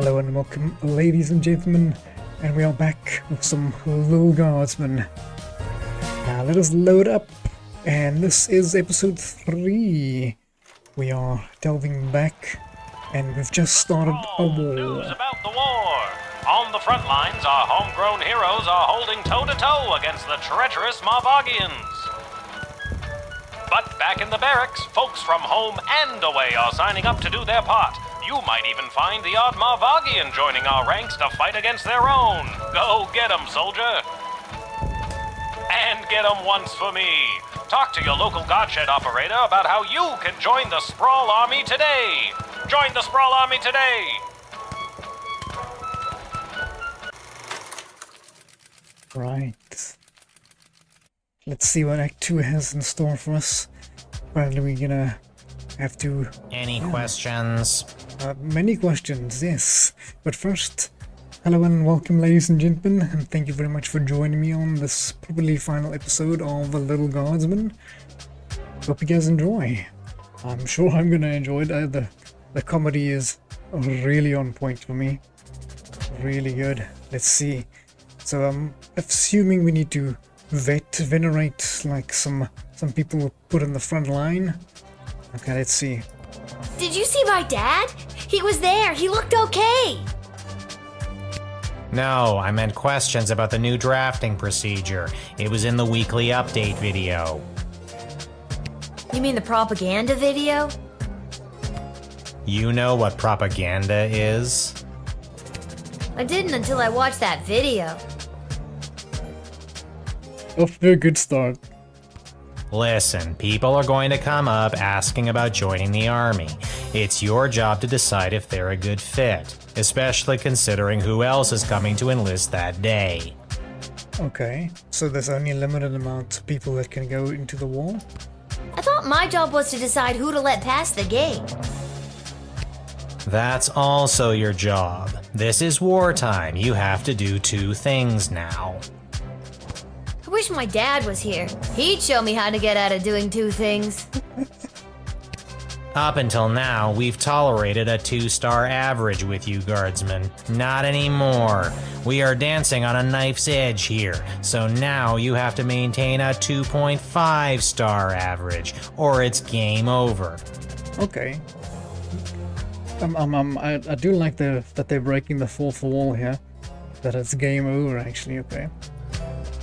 Hello and welcome, ladies and gentlemen, and we are back with some Lil Guardsman. Now let us load up, and this is episode 3. We are delving back, and we've just started a war. News about the war. On the front lines, our homegrown heroes are holding toe-to-toe against the treacherous Marvagians. But back in the barracks, folks from home and away are signing up to do their part. You might even find the odd Marvagian joining our ranks to fight against their own. Go get 'em, soldier. And get 'em once for me. Talk to your local Godshed operator about how you can join the Sprawl Army today. Join the Sprawl Army today. Right. Let's see what Act 2 has in store for us. Probably we're gonna have to... Any questions? Many questions, yes. But first, hello and welcome, ladies and gentlemen, and thank you very much for joining me on this probably final episode of The Lil Guardsman. Hope you guys enjoy. I'm sure I'm gonna enjoy it. The comedy is really on point for me. Really good. Let's see. So I'm assuming we need to venerate like some people put in the front line. Okay, let's see. Did you see my dad? He was there. He looked okay. No, I meant questions about the new drafting procedure. It was in the weekly update video. You mean the propaganda video? You know what propaganda is? I didn't until I watched that video. Off to a good start. Listen, people are going to come up asking about joining the army. It's your job to decide if they're a good fit, especially considering who else is coming to enlist that day. Okay, so there's only a limited amount of people that can go into the war? I thought my job was to decide who to let pass the gate. That's also your job. This is wartime. You have to do two things now. I wish my dad was here. He'd show me how to get out of doing two things. Up until now, we've tolerated a 2-star average with you, Guardsmen. Not anymore. We are dancing on a knife's edge here, so now you have to maintain a 2.5-star average, or it's game over. Okay. I do like that they're breaking the fourth wall here. That it's game over, actually, okay.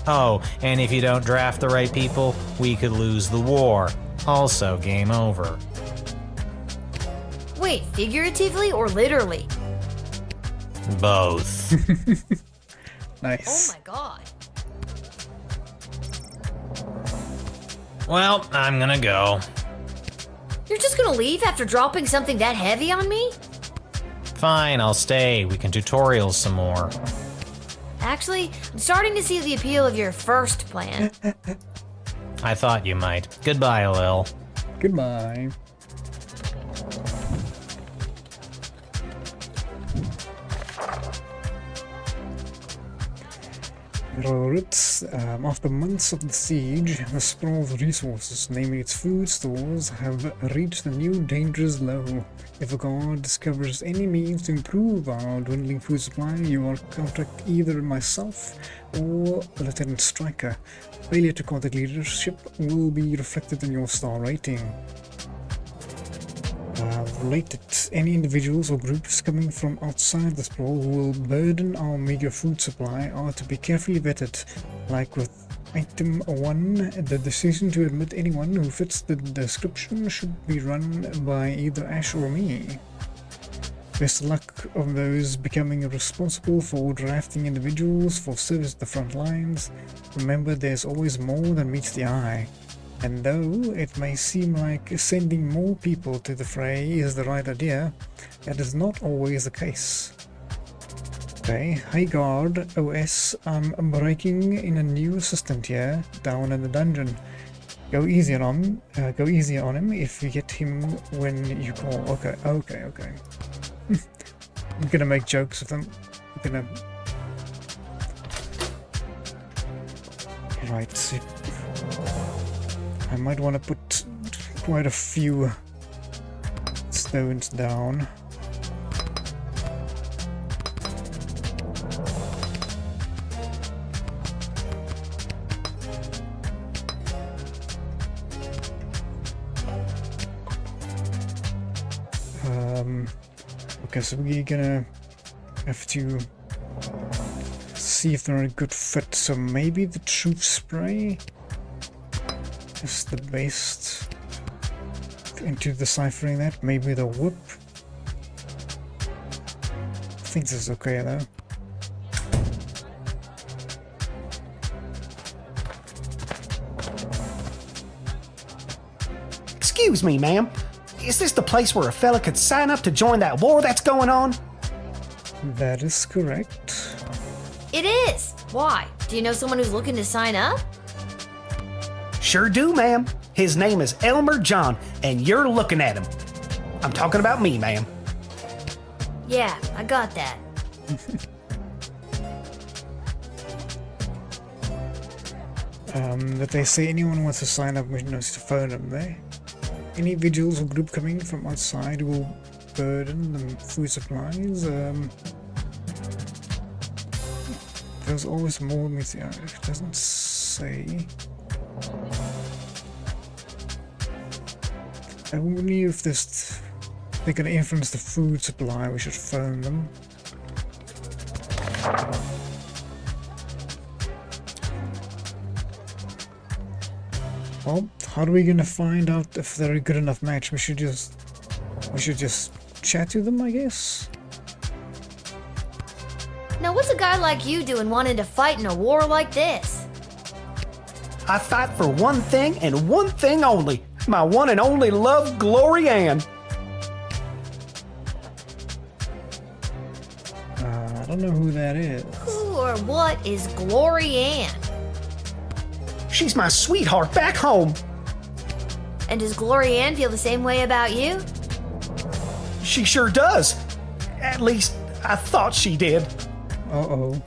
Oh, and if you don't draft the right people, we could lose the war. Also game over. Wait, figuratively or literally? Both. Nice. Oh my god. Well, I'm gonna go. You're just gonna leave after dropping something that heavy on me? Fine, I'll stay. We can tutorial some more. Actually, I'm starting to see the appeal of your first plan. I thought you might. Goodbye, Lil. Goodbye. Alright, after months of the siege, the Sprawl's resources, namely its food stores, have reached a new dangerous low. If a guard discovers any means to improve our dwindling food supply, you will contact either myself or Lieutenant Striker. Failure to contact leadership will be reflected in your star rating. Related, any individuals or groups coming from outside the sprawl who will burden our meager food supply are to be carefully vetted. Like with item 1, the decision to admit anyone who fits the description should be run by either Ash or me. Best of luck of those becoming responsible for drafting individuals for service at the front lines. Remember, there's always more than meets the eye. And though it may seem like sending more people to the fray is the right idea, that is not always the case. Okay, hey guard, OS, I'm breaking in a new assistant here, down in the dungeon. Go easy on him if you get him when you call. Okay. I'm gonna make jokes with him. Right. I might want to put quite a few stones down. Okay, so we're gonna have to see if they're a good fit. So maybe the truth spray is the best into deciphering that. Maybe the whip. I think this is okay though. Excuse me, ma'am. Is this the place where a fella could sign up to join that war that's going on? That is correct. It is. Why? Do you know someone who's looking to sign up? Sure do, ma'am. His name is Elmer John, and you're looking at him. I'm talking about me, ma'am. Yeah, I got that. That they say anyone who wants to sign up knows to phone them there. Any individuals or group coming from outside will burden the food supplies. There's always more meat. It doesn't say. Only if they're gonna influence the food supply, we should phone them. Well, how are we gonna find out if they're a good enough match? We should just chat to them, I guess. Now, what's a guy like you doing wanting to fight in a war like this? I fight for one thing and one thing only. My one and only love, Glory Ann. I don't know who that is. Who or what is Glory Ann? She's my sweetheart back home. And does Glory Ann feel the same way about you? She sure does. At least, I thought she did. Uh-oh.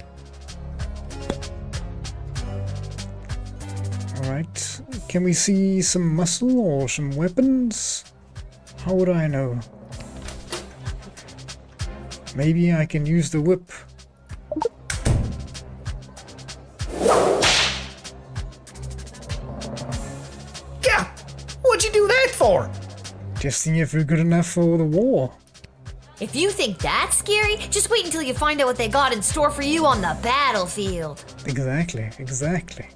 Alright. Can we see some muscle or some weapons? How would I know? Maybe I can use the whip. Yeah! What'd you do that for? Just seeing if we're good enough for the war. If you think that's scary, just wait until you find out what they got in store for you on the battlefield. Exactly, exactly.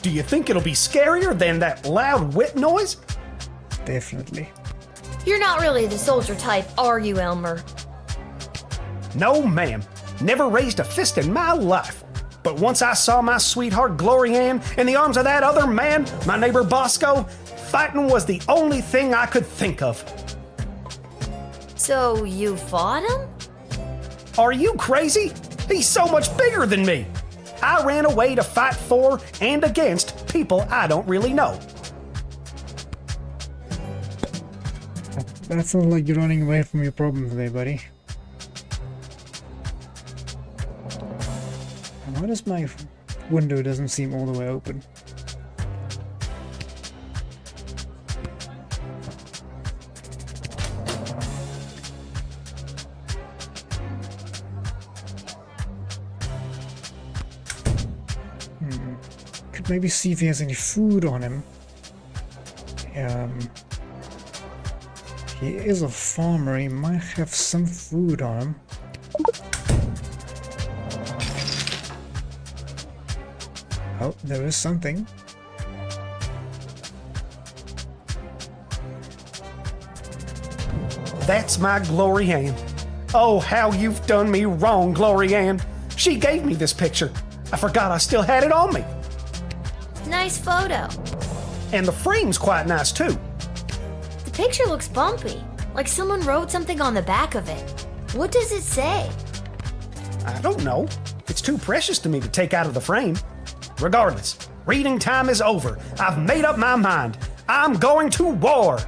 Do you think it'll be scarier than that loud whip noise? Definitely. You're not really the soldier type, are you, Elmer? No, ma'am. Never raised a fist in my life. But once I saw my sweetheart Glory Ann in the arms of that other man, my neighbor Bosco, fighting was the only thing I could think of. So you fought him? Are you crazy? He's so much bigger than me. I ran away to fight for and against people I don't really know. That sounds like you're running away from your problems there, buddy. And why does my window doesn't seem all the way open? Could maybe see if he has any food on him. He is a farmer, he might have some food on him. Oh, there is something. That's my Glory Ann. Oh, how you've done me wrong, Glory Ann. She gave me this picture. I forgot I still had it on me. Nice photo. And the frame's quite nice, too. The picture looks bumpy, like someone wrote something on the back of it. What does it say? I don't know. It's too precious to me to take out of the frame. Regardless, reading time is over. I've made up my mind. I'm going to war.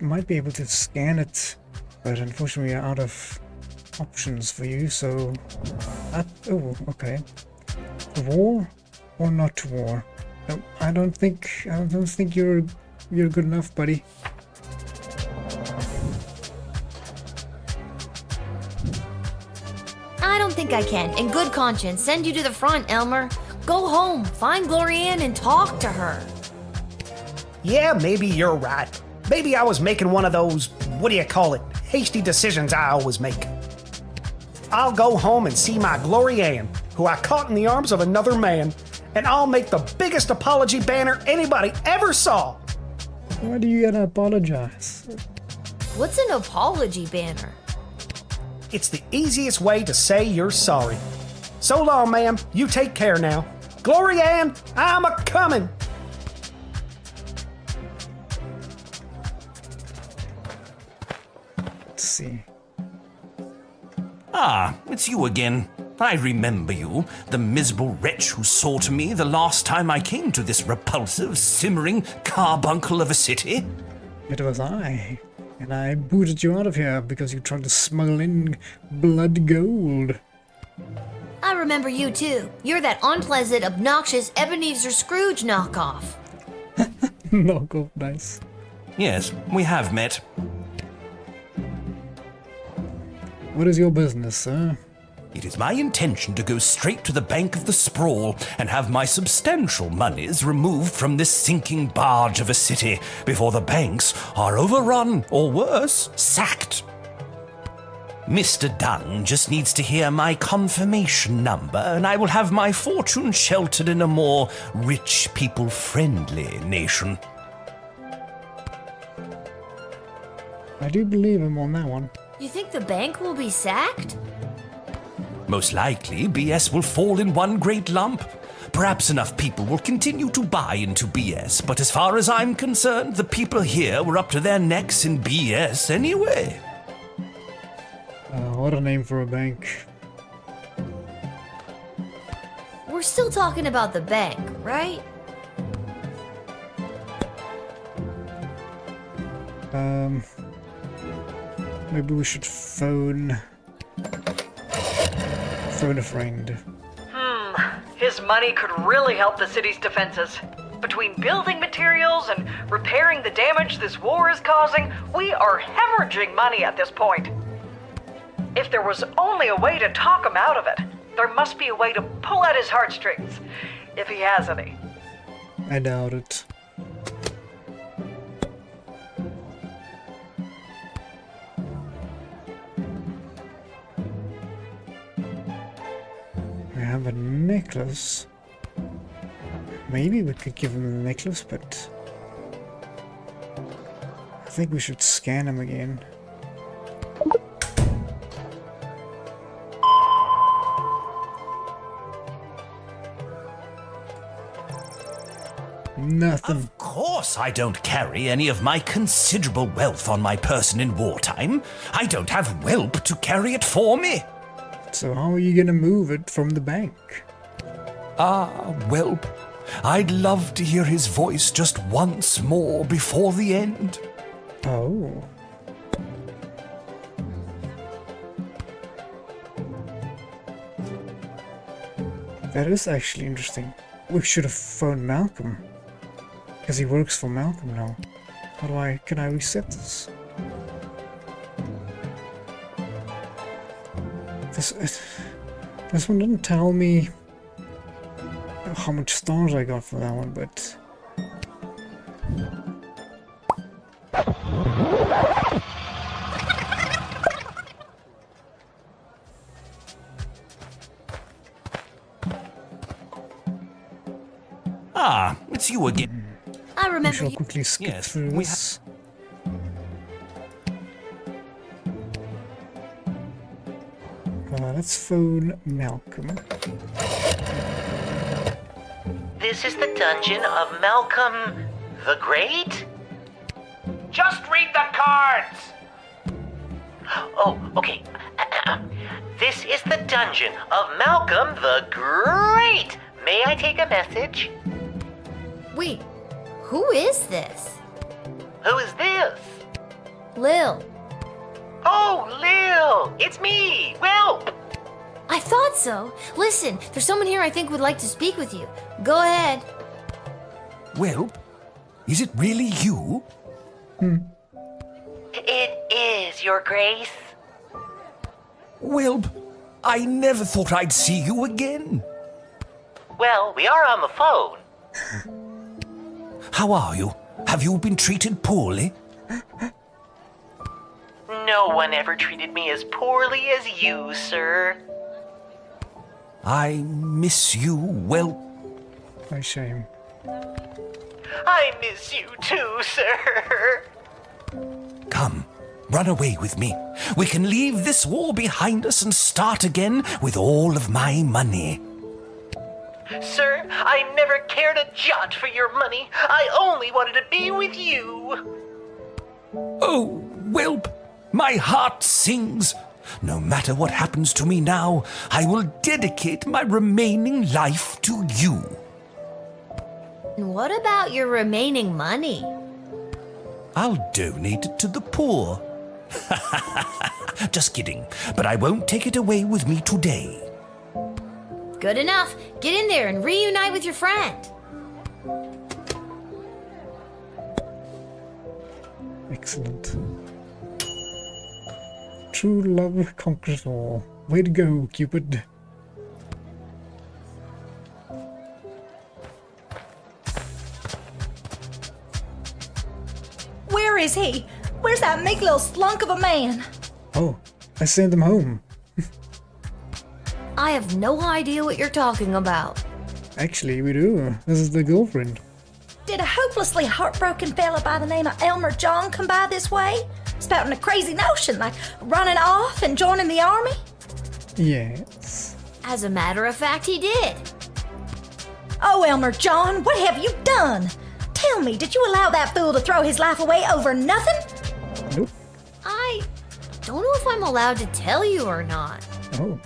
Might be able to scan it, but unfortunately we're out of options for you, so... oh, okay. War or not to war? No, I don't think you're good enough, buddy. I don't don't think I can, in good conscience, send you to the front, Elmer. Go home, find Glorianne, and talk to her. Yeah, maybe you're right. Maybe I was making one of those, hasty decisions I always make. I'll go home and see my Glorianne, who I caught in the arms of another man, and I'll make the biggest apology banner anybody ever saw. Why do you gotta apologize? What's an apology banner? It's the easiest way to say you're sorry. So long, ma'am. You take care now. Glorianne, I'm a-comin'. Let's see. Ah, it's you again. I remember you, the miserable wretch who saw to me the last time I came to this repulsive, simmering carbuncle of a city. It was I. And I booted you out of here because you tried to smuggle in blood gold. I remember you too. You're that unpleasant, obnoxious Ebenezer Scrooge knockoff. Knock off, nice. Yes, we have met. What is your business, sir? It is my intention to go straight to the bank of the sprawl and have my substantial monies removed from this sinking barge of a city before the banks are overrun, or worse, sacked. Mr. Dunn just needs to hear my confirmation number, and I will have my fortune sheltered in a more rich, people-friendly nation. I do believe him on that one. You think the bank will be sacked? Most likely, BS will fall in one great lump. Perhaps enough people will continue to buy into BS, but as far as I'm concerned, the people here were up to their necks in BS anyway. What a name for a bank. We're still talking about the bank, right? Maybe we should phone a friend. His money could really help the city's defenses. Between building materials and repairing the damage this war is causing, we are hemorrhaging money at this point. If there was only a way to talk him out of it, there must be a way to pull at his heartstrings, if he has any. I doubt it. We have a necklace. Maybe we could give him the necklace, but I think we should scan him again. Nothing. Of course I don't carry any of my considerable wealth on my person in wartime. I don't have whelp to carry it for me. So how are you gonna move it from the bank? Ah, whelp. I'd love to hear his voice just once more before the end. Oh. That is actually interesting. We should have phoned Malcolm. Because he works for Malcolm now. Can I reset this? This one didn't tell me how much stars I got for that one, but Ah, it's you again. I we remember shall you. quickly skip Yes, through we this. Let's phone Malcolm. This is the dungeon of Malcolm the Great? Just read the cards! Oh, okay. This is the dungeon of Malcolm the Great. May I take a message? Wait, who is this? Who is this? Lil. Oh, Lil! It's me, Whelp! I thought so. Listen, there's someone here I think would like to speak with you. Go ahead. Whelp? Is it really you? It is, Your Grace. Whelp, I never thought I'd see you again. Well, we are on the phone. How are you? Have you been treated poorly? No one ever treated me as poorly as you, sir. I miss you, well, No shame. I miss you too, sir. come, run away with me. We can leave this war behind us and start again with all of my money. Sir, I never cared a jot for your money. I only wanted to be with you. Oh, whelp, my heart sings. No matter what happens to me now, I will dedicate my remaining life to you. What about your remaining money? I'll donate it to the poor. Just kidding, but I won't take it away with me today. Good enough. Get in there and reunite with your friend. Excellent. True love conquers all. Way to go, Cupid. Where is he? Where's that meek little slunk of a man? Oh, I sent them home. I have no idea what you're talking about. Actually, we do. This is the girlfriend. Did a hopelessly heartbroken fella by the name of Elmer John come by this way? Spouting a crazy notion like running off and joining the army? Yes. As a matter of fact, he did. Oh, Elmer John, what have you done? Tell me, did you allow that fool to throw his life away over nothing? Nope. I don't know if I'm allowed to tell you or not. Oh.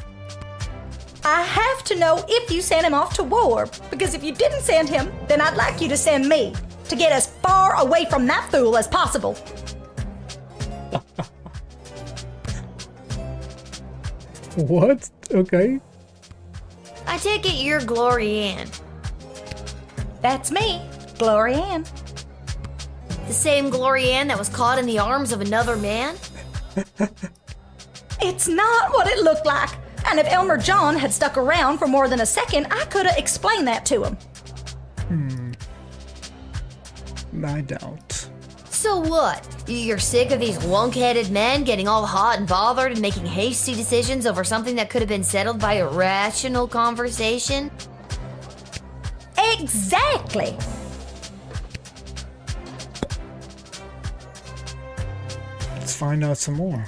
I have to know if you sent him off to war, because if you didn't send him, then I'd like you to send me, to get as far away from that fool as possible. What? Okay. I take it you're Glory Ann. That's me, Glory Ann. The same Glory Ann that was caught in the arms of another man? It's not what it looked like. And if Elmer John had stuck around for more than a second, I could have explained that to him. I doubt. So what? You're sick of these wunk-headed men getting all hot and bothered and making hasty decisions over something that could have been settled by a rational conversation? Exactly. Let's find out some more.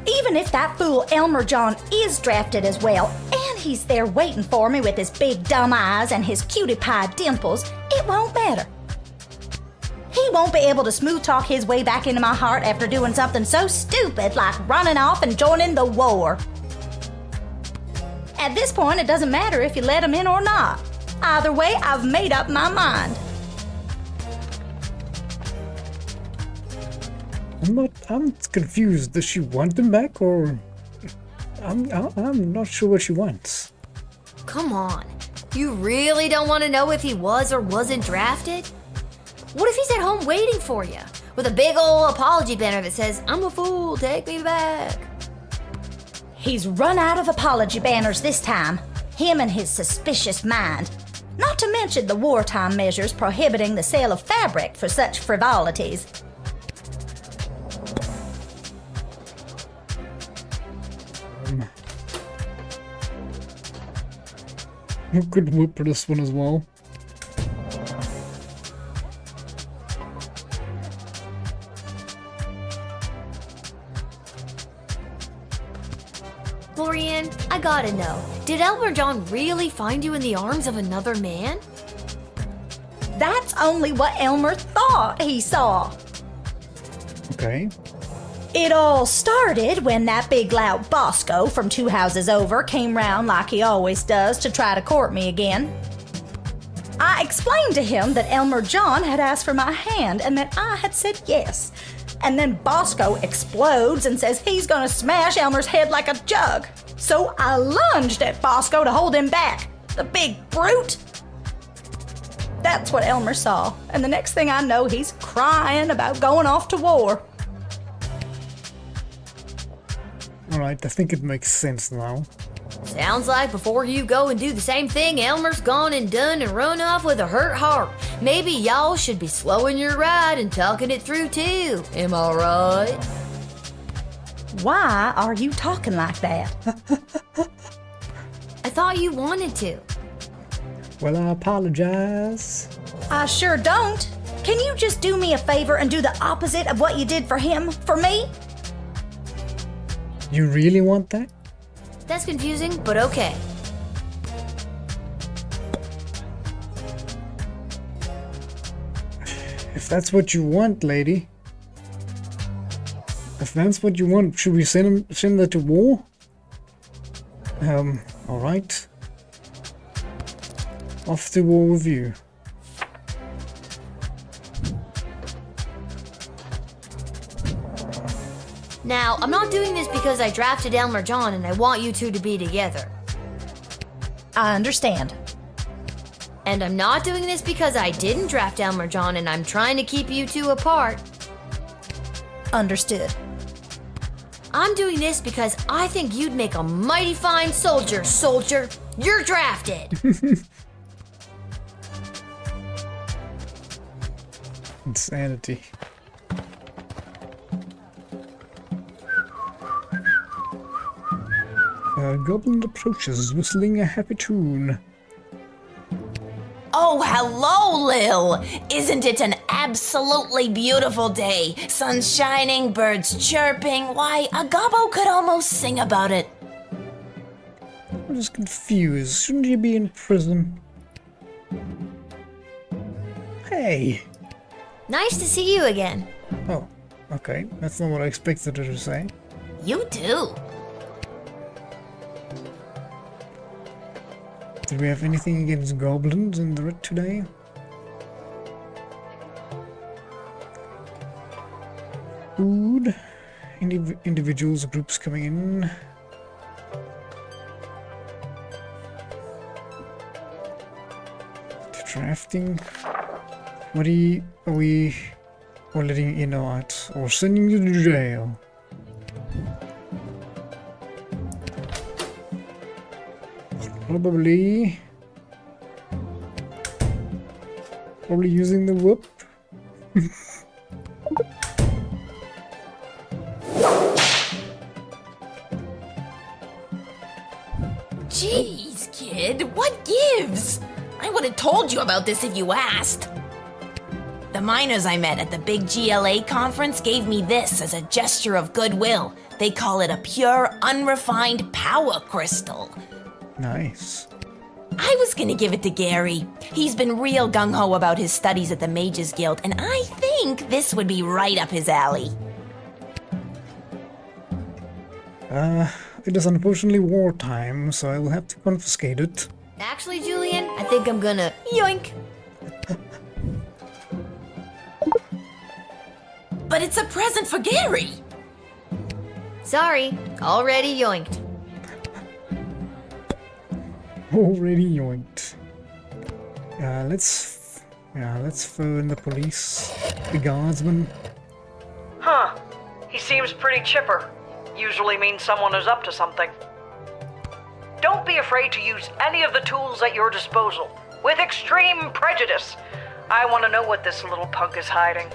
Even if that fool Elmer John is drafted as well, and he's there waiting for me with his big dumb eyes and his cutie pie dimples, it won't matter. He won't be able to smooth talk his way back into my heart after doing something so stupid like running off and joining the war. At this point, it doesn't matter if you let him in or not. Either way, I've made up my mind. I'm confused. Does she want them back, or I'm not sure what she wants. Come on. You really don't want to know if he was or wasn't drafted? What if he's at home waiting for you with a big ol' apology banner that says, "I'm a fool, take me back"? He's run out of apology banners this time. Him and his suspicious mind. Not to mention the wartime measures prohibiting the sale of fabric for such frivolities. You could whip for this one as well. Florian, I gotta know, did Elmer John really find you in the arms of another man? That's only what Elmer thought he saw. Okay. It all started when that big loud Bosco from 2 houses over came round like he always does to try to court me again. I explained to him that Elmer John had asked for my hand and that I had said yes. And then Bosco explodes and says he's gonna smash Elmer's head like a jug. So I lunged at Bosco to hold him back. The big brute! That's what Elmer saw, and the next thing I know, he's crying about going off to war. Alright, I think it makes sense now. Sounds like before you go and do the same thing, Elmer's gone and done and run off with a hurt heart. Maybe y'all should be slowing your ride and talking it through too. Am I right? Why are you talking like that? I thought you wanted to. Well, I apologize. I sure don't. Can you just do me a favor and do the opposite of what you did for him, for me? You really want that? That's confusing, but okay. If that's what you want, lady. If that's what you want, should we send her to war? Alright. Off to war with you. Now, I'm not doing this because I drafted Elmer John and I want you two to be together. I understand. And I'm not doing this because I didn't draft Elmer John and I'm trying to keep you two apart. Understood. I'm doing this because I think you'd make a mighty fine soldier, soldier. You're drafted. Insanity. A goblin approaches, whistling a happy tune. Oh, hello, Lil! Isn't it an absolutely beautiful day? Sun shining, birds chirping. Why, a gobbo could almost sing about it. I'm just confused. Shouldn't you be in prison? Hey! Nice to see you again. Oh, okay. That's not what I expected her to say. You too. Did we have anything against goblins in the red today? Food. Individuals, groups coming in. Drafting. What are we letting in or out? Or sending you to jail? Probably using the whoop. Jeez, kid, what gives? I would have told you about this if you asked. The miners I met at the big GLA conference gave me this as a gesture of goodwill. They call it a pure, unrefined power crystal. Nice. I was gonna give it to Gary. He's been real gung-ho about his studies at the Mages Guild, and I think this would be right up his alley. It is unfortunately wartime, so I will have to confiscate it. Actually, Julian, I think I'm gonna yoink. But it's a present for Gary. Sorry, already yoinked. Already yoinked. Let's phone the police. The guardsman. Huh. He seems pretty chipper. Usually means someone is up to something. Don't be afraid to use any of the tools at your disposal, with extreme prejudice. I want to know what this little punk is hiding.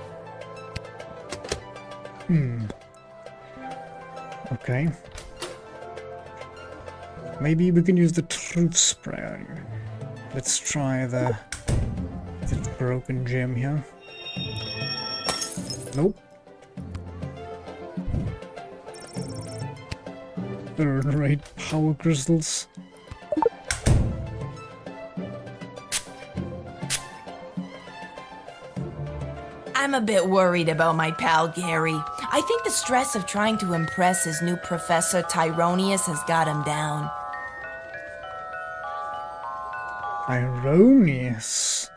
Okay. Maybe we can use the truth spray. Let's try the broken gem here. Nope. Third rate power crystals. I'm a bit worried about my pal Gary. I think the stress of trying to impress his new professor Tyronius has got him down. Ironious.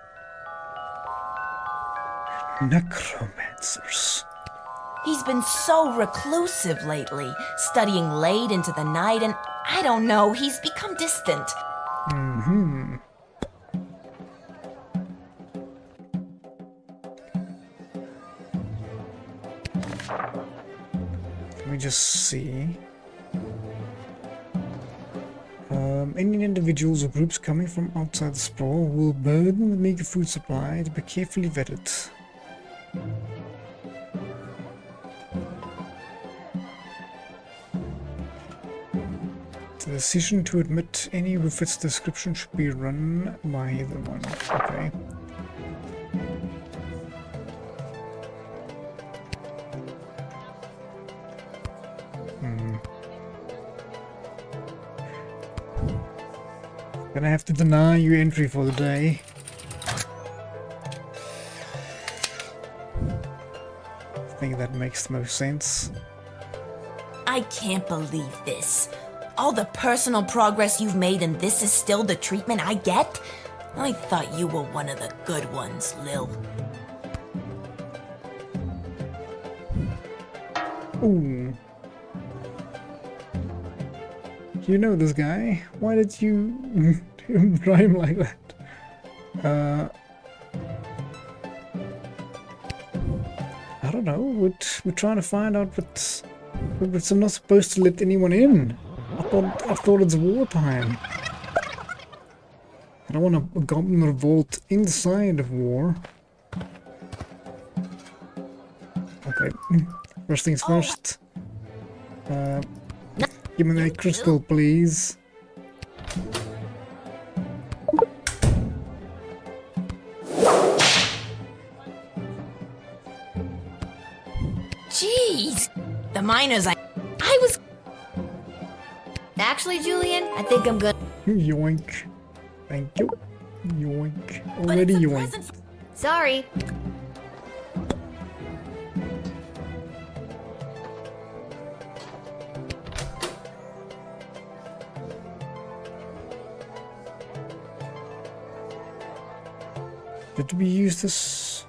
Necromancers. He's been so reclusive lately, studying late into the night, and I don't know, he's become distant. Let me just see. any individuals or groups coming from outside the sprawl will burden the meager food supply to be carefully vetted. The decision to admit any who fits the description should be run by the one. Okay. Gonna have to deny you entry for the day. I think that makes the most sense. I can't believe this. All the personal progress you've made, and this is still the treatment I get? I thought you were one of the good ones, Lil. Ooh. You know this guy? Why did you rhyme like that? I don't know. We're trying to find out but I'm not supposed to let anyone in. I thought it's wartime. I don't want a goblin revolt inside of war. Okay. First things first. Give me that crystal, please. Jeez! The miners I was... Actually, Julian, I think I'm good. Yoink. Thank you. Yoink. Already yoink. Sorry. Did we use this?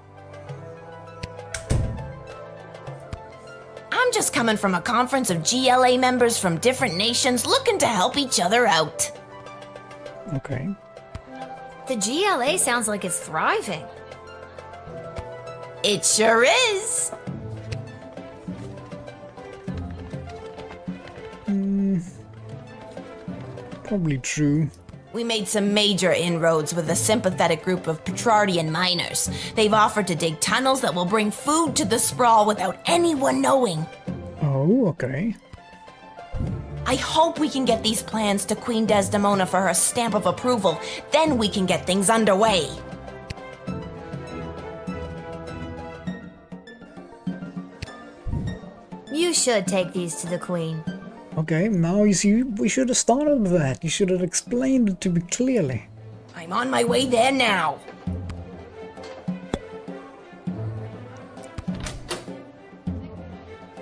I'm just coming from a conference of GLA members from different nations looking to help each other out. Okay. The GLA sounds like it's thriving. It sure is. Probably true. We made some major inroads with a sympathetic group of Petrardian miners. They've offered to dig tunnels that will bring food to the sprawl without anyone knowing. Oh, okay. I hope we can get these plans to Queen Desdemona for her stamp of approval. Then we can get things underway. You should take these to the Queen. Okay, now you see, we should have started with that. You should have explained it to me clearly. I'm on my way there now.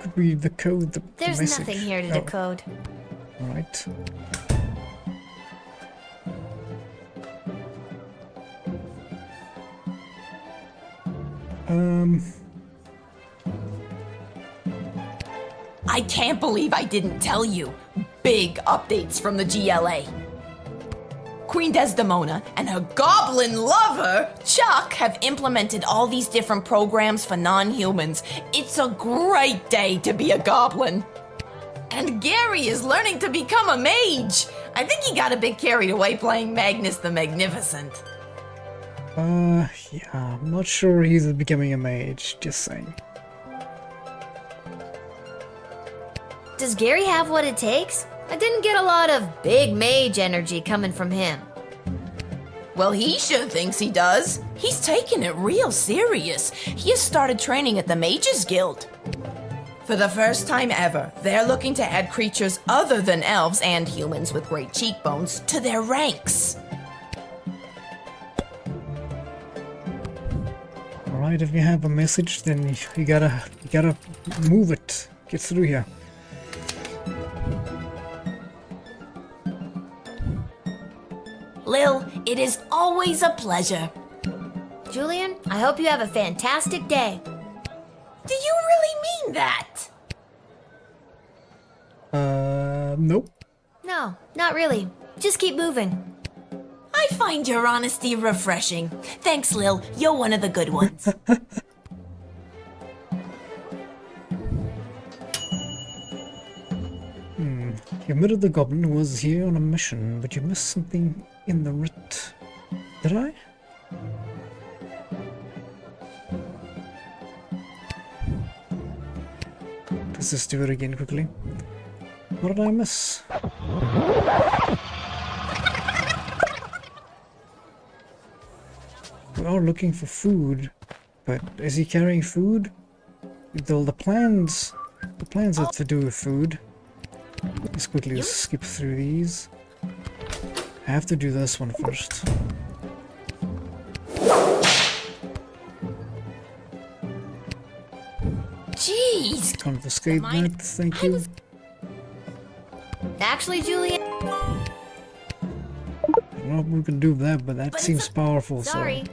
Could we decode the There's message? nothing here to Oh, decode. Alright. I can't believe I didn't tell you. Big updates from the GLA. Queen Desdemona and her goblin lover, Chuck, have implemented all these different programs for non-humans. It's a great day to be a goblin. And Gary is learning to become a mage. I think he got a bit carried away playing Magnus the Magnificent. Yeah, I'm not sure he's becoming a mage, just saying. Does Gary have what it takes? I didn't get a lot of big mage energy coming from him. Well, he sure thinks he does. He's taking it real serious. He has started training at the Mages Guild. For the first time ever, they're looking to add creatures other than elves and humans with great cheekbones to their ranks. Alright, if you have a message, then you gotta move it. Get through here. Lil, it is always a pleasure. Julian, I hope you have a fantastic day. Do you really mean that? Nope. No, not really. Just keep moving. I find your honesty refreshing. Thanks, Lil. You're one of the good ones. You murdered the goblin who was here on a mission, but you missed something in the writ. Did I? Let's just do it again quickly. What did I miss? We are looking for food, but is he carrying food? Though the plans have to do with food. Let's quickly skip through these. I have to do this one first. Jeez. Confiscate that, thank you. Actually, Julian. I don't know if we can do that, but that seems powerful, Sorry. so...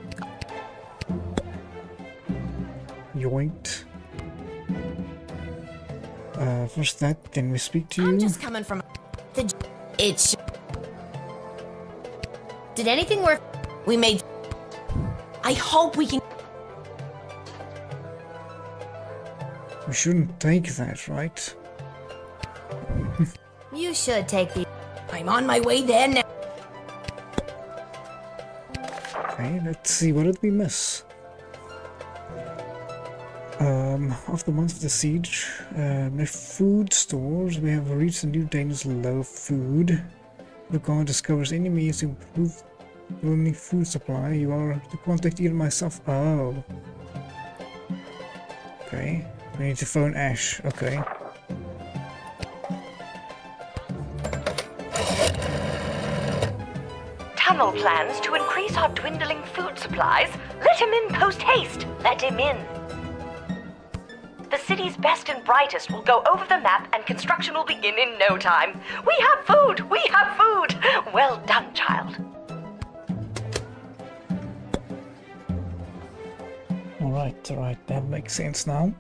Yoinked. First that, then we speak to you. I'm just coming from the. It's. Did anything work? We made. I hope we can. We shouldn't take that, right? You should take the. I'm on my way there now. Okay, let's see, what did we miss? After months of the siege, my food stores, we have reached a new dangerous low of food. The guard discovers any means to improve the only food supply. You are to contact either myself. Oh. Okay. We need to phone Ash. Okay. Tunnel plans to increase our dwindling food supplies. Let him in post-haste. Let him in. The city's best and brightest will go over the map and construction will begin in no time. We have food! We have food! Well done, child. Alright, that makes sense now.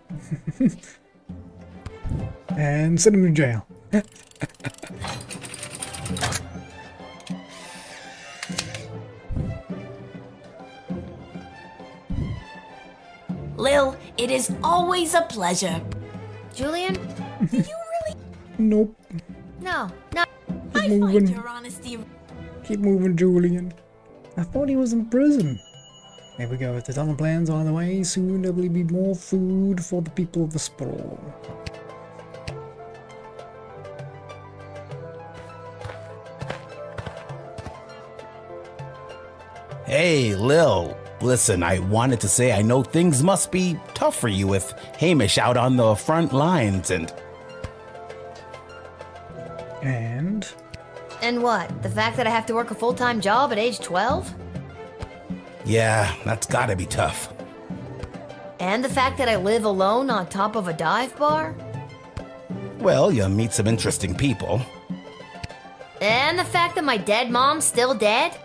And send him to jail. Lil, it is always a pleasure. Julian? Do you really? Nope. No. I moving. find your honesty. Keep moving, Julian. I thought he was in prison. There we go. The tunnel plans are on the way. Soon there will be more food for the people of the sprawl. Hey, Lil. Listen, I wanted to say I know things must be tough for you with Hamish out on the front lines and... And what? The fact that I have to work a full-time job at age 12? Yeah, that's gotta be tough. And the fact that I live alone on top of a dive bar? Well, you meet some interesting people. And the fact that my dead mom's still dead?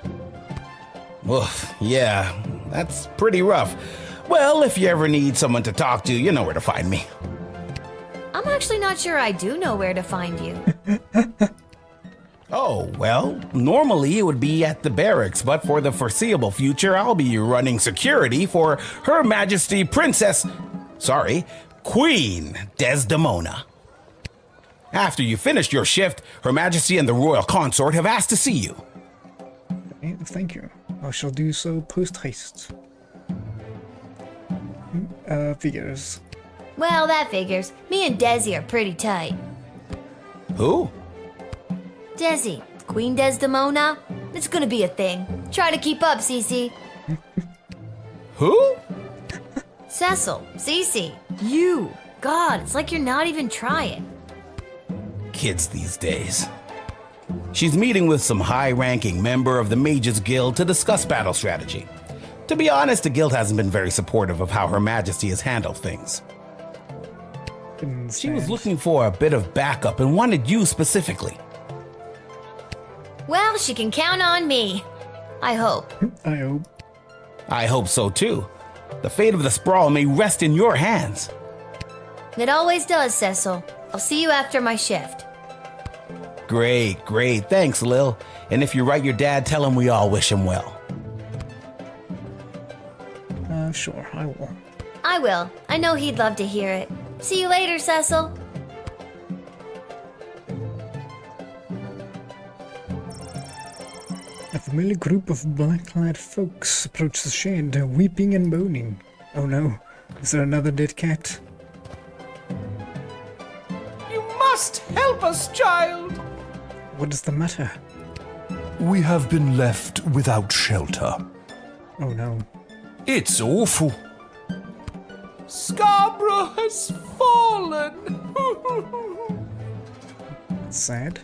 Oof, yeah, that's pretty rough. Well, if you ever need someone to talk to, you know where to find me. I'm actually not sure I do know where to find you. Oh, well, normally it would be at the barracks, but for the foreseeable future, I'll be running security for Her Majesty Queen Desdemona. After you finish your shift, Her Majesty and the Royal Consort have asked to see you. Thank you. I shall do so post-haste. Figures. Well, that figures. Me and Desi are pretty tight. Who? Desi, Queen Desdemona. It's gonna be a thing. Try to keep up, Cece. Who? Cecil, Cece, you. God, it's like you're not even trying. Kids these days. She's meeting with some high-ranking member of the Mages Guild to discuss battle strategy. To be honest, the guild hasn't been very supportive of how Her Majesty has handled things. She was looking for a bit of backup and wanted you specifically. Well, she can count on me. I hope. I hope so too. The fate of the sprawl may rest in your hands. It always does, Cecil. I'll see you after my shift. Great. Thanks, Lil. And if you write your dad, tell him we all wish him well. Sure, I will. I will. I know he'd love to hear it. See you later, Cecil. familiar group of black-clad folks approach the shed, weeping and moaning. Oh no, is there another dead cat? You must help us, child! What is the matter? We have been left without shelter. Oh no. It's awful. Scarborough has fallen! Sad.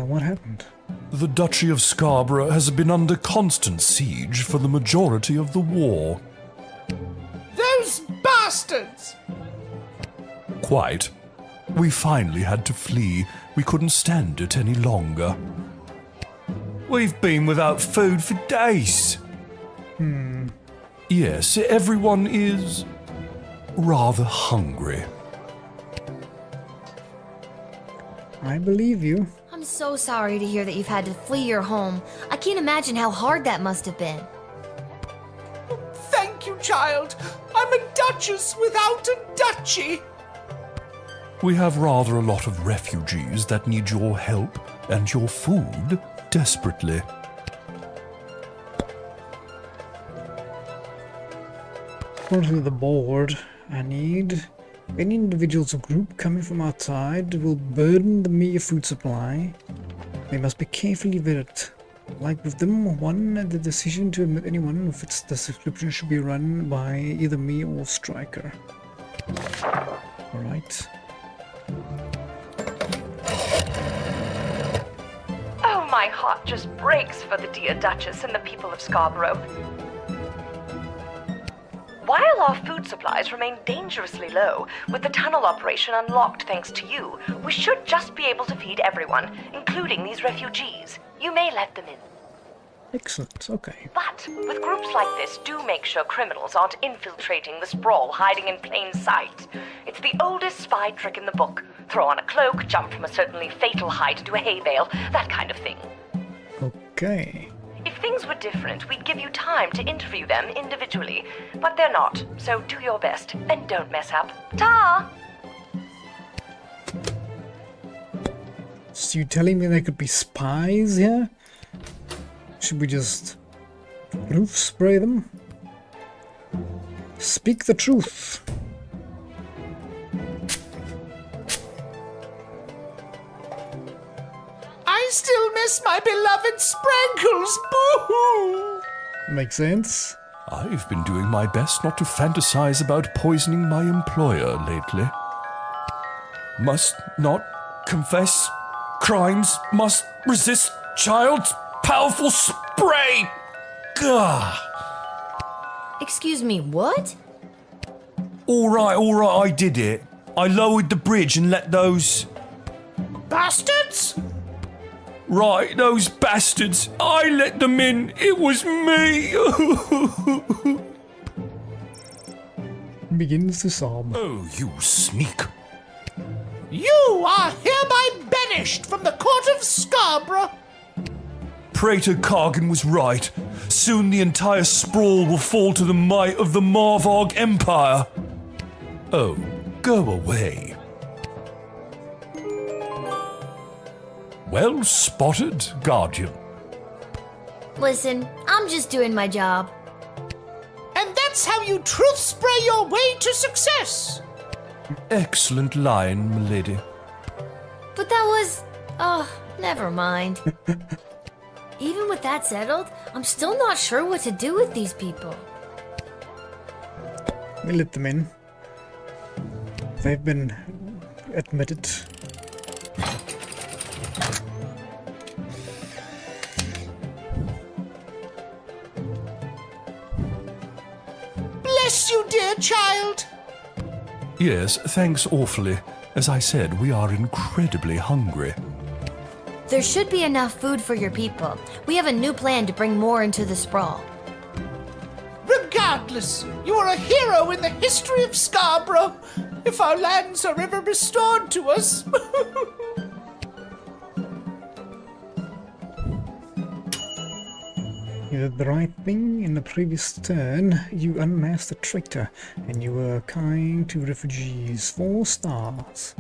What happened? The Duchy of Scarborough has been under constant siege for the majority of the war. Those bastards! Quite. We finally had to flee. We couldn't stand it any longer. We've been without food for days. Yes, everyone is rather hungry. I believe you. I'm so sorry to hear that you've had to flee your home. I can't imagine how hard that must have been. Thank you, child. I'm a duchess without a duchy. We have rather a lot of refugees that need your help and your food desperately. According to the board, I need any individuals or group coming from outside will burden the meager food supply. They must be carefully vetted. Like with them, one, the decision to admit anyone who fits the description should be run by either me or Striker. Alright. Oh, my heart just breaks for the dear Duchess and the people of Scarborough. While our food supplies remain dangerously low, with the tunnel operation unlocked thanks to you, we should just be able to feed everyone, including these refugees. You may let them in. Excellent, okay. But with groups like this, do make sure criminals aren't infiltrating the sprawl, hiding in plain sight. It's the oldest spy trick in the book. Throw on a cloak, jump from a certainly fatal height into a hay bale, that kind of thing. Okay. If things were different, we'd give you time to interview them individually. But they're not, so do your best, and don't mess up. Ta! So you telling me there could be spies here? Should we just roof spray them? Speak the truth. I still miss my beloved Sprankles! Boo-hoo! Makes sense. I've been doing my best not to fantasize about poisoning my employer lately. Must not confess crimes, must resist child's powerful spray! Gah! Excuse me, what? Alright, I did it. I lowered the bridge and let those... Bastards? Right, those bastards. I let them in. It was me. Begins to sob. Oh, you sneak. You are hereby banished from the court of Scarborough. Praetor Kargan was right. Soon the entire sprawl will fall to the might of the Marvog Empire. Oh, go away. Well spotted, Guardian. Listen, I'm just doing my job. And that's how you truth spray your way to success. Excellent line, milady. But that was... oh, never mind. Even with that settled, I'm still not sure what to do with these people. We let them in. They've been admitted. Bless you, dear child. Yes, thanks awfully. As I said, we are incredibly hungry. There should be enough food for your people. We have a new plan to bring more into the sprawl. Regardless, you are a hero in the history of Scarborough. If our lands are ever restored to us. You did the right thing in the previous turn. You unmasked a traitor, and you were kind to refugees. 4 stars.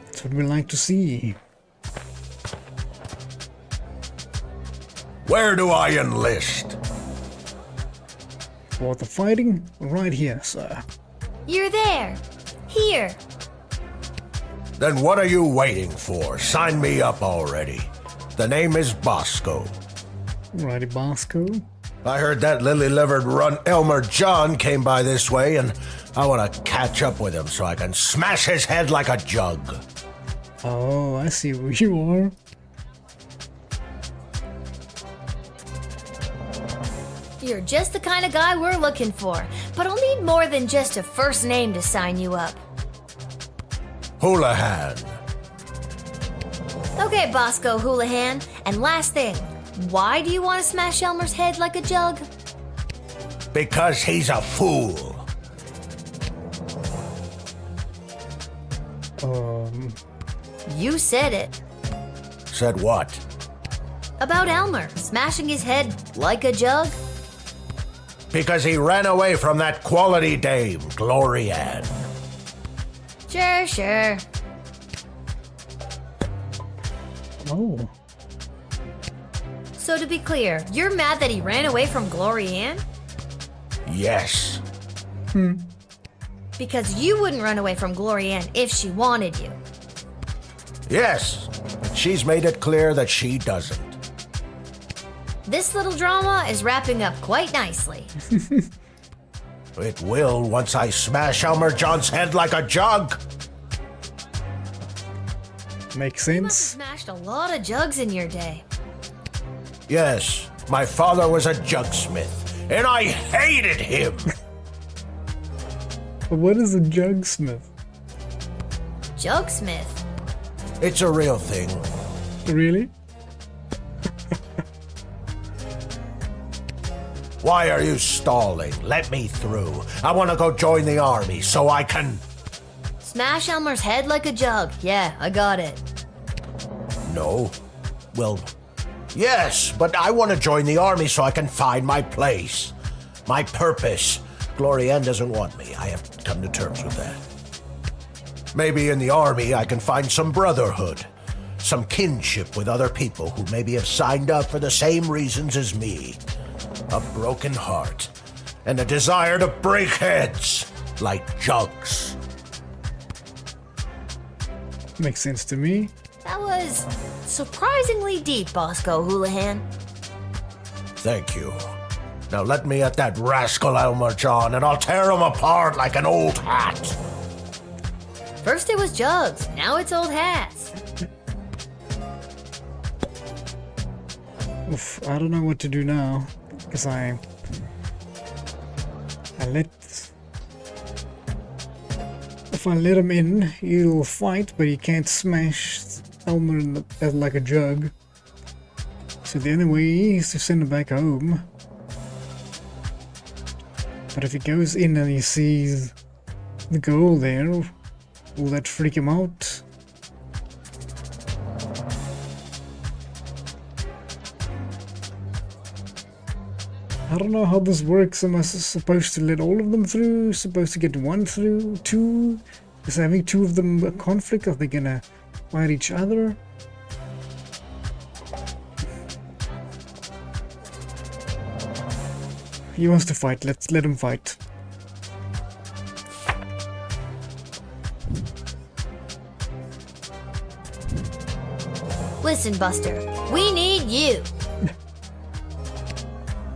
That's what we like to see. Where do I enlist? For the fighting, right here, sir. You're there. Here. Then what are you waiting for? Sign me up already. The name is Bosco. Righty, Bosco. I heard that lily-livered run Elmer John came by this way, and I want to catch up with him so I can smash his head like a jug. Oh, I see who you are. You're just the kind of guy we're looking for, but I'll need more than just a first name to sign you up. Houlihan. Okay, Bosco Houlihan, and last thing, why do you want to smash Elmer's head like a jug? Because he's a fool. You said it. Said what? About Elmer smashing his head like a jug? Because he ran away from that quality dame, Glory Ann. Sure. Oh. So to be clear, you're mad that he ran away from Glory Ann? Yes. Because you wouldn't run away from Glory Ann if she wanted you. Yes, but she's made it clear that she doesn't. This little drama is wrapping up quite nicely. It will once I smash Elmer John's head like a jug. Makes You must have sense. smashed a lot of jugs in your day. Yes, my father was a jugsmith, and I hated him. What is a jugsmith? Jugsmith? It's a real thing. Really? Why are you stalling? Let me through. I want to go join the army so I can... Smash Elmer's head like a jug. Yeah, I got it. No. Well, yes, but I want to join the army so I can find my place. My purpose. Glory Ann doesn't want me. I have come to terms with that. Maybe in the army I can find some brotherhood. Some kinship with other people who maybe have signed up for the same reasons as me. A broken heart. And a desire to break heads. Like jugs. Makes sense to me. That was surprisingly deep, Bosco Houlihan. Thank you. Now let me at that rascal Elmer John and I'll tear him apart like an old hat. First it was jugs, now it's old hats. Oof, I don't know what to do now. Because I let... If I let him in, he'll fight, but he can't smash Elmer in the, like a jug. So the only way is to send him back home. But if he goes in and he sees the girl there, will that freak him out? I don't know how this works. Am I supposed to let all of them through? Supposed to get one through? Two? Is having two of them a conflict? Are they gonna fight each other? He wants to fight. Let's let him fight. Listen, Buster, we need you.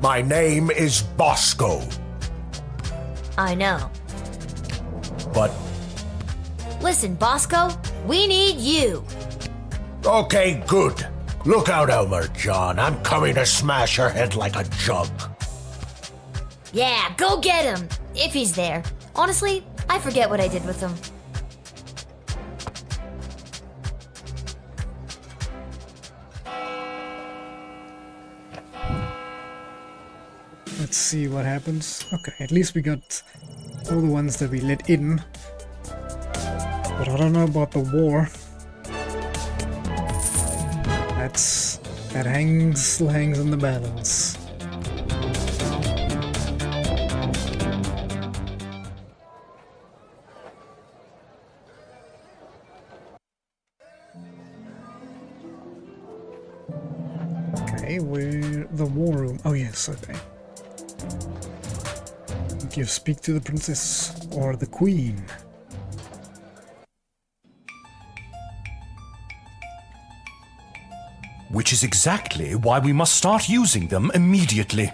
My name is Bosco. I know. But, Listen, Bosco, we need you. okay, good. Look out, Elmer John. I'm coming to smash her head like a jug. Yeah, go get him, if he's there. Honestly, I forget what I did with him. Let's see what happens. Okay, at least we got all the ones that we let in. But I don't know about the war. That still hangs in the balance. Okay, where the war room? Oh yes, okay. Give speak to the princess or the queen. Which is exactly why we must start using them immediately.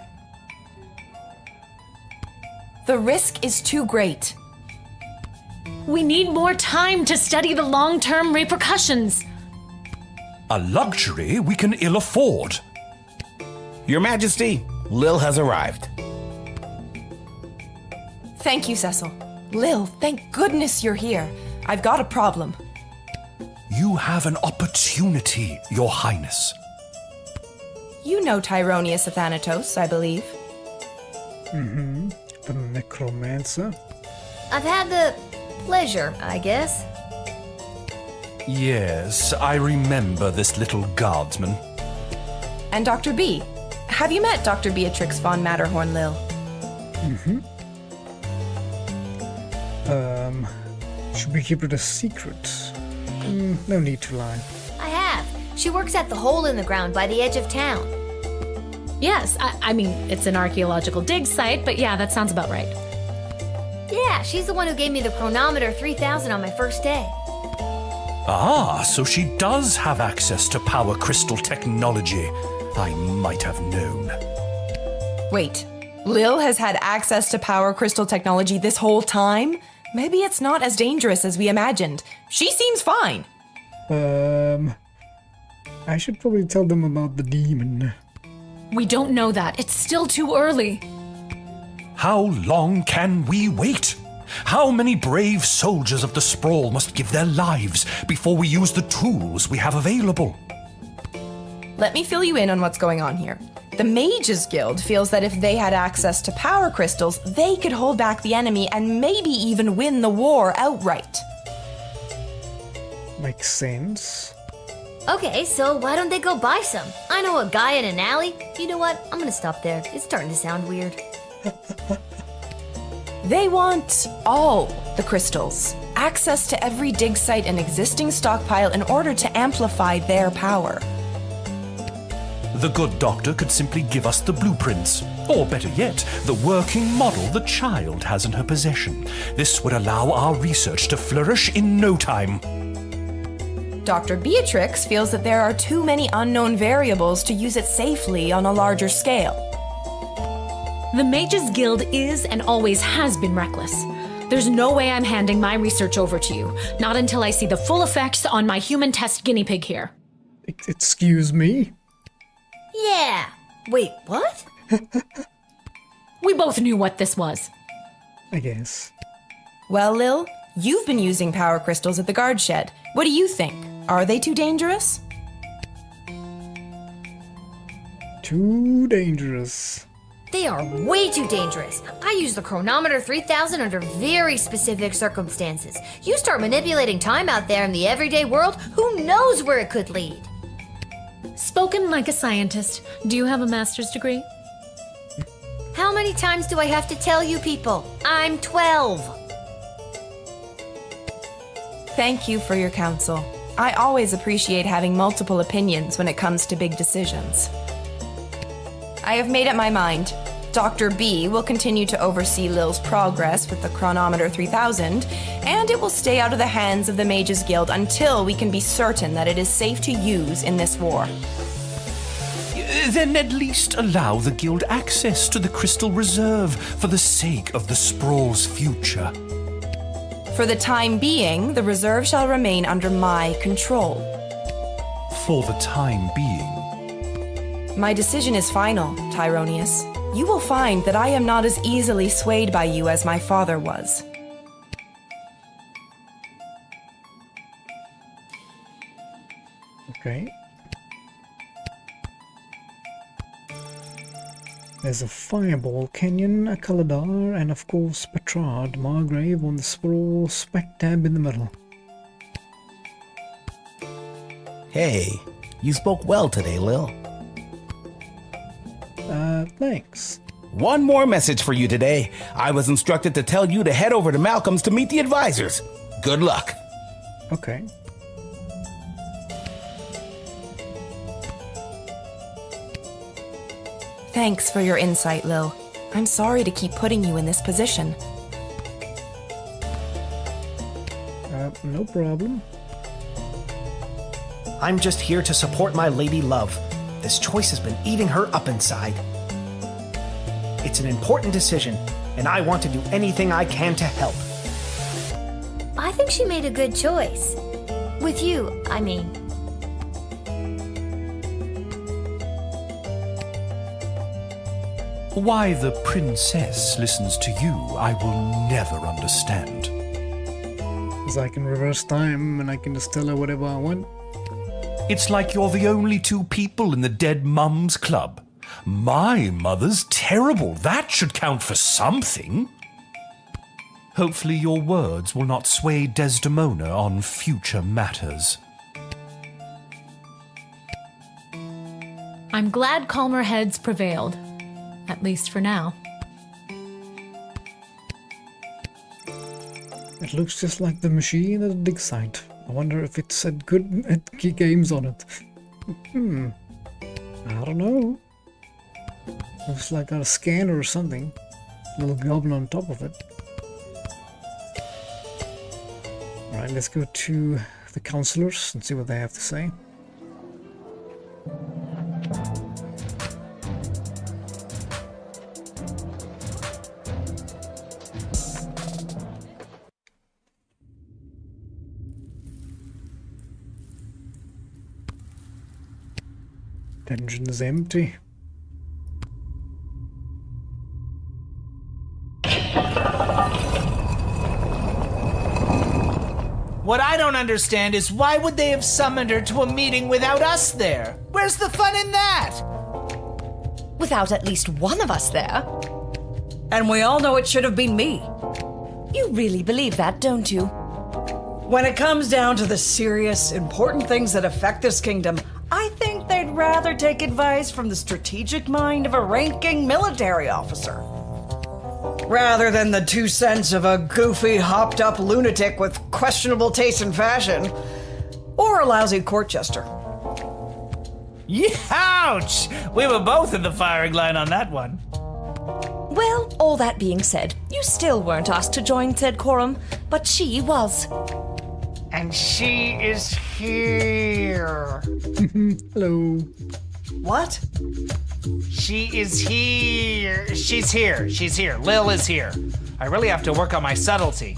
The risk is too great. We need more time to study the long-term repercussions. A luxury we can ill afford. Your Majesty, Lil has arrived. Thank you, Cecil. Lil, thank goodness you're here. I've got a problem. You have an opportunity, Your Highness. You know Tyronius of Thanatos, I believe. Mm-hmm. The necromancer. I've had the pleasure, I guess. Yes, I remember this little guardsman. And Dr. B. Have you met Dr. Beatrix von Matterhorn, Lil? Mm-hmm. Should we keep it a secret? No need to lie. I have. She works at the hole in the ground by the edge of town. Yes, I mean, it's an archaeological dig site, but yeah, that sounds about right. Yeah, she's the one who gave me the chronometer 3000 on my first day. Ah, so she does have access to power crystal technology. I might have known. Wait, Lil has had access to power crystal technology this whole time? Maybe it's not as dangerous as we imagined. She seems fine. I should probably tell them about the demon. We don't know that. It's still too early. How long can we wait? How many brave soldiers of the Sprawl must give their lives before we use the tools we have available? Let me fill you in on what's going on here. The Mages Guild feels that if they had access to power crystals, they could hold back the enemy and maybe even win the war outright. Makes sense. Okay, so why don't they go buy some? I know a guy in an alley. You know what? I'm gonna stop there. It's starting to sound weird. They want all the crystals. Access to every dig site and existing stockpile in order to amplify their power. The good doctor could simply give us the blueprints, or better yet, the working model the child has in her possession. This would allow our research to flourish in no time. Dr. Beatrix feels that there are too many unknown variables to use it safely on a larger scale. The Mages Guild is and always has been reckless. There's no way I'm handing my research over to you, not until I see the full effects on my human test guinea pig here. Excuse me? Yeah. Wait, what? We both knew what this was. I guess. Well, Lil, you've been using power crystals at the guard shed. What do you think? Are they too dangerous? Too dangerous. They are way too dangerous. I use the chronometer 3000 under very specific circumstances. You start manipulating time out there in the everyday world, who knows where it could lead? Spoken like a scientist. Do you have a master's degree? How many times do I have to tell you people? I'm 12. Thank you for your counsel. I always appreciate having multiple opinions when it comes to big decisions. I have made up my mind. Dr. B will continue to oversee Lil's progress with the chronometer 3000, and it will stay out of the hands of the Mages Guild until we can be certain that it is safe to use in this war. Then at least allow the guild access to the crystal reserve for the sake of the Sprawl's future. For the time being, the reserve shall remain under my control. For the time being. My decision is final, Tyronius. You will find that I am not as easily swayed by you as my father was. Okay. There's a Fireball Canyon, a Kaladar, and of course Petrard, Margrave on the sprawl, smack dab in the middle. Hey, you spoke well today, Lil. Thanks. One more message for you today. I was instructed to tell you to head over to Malcolm's to meet the advisors. Good luck. Okay. Thanks for your insight, Lil. I'm sorry to keep putting you in this position. No problem. I'm just here to support my lady love. This choice has been eating her up inside. It's an important decision, and I want to do anything I can to help. I think she made a good choice. With you, I mean. Why the princess listens to you, I will never understand. Because I can reverse time and I can just tell her whatever I want. It's like you're the only two people in the Dead Mums Club. My mother's terrible. That should count for something. Hopefully your words will not sway Desdemona on future matters. I'm glad calmer heads prevailed. At least for now. It looks just like the machine at the dig site. I wonder if it's had good games on it. I don't know. Looks like a scanner or something. Little goblin on top of it. Alright, let's go to the counselors and see what they have to say. Dungeon is empty. What I don't understand is why would they have summoned her to a meeting without us there? Where's the fun in that? Without at least one of us there. And we all know it should have been me. You really believe that, don't you? When it comes down to the serious, important things that affect this kingdom, I think they'd rather take advice from the strategic mind of a ranking military officer, rather than the 2 cents of a goofy, hopped-up lunatic with questionable taste in fashion, or a lousy court jester. Ouch! We were both in the firing line on that one. Well, all that being said, you still weren't asked to join said quorum, but she was. And she is here. Hello. What? She is here. She's here. She's here. Lil is here. I really have to work on my subtlety.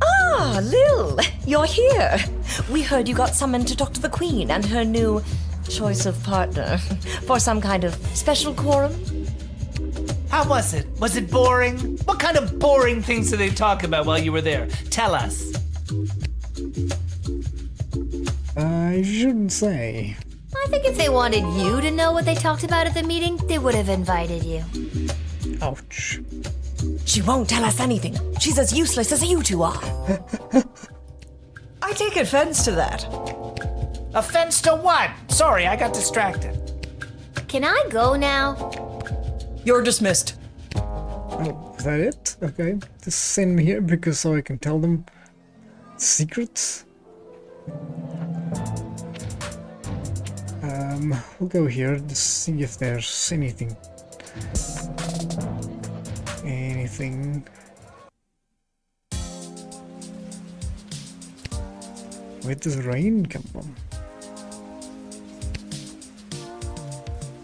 Ah, Lil, you're here. We heard you got summoned to talk to the Queen and her new choice of partner for some kind of special quorum. How was it? Was it boring? What kind of boring things did they talk about while you were there? Tell us. I shouldn't say. I think if they wanted you to know what they talked about at the meeting, they would have invited you. Ouch. She won't tell us anything. She's as useless as you two are. I take offense to that. Offense to what? Sorry, I got distracted. Can I go now? You're dismissed. Oh, is that it? Okay. Just send me here because so I can tell them secrets. We'll go here to see if there's anything. Where does rain come from?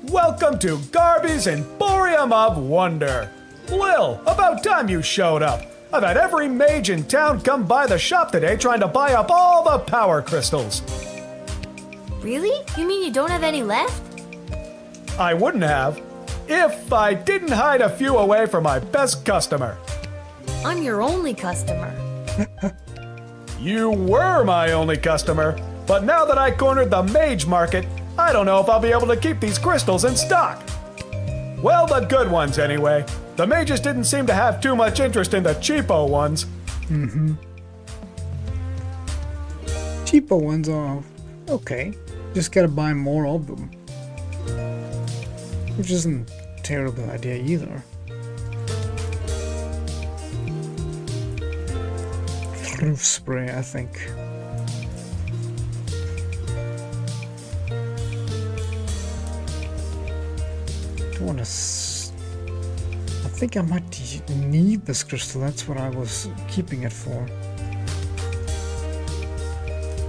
Welcome to Garby's Emporium of Wonder. Lil, about time you showed up. I've had every mage in town come by the shop today trying to buy up all the power crystals. Really? You mean you don't have any left? I wouldn't have if I didn't hide a few away for my best customer. I'm your only customer. You were my only customer, but now that I cornered the mage market, I don't know if I'll be able to keep these crystals in stock. Well, the good ones anyway. The mages didn't seem to have too much interest in the cheapo ones. Cheapo ones are okay. Just gotta buy more of them. Which isn't a terrible idea either. Roof spray, I think. to be honest, I think I might need this crystal. That's what I was keeping it for.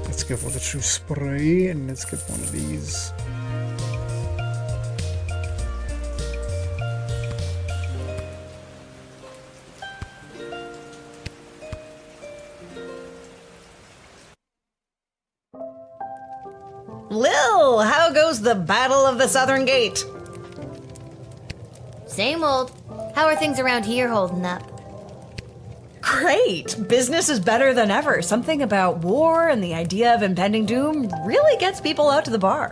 Let's go for the true spray and let's get one of these. Lil, how goes the Battle of the Southern Gate? Same old. How are things around here holding up? Great! Business is better than ever. Something about war and the idea of impending doom really gets people out to the bar.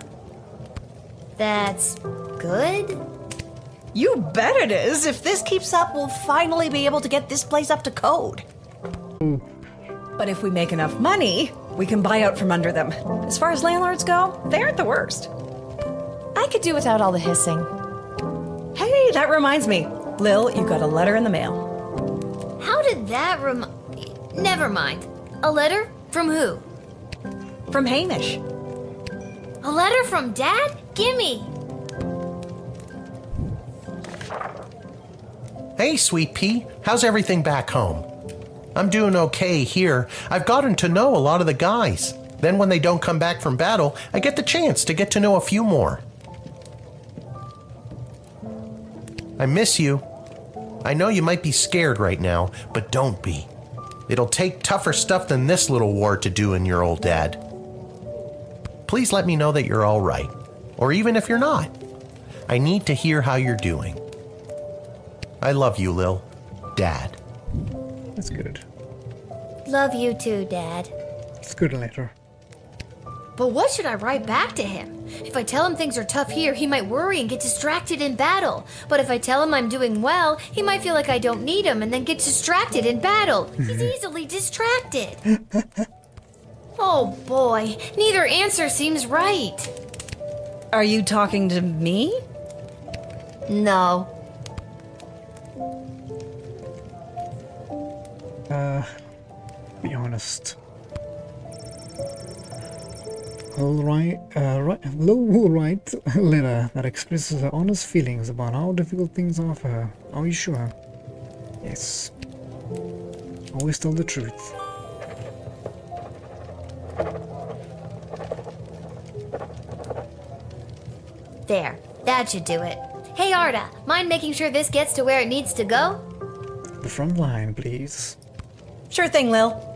That's good? You bet it is. If this keeps up, we'll finally be able to get this place up to code. But if we make enough money, we can buy out from under them. As far as landlords go, they aren't the worst. I could do without all the hissing. Hey, that reminds me. Lil, you got a letter in the mail. How did that Never mind. A letter? From who? From Hamish. A letter from Dad? Gimme! Hey, Sweet Pea, how's everything back home? I'm doing okay here. I've gotten to know a lot of the guys. Then when they don't come back from battle, I get the chance to get to know a few more. I miss you. I know you might be scared right now, but don't be. It'll take tougher stuff than this little war to do in your old dad. Please let me know that you're all right, or even if you're not. I need to hear how you're doing. I love you, Lil. Dad. That's good. Love you too, Dad. It's good letter. But what should I write back to him? If I tell him things are tough here, he might worry and get distracted in battle. But if I tell him I'm doing well, he might feel like I don't need him and then get distracted in battle. He's easily distracted. Oh boy, neither answer seems right. Are you talking to me? No. Be honest. Lil will write a letter that expresses her honest feelings about how difficult things are for her. Are you sure? Yes. Always tell the truth. There, that should do it. Hey Arda, mind making sure this gets to where it needs to go? The front line, please. Sure thing, Lil.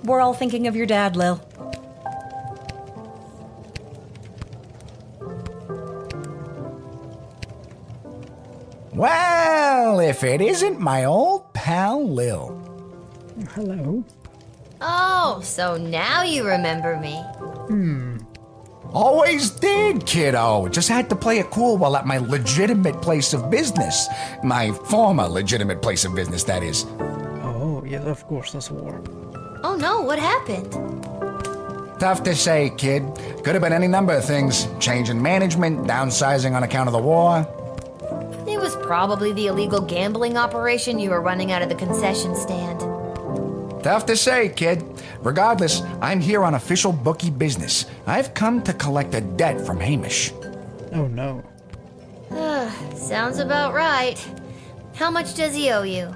We're all thinking of your dad, Lil. Well, if it isn't my old pal Lil. Hello. Oh, so now you remember me. Always did, kiddo. Just had to play it cool while at my legitimate place of business. My former legitimate place of business, that is. Oh, yes, of course, that's war. Oh no, what happened? Tough to say, kid. Could have been any number of things. Change in management, downsizing on account of the war. It was probably the illegal gambling operation you were running out of the concession stand. Tough to say, kid. Regardless, I'm here on official bookie business. I've come to collect a debt from Hamish. Oh no. Sounds about right. How much does he owe you?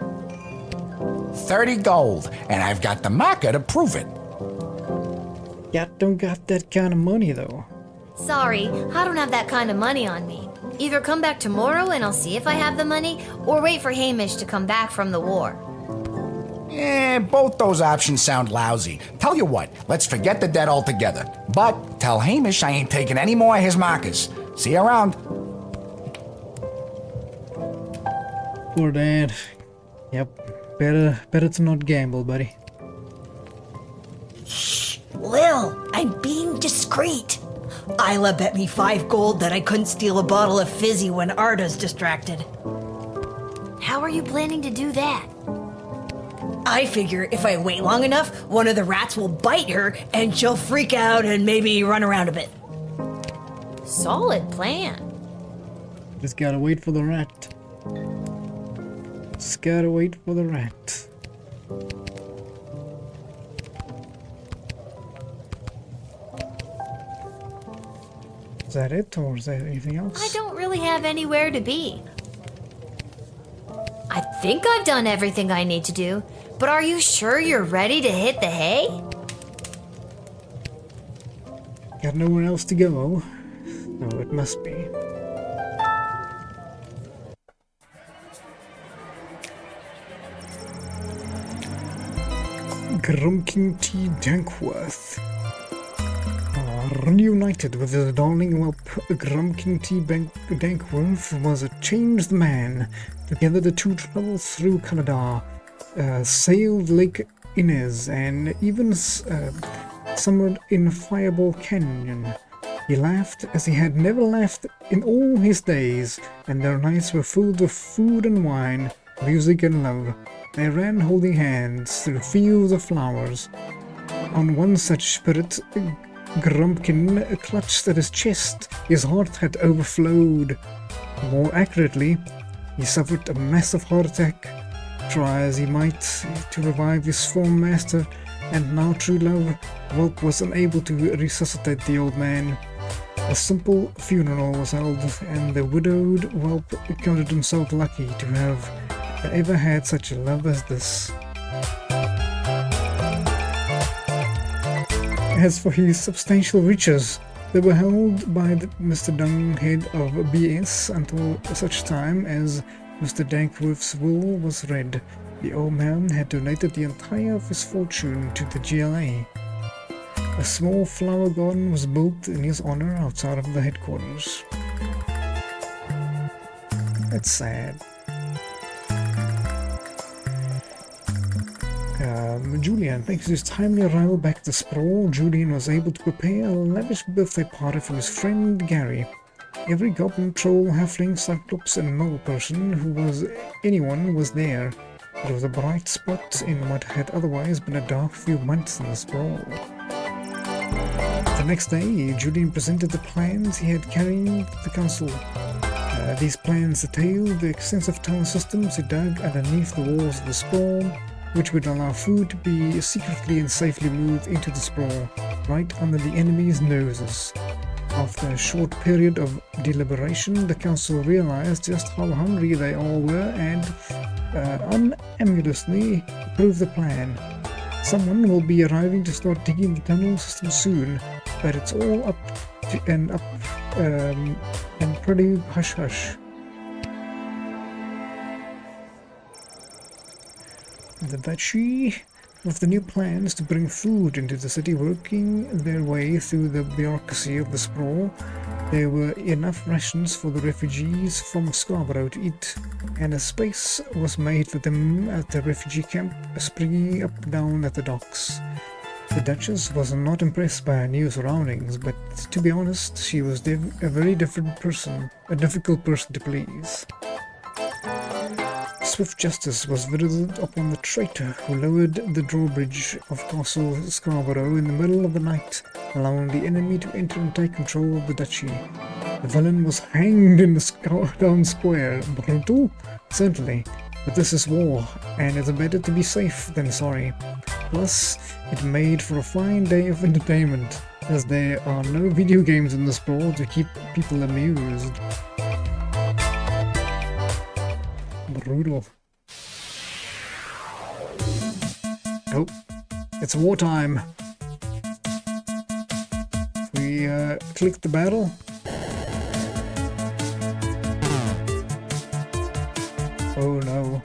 30 gold, and I've got the marker to prove it. Yeah, don't got that kind of money though. Sorry, I don't have that kind of money on me. Either come back tomorrow and I'll see if I have the money, or wait for Hamish to come back from the war. Both those options sound lousy. Tell you what, let's forget the debt altogether. But tell Hamish I ain't taking any more of his markers. See you around. Poor Dad. Yep, better to not gamble, buddy. Lil, I'm being discreet. Isla bet me 5 gold that I couldn't steal a bottle of fizzy when Arda's distracted. How are you planning to do that? I figure if I wait long enough, one of the rats will bite her and she'll freak out and maybe run around a bit. Solid plan. Just gotta wait for the rat. Just gotta wait for the rat. Is that it, or is there anything else? I don't really have anywhere to be. I think I've done everything I need to do, but are you sure you're ready to hit the hay? Got nowhere else to go. No, it must be. Grumpkin T. Dankworth. Reunited with his darling whelp, Grumpkin T. Dankworth was a changed man. Together the two traveled through Canada, sailed Lake Inez, and even summered in Fireball Canyon. He laughed as he had never laughed in all his days, and their nights were filled with food and wine, music and love. They ran holding hands through fields of flowers. On one such spirit, Grumpkin clutched at his chest. His heart had overflowed. More accurately, he suffered a massive heart attack. Try as he might to revive his former master and now true love, Whelp was unable to resuscitate the old man. A simple funeral was held, and the widowed Whelp counted himself lucky to have ever had such a love as this. As for his substantial riches, they were held by Mr. Dunghead of BS until such time as Mr. Dankworth's will was read. The old man had donated the entire of his fortune to the GLA. A small flower garden was built in his honor outside of the headquarters. That's sad. Julian, thanks to his timely arrival back at the Sprawl, Julian was able to prepare a lavish birthday party for his friend Gary. Every goblin, troll, halfling, cyclops, and mole person who was anyone was there. It was a bright spot in what had otherwise been a dark few months in the Sprawl. The next day, Julian presented the plans he had carried to the council. These plans detailed the extensive tunnel systems he dug underneath the walls of the Sprawl, which would allow food to be secretly and safely moved into the Sprawl, right under the enemy's noses. After a short period of deliberation, the council realized just how hungry they all were and unambiguously approved the plan. Someone will be arriving to start digging the tunnel system soon, but it's all up and pretty hush-hush. The Duchy, with the new plans to bring food into the city, working their way through the bureaucracy of the Sprawl, there were enough rations for the refugees from Scarborough to eat, and a space was made for them at the refugee camp, springing up down at the docks. The Duchess was not impressed by her new surroundings, but to be honest, she was a very difficult person to please. Swift justice was visited upon the traitor who lowered the drawbridge of Castle Scarborough in the middle of the night, allowing the enemy to enter and take control of the duchy. The villain was hanged in the town square. Brutal? Certainly, but this is war, and it's better to be safe than sorry. Plus, it made for a fine day of entertainment, as there are no video games in the Sprawl to keep people amused. Brutal. Oh, it's wartime. We click the battle. Oh no.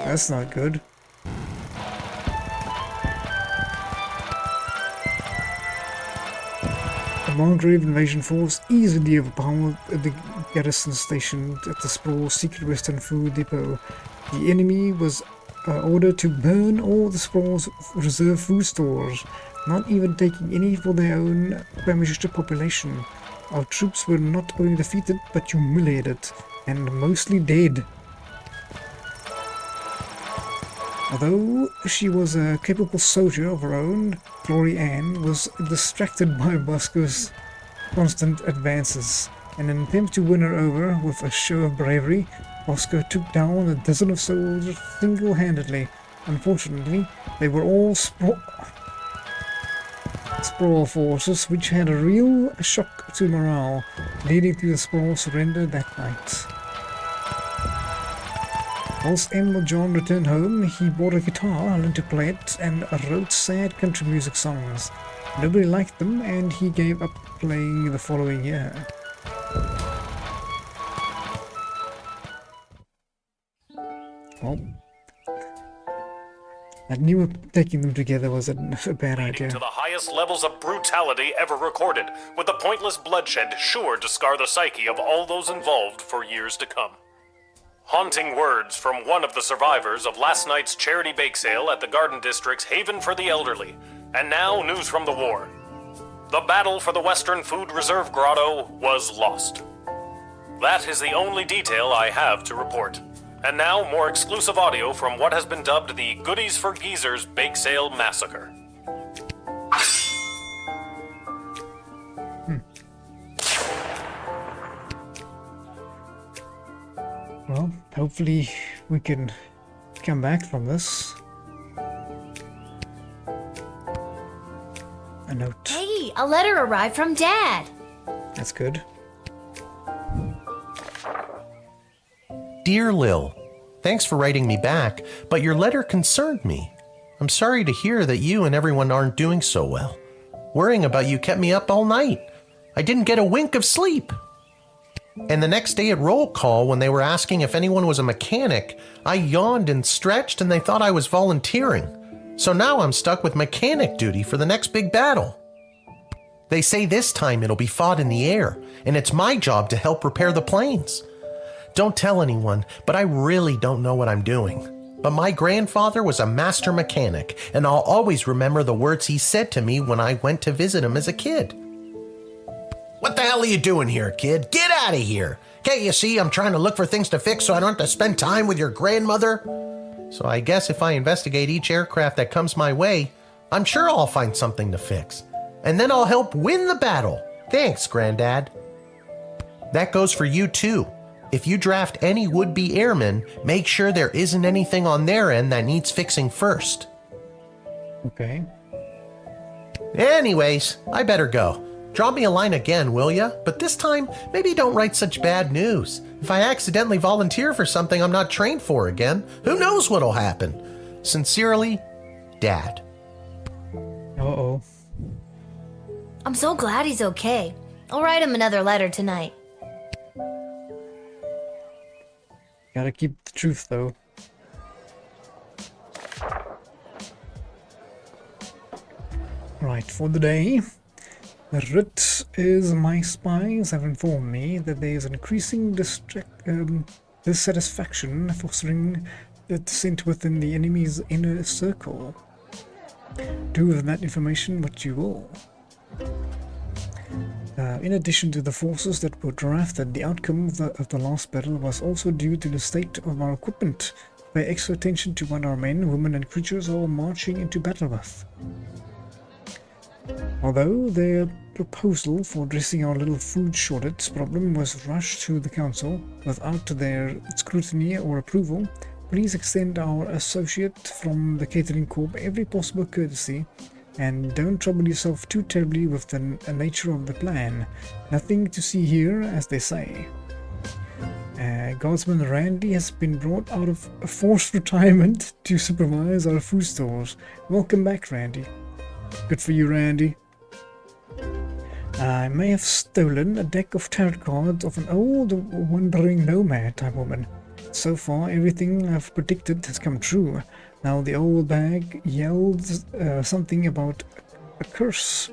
That's not good. The Margrave invasion force easily overpowered the garrison station at the Sprawl secret western food depot. The enemy was ordered to burn all the Sprawl's reserve food stores, not even taking any for their own famished population. Our troops were not only defeated but humiliated, and mostly dead. Although she was a capable soldier of her own, Glory Ann was distracted by Bosco's constant advances. In an attempt to win her over with a show of bravery, Bosco took down a dozen of soldiers single-handedly. Unfortunately, they were all Sprawl forces, which had a real shock to morale, leading to the Sprawl surrender that night. Whilst Elmer John returned home, he bought a guitar, learned to play it, and wrote sad country music songs. Nobody liked them, and he gave up playing the following year. Well, I knew taking them together was a bad idea. To the highest levels of brutality ever recorded, with the pointless bloodshed sure to scar the psyche of all those involved for years to come. Haunting words from one of the survivors of last night's charity bake sale at the Garden District's Haven for the Elderly. And now, news from the war. The battle for the Western Food Reserve Grotto was lost. That is the only detail I have to report. And now, more exclusive audio from what has been dubbed the Goodies for Geezers Bake Sale Massacre. Well, hopefully we can come back from this. A note. Hey, a letter arrived from Dad. That's good. Dear Lil, thanks for writing me back, but your letter concerned me. I'm sorry to hear that you and everyone aren't doing so well. Worrying about you kept me up all night. I didn't get a wink of sleep. And the next day at roll call, when they were asking if anyone was a mechanic, I yawned and stretched and they thought I was volunteering. So now I'm stuck with mechanic duty for the next big battle. They say this time it'll be fought in the air, and it's my job to help repair the planes. Don't tell anyone, but I really don't know what I'm doing. But my grandfather was a master mechanic, and I'll always remember the words he said to me when I went to visit him as a kid. What the hell are you doing here, kid? Get out of here! Can't you see I'm trying to look for things to fix so I don't have to spend time with your grandmother? So I guess if I investigate each aircraft that comes my way, I'm sure I'll find something to fix. And then I'll help win the battle. Thanks, Granddad. That goes for you too. If you draft any would-be airmen, make sure there isn't anything on their end that needs fixing first. Okay. Anyways, I better go. Drop me a line again, will ya? But this time, maybe don't write such bad news. If I accidentally volunteer for something I'm not trained for again, who knows what'll happen? Sincerely, Dad. Uh-oh. I'm so glad he's okay. I'll write him another letter tonight. Gotta keep the truth, though. Right, for the day. The writ is my spies have informed me that there is an increasing dissatisfaction fostering dissent within the enemy's inner circle. Do with that information what you will. In addition to the forces that were drafted, the outcome of the last battle was also due to the state of our equipment. Pay extra attention to what our men, women and creatures are marching into battle with. Although their proposal for addressing our little food shortage problem was rushed through the council without their scrutiny or approval, please extend our associate from the catering corps every possible courtesy and don't trouble yourself too terribly with the nature of the plan. Nothing to see here, as they say. Guardsman Randy has been brought out of a forced retirement to supervise our food stores. Welcome back, Randy. Good for you, Randy. I may have stolen a deck of tarot cards of an old wandering nomad type woman. So far, everything I've predicted has come true. Now the old bag yelled something about a curse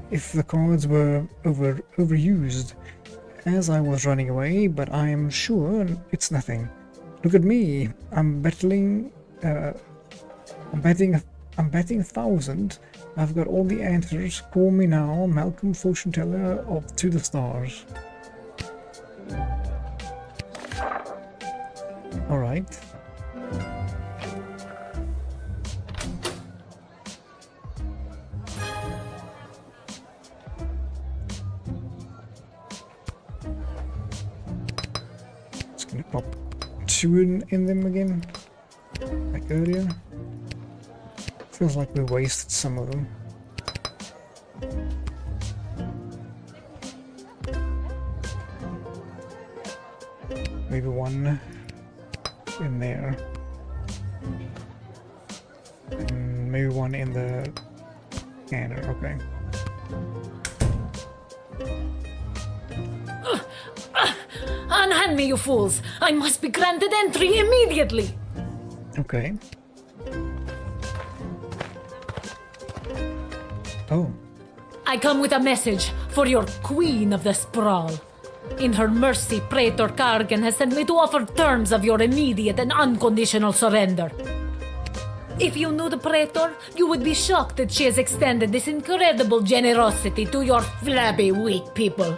if the cards were overused as I was running away, but I am sure it's nothing. Look at me. I'm betting 1,000. I've got all the answers. Call me now, Malcolm, fortune teller of To the Stars. All right. Just gonna pop two in them again, like earlier. Feels like we wasted some of them. Maybe one in there. And maybe one in the canner, okay. Unhand me, you fools! I must be granted entry immediately! Okay. Oh. I come with a message for your Queen of the Sprawl. In her mercy, Praetor Kargan has sent me to offer terms of your immediate and unconditional surrender. If you knew the Praetor, you would be shocked that she has extended this incredible generosity to your flabby, weak people.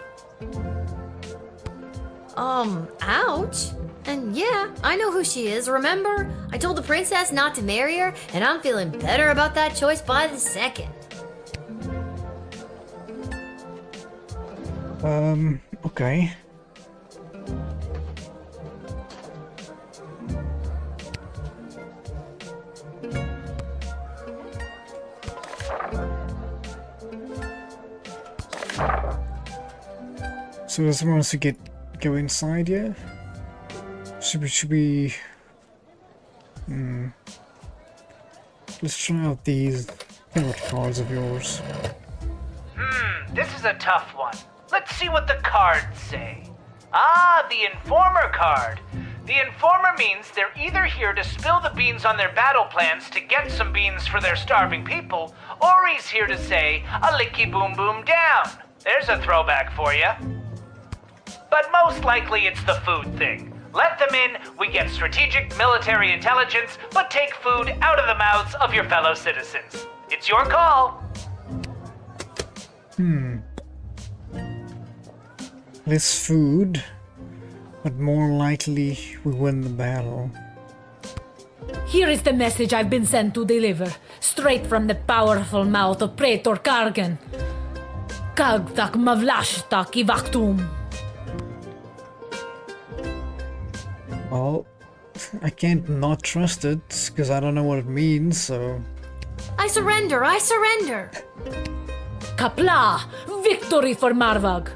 Ouch. And yeah, I know who she is, remember? I told the princess not to marry her, and I'm feeling better about that choice by the second. Okay. So does someone wants to go inside yet? Should we let's try out these tarot cards of yours. This is a tough one. Let's see what the cards say. Ah, the Informer card. The Informer means they're either here to spill the beans on their battle plans to get some beans for their starving people, or he's here to say, a licky boom boom down. There's a throwback for you. But most likely it's the food thing. Let them in, we get strategic military intelligence, but take food out of the mouths of your fellow citizens. It's your call. Less food, but more likely we win the battle. Here is the message I've been sent to deliver, straight from the powerful mouth of Praetor Kargan. Kagtak mavlashtak ivaktum. Well, I can't not trust it, because I don't know what it means, so... I surrender! I surrender! Kapla! Victory for Marvag!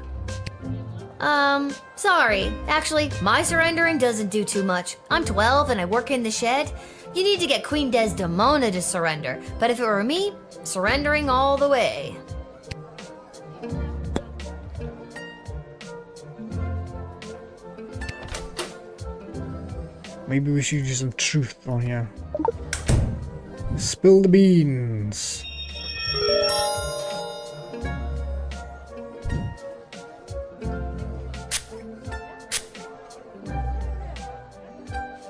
Sorry. Actually, my surrendering doesn't do too much. I'm 12 and I work in the shed. You need to get Queen Desdemona to surrender. But if it were me, surrendering all the way. Maybe we should use some truth on here. Spill the beans.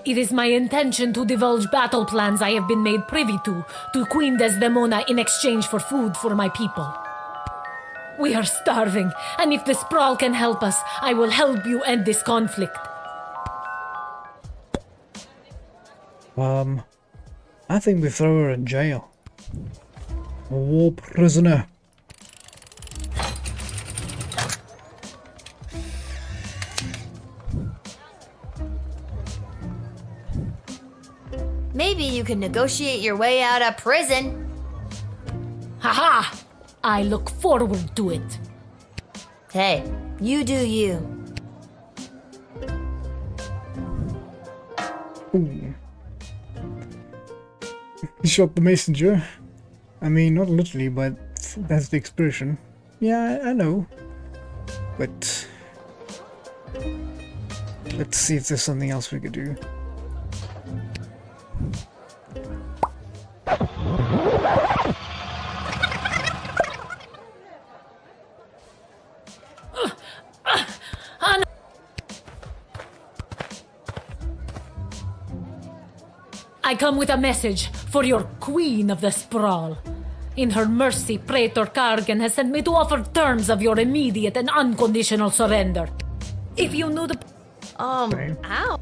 It is my intention to divulge battle plans I have been made privy to Queen Desdemona in exchange for food for my people. We are starving, and if the Sprawl can help us, I will help you end this conflict. I think we throw her in jail. A war prisoner. Maybe you can negotiate your way out of prison. Haha! I look forward to it. Hey, you do you. Ooh. He shot the messenger. I mean, not literally, but that's the expression. Yeah, I know. But... let's see if there's something else we could do. I come with a message for your Queen of the Sprawl. In her mercy, Praetor Kargan has sent me to offer terms of your immediate and unconditional surrender. If you knew the... Ow.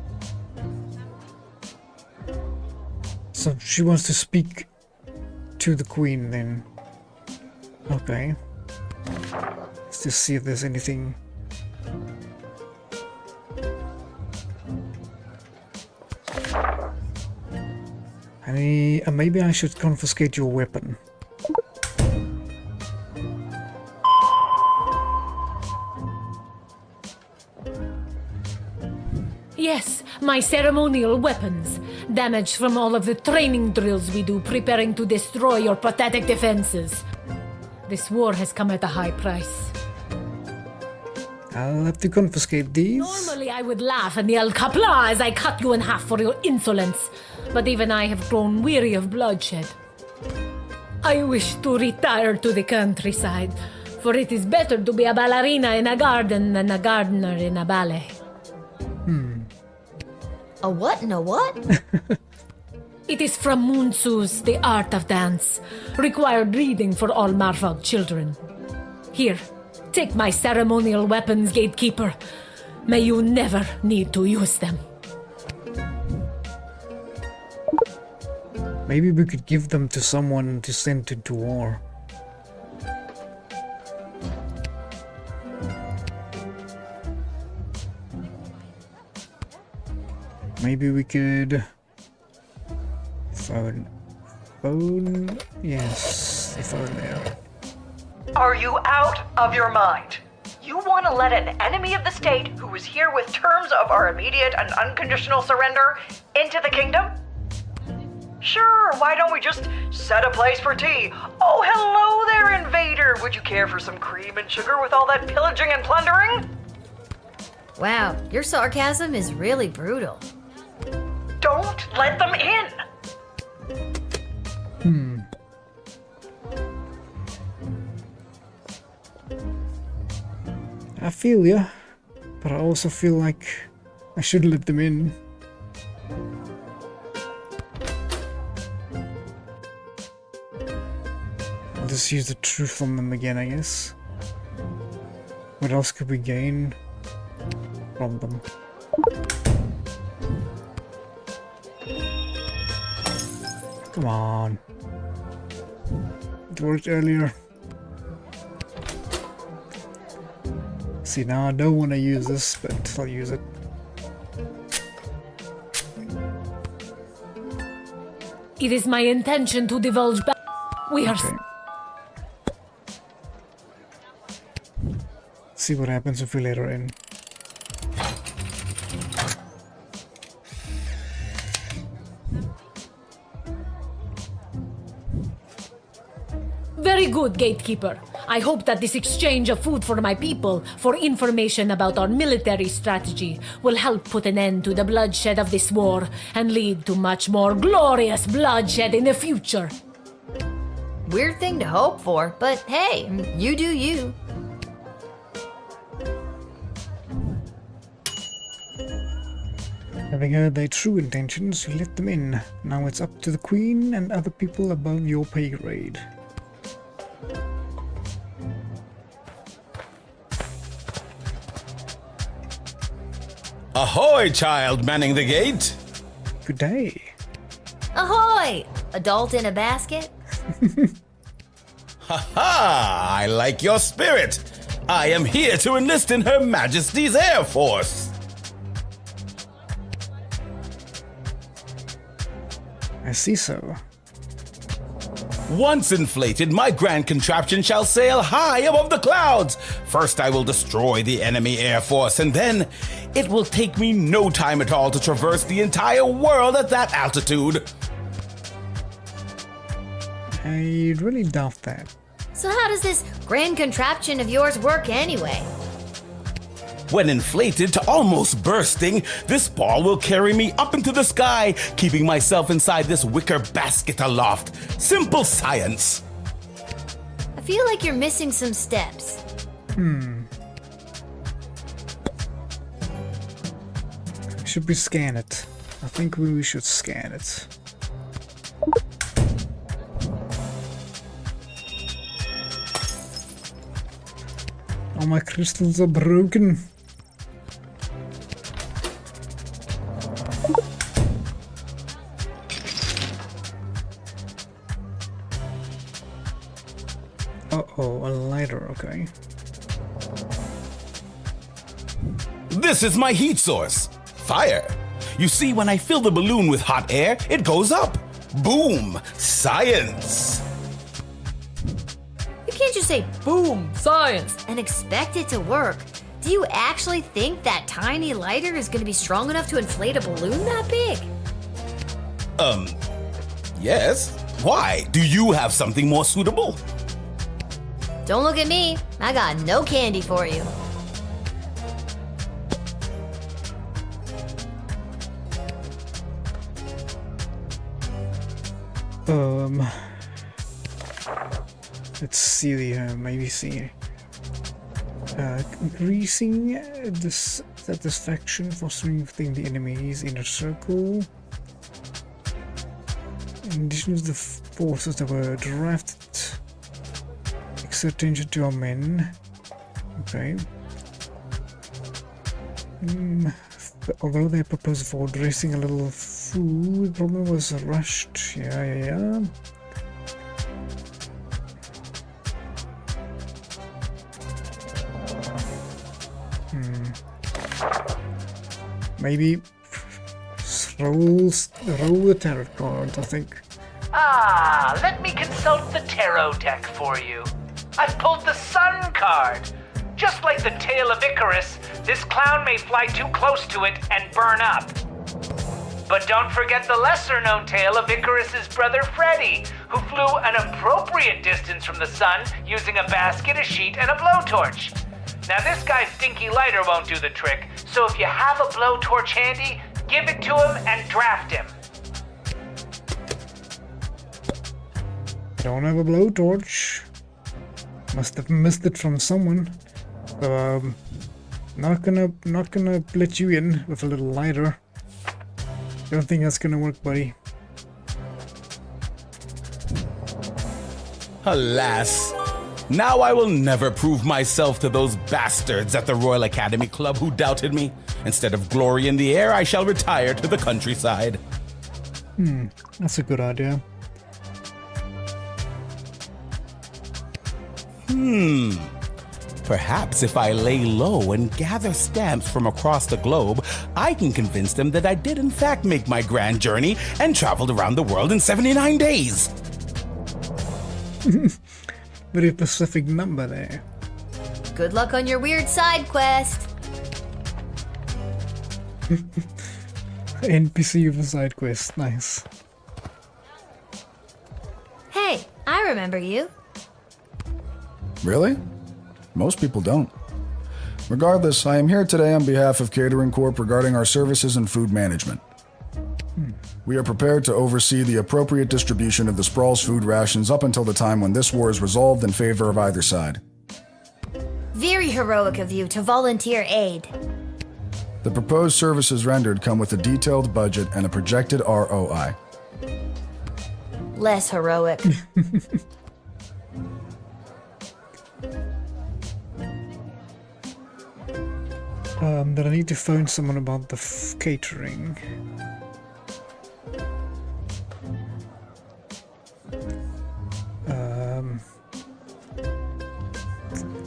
So she wants to speak to the Queen then. Okay. Let's just see if there's anything... Maybe I should confiscate your weapon. My ceremonial weapons, damage from all of the training drills we do preparing to destroy your pathetic defenses. This war has come at a high price. I'll have to confiscate these. Normally I would laugh and yell kapla as I cut you in half for your insolence, but even I have grown weary of bloodshed. I wish to retire to the countryside, for it is better to be a ballerina in a garden than a gardener in a ballet. A what and a what? It is from Munsu's The Art of Dance, required reading for all Marfog children. Here, take my ceremonial weapons, gatekeeper. May you never need to use them. Maybe we could give them to someone to send into war. Maybe we could... Phone. Yes, the phone there. Are you out of your mind? You want to let an enemy of the state who is here with terms of our immediate and unconditional surrender into the kingdom? Sure, why don't we just set a place for tea? Oh, hello there, invader! Would you care for some cream and sugar with all that pillaging and plundering? Wow, your sarcasm is really brutal. Don't let them in! I feel ya, but I also feel like I should let them in. I'll just use the truth on them again, I guess. What else could we gain from them? Come on. It worked earlier. See, now I don't want to use this, but I'll use it. It is my intention to divulge we are... Okay. See what happens if we let her in. Very good, gatekeeper. I hope that this exchange of food for my people, for information about our military strategy, will help put an end to the bloodshed of this war and lead to much more glorious bloodshed in the future. Weird thing to hope for, but hey, you do you. Having heard their true intentions, you let them in. Now it's up to the Queen and other people above your pay grade. Ahoy, child manning the gate! Good day. Ahoy! Adult in a basket? Ha ha! I like your spirit! I am here to enlist in Her Majesty's Air Force! I see so. Once inflated, my grand contraption shall sail high above the clouds. First I will destroy the enemy air force, and then it will take me no time at all to traverse the entire world at that altitude. I really doubt that. So how does this grand contraption of yours work anyway? When inflated to almost bursting, this ball will carry me up into the sky, keeping myself inside this wicker basket aloft. Simple science. I feel like you're missing some steps. Should we scan it? I think we should scan it. All my crystals are broken. Uh-oh, a lighter, okay. This is my heat source. Fire. You see, when I fill the balloon with hot air, it goes up. Boom! Science! You can't just say, boom, science, and expect it to work. Do you actually think that tiny lighter is gonna be strong enough to inflate a balloon that big? Yes. Why? Do you have something more suitable? Don't look at me. I got no candy for you. Let's see maybe see. Increasing the satisfaction fostering within the enemy's inner circle. In addition to the forces that were drafted, exert danger to our men. Okay. Although they proposed for dressing a little food, the problem was rushed. Yeah. Maybe roll the tarot cards, I think. Ah, let me consult the tarot deck for you. I've pulled the Sun card. Just like the tail of Icarus, this clown may fly too close to it and burn up. But don't forget the lesser-known tale of Icarus's brother Freddy, who flew an appropriate distance from the sun using a basket, a sheet, and a blowtorch. Now this guy's stinky lighter won't do the trick, so if you have a blowtorch handy, give it to him and draft him. Don't have a blowtorch. Must have missed it from someone. So, not gonna let you in with a little lighter. Don't think that's gonna work, buddy. Alas, now I will never prove myself to those bastards at the Royal Academy Club who doubted me. Instead of glory in the air, I shall retire to the countryside. That's a good idea. Perhaps if I lay low and gather stamps from across the globe, I can convince them that I did in fact make my grand journey and traveled around the world in 79 days. Very specific number there. Good luck on your weird side quest. NPC of a side quest, nice. Hey, I remember you. Really? Most people don't. Regardless, I am here today on behalf of Catering Corp regarding our services and food management. We are prepared to oversee the appropriate distribution of the Sprawl's food rations up until the time when this war is resolved in favor of either side. Very heroic of you to volunteer aid. The proposed services rendered come with a detailed budget and a projected ROI. Less heroic. Then I need to phone someone about the catering.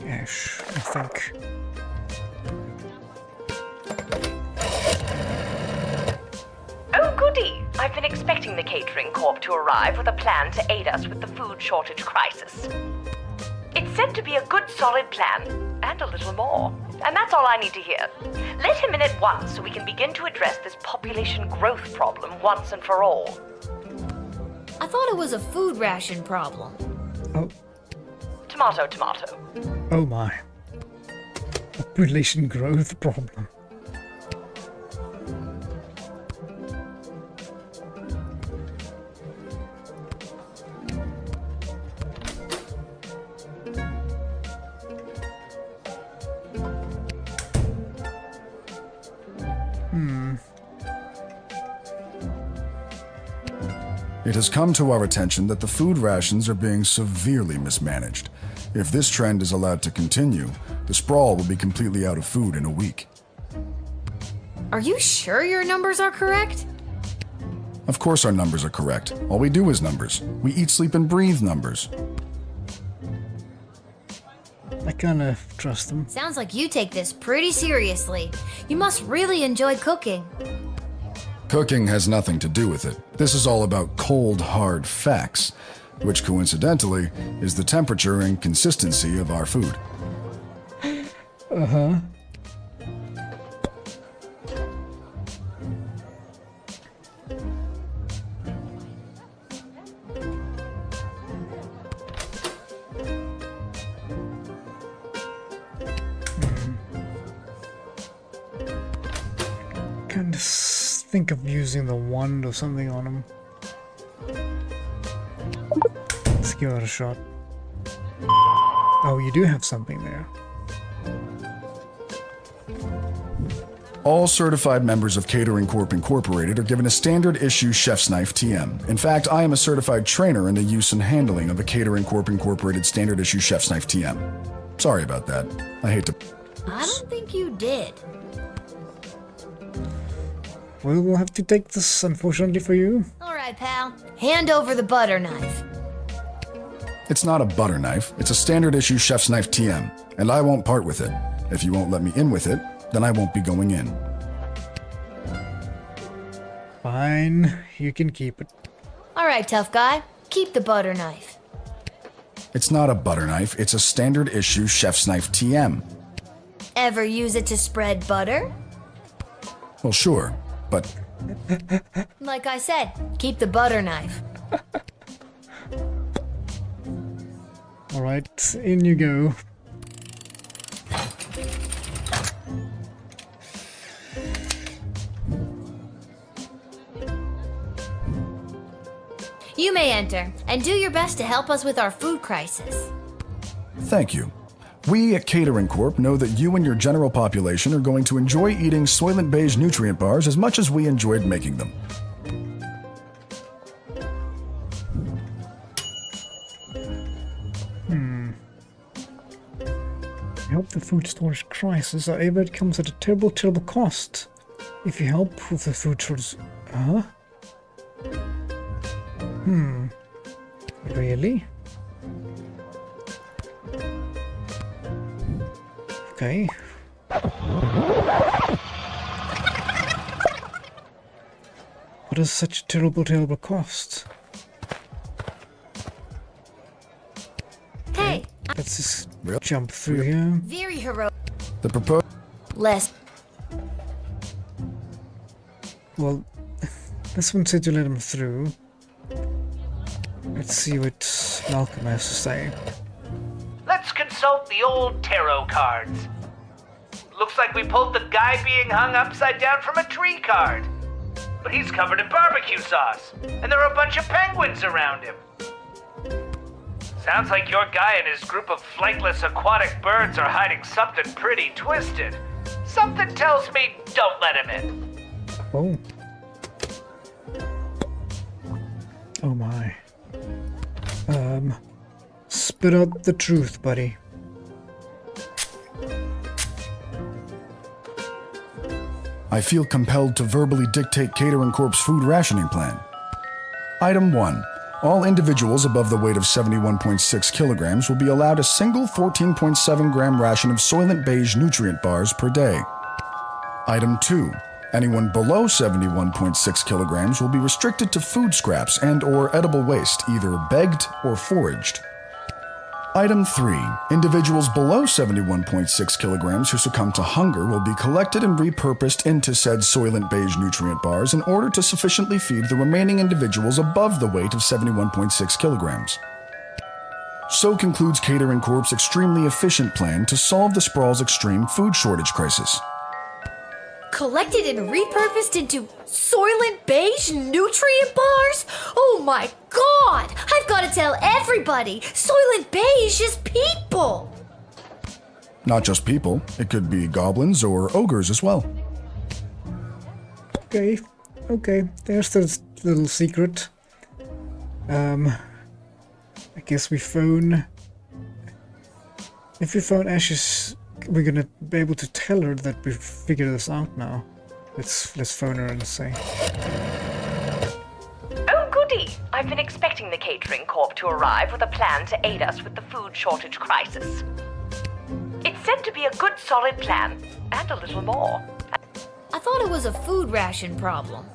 Ash, I think. Oh goody! I've been expecting the Catering Corp to arrive with a plan to aid us with the food shortage crisis. It's said to be a good solid plan, and a little more. And that's all I need to hear. Let him in at once so we can begin to address this population growth problem once and for all. I thought it was a food ration problem. Oh. Tomato, tomato. Oh my. Population growth problem. It has come to our attention that the food rations are being severely mismanaged. If this trend is allowed to continue, the Sprawl will be completely out of food in a week. Are you sure your numbers are correct? Of course our numbers are correct. All we do is numbers. We eat, sleep, and breathe numbers. I kinda trust them. Sounds like you take this pretty seriously. You must really enjoy cooking. Cooking has nothing to do with it. This is all about cold, hard facts, which coincidentally is the temperature and consistency of our food. Uh-huh. Can't think of using the wand or something on him. Let's give it a shot. Oh, you do have something there. All certified members of Catering Corp Incorporated are given a standard issue chef's knife TM. In fact, I am a certified trainer in the use and handling of a Catering Corp Incorporated standard issue chef's knife TM. Sorry about that. I hate to... I don't think you did. Well, we'll have to take this, unfortunately for you. Alright, pal. Hand over the butter knife. It's not a butter knife. It's a standard issue chef's knife TM, and I won't part with it. If you won't let me in with it, then I won't be going in. Fine, you can keep it. Alright, tough guy. Keep the butter knife. It's not a butter knife. It's a standard issue chef's knife TM. Ever use it to spread butter? Well, sure, but... Like I said, keep the butter knife. Alright, in you go. You may enter, and do your best to help us with our food crisis. Thank you. We at Catering Corp know that you and your general population are going to enjoy eating Soylent Beige nutrient bars as much as we enjoyed making them. Help the food storage crisis, however it comes at a terrible, terrible cost. If you help with the food storage... Huh? Really? Okay. What is such a terrible, terrible cost? Hey! Let's just jump through here. Very heroic. The proposed... Less. Well, this one said to let him through. Let's see what Malcolm has to say. Let's consult the old tarot cards. Looks like we pulled the guy being hung upside down from a tree card. But he's covered in barbecue sauce, and there are a bunch of penguins around him. Sounds like your guy and his group of flightless aquatic birds are hiding something pretty twisted. Something tells me don't let him in. Oh. Oh my. Spit out the truth, buddy. I feel compelled to verbally dictate Catering Corp's food rationing plan. Item 1. All individuals above the weight of 71.6 kilograms will be allowed a single 14.7 gram ration of Soylent Beige nutrient bars per day. Item 2. Anyone below 71.6 kilograms will be restricted to food scraps and/or edible waste, either begged or foraged. Item 3. Individuals below 71.6 kilograms who succumb to hunger will be collected and repurposed into said Soylent Beige nutrient bars in order to sufficiently feed the remaining individuals above the weight of 71.6 kilograms. So concludes Catering Corp's extremely efficient plan to solve the Sprawl's extreme food shortage crisis. Collected and repurposed into Soylent Beige nutrient bars? Oh my god! I've got to tell everybody! Soylent Beige is people! Not just people, it could be goblins or ogres as well. Okay, there's the little secret. I guess we phone... If we phone Ashes, we're gonna be able to tell her that we've figured this out now. Let's phone her and say... Oh goody! I've been expecting the Catering Corp to arrive with a plan to aid us with the food shortage crisis. It's said to be a good solid plan, and a little more. I thought it was a food ration problem.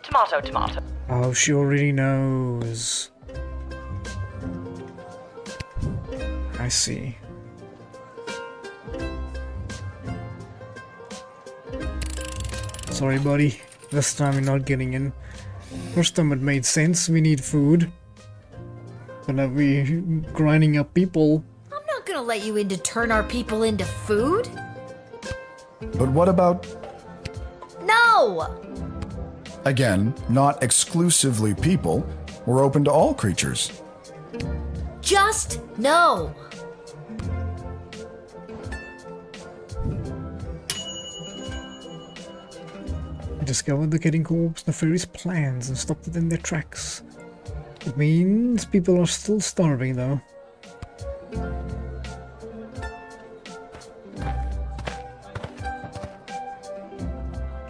Tomato, tomato. Oh, she already knows. I see. Sorry, buddy. This time you're not getting in. First time it made sense. We need food. But now we grinding up people. I'm not gonna let you in to turn our people into food. But what about... No! No! Again, not exclusively people. We're open to all creatures. Just no. We discovered the Kidding Corp's nefarious plans and stopped it in their tracks. It means people are still starving, though.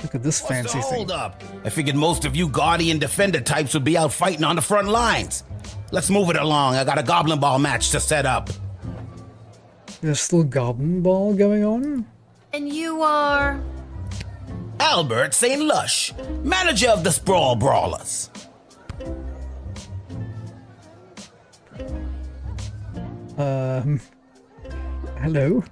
Look at this fancy thing. Hold up! I figured most of you Guardian Defender types would be out fighting on the front lines. Let's move it along. I got a Goblin Ball match to set up. There's still Goblin Ball going on? And you are... Albert St. Lush, manager of the Sprawl Brawlers. Hello?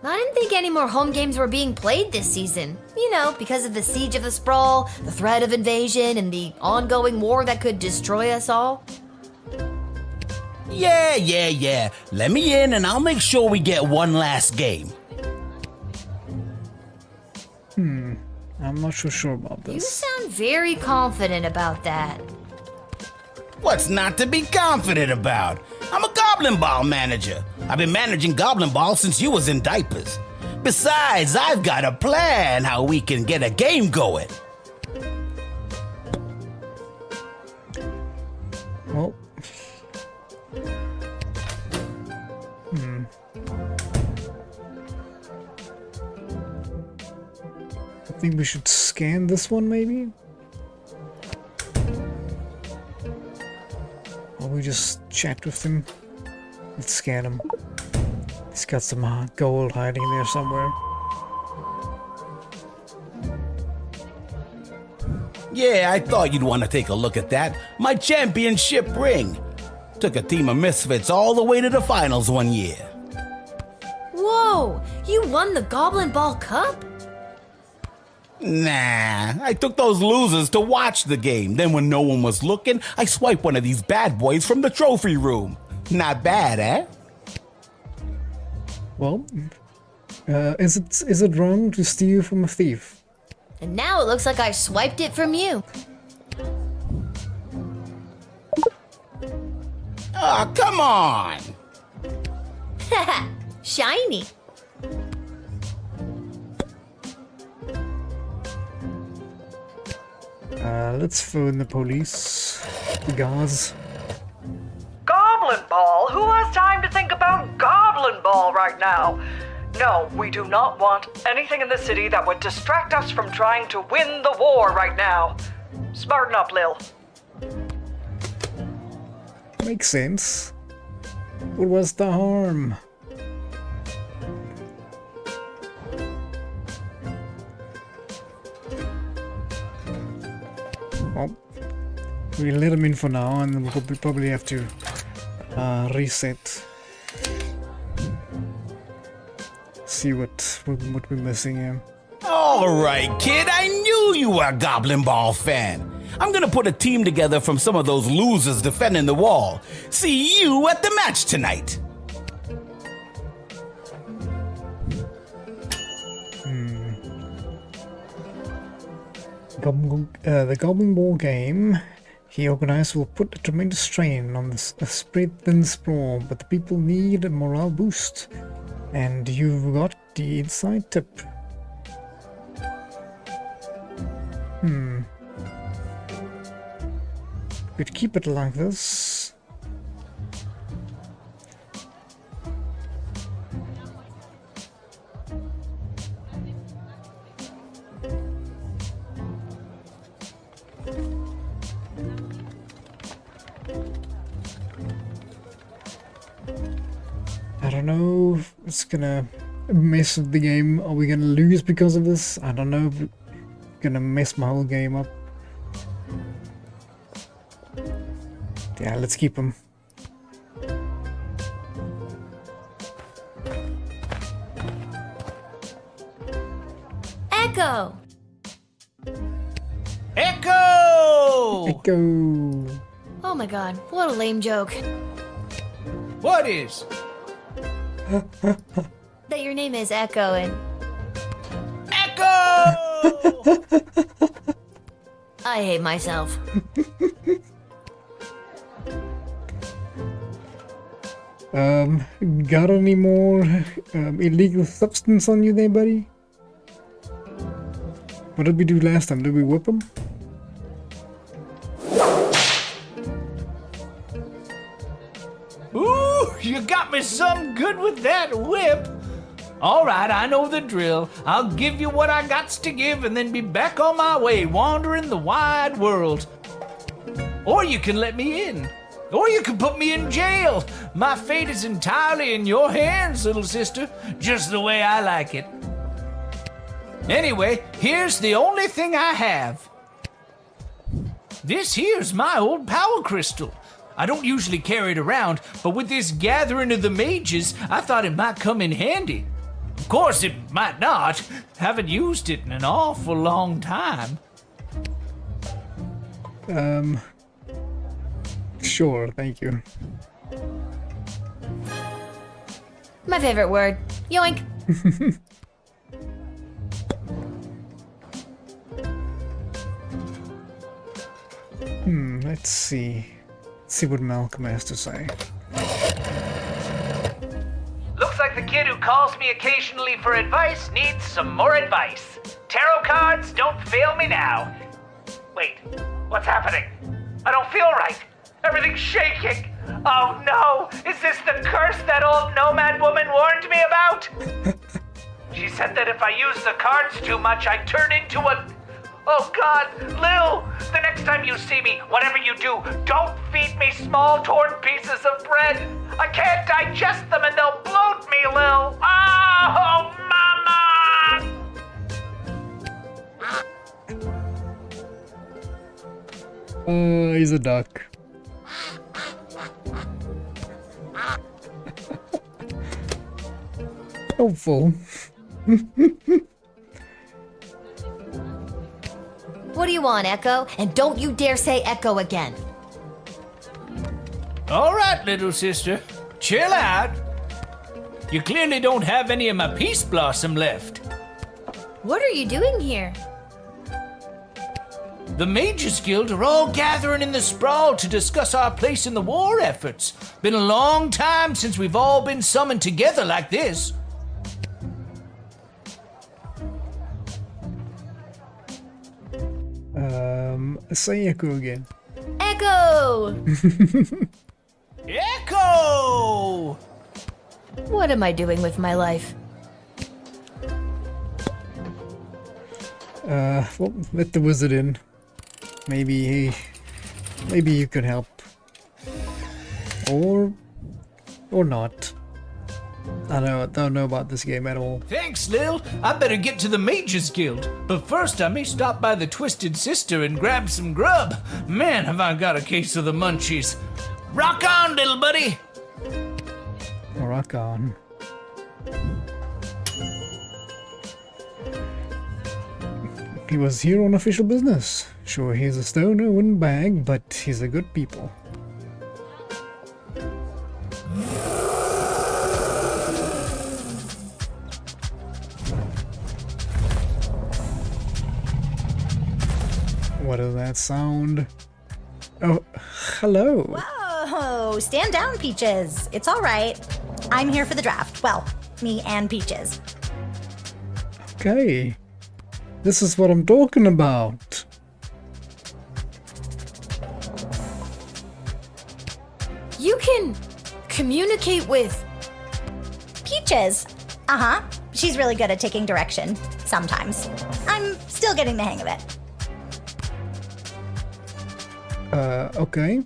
I didn't think any more home games were being played this season. You know, because of the siege of the Sprawl, the threat of invasion, and the ongoing war that could destroy us all. Yeah. Let me in and I'll make sure we get one last game. I'm not so sure about You this. sound very confident about that. What's not to be confident about? I'm a Goblin Ball manager. I've been managing Goblin Ball since you was in diapers. Besides, I've got a plan how we can get a game going. Well... I think we should scan this one, maybe? Or we just chat with him. Let's scan him. He's got some gold hiding there somewhere. Yeah, I thought you'd want to take a look at that. My championship ring. Took a team of misfits all the way to the finals one year. Whoa! You won the Goblin Ball Cup? Nah, I took those losers to watch the game. Then when no one was looking, I swiped one of these bad boys from the trophy room. Not bad, eh? Well, is it wrong to steal from a thief? And now it looks like I swiped it from you. Oh, come on! Haha, shiny. Let's phone the police. The guards. Goblin Ball? Who has time to think about Goblin Ball right now? No, we do not want anything in the city that would distract us from trying to win the war right now. Smarten up, Lil. Makes sense. What was the harm? Well, we let him in for now, and then we'll probably have to reset. See what we're missing here. All right, kid, I knew you were a Goblin Ball fan. I'm gonna put a team together from some of those losers defending the wall. See you at the match tonight. The Goblin Ball game he organized will put a tremendous strain on the spread thin sprawl, but the people need a morale boost. And you've got the inside tip. Could keep it like this. I don't know if it's gonna mess with the game. Are we gonna lose because of this? I don't know. It's gonna mess my whole game up. Yeah, let's keep him. Echo! Echo! Echo! Oh my god, what a lame joke. What is? That your name is Echo and... Echo! I hate myself. Got any more illegal substance on you there, buddy? What did we do last time? Did we whip him? Ooh, you got me some good with that whip. All right, I know the drill. I'll give you what I got to give and then be back on my way, wandering the wide world. Or you can let me in. Or you can put me in jail. My fate is entirely in your hands, little sister, just the way I like it. Anyway, here's the only thing I have. This here's my old power crystal. I don't usually carry it around, but with this gathering of the mages, I thought it might come in handy. Of course, it might not. Haven't used it in an awful long time. Sure, thank you. My favorite word. Yoink. Let's see. Let's see what Malcolm has to say. Looks like the kid who calls me occasionally for advice needs some more advice. Tarot cards, don't fail me now. Wait, what's happening? I don't feel right. Everything's shaking. Oh no, is this the curse that old nomad woman warned me about? She said that if I use the cards too much, I turn into a... Oh God, Lil, the next time you see me, whatever you do, don't feed me small torn pieces of bread. I can't digest them and they'll bloat me, Lil. Oh, Mama! He's a duck. Helpful. What do you want, Echo? And don't you dare say Echo again. All right, little sister. Chill out. You clearly don't have any of my peace blossom left. What are you doing here? The Mages Guild are all gathering in the sprawl to discuss our place in the war efforts. Been a long time since we've all been summoned together like this. Say Echo again. Echo! Echo! What am I doing with my life? Well, let the wizard in. Maybe you could help. Or not. I don't know about this game at all. Thanks, Lil. I better get to the Mages Guild. But first, I may stop by the Twisted Sister and grab some grub. Man, have I got a case of the munchies. Rock on, little buddy! Rock on. He was here on official business. Sure, he's a stoner, wouldn't bag, but he's a good people. What is that sound? Oh, hello. Whoa, stand down, Peaches. It's all right. I'm here for the draft. Well, me and Peaches. Okay. This is what I'm talking about. You can communicate with Peaches. Uh-huh. She's really good at taking direction. Sometimes. I'm still getting the hang of it. Okay.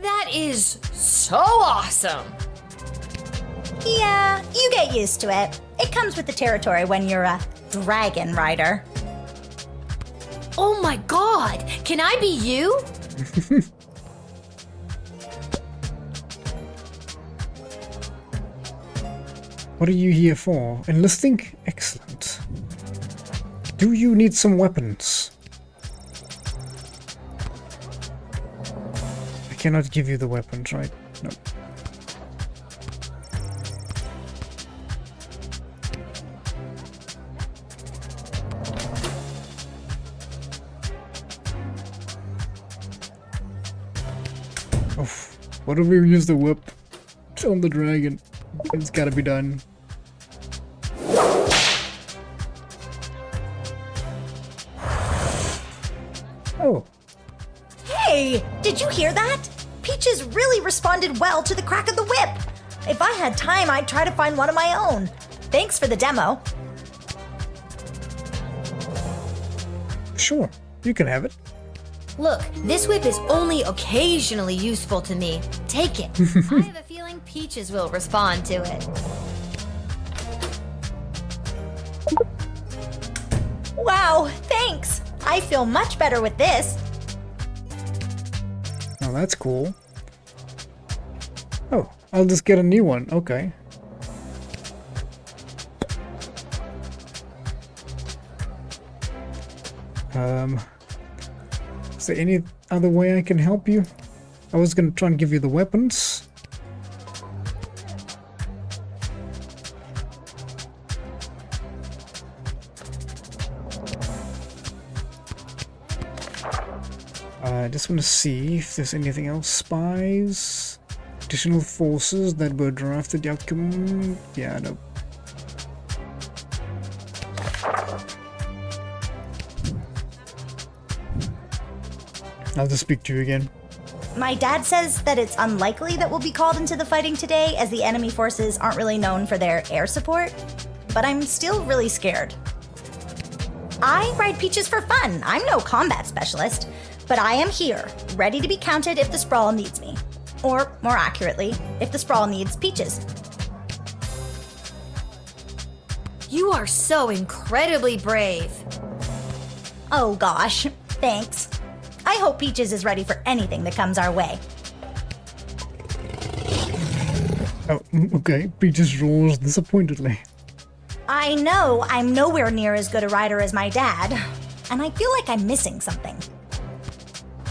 That is so awesome. Yeah, you get used to it. It comes with the territory when you're a dragon rider. Oh my god! Can I be you? What are you here for? Enlisting? Excellent. Do you need some weapons? I cannot give you the weapons, right? No. What if we use the whip on the dragon? It's gotta be done. Oh. Hey, did you hear that? Peaches really responded well to the crack of the whip. If I had time, I'd try to find one of my own. Thanks for the demo. Sure, you can have it. Look, this whip is only occasionally useful to me. Take it. I have a feeling Peaches will respond to it. Wow, thanks. I feel much better with this. Oh, that's cool. Oh, I'll just get a new one. Okay. Is there any other way I can help you? I was gonna try and give you the weapons. I just want to see if there's anything else. Spies, additional forces that were drafted. Yeah, no. I'll just speak to you again. My dad says that it's unlikely that we'll be called into the fighting today, as the enemy forces aren't really known for their air support. But I'm still really scared. I ride Peaches for fun. I'm no combat specialist. But I am here, ready to be counted if the Sprawl needs me. Or, more accurately, if the Sprawl needs Peaches. You are so incredibly brave. Oh gosh, thanks. I hope Peaches is ready for anything that comes our way. Oh, okay. Peaches roars disappointedly. I know I'm nowhere near as good a rider as my dad, and I feel like I'm missing something.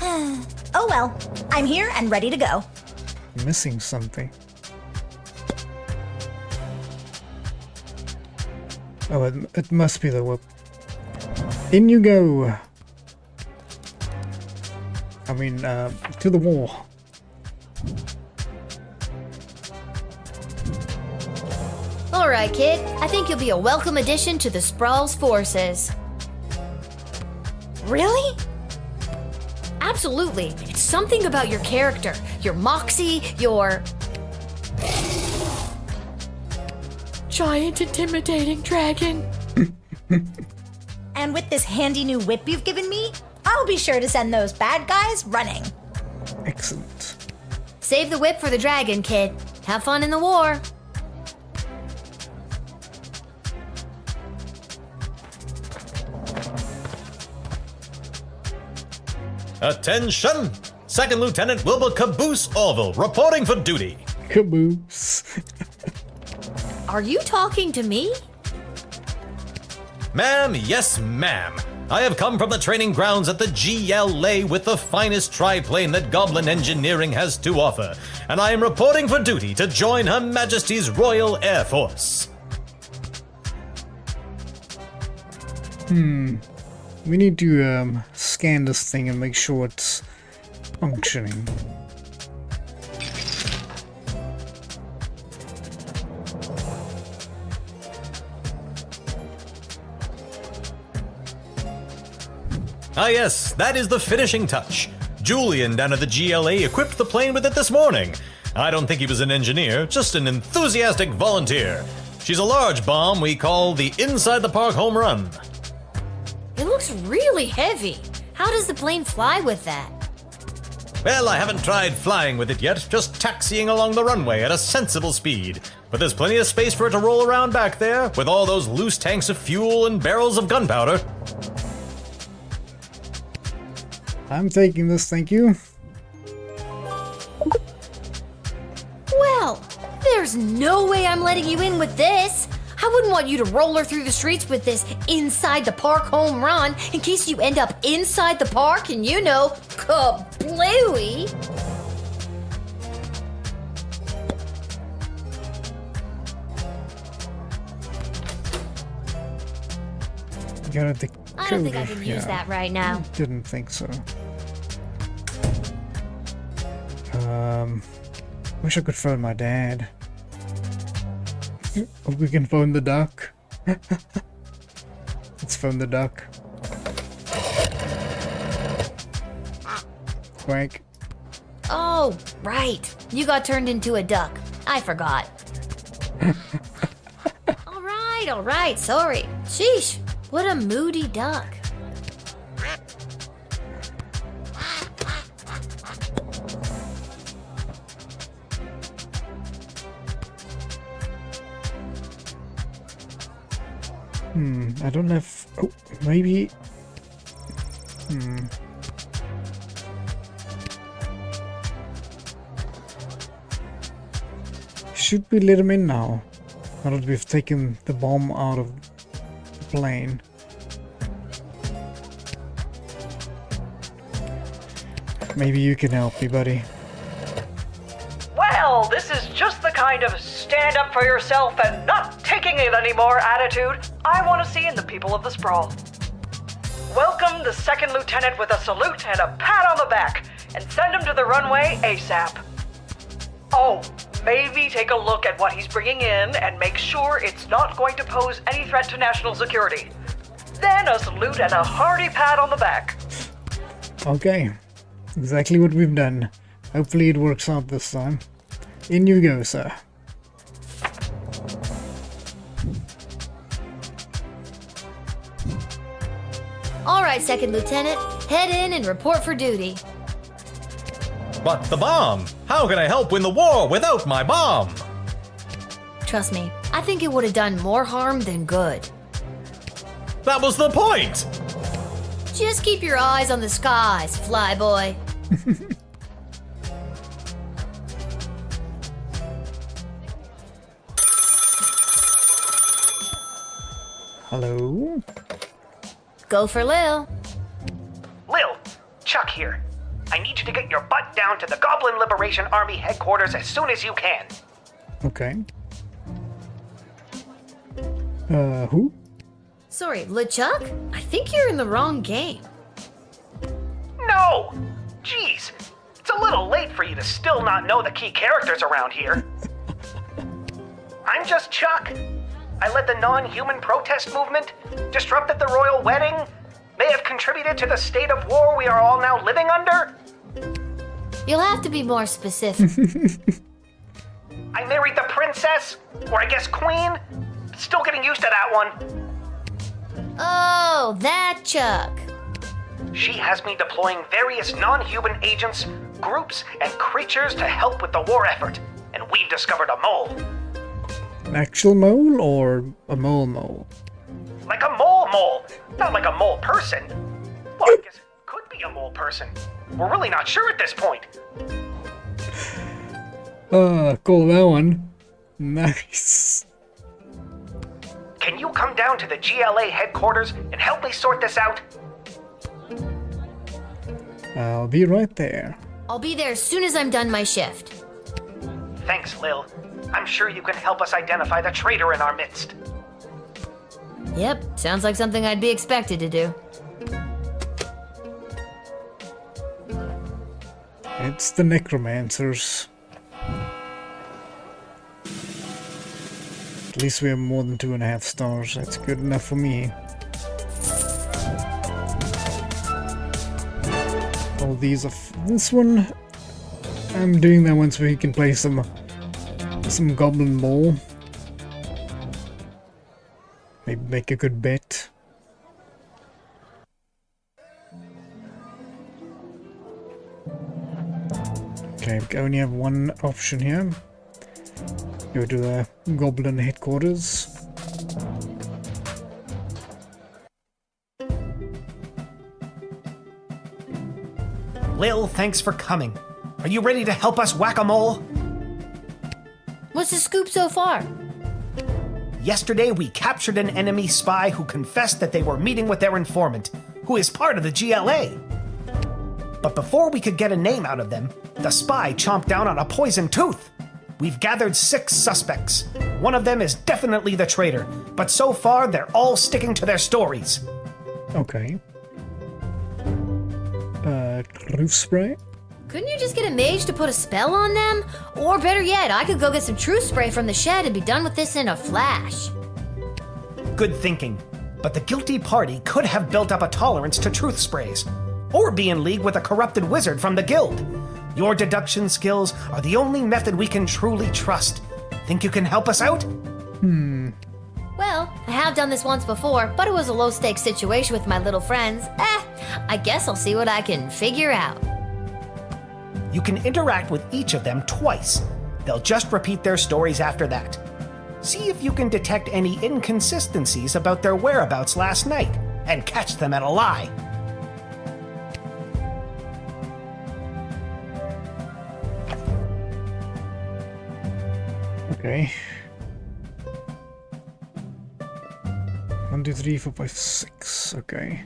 Oh well, I'm here and ready to go. Missing something. Oh, it must be the whip. In you go. I mean, to the war. Alright, kid. I think you'll be a welcome addition to the Sprawl's forces. Really? Absolutely. It's something about your character, your moxie, your... Giant intimidating dragon. And with this handy new whip you've given me, I'll be sure to send those bad guys running. Excellent. Save the whip for the dragon, kid. Have fun in the war. Attention! Second Lieutenant Wilbur Caboose Orville, reporting for duty. Caboose. Are you talking to me? Ma'am, yes ma'am. I have come from the training grounds at the GLA with the finest triplane that Goblin Engineering has to offer, and I am reporting for duty to join Her Majesty's Royal Air Force. We need to scan this thing and make sure it's functioning. Ah yes, that is the finishing touch. Julian down at the GLA equipped the plane with it this morning. I don't think he was an engineer, just an enthusiastic volunteer. She's a large bomb we call the Inside the Park Home Run. It looks really heavy. How does the plane fly with that? Well, I haven't tried flying with it yet, just taxiing along the runway at a sensible speed. But there's plenty of space for it to roll around back there, with all those loose tanks of fuel and barrels of gunpowder. I'm taking this, thank you. Well, there's no way I'm letting you in with this. I wouldn't want you to roller through the streets with this Inside the Park Home Run in case you end up inside the park and, you know, kablooey. Got the I don't think I can use that right now. Didn't think so. Wish I could phone my dad. Or we can phone the duck. Let's phone the duck. Quack. Oh, right. You got turned into a duck. I forgot. All right. Sorry. Sheesh. What a moody duck. I don't have... Oh, maybe... Should we let him in now? Now that we've taken the bomb out of the plane. Maybe you can help me, buddy. Well, this is just the kind of stand up for yourself and not taking it anymore attitude I want to see in the people of the Sprawl. Welcome the second lieutenant with a salute and a pat on the back, and send him to the runway ASAP. Oh, maybe take a look at what he's bringing in and make sure it's not going to pose any threat to national security. Then a salute and a hearty pat on the back. Okay, exactly what we've done. Hopefully it works out this time. In you go, sir. All right, Second Lieutenant. Head in and report for duty. But the bomb! How can I help win the war without my bomb? Trust me, I think it would have done more harm than good. That was the point! Just keep your eyes on the skies, flyboy. Hello? Go for Lil. Lil, Chuck here. I need you to get your butt down to the Goblin Liberation Army headquarters as soon as you can. Okay. Who? Sorry, LeChuck? I think you're in the wrong game. No! Jeez, it's a little late for you to still not know the key characters around here. I'm just Chuck. I led the non-human protest movement, disrupted the royal wedding, may have contributed to the state of war we are all now living under. You'll have to be more specific. I married the princess, or I guess queen. Still getting used to that one. Oh, that Chuck. She has me deploying various non-human agents, groups, and creatures to help with the war effort. And we've discovered a mole. An actual mole or a mole? Like a mole, not like a mole person. Well, I guess it could be a mole person. We're really not sure at this point. Cool, that one. Nice. Can you come down to the GLA headquarters and help me sort this out? I'll be right there. I'll be there as soon as I'm done my shift. Thanks, Lil. I'm sure you can help us identify the traitor in our midst. Yep, sounds like something I'd be expected to do. It's the necromancers. At least we have more than 2.5 stars. That's good enough for me. All these are this one. I'm doing that one so we can play some goblin ball. Maybe make a good bet. Okay, we only have one option here. Go to the goblin headquarters. Lil, thanks for coming. Are you ready to help us whack-a-mole? What's the scoop so far? Yesterday, we captured an enemy spy who confessed that they were meeting with their informant, who is part of the GLA. But before we could get a name out of them, the spy chomped down on a poison tooth. We've gathered 6 suspects. One of them is definitely the traitor, but so far they're all sticking to their stories. Okay. Roof spray? Couldn't you just get a mage to put a spell on them? Or better yet, I could go get some truth spray from the shed and be done with this in a flash. Good thinking. But the guilty party could have built up a tolerance to truth sprays, or be in league with a corrupted wizard from the guild. Your deduction skills are the only method we can truly trust. Think you can help us out? Well, I have done this once before, but it was a low-stakes situation with my little friends. I guess I'll see what I can figure out. You can interact with each of them twice. They'll just repeat their stories after that. See if you can detect any inconsistencies about their whereabouts last night, and catch them at a lie. Okay. 1, 2, 3, 4, 5, 6. Okay.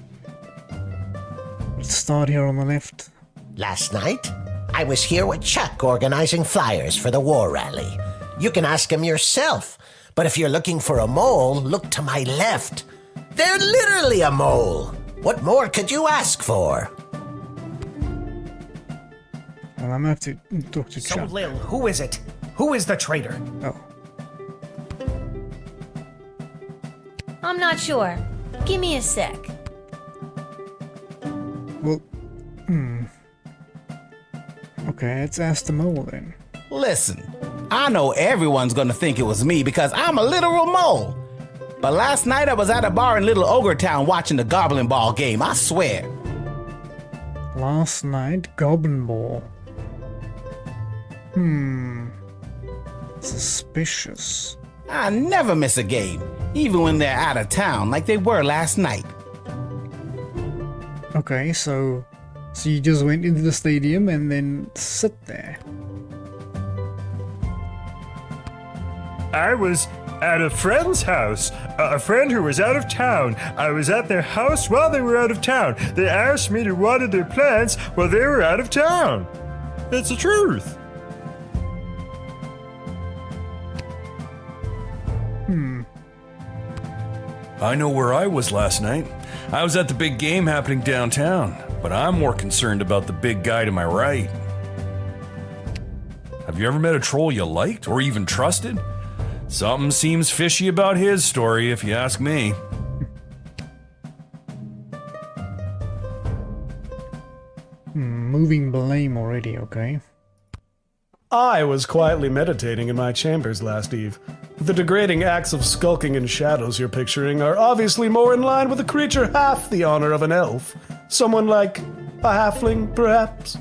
Let's start here on the left. Last night, I was here with Chuck organizing flyers for the war rally. You can ask him yourself, but if you're looking for a mole, look to my left. They're literally a mole. What more could you ask for? Well, I'm gonna have to talk to So, Chuck. Lil, who is it? Who is the traitor? Oh. I'm not sure. Give me a sec. Well, okay, let's ask the mole then. Listen, I know everyone's gonna think it was me because I'm a literal mole. But last night I was at a bar in Little Ogre Town watching the Goblin Ball game, I swear. Last night, Goblin Ball. Suspicious. I never miss a game, even when they're out of town like they were last night. Okay, so you just went into the stadium and then sit there. I was at a friend's house, a friend who was out of town. I was at their house while they were out of town. They asked me to water their plants while they were out of town. It's the truth. I know where I was last night. I was at the big game happening downtown, but I'm more concerned about the big guy to my right. Have you ever met a troll you liked or even trusted? Something seems fishy about his story, if you ask me. Moving blame already, okay. I was quietly meditating in my chambers last eve. The degrading acts of skulking and shadows you're picturing are obviously more in line with a creature half the honor of an elf. Someone like a halfling, perhaps?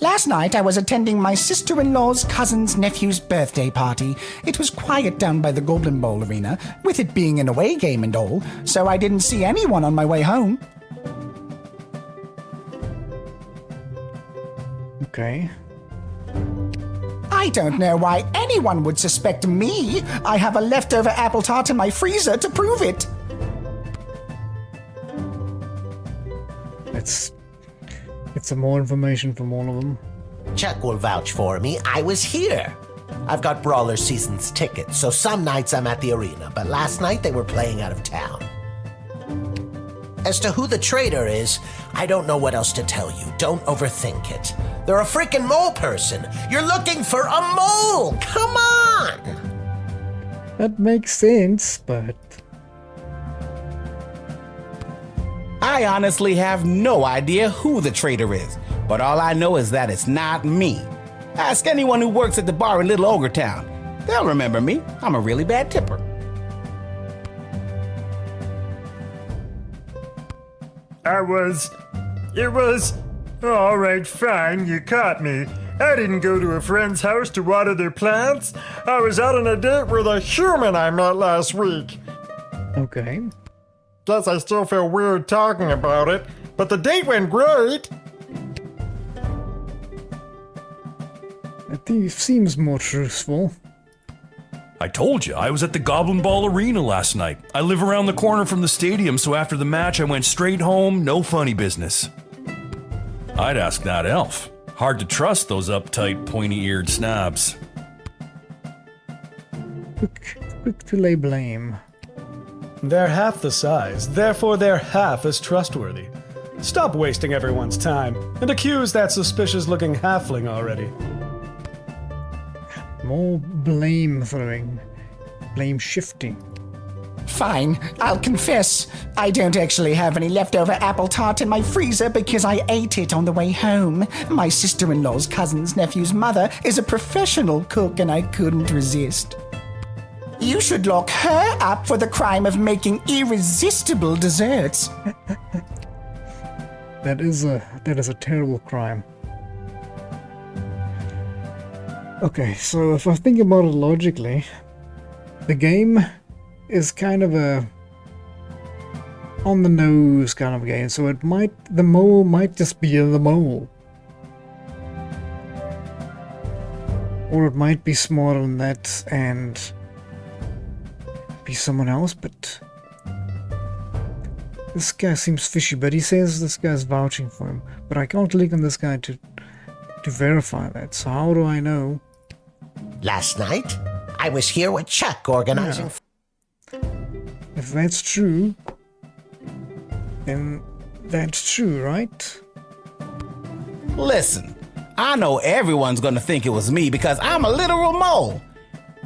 Last night I was attending my sister-in-law's cousin's nephew's birthday party. It was quiet down by the Goblin Bowl arena, with it being an away game and all, so I didn't see anyone on my way home. Okay. I don't know why anyone would suspect me. I have a leftover apple tart in my freezer to prove it. Let's get some more information from all of them. Chuck will vouch for me. I was here. I've got Brawler Seasons tickets, so some nights I'm at the arena, but last night they were playing out of town. As to who the traitor is, I don't know what else to tell you. Don't overthink it. They're a freaking mole person. You're looking for a mole! Come on! That makes sense, but... I honestly have no idea who the traitor is, but all I know is that it's not me. Ask anyone who works at the bar in Little Ogre Town. They'll remember me. I'm a really bad tipper. It was... All right, fine, you caught me. I didn't go to a friend's house to water their plants. I was out on a date with a human I met last week. Okay. Guess I still feel weird talking about it, but the date went great. It seems more truthful. I told you, I was at the Goblin Ball Arena last night. I live around the corner from the stadium, so after the match I went straight home, no funny business. I'd ask that elf. Hard to trust those uptight, pointy-eared snobs. Quick to lay blame. They're half the size, therefore they're half as trustworthy. Stop wasting everyone's time and accuse that suspicious-looking halfling already. More blame throwing. Blame shifting. Fine, I'll confess. I don't actually have any leftover apple tart in my freezer because I ate it on the way home. My sister-in-law's cousin's nephew's mother is a professional cook and I couldn't resist. You should lock her up for the crime of making irresistible desserts. That is a terrible crime. Okay, so if I think about it logically, the game is kind of a on the nose kind of game, so the mole might just be the mole. Or it might be smarter than that and be someone else, but this guy seems fishy, but he says this guy's vouching for him. But I can't click on this guy to verify that, so how do I know? Last night, I was here with Chuck organizing... If that's true, then that's true, right? Listen, I know everyone's gonna think it was me because I'm a literal mole.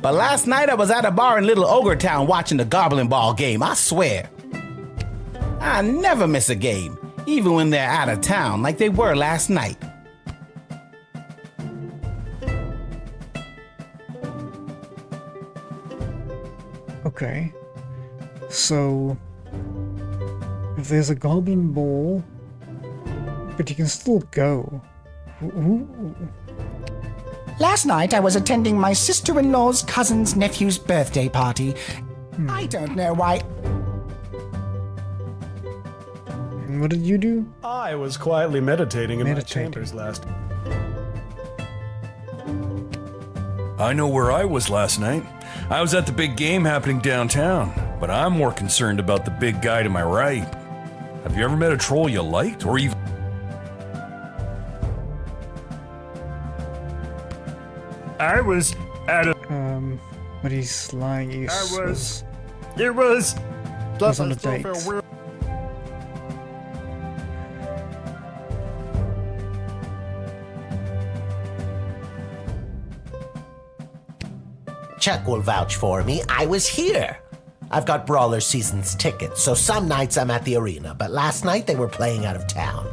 But last night I was at a bar in Little Ogre Town watching the Goblin Ball game, I swear. I never miss a game, even when they're out of town like they were last night. Okay. So, if there's a goblin ball, but you can still go. Last night I was attending my sister-in-law's cousin's nephew's birthday party. I don't know why. And what did you do? I was quietly meditating in my chambers last. I know where I was last night. I was at the big game happening downtown, but I'm more concerned about the big guy to my right. Have you ever met a troll you liked, or even... I was at a... But he's lying. It was... Plus on a date. Chuck will vouch for me. I was here. I've got Brawler Seasons tickets, so some nights I'm at the arena, but last night they were playing out of town.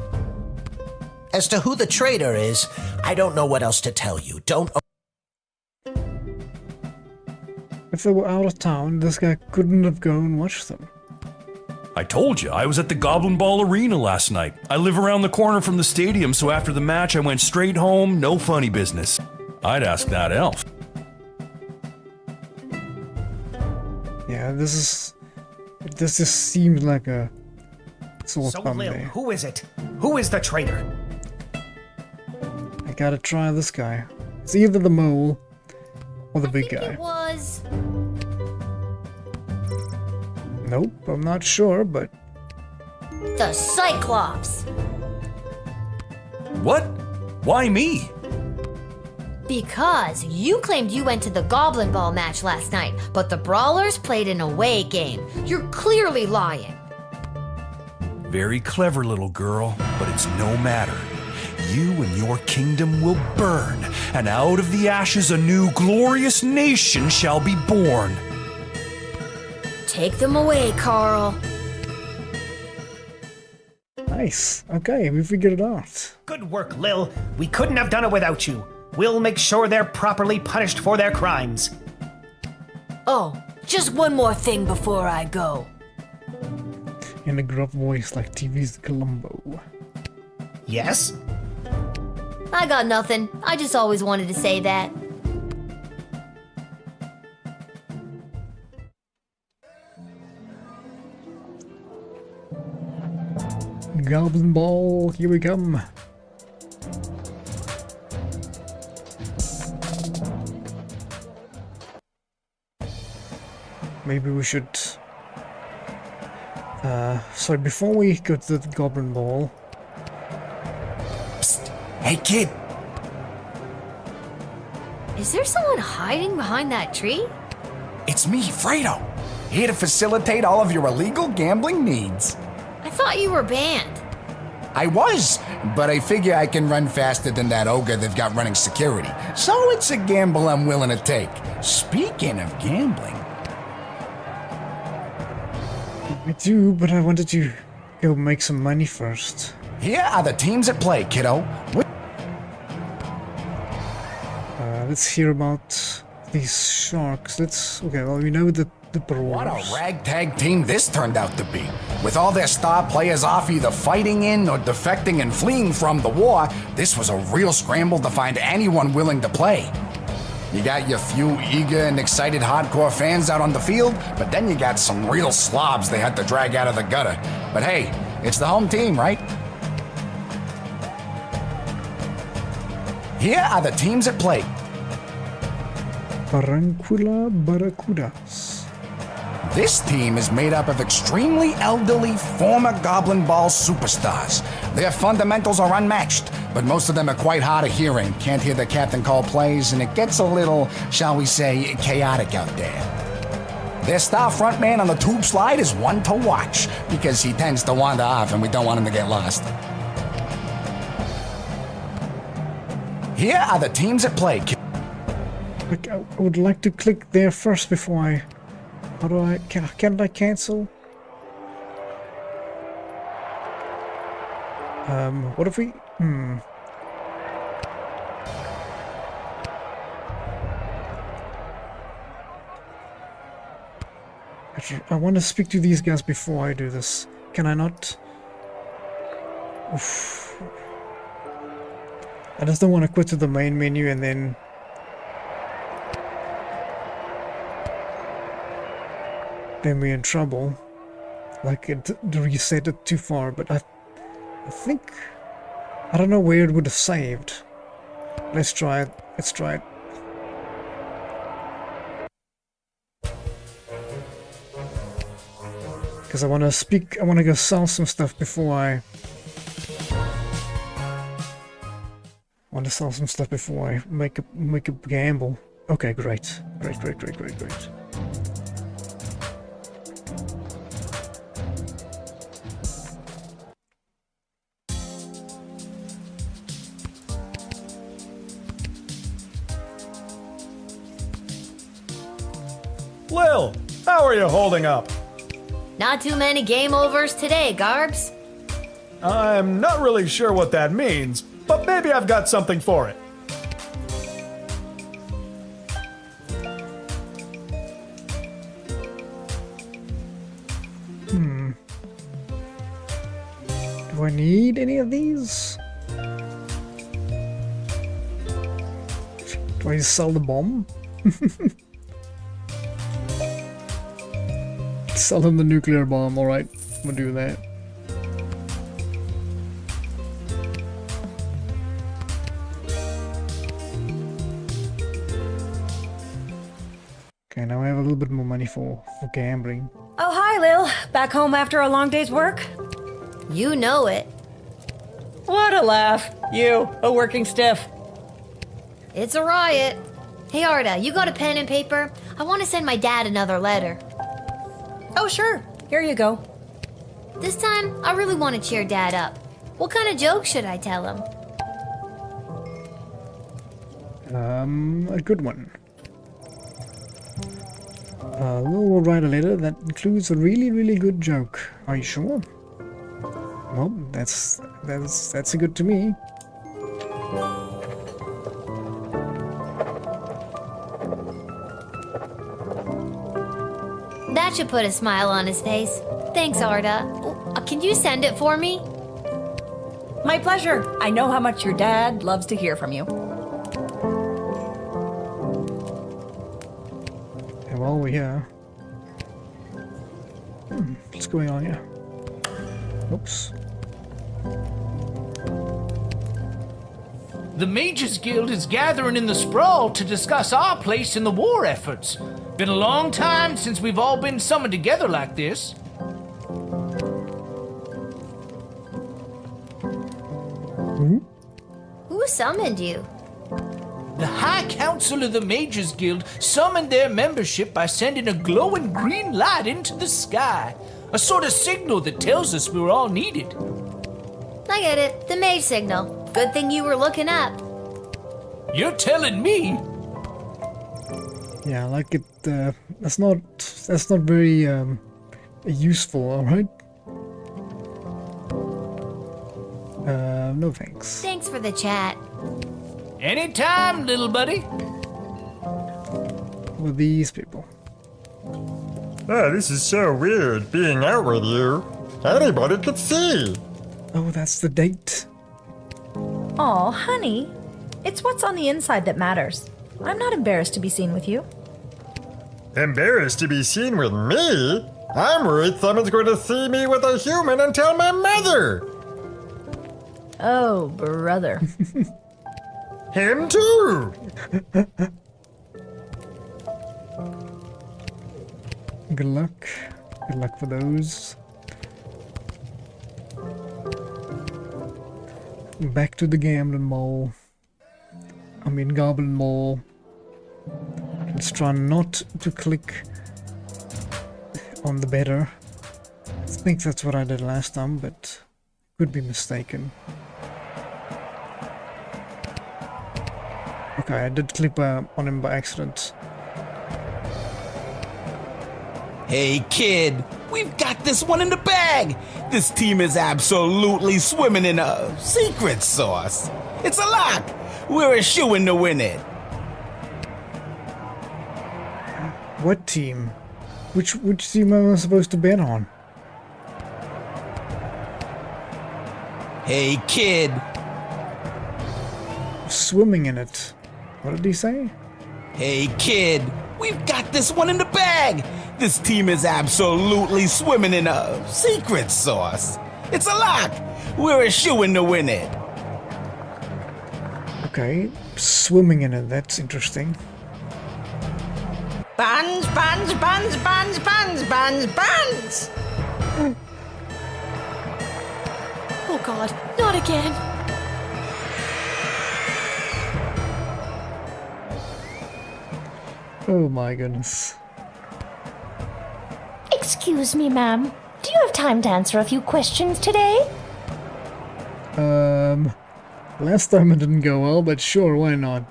As to who the traitor is, I don't know what else to tell you. Don't... If they were out of town, this guy couldn't have gone and watched them. I told you, I was at the Goblin Ball Arena last night. I live around the corner from the stadium, so after the match I went straight home, no funny business. I'd ask that elf. Yeah, this just seems like a sore thumb Lil, there. who is it? Who is the traitor? I gotta try this guy. It's either the mole or the big guy. It was. Nope, I'm not sure, but The Cyclops. What? Why me? Because you claimed you went to the Goblin Ball match last night, but the Brawlers played an away game. You're clearly lying. Very clever, little girl, but it's no matter. You and your kingdom will burn, and out of the ashes a new glorious nation shall be born. Take them away, Carl. nice. Okay, we figured it out. Good work, Lil. We couldn't have done it without you. We'll make sure they're properly punished for their crimes. Oh, just one more thing before I go. In a gruff voice like TV's Columbo. Yes? I got nothing. I just always wanted to say that. Goblin Ball, here we come. Maybe we should... sorry, before we go to the Goblin Ball... Psst! Hey, kid! Is there someone hiding behind that tree? It's me, Fredo. Here to facilitate all of your illegal gambling needs. I thought you were banned. I was, but I figure I can run faster than that ogre they've got running security. So it's a gamble I'm willing to take. Speaking of gambling. I do, but I wanted to go make some money first. Here are the teams at play, kiddo. Let's hear about these sharks. Okay, well, we know the brawlers. What a ragtag team this turned out to be. With all their star players off either fighting in or defecting and fleeing from the war, this was a real scramble to find anyone willing to play. You got your few eager and excited hardcore fans out on the field, but then you got some real slobs they had to drag out of the gutter. But hey, it's the home team, right? Here are the teams at play. Barranquilla Barracudas. This team is made up of extremely elderly former Goblin Ball superstars. Their fundamentals are unmatched, but most of them are quite hard of hearing, can't hear the captain call plays, and it gets a little, shall we say, chaotic out there. Their star frontman on the tube slide is one to watch, because he tends to wander off and we don't want him to get lost. Here are the teams at play. Like, I would like to click there first before I... How do I... Can't I cancel? What if we... Actually, I want to speak to these guys before I do this. Can I not? Oof. I just don't want to quit to the main menu and then... then we're in trouble. Like, it reset it too far, but I think... I don't know where it would have saved. Let's try it. Let's try it. Because I want to go sell some stuff before I want to sell some stuff before I make a gamble. Okay, great. Great. Lil, how are you holding up? Not too many game overs today, Garbs. I'm not really sure what that means, but maybe I've got something for it. Do I need any of these? Do I sell the bomb? Sell him the nuclear bomb, alright. I'm gonna do that. Okay, now I have a little bit more money for gambling. Oh, hi, Lil. Back home after a long day's work? You know it. What a laugh. You, a working stiff. It's a riot. Hey, Arda, you got a pen and paper? I want to send my dad another letter. Oh, sure. Here you go. This time, I really want to cheer Dad up. What kind of joke should I tell him? A good one. We'll write a letter that includes a really good joke. Are you sure? Well, that's a good to me. That should put a smile on his face. Thanks, Arda. Can you send it for me? My pleasure. I know how much your dad loves to hear from you. And while we're here... what's going on here? Oops. The Mages Guild is gathering in the Sprawl to discuss our place in the war efforts. Been a long time since we've all been summoned together like this. Who summoned you? The High Council of the Mages Guild summoned their membership by sending a glowing green light into the sky. A sort of signal that tells us we're all needed. I get it. The mage signal. Good thing you were looking up. You're telling me? Yeah, like it. That's not very useful. All right. No thanks. Thanks for the chat. Anytime, little buddy. With these people. Oh, this is so weird being out with you. Anybody could see. Oh, that's the date. Aw, honey. It's what's on the inside that matters. I'm not embarrassed to be seen with you. Embarrassed to be seen with me? I'm worried someone's going to see me with a human and tell my mother. Oh, brother. Him too. Good luck. Good luck for those. Back to the gambling mall. I mean goblin mall. Let's try not to click on the better. I think that's what I did last time, but could be mistaken. Okay, I did click on him by accident. Hey kid, we've got this one in the bag. This team is absolutely swimming in a secret sauce. It's a lock. We're a shoo-in to win it. What team? Which team am I supposed to bet on? Hey kid. Swimming in it. What did he say? Hey kid, we've got this one in the bag. This team is absolutely swimming in a secret sauce. It's a lock. We're a shoo-in to win it. Okay, swimming in it. That's interesting. Buns, buns, buns, buns, buns, buns, buns! Oh god, not again. Oh my goodness. Excuse me, ma'am. Do you have time to answer a few questions today? Last time it didn't go well, but sure, why not?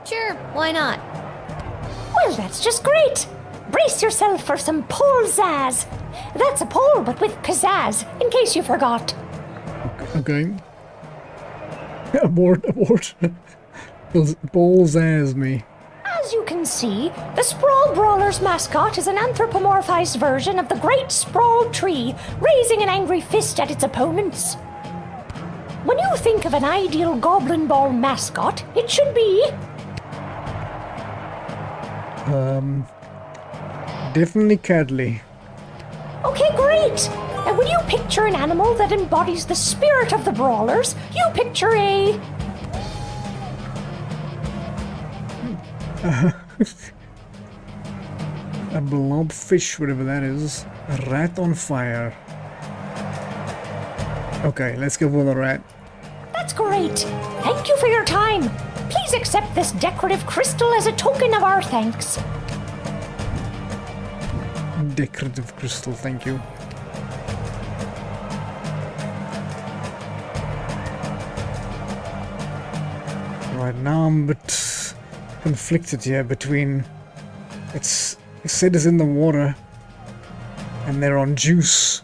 Sure, why not? Well, that's just great. Brace yourself for some pole zazz. That's a pole, but with pizzazz, in case you forgot. Okay. Abort. Those balls as me. As you can see, the Sprawl Brawler's mascot is an anthropomorphized version of the Great Sprawl Tree, raising an angry fist at its opponents. When you think of an ideal Goblin Ball mascot, it should be... Definitely cuddly. Okay, great! And when you picture an animal that embodies the spirit of the Brawlers, you picture a... A blobfish, whatever that is. A rat on fire. Okay, let's go for the rat. That's great! Thank you for your time! Please accept this decorative crystal as a token of our thanks. Decorative crystal, thank you. Right now I'm a bit conflicted here between... It said it's in the water and they're on juice.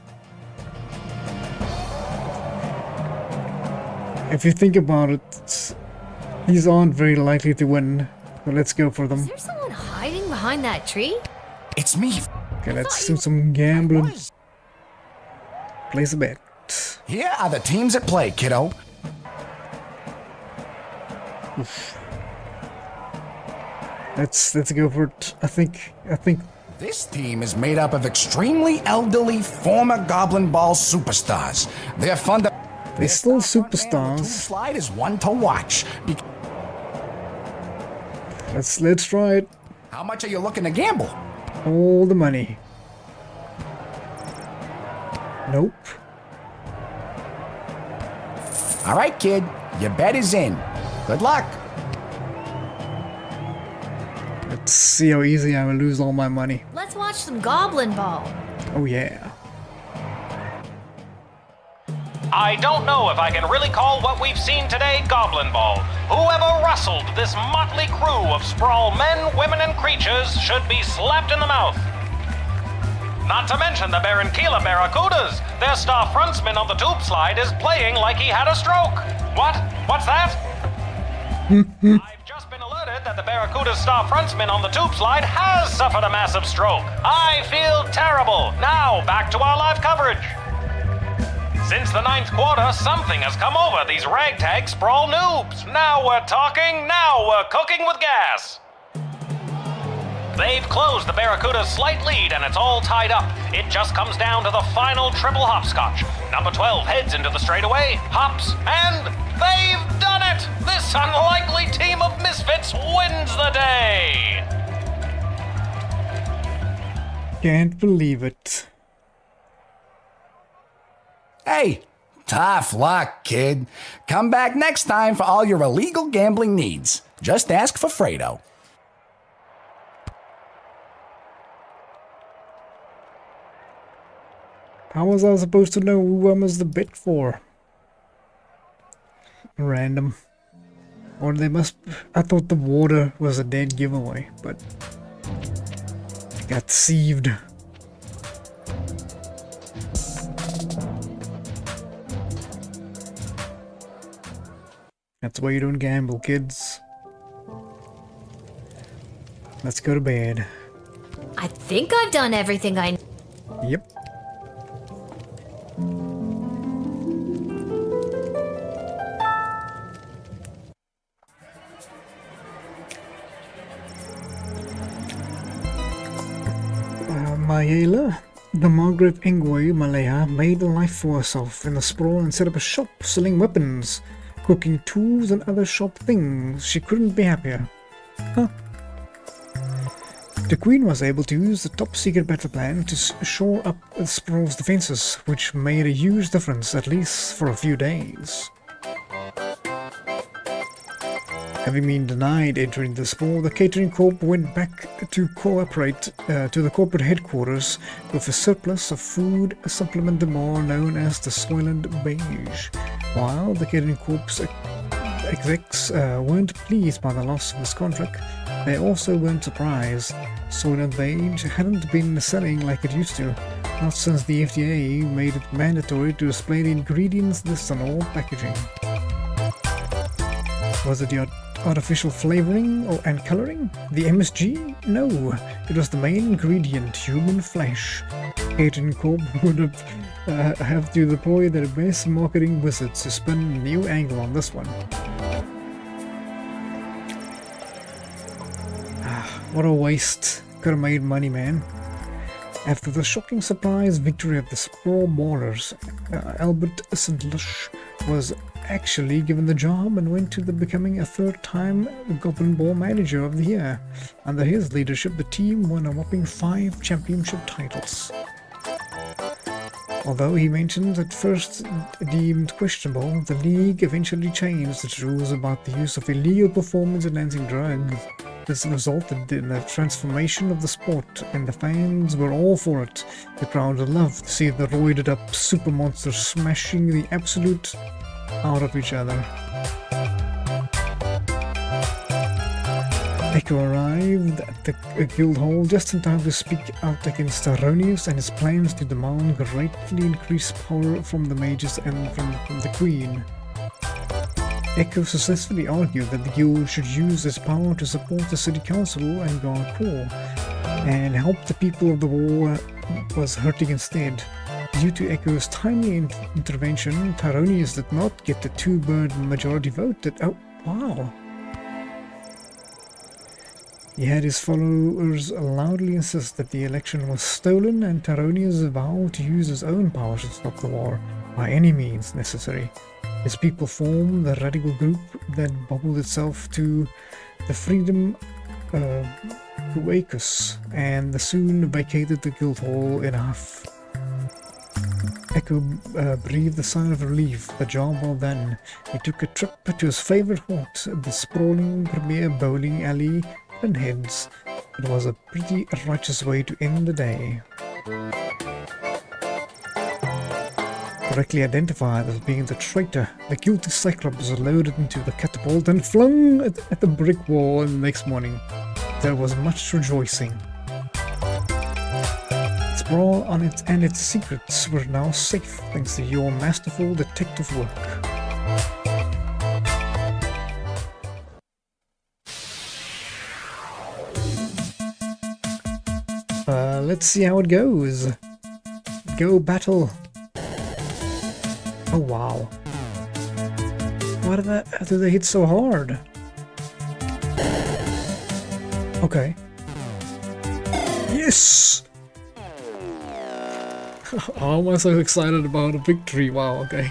If you think about it, these aren't very likely to win, so let's go for them. Is there someone hiding behind that tree? It's me. Okay, let's do some gambling. Place a bet. Here are the teams at play, kiddo. Oof. Let's go for it. I think This team is made up of extremely elderly former Goblin Ball superstars. They're fun to... They're still superstars. Slide is one to watch. Let's try it. How much are you looking to gamble? All the money. Nope. All right, kid. Your bet is in. Good luck. Let's see how easy I will lose all my money. Let's watch some Goblin Ball. Oh yeah. I don't know if I can really call what we've seen today Goblin Ball. Whoever rustled this motley crew of sprawl men, women, and creatures should be slapped in the mouth. Not to mention the Barranquilla Barracudas. Their star frontsman on the tube slide is playing like he had a stroke. What? What's that? I've just been alerted that the Barracuda's star frontsman on the tube slide has suffered a massive stroke. I feel terrible. Now, back to our live coverage. Since the 9th quarter, something has come over these ragtag sprawl noobs. Now we're talking, now we're cooking with gas. They've closed the Barracuda's slight lead and it's all tied up. It just comes down to the final triple hopscotch. Number 12 heads into the straightaway, hops, and they've done it! This unlikely team of misfits wins the day! Can't believe it. Hey, tough luck, kid. Come back next time for all your illegal gambling needs. Just ask for Fredo. How was I supposed to know who was the bet for? Random. Or they must... I thought the water was a dead giveaway, but... I got deceived. That's why you don't gamble, kids. Let's go to bed. I think I've done everything I... Yep. Mayela, the Margaret Ingwe Malaya, made a life for herself in the sprawl and set up a shop selling weapons, cooking tools and other shop things. She couldn't be happier. Huh. The Queen was able to use the top-secret battle plan to shore up the Sprawl's defenses, which made a huge difference, at least for a few days. Having been denied entering the Sprawl, the Catering Corp went back to cooperate to the corporate headquarters with a surplus of food supplement bar known as the Soylent Beige. While the Catering Corp's execs weren't pleased by the loss of this contract, they also weren't surprised. Soylent Beige hadn't been selling like it used to, not since the FDA made it mandatory to display the ingredients list on all packaging. Was it the artificial flavoring and coloring? The MSG? No, it was the main ingredient, human flesh. Catering Corp would have to deploy their best marketing wizards to spin a new angle on this one. What a waste. Could have made money, man. After the shocking surprise victory of the Sprawl Ballers, Albert St. Lush was actually given the job and went to becoming a third-time Goblin Ball Manager of the Year. Under his leadership, the team won a whopping 5 championship titles. Although he mentioned at first deemed questionable, the league eventually changed its rules about the use of illegal performance-enhancing drugs. This resulted in a transformation of the sport, and the fans were all for it. The crowd loved to see the roided-up super monsters smashing the absolute out of each other. Echo arrived at the guild hall just in time to speak out against Taronius and his plans to demand greatly increased power from the mages and from the queen. Echo successfully argued that the guild should use this power to support the city council and guard corps, and help the people of the war was hurting instead. Due to Echo's timely intervention, Taronius did not get the 2-bird majority vote. Oh, wow. He had his followers loudly insist that the election was stolen, and Taronius vowed to use his own powers to stop the war, by any means necessary. His people formed the radical group that bubbled itself to the Freedom Huacus, and soon vacated the guild hall in a huff. Echo breathed a sigh of relief. The job well done. He took a trip to his favorite haunt, the sprawling premier bowling alley, Pinheads. It was a pretty righteous way to end the day. correctly identified as being the traitor, the guilty Cyclops was loaded into the catapult and flung at the brick wall. And the next morning, there was much rejoicing. Sprawl and its secrets were now safe thanks to your masterful detective work. Let's see how it goes. Go battle. Oh wow. Why do they hit so hard? Okay. Yes! Oh, am I so excited about a victory? Wow, okay.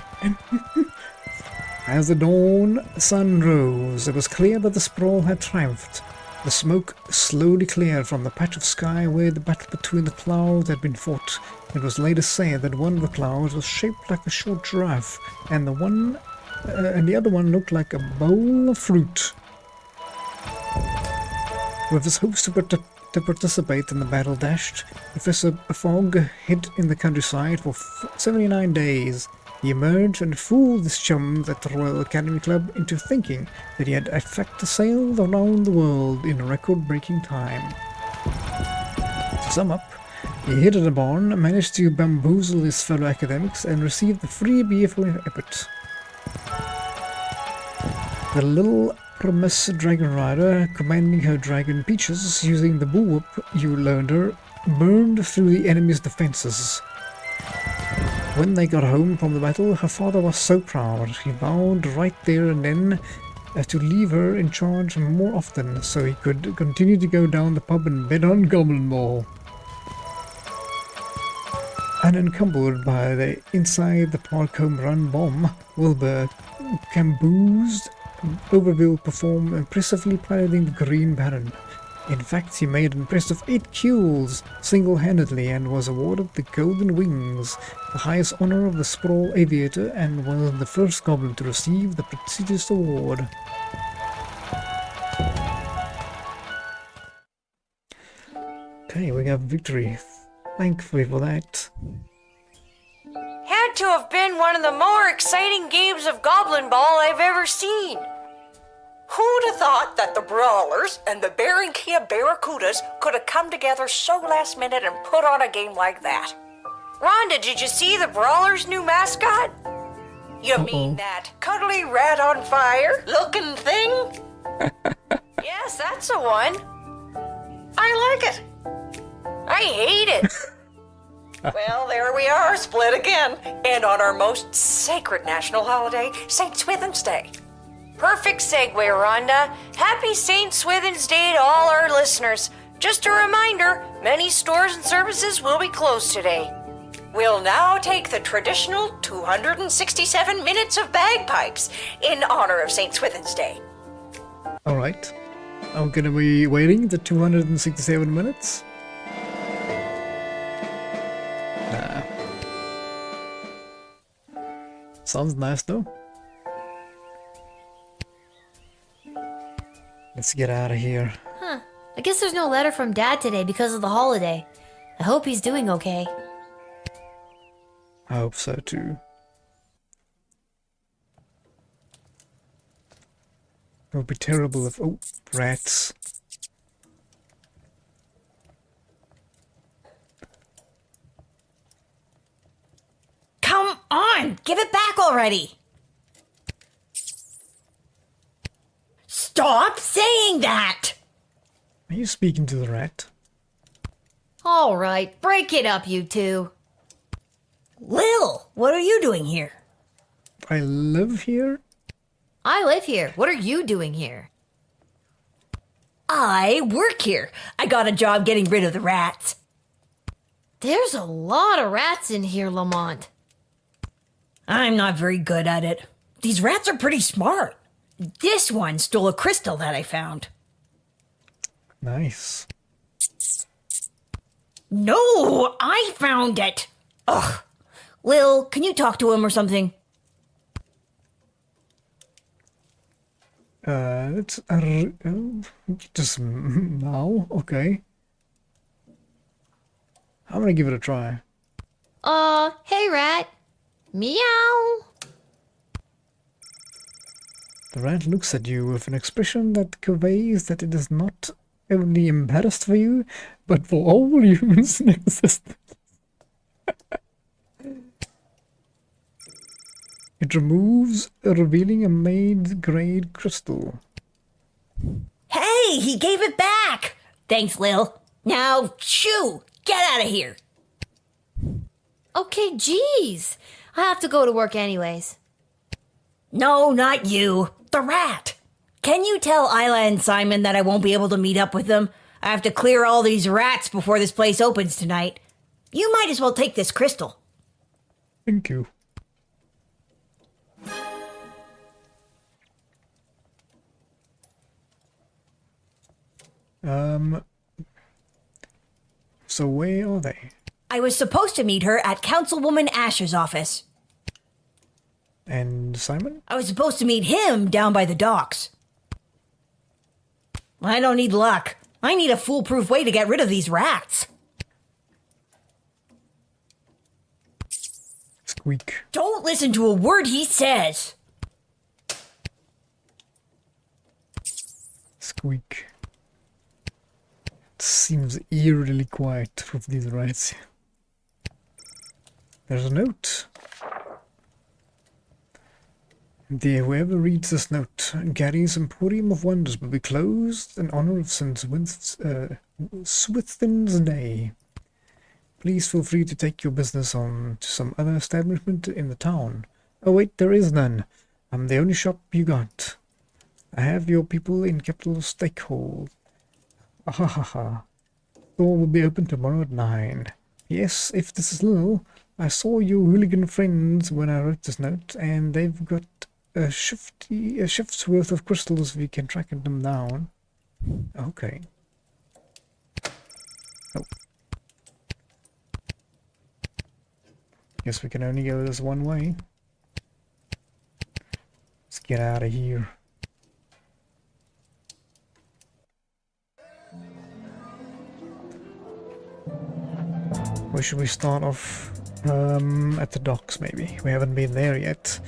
As the dawn sun rose, it was clear that the Sprawl had triumphed. The smoke slowly cleared from the patch of sky where the battle between the clouds had been fought. It was later said that one of the clouds was shaped like a short giraffe, and the other one looked like a bowl of fruit. With his hopes to participate in the battle dashed, Professor Fogg hid in the countryside for 79 days. He emerged and fooled his chums at the Royal Academy Club into thinking that he had in fact sailed around the world in record-breaking time. To sum up, he hid in a barn, managed to bamboozle his fellow academics, and received a free beer for his effort. The little promise dragon rider, commanding her dragon Peaches using the bullwhip you learned her, burned through the enemy's defenses. When they got home from the battle, her father was so proud. He vowed right there and then to leave her in charge more often so he could continue to go down the pub and bet on Goblin Ball. Unencumbered by the inside the park home run bomb, Wilbur caboozed Overville performed impressively piloting the Green Baron. In fact, he made an impressive 8 kills single-handedly and was awarded the Golden Wings, the highest honor of the Sprawl Aviator, and was the first goblin to receive the prestigious award. Okay, we got victory. Thankfully for that. Had to have been one of the more exciting games of Goblin Ball I've ever seen. Who'd have thought that the Brawlers and the Barranquilla Barracudas could have come together so last minute and put on a game like that? Rhonda, did you see the Brawlers' new mascot? You mean that cuddly rat on fire looking thing? Yes, that's the one. I like it. I hate it. Well, there we are, split again. And on our most sacred national holiday, St. Swithin's Day. Perfect segue, Rhonda. Happy St. Swithin's Day to all our listeners. Just a reminder, many stores and services will be closed today. We'll now take the traditional 267 minutes of bagpipes in honor of St. Swithin's Day. Alright. I'm gonna be waiting the 267 minutes. Nah. Sounds nice though. Let's get out of here. Huh. I guess there's no letter from Dad today because of the holiday. I hope he's doing okay. I hope so too. It would be terrible if... Oh, rats. Come on! Give it back already! Stop saying that! Are you speaking to the rat? Alright, break it up, you two. Lil, what are you doing here? I live here? I live here. What are you doing here? I work here. I got a job getting rid of the rats. There's a lot of rats in here, Lamont. I'm not very good at it. These rats are pretty smart. This one stole a crystal that I found. Nice. No, I found it. Ugh. Lil, can you talk to him or something? It's just now, okay. I'm gonna give it a try. Hey, rat. Meow. The rat looks at you with an expression that conveys that it is not only embarrassed for you, but for all humans in existence. It removes, revealing a maid-grade crystal. Hey, he gave it back! Thanks, Lil. Now, shoo! Get out of here! Okay, geez. I have to go to work anyways. No, not you. The rat. Can you tell Isla and Simon that I won't be able to meet up with them? I have to clear all these rats before this place opens tonight. You might as well take this crystal. Thank you. So where are they? I was supposed to meet her at Councilwoman Asher's office. And Simon? I was supposed to meet him down by the docks. I don't need luck. I need a foolproof way to get rid of these rats. Squeak. Don't listen to a word he says. Squeak. It seems eerily quiet with these rats. There's a note. Dear whoever reads this note, Gary's Emporium of Wonders will be closed in honor of St. Swithin's Day. Please feel free to take your business on to some other establishment in the town. Oh wait, there is none. I'm the only shop you got. I have your people in Capital Stakehold. Ahahaha. Door will be open tomorrow at 9. Yes, if this is Lil, I saw your hooligan friends when I wrote this note, and they've got a shift's worth of crystals if you can track them down. Okay. Oh. Guess we can only go this one way. Let's get out of here. Where should we start off? At the docks, maybe. We haven't been there yet.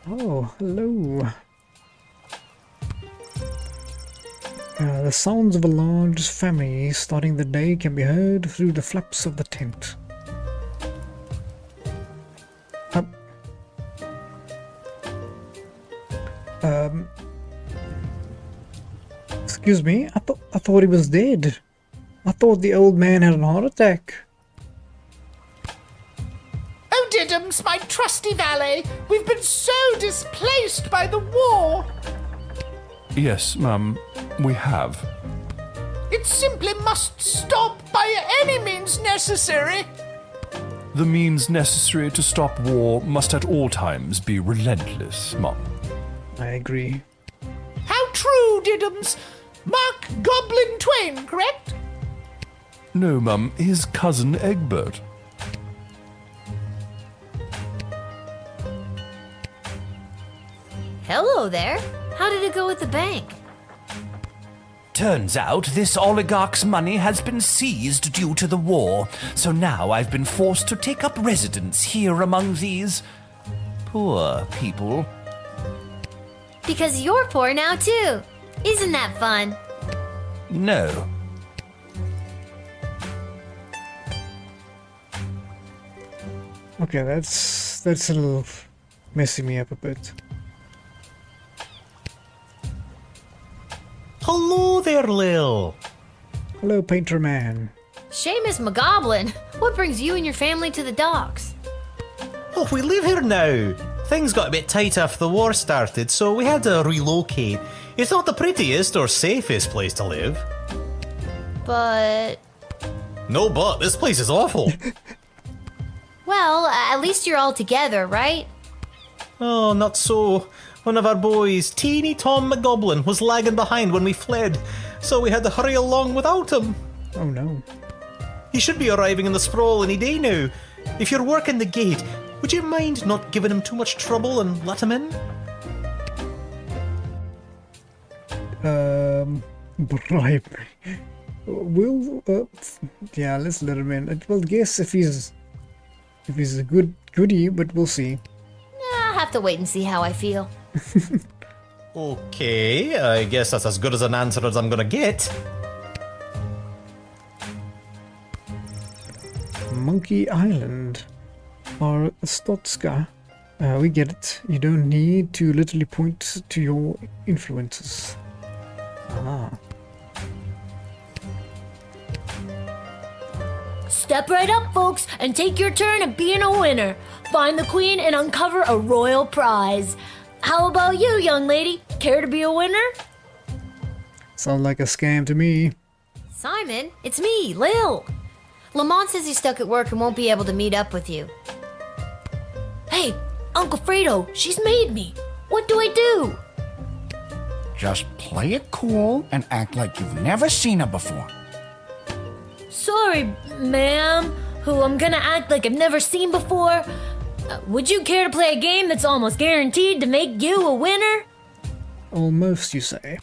Oh, hello. The sounds of a large family starting the day can be heard through the flaps of the tent. Excuse me, I thought he was dead. I thought the old man had a heart attack. Oh, Diddums, my trusty valet, we've been so displaced by the war. Yes, ma'am, we have. It simply must stop by any means necessary. The means necessary to stop war must at all times be relentless, ma'am. I agree. How true, Diddums. Mark Goblin Twain, correct? No, ma'am, his cousin Egbert. Hello there. How did it go at the bank? Turns out this oligarch's money has been seized due to the war, so now I've been forced to take up residence here among these poor people. Because you're poor now too. Isn't that fun? No. Okay, that's a little messing me up a bit. Hello there, Lil. Hello, Painter Man. Seamus McGoblin, what brings you and your family to the docks? Oh, we live here now. Things got a bit tight after the war started, so we had to relocate. It's not the prettiest or safest place to live. But... No, but this place is awful. Well, at least you're all together, right? Oh, not so. One of our boys, teeny Tom McGoblin, was lagging behind when we fled, so we had to hurry along without him. Oh no. He should be arriving in the sprawl any day now. If you're working the gate, would you mind not giving him too much trouble and let him in? Bribe me. We'll, yeah, let's let him in. Well, guess if he's a goodie, but we'll see. I'll have to wait and see how I feel. Okay, I guess that's as good as an answer as I'm gonna get. Monkey Island. Or Stotska. We get it. You don't need to literally point to your influences. Ah. Step right up, folks, and take your turn at being a winner. Find the queen and uncover a royal prize. How about you, young lady? Care to be a winner? Sounds like a scam to me. Simon, it's me, Lil. Lamont says he's stuck at work and won't be able to meet up with you. Hey, Uncle Fredo, she's made me. What do I do? Just play it cool and act like you've never seen her before. Sorry, ma'am, who I'm gonna act like I've never seen before. Would you care to play a game that's almost guaranteed to make you a winner? Almost, you say.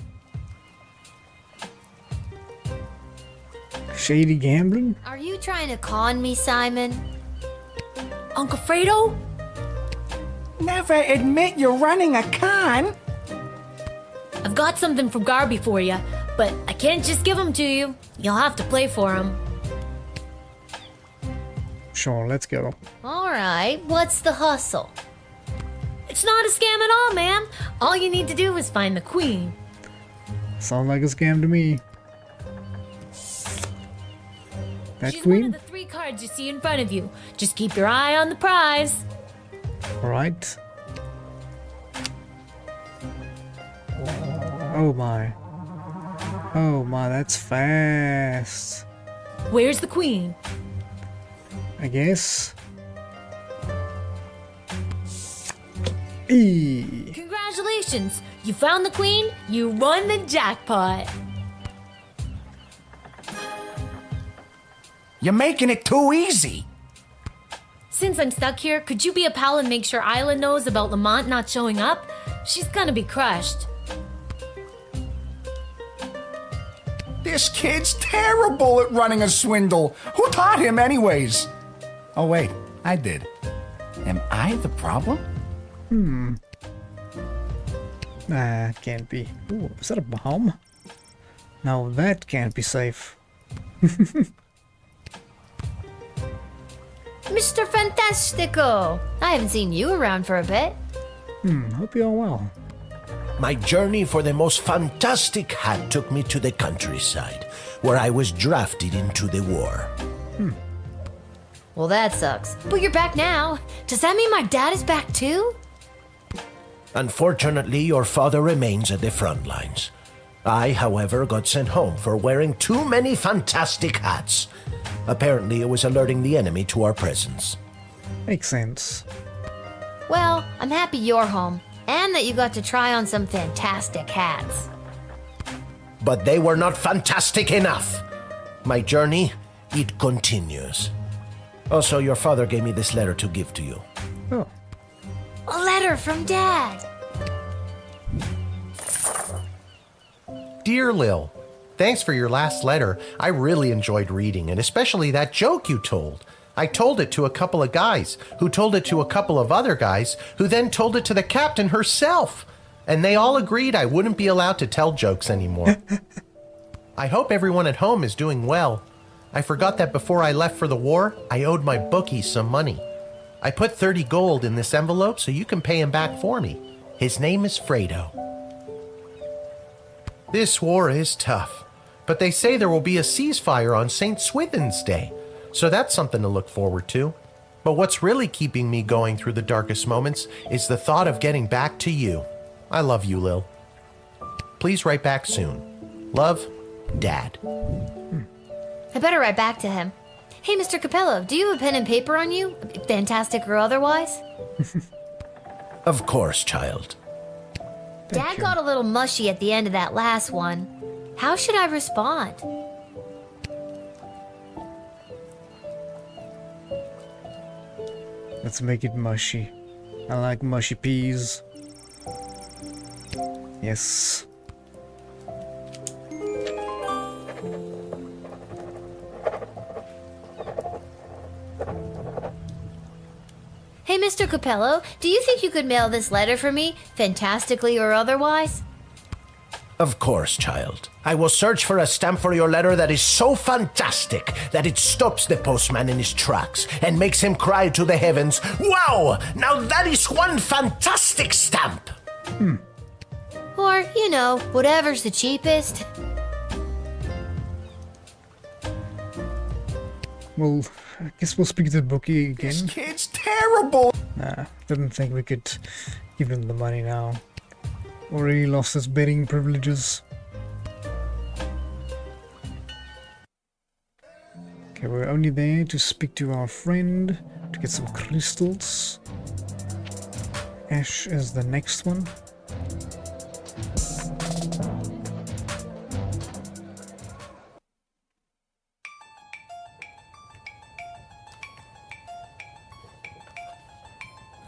Shady gambling? Are you trying to con me, Simon? Uncle Fredo? Never admit you're running a con. I've got something from Garby for you, but I can't just give them to you. You'll have to play for them. Sure, let's go. Alright, what's the hustle? It's not a scam at all, ma'am. All you need to do is find the queen. Sounds like a scam to me. That She's queen? one of the 3 cards you see in front of you. Just keep your eye on the prize. Alright. Oh my. Oh my, that's fast. Where's the queen? I guess. E. Congratulations! You found the queen, you won the jackpot. You're making it too easy. Since I'm stuck here, could you be a pal and make sure Isla knows about Lamont not showing up? She's gonna be crushed. This kid's terrible at running a swindle. Who taught him anyways? Oh wait, I did. Am I the problem? Nah, it can't be. Ooh, is that a bomb? Now that can't be safe. Mr. Fantastico! I haven't seen you around for a bit. Hope you're well. My journey for the most fantastic hat took me to the countryside, where I was drafted into the war. Well, that sucks. But you're back now. Does that mean my dad is back too? Unfortunately, your father remains at the front lines. I, however, got sent home for wearing too many fantastic hats. Apparently, it was alerting the enemy to our presence. Makes sense. Well, I'm happy you're home, and that you got to try on some fantastic hats. But they were not fantastic enough. My journey, it continues. Also, your father gave me this letter to give to you. Oh. A letter from Dad. Dear Lil, thanks for your last letter. I really enjoyed reading it, especially that joke you told. I told it to a couple of guys, who told it to a couple of other guys, who then told it to the captain herself. And they all agreed I wouldn't be allowed to tell jokes anymore. I hope everyone at home is doing well. I forgot that before I left for the war, I owed my bookie some money. I put 30 gold in this envelope so you can pay him back for me. His name is Fredo. This war is tough, but they say there will be a ceasefire on St. Swithin's Day, so that's something to look forward to. But what's really keeping me going through the darkest moments is the thought of getting back to you. I love you, Lil. Please write back soon. Love, Dad. I better write back to him. Hey, Mr. Capello, do you have a pen and paper on you? Fantastic or otherwise? Of course, child. Dad got a little mushy at the end of that last one. How should I respond? Let's make it mushy. I like mushy peas. Yes. Hey, Mr. Capello, do you think you could mail this letter for me, fantastically or otherwise? Of course, child. I will search for a stamp for your letter that is so fantastic that it stops the postman in his tracks and makes him cry to the heavens, "Wow! Now that is one fantastic stamp!" Or, whatever's the cheapest. Well, I guess we'll speak to the bookie again. This kid's terrible! Nah, didn't think we could give him the money now. Already lost his betting privileges. Okay, we're only there to speak to our friend, to get some crystals. Ash is the next one.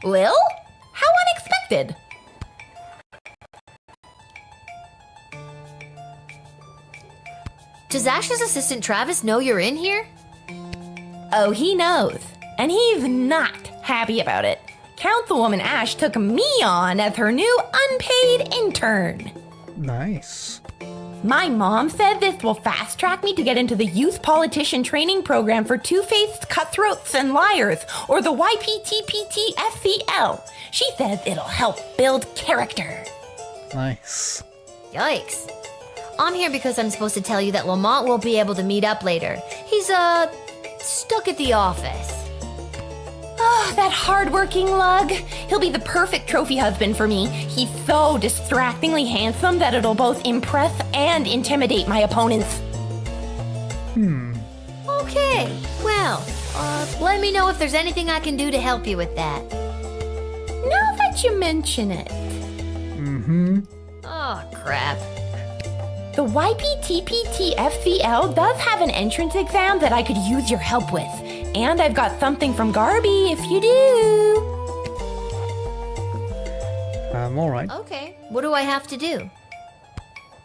Lil? How unexpected! Does Ash's assistant Travis know you're in here? Oh, he knows. And he's not happy about it. Councilwoman Ash took me on as her new unpaid intern. Nice. My mom said this will fast track me to get into the youth politician training program for two-faced cutthroats and liars, or the YPTPT-FCL. She says it'll help build character. Nice. Yikes. I'm here because I'm supposed to tell you that Lamont won't be able to meet up later. He's, stuck at the office. Oh, that hardworking lug. He'll be the perfect trophy husband for me. He's so distractingly handsome that it'll both impress and intimidate my opponents. Okay, well, let me know if there's anything I can do to help you with that. Now that you mention it. Oh, crap. The YPTPT-FCL does have an entrance exam that I could use your help with. And I've got something from Garby if you do. Alright. Okay, what do I have to do?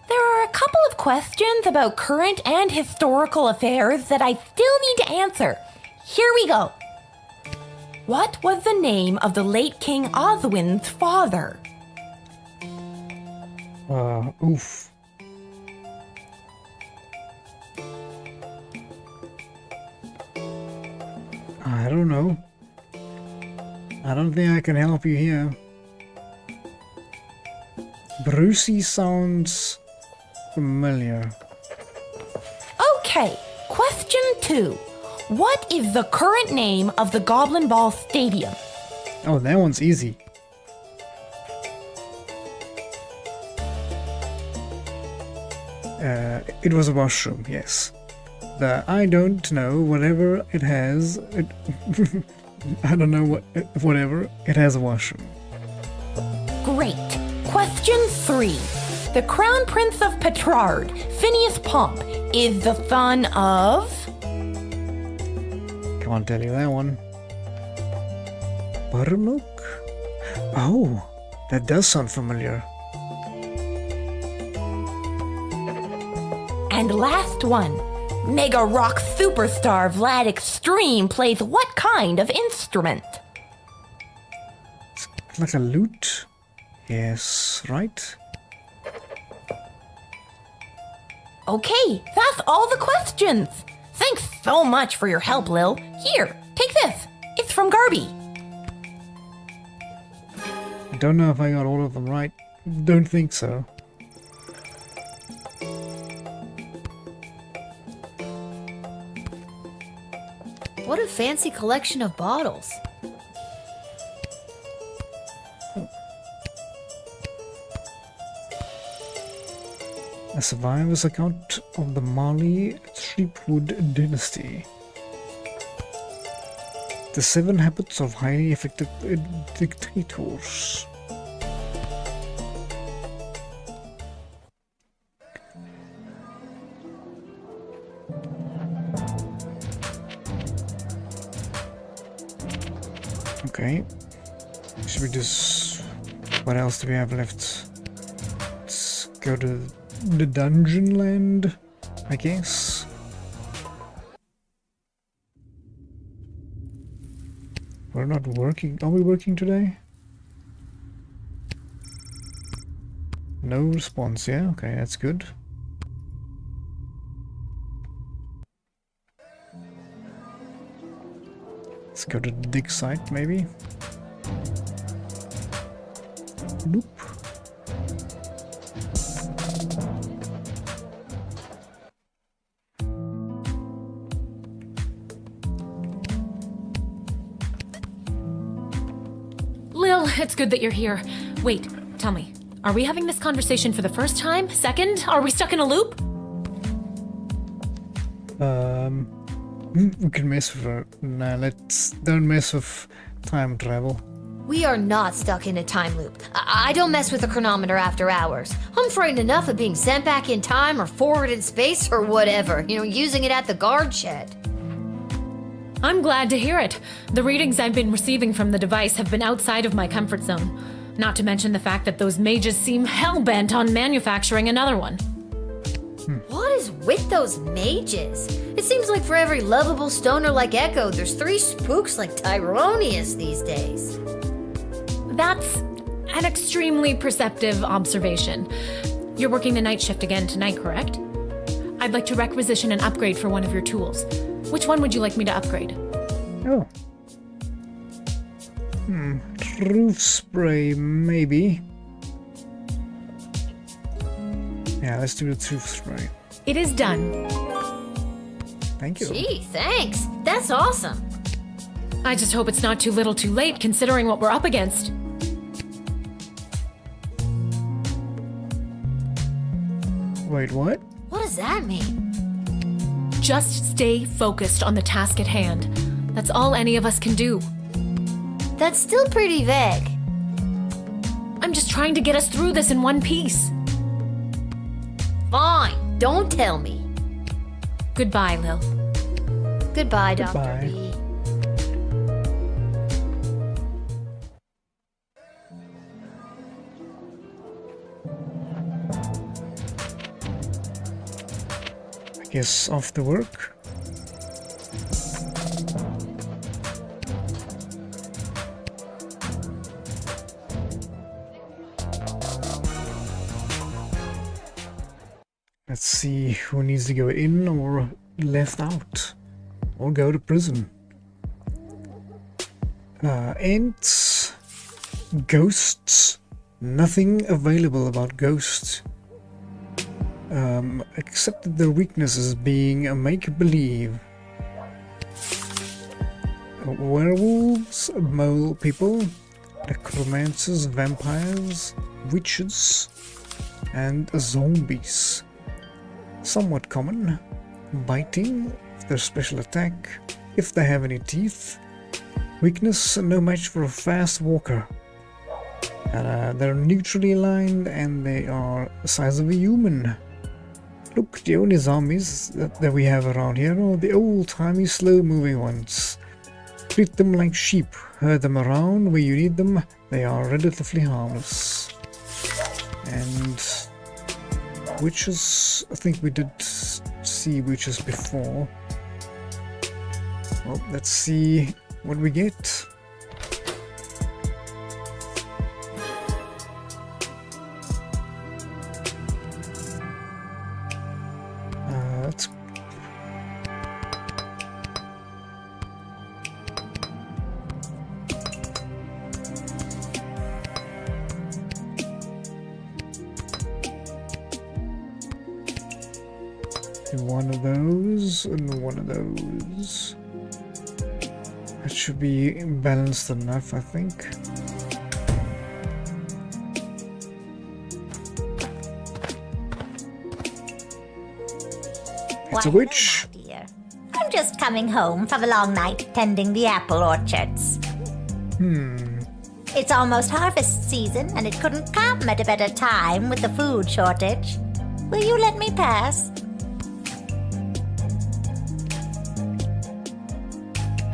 There are a couple of questions about current and historical affairs that I still need to answer. Here we go. What was the name of the late King Oswin's father? Oof. I don't know. I don't think I can help you here. Brucey sounds familiar. Okay, question 2. What is the current name of the Goblin Ball Stadium? Oh, that one's easy. It was a washroom, yes. The I don't know, whatever it has, I don't know whatever, it has a washroom. Great. Question 3. The Crown Prince of Petrard, Phineas Pomp, is the son of... Can't tell you that one. Buttermilk? Oh, that does sound familiar. And last one. Mega rock superstar Vlad Extreme plays what kind of instrument? It's like a lute? Yes, right? Okay, that's all the questions. Thanks so much for your help, Lil. Here, take this. It's from Garby. I don't know if I got all of them right. Don't think so. What a fancy collection of bottles. A survivor's account of the Mali Threepwood dynasty. The 7 habits of highly effective dictators. Okay. Should we just... What else do we have left? Let's go to the dungeon land, I guess. We're not working. Are we working today? No response, yeah? Okay, that's good. Let's go to the dig site, maybe. Nope. Lil, it's good that you're here. Wait, tell me. Are we having this conversation for the first time? Second? Are we stuck in a loop? We can mess with her. Nah, don't mess with time travel. We are not stuck in a time loop. I don't mess with the chronometer after hours. I'm frightened enough of being sent back in time or forward in space or whatever, using it at the guard shed. I'm glad to hear it. The readings I've been receiving from the device have been outside of my comfort zone. Not to mention the fact that those mages seem hell-bent on manufacturing another one. What is with those mages? It seems like for every lovable stoner like Echo, there's 3 spooks like Tyronius these days. That's an extremely perceptive observation. You're working the night shift again tonight, correct? I'd like to requisition an upgrade for one of your tools. Which one would you like me to upgrade? Oh. Truth spray, maybe. Yeah, let's do the truth spray. It is done. Thank you. Gee, thanks. That's awesome. I just hope it's not too little too late considering what we're up against. Wait, what? What does that mean? Just stay focused on the task at hand. That's all any of us can do. That's still pretty vague. I'm just trying to get us through this in one piece. Fine, don't tell me. Goodbye, Lil. Goodbye, Dr. Goodbye. B. I guess off to work. Let's see who needs to go in or left out. Or go to prison. Ents. Ghosts. Nothing available about ghosts. Except that their weaknesses being a make-believe. Werewolves, mole people, necromancers, vampires, witches, and zombies. Somewhat common. Biting, their special attack, if they have any teeth. Weakness, no match for a fast walker. They're neutrally aligned and they are the size of a human. Look, the only zombies that we have around here are the old-timey slow-moving ones. Treat them like sheep, herd them around where you need them, they are relatively harmless. And witches, I think we did see witches before. Well, let's see what we get. Let's do one of those and one of those. That should be balanced enough, I think. It's a witch. Hello, my dear. I'm just coming home from a long night tending the apple orchards. It's almost harvest season, and it couldn't come at a better time with the food shortage. Will you let me pass?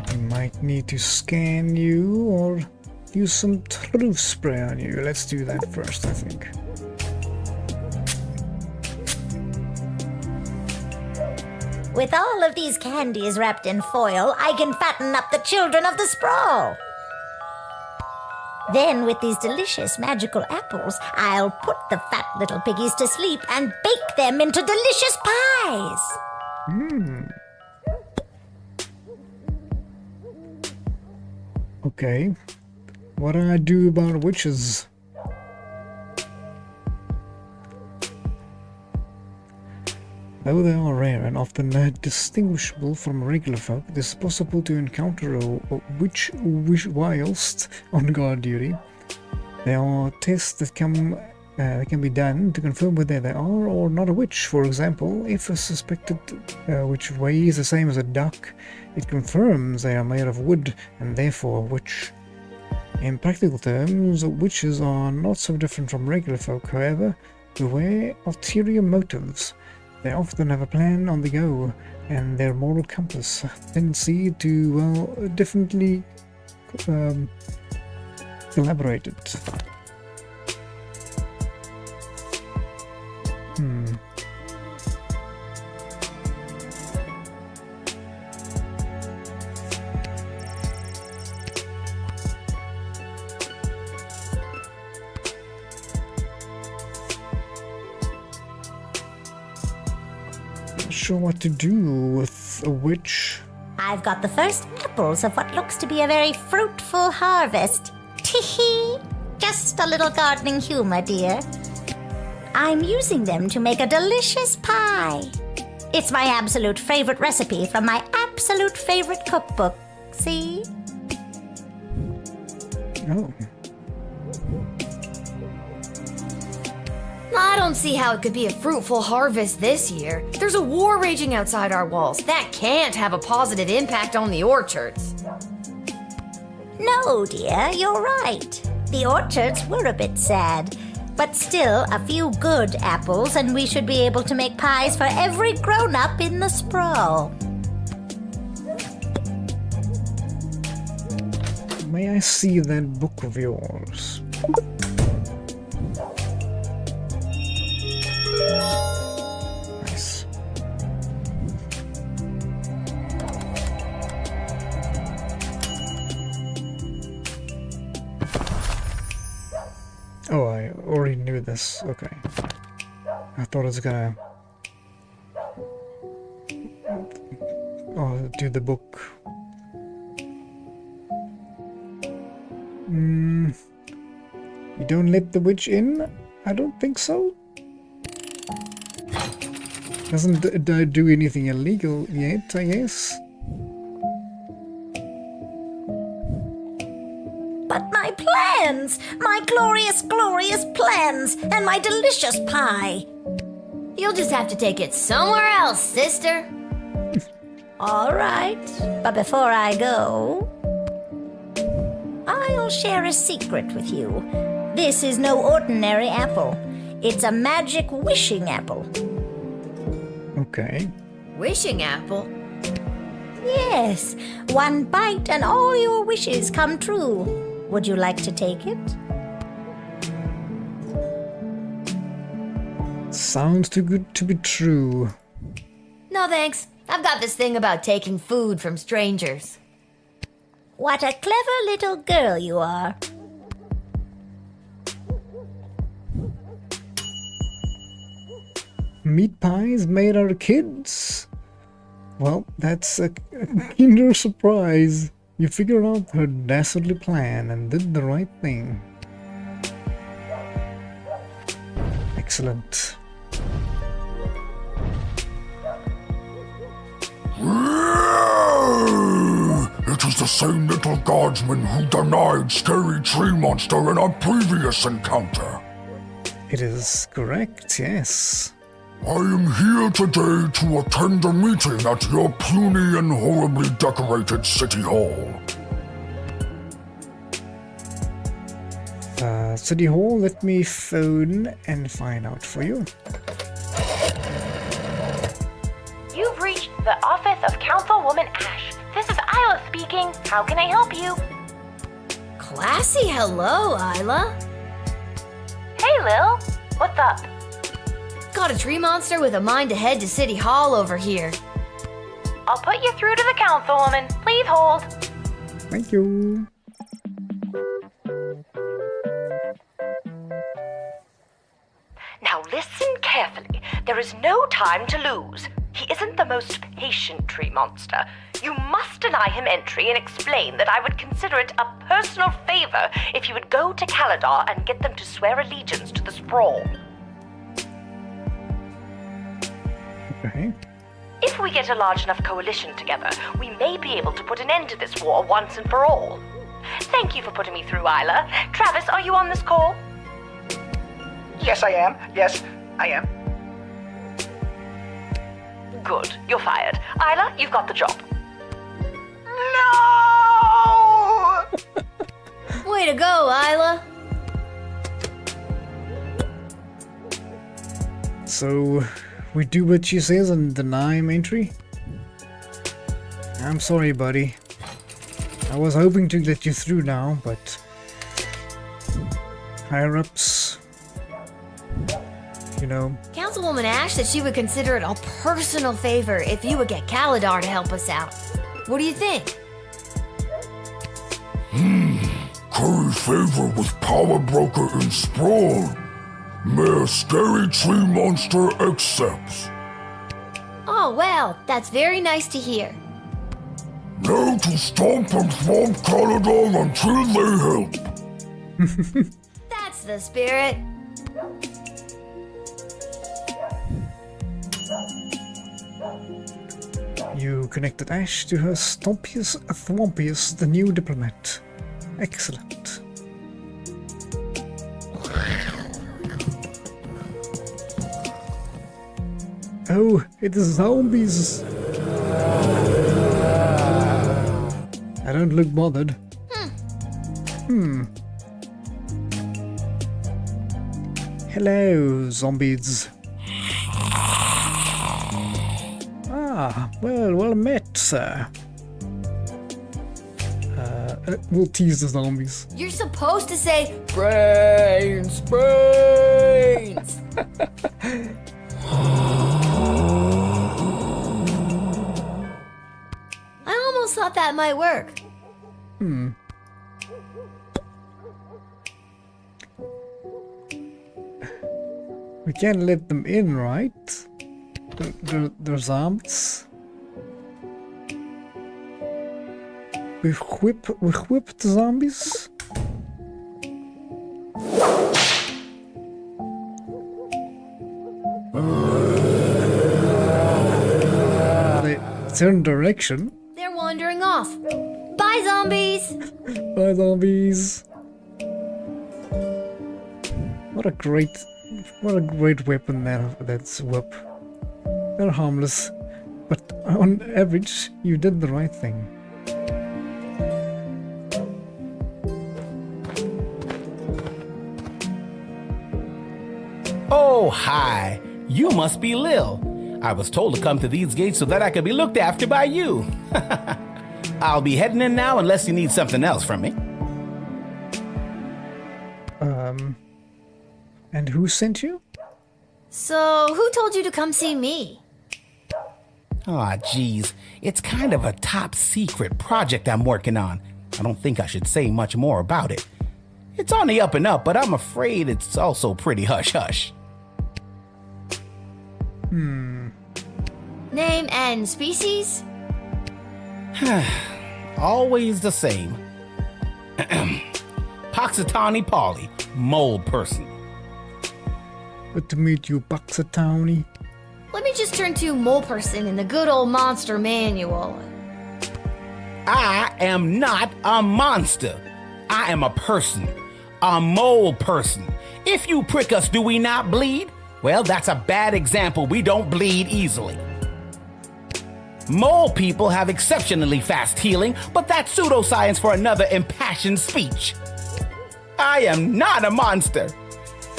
I might need to scan you or use some truth spray on you. Let's do that first, I think. With all of these candies wrapped in foil, I can fatten up the children of the sprawl. Then, with these delicious magical apples, I'll put the fat little piggies to sleep and bake them into delicious pies. Okay. What do I do about witches? Though they are rare and often distinguishable from regular folk, it is possible to encounter a witch whilst on guard duty. There are tests that can be done to confirm whether they are or not a witch. For example, if a suspected witch weighs the same as a duck, it confirms they are made of wood and therefore a witch. In practical terms, witches are not so different from regular folk, however, beware ulterior motives. They often have a plan on the go, and their moral compass tendency to, well, definitely collaborated. Not sure what to do with a witch. I've got the first apples of what looks to be a very fruitful harvest. Tee-hee! Just a little gardening humor, dear. I'm using them to make a delicious pie. It's my absolute favorite recipe from my absolute favorite cookbook. See? Oh. I don't see how it could be a fruitful harvest this year. There's a war raging outside our walls. That can't have a positive impact on the orchards. No, dear, you're right. The orchards were a bit sad. But still, a few good apples, and we should be able to make pies for every grown-up in the sprawl. May I see that book of yours? Nice. Oh, I already knew this. Okay. I thought it was gonna... Oh, do the book. You don't let the witch in? I don't think so. Doesn't do anything illegal yet, I guess. But my plans! My glorious, glorious plans! And my delicious pie! You'll just have to take it somewhere else, sister. All right, but before I go, I'll share a secret with you. This is no ordinary apple. It's a magic wishing apple. Okay. Wishing apple? Yes, one bite and all your wishes come true. Would you like to take it? Sounds too good to be true. No thanks. I've got this thing about taking food from strangers. What a clever little girl you are. Meat pies made out of kids? Well, that's a kinder surprise. You figured out her dastardly plan and did the right thing. Excellent. It is the same little guardsman who denied Scary Tree Monster in our previous encounter. It is correct, yes. I am here today to attend a meeting at your puny and horribly decorated city hall. City Hall, let me phone and find out for you. You've reached the office of Councilwoman Ash. This is Isla speaking. How can I help you? Classy hello, Isla. Hey, Lil. What's up? Got a tree monster with a mind to head to City Hall over here. I'll put you through to the Councilwoman. Please hold. Thank you. listen carefully. There is no time to lose. He isn't the most patient tree monster. You must deny him entry and explain that I would consider it a personal favor if you would go to Kaladar and get them to swear allegiance to the Sprawl. Okay. If we get a large enough coalition together, we may be able to put an end to this war once and for all. Thank you for putting me through, Isla. Travis, are you on this call? Yes, I am. Yes, I am. Good. You're fired. Isla, you've got the job. No! Way to go, Isla. So, we do what she says and deny him entry? I'm sorry, buddy. I was hoping to let you through now, but higher-ups, you know. Councilwoman Ash said she would consider it a personal favor if you would get Kaladar to help us out. What do you think? Curry favor with Power Broker and Sprawl. Mayor Scary Tree Monster accepts. Oh, well, that's very nice to hear. Now to stomp and thwomp Kaladar until they help. That's the spirit. You connected Ash to her Stompius Thwompius, the new diplomat. Excellent. Oh, it is zombies. I don't look bothered. Hello, zombies. Ah, well met, sir. We'll tease the zombies. You're supposed to say, brains, brains. I almost thought that might work. We can't let them in, right? They're zombies. We whip the zombies. They turn direction. They're wandering off. Bye, zombies. Bye, zombies. What a great weapon that's whip. They're harmless, but on average, you did the right thing. Oh, hi. You must be Lil. I was told to come to these gates so that I could be looked after by you. I'll be heading in now unless you need something else from me. And who sent you? So, who told you to come see me? Aw, geez. It's kind of a top secret project I'm working on. I don't think I should say much more about it. It's on the up and up, but I'm afraid it's also pretty hush-hush. Name and species? Always the same. Poxitani Polly, mole person. Good to meet you, Buxatowny. Let me just turn to Mole Person in the good old monster manual. I am not a monster. I am a person. A mole person. If you prick us, do we not bleed? Well, that's a bad example. We don't bleed easily. Mole people have exceptionally fast healing, but that's pseudoscience for another impassioned speech. I am not a monster,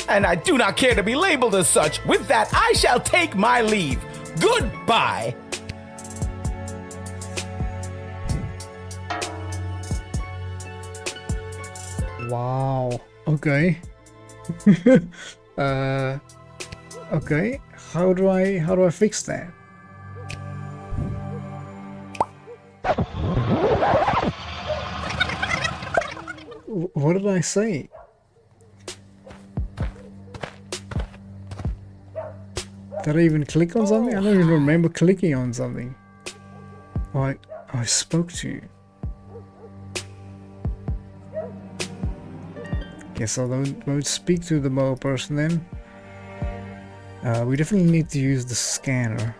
and I do not care to be labeled as such. With that, I shall take my leave. Goodbye. Wow. Okay. Okay. How do I fix that? What did I say? Did I even click on something? I don't even remember clicking on something. Oh, I spoke to you. Guess I won't speak to the mole person then. We definitely need to use the scanner.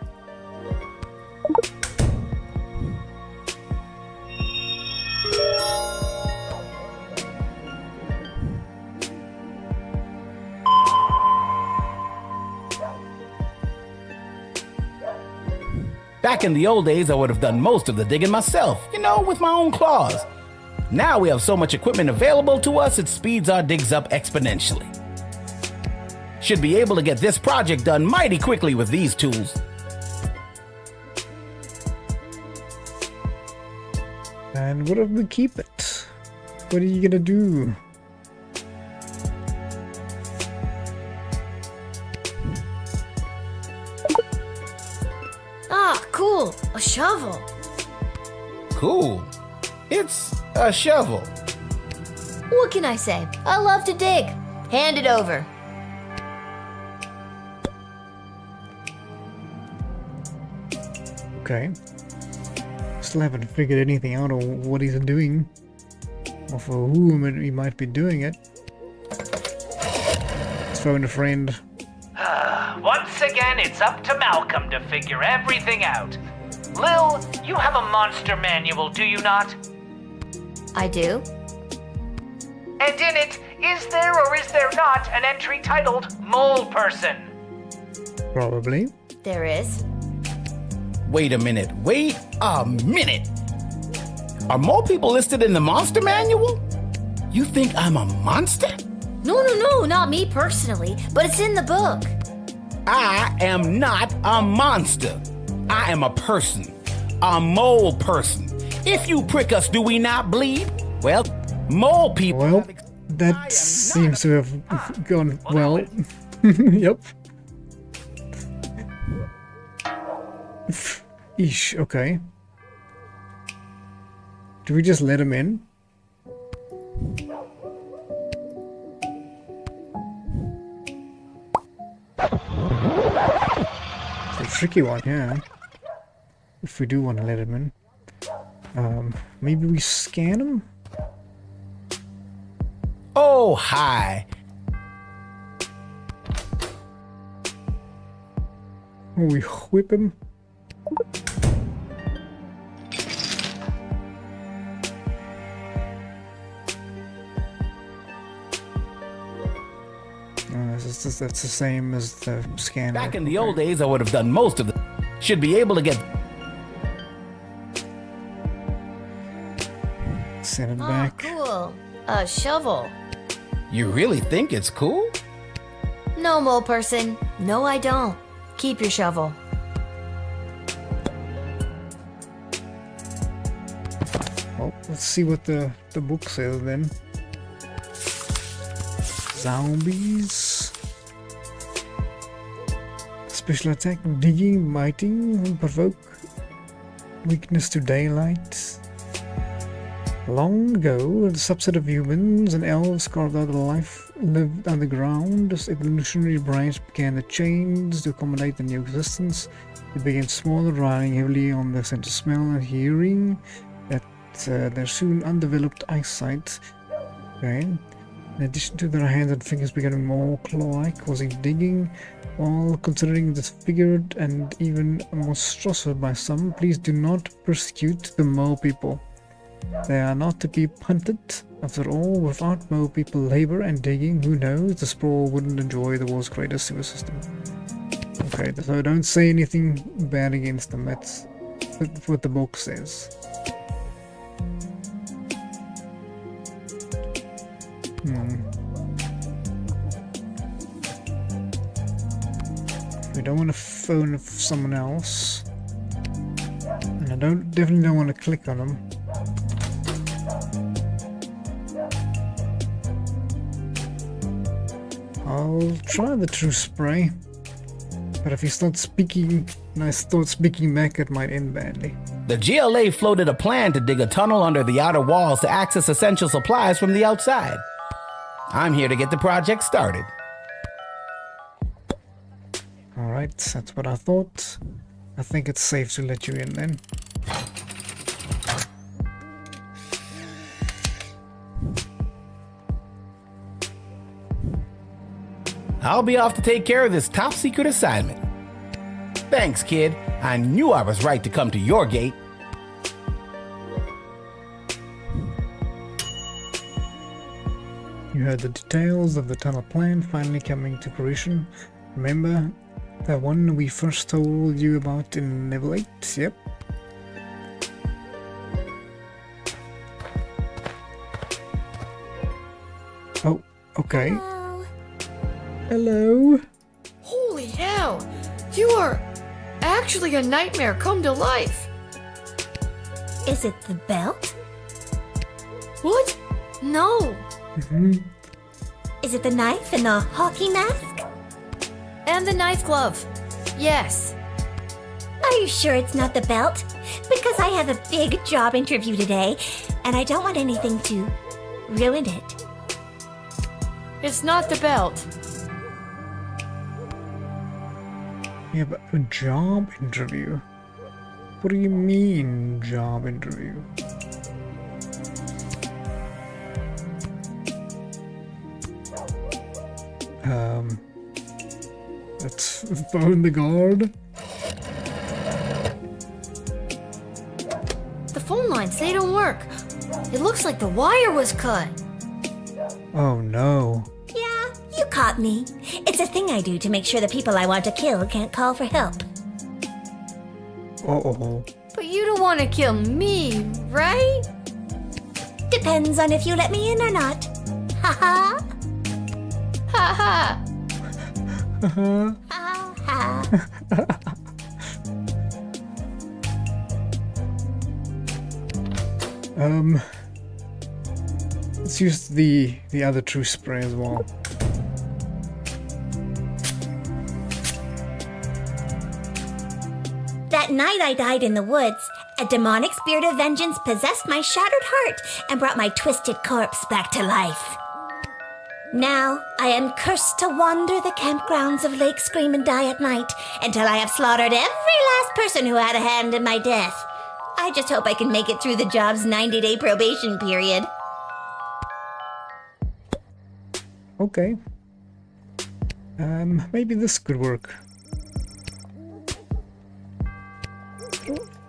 Back in the old days, I would have done most of the digging myself, with my own claws. Now we have so much equipment available to us, it speeds our digs up exponentially. Should be able to get this project done mighty quickly with these tools. And what if we keep it? What are you gonna do? Ah, cool. A shovel. Cool. It's a shovel. What can I say? I love to dig. Hand it over. Okay. Still haven't figured anything out on what he's doing. Or for whom he might be doing it. Let's phone a friend. Once again, it's up to Malcolm to figure everything out. Lil, you have a monster manual, do you not? I do. And in it, is there or is there not an entry titled Mole Person? Probably. There is. Wait a minute. Are more people listed in the monster manual? You think I'm a monster? No, not me personally, but it's in the book. I am not a monster. I am a person. A mole person. If you prick us, do we not bleed? Well, mole people... Well, that seems to have gone well. Yep. Eesh, okay. Do we just let him in? It's a tricky one, yeah. If we do want to let him in. Maybe we scan him? Oh, hi. Or we whip him? That's the same as the scanner. Back in the old days, I would have done most of the... Should be able to get... Send it back. Cool. A shovel. You really think it's cool? No, mole person. No, I don't. Keep your shovel. Well, let's see what the book says then. Zombies. Special attack, digging, biting, provoke, weakness to daylight. Long ago, a subset of humans and elves carved out of life lived underground. As evolutionary branch began to change to accommodate the new existence. They began small, relying heavily on their sense of smell and hearing. That their soon undeveloped eyesight. Okay. In addition to their hands and fingers becoming more claw-like, causing digging. While considering disfigured and even monstrous by some, please do not persecute the mole people. They are not to be punted. After all, without mole people labor and digging, who knows, the sprawl wouldn't enjoy the world's greatest sewer system. Okay, so don't say anything bad against them. That's what the book says. We don't want to phone someone else. And I definitely don't want to click on them. I'll try the true spray. But if he starts speaking and I start speaking back, it might end badly. The GLA floated a plan to dig a tunnel under the outer walls to access essential supplies from the outside. I'm here to get the project started. Alright, Alright, that's what I thought. I think it's safe to let you in then. I'll be off to take care of this top secret assignment. Thanks, kid. I knew I was right to come to your gate. You heard the details of the tunnel plan finally coming to fruition. Remember that one we first told you about in level 8? Yep. Oh, okay. Hello. Holy hell! You are actually a nightmare come to life! Is it the belt? What? No! Is it the knife and the hockey mask? And the knife glove. Yes. Are you sure it's not the belt? Because I have a big job interview today, and I don't want anything to ruin it. It's not the belt. Yeah, but a job interview? What do you mean, job interview? Let's phone the guard. The phone lines, they don't work. It looks like the wire was cut. Oh no. Yeah, you caught me. It's a thing I do to make sure the people I want to kill can't call for help. Uh-oh. But you don't want to kill me, right? Depends on if you let me in or not. Ha-ha. Ha-ha. Ha-ha. Let's use the other true spray as well. That night I died in the woods, a demonic spirit of vengeance possessed my shattered heart and brought my twisted corpse back to life. Now I am cursed to wander the campgrounds of Lake Scream and Die at night until I have slaughtered every last person who had a hand in my death. I just hope I can make it through the job's 90-day probation period. Okay. Maybe this could work.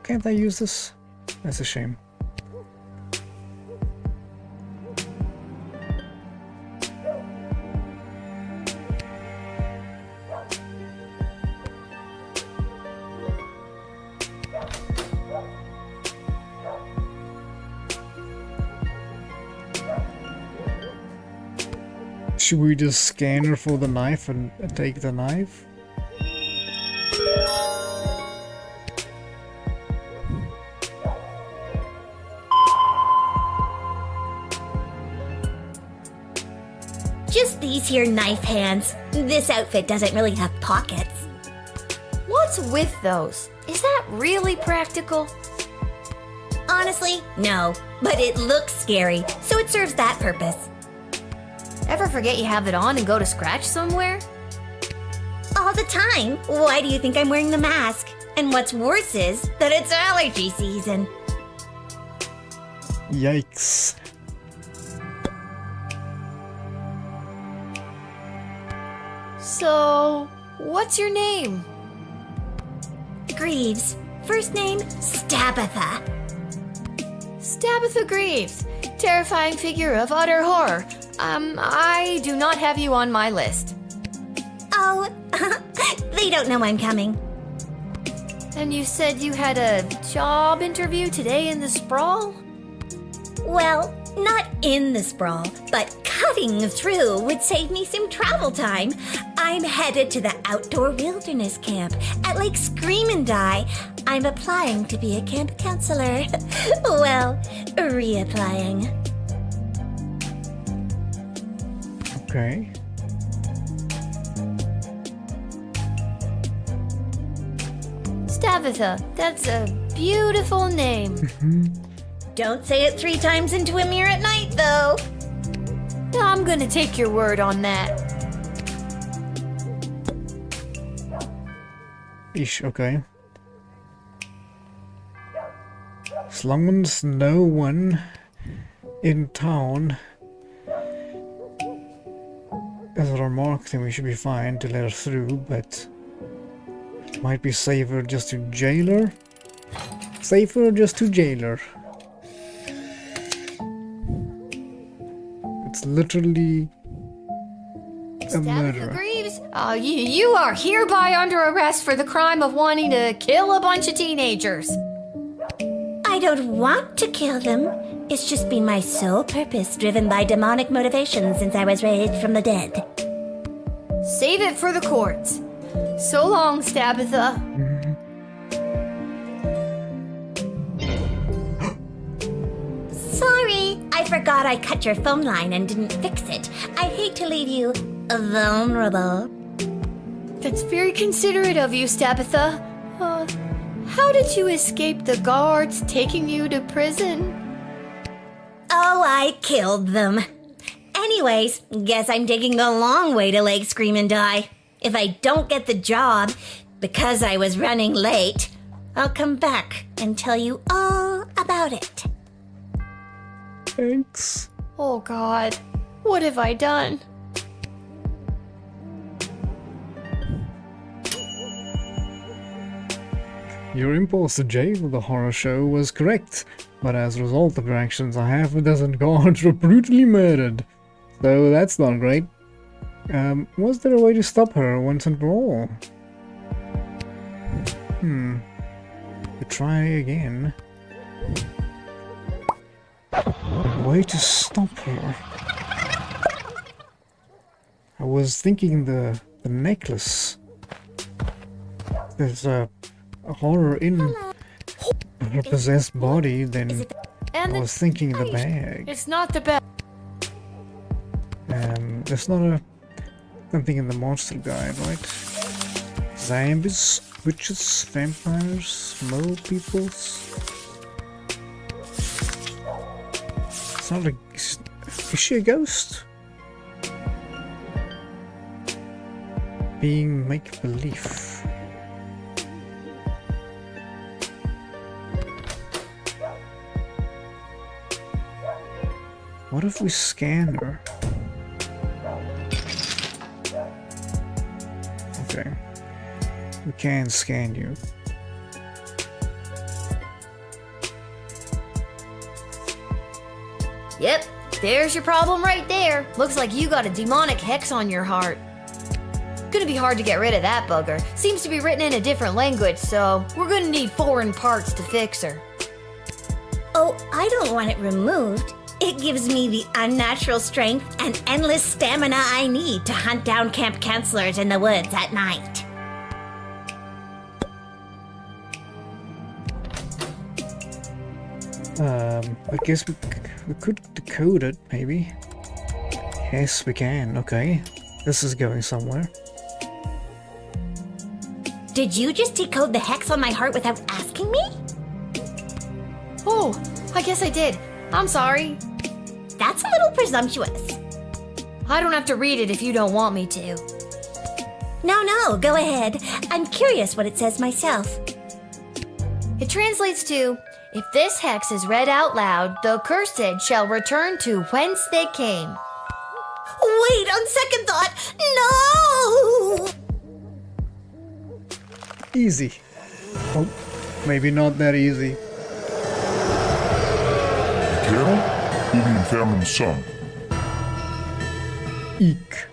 Can't I use this? That's a shame. Should we just scan her for the knife and take the knife? Just these here knife hands. This outfit doesn't really have pockets. What's with those? Is that really practical? Honestly, no. But it looks scary, so it serves that purpose. Ever forget you have it on and go to scratch somewhere? All the time. Why do you think I'm wearing the mask? And what's worse is that it's allergy season. Yikes. So, what's your name? Greaves. First name, Stabitha. Stabitha Greaves. Terrifying figure of utter horror. I do not have you on my list. Oh, they don't know I'm coming. And you said you had a job interview today in the sprawl? Well, not in the sprawl, but cutting through would save me some travel time. I'm headed to the outdoor wilderness camp at Lake Scream and Die. I'm applying to be a camp counselor. Well, reapplying. Okay. Stabitha, that's a beautiful name. Don't say it 3 times into a mirror at night, though. I'm gonna take your word on that. Ish, okay. As long as no one in town has a remark, then we should be fine to let her through, but might be safer just to jail her. Safer just to jail her. It's literally a murder. Greaves, you are hereby under arrest for the crime of wanting to kill a bunch of teenagers. I don't want to kill them. It's just been my sole purpose, driven by demonic motivation since I was raised from the dead. Save it for the courts. So long, Stabitha. Sorry, I forgot I cut your phone line and didn't fix it. I hate to leave you vulnerable. That's very considerate of you, Stabitha. How did you escape the guards taking you to prison? Oh, I killed them. Anyways, guess I'm taking a long way to Lake Scream and Die. If I don't get the job, because I was running late, I'll come back and tell you all about it. Thanks. Oh God, what have I done? Your impulse to jail the horror show was correct, but as a result of your actions, a half a dozen guards were brutally murdered. So that's not great. Was there a way to stop her once and for all? To try again. A way to stop her. I was thinking the necklace. There's a horror in her possessed body, then I was thinking the bag. It's not the bag. There's not something in the monster guide, right? Zombies, witches, vampires, mole peoples. It's not a... Is she a ghost? Being make-believe. What if we scan her? Okay. We can scan you. Yep, there's your problem right there. Looks like you got a demonic hex on your heart. Gonna be hard to get rid of that bugger. Seems to be written in a different language, so we're gonna need foreign parts to fix her. Oh, I don't want it removed. It gives me the unnatural strength and endless stamina I need to hunt down camp counselors in the woods at night. I guess we could decode it, maybe. Yes, we can, okay. This is going somewhere. Did you just decode the hex on my heart without asking me? Oh, I guess I did. I'm sorry. That's a little presumptuous. I don't have to read it if you don't want me to. No, go ahead. I'm curious what it says myself. It translates to, if this hex is read out loud, the cursed shall return to whence they came. Wait, on second thought, no! Easy. Oh, maybe not that easy. Eating family's son. Eek.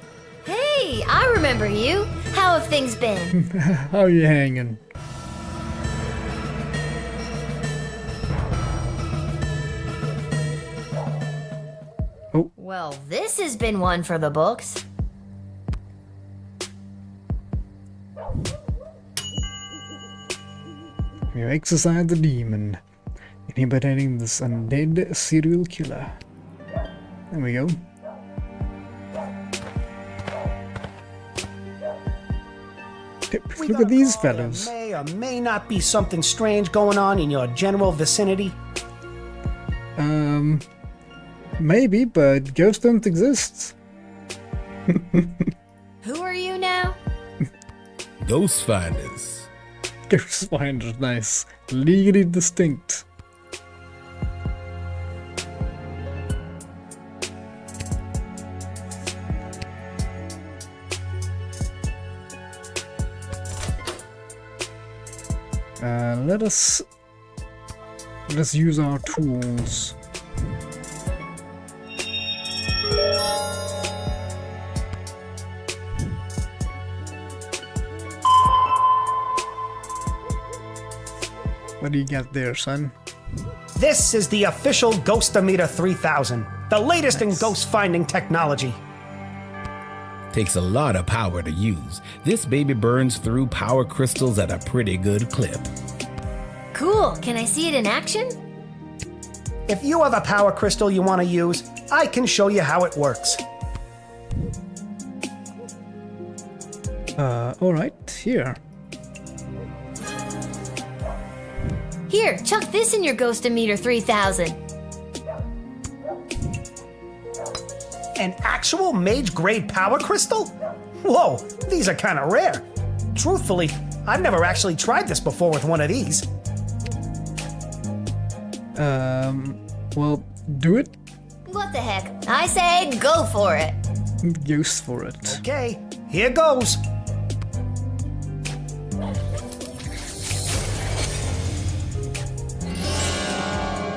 Hey, I remember you. How have things been? How you hanging? Oh. Well, this has been one for the books. You exorcise the demon, inhibiting this undead serial killer. There we go. Look at these fellows. There may or may not be something strange going on in your general vicinity. Maybe, but ghosts don't exist. Who are you now? Ghost finders. Ghost finder, nice. Legally distinct. Let's use our tools. What do you got there, son? This is the official Ghostometer 3000, the latest in ghost finding technology. Takes a lot of power to use. This baby burns through power crystals at a pretty good clip. Cool. Can I see it in action? If you have a power crystal you want to use, I can show you how it works. Alright, here. Here, chuck this in your Ghostometer 3000. An actual mage-grade power crystal? Whoa, these are kind of rare. Truthfully, I've never actually tried this before with one of these. Well, do it. What the heck? I say go for it. Goes for it. Okay, here goes.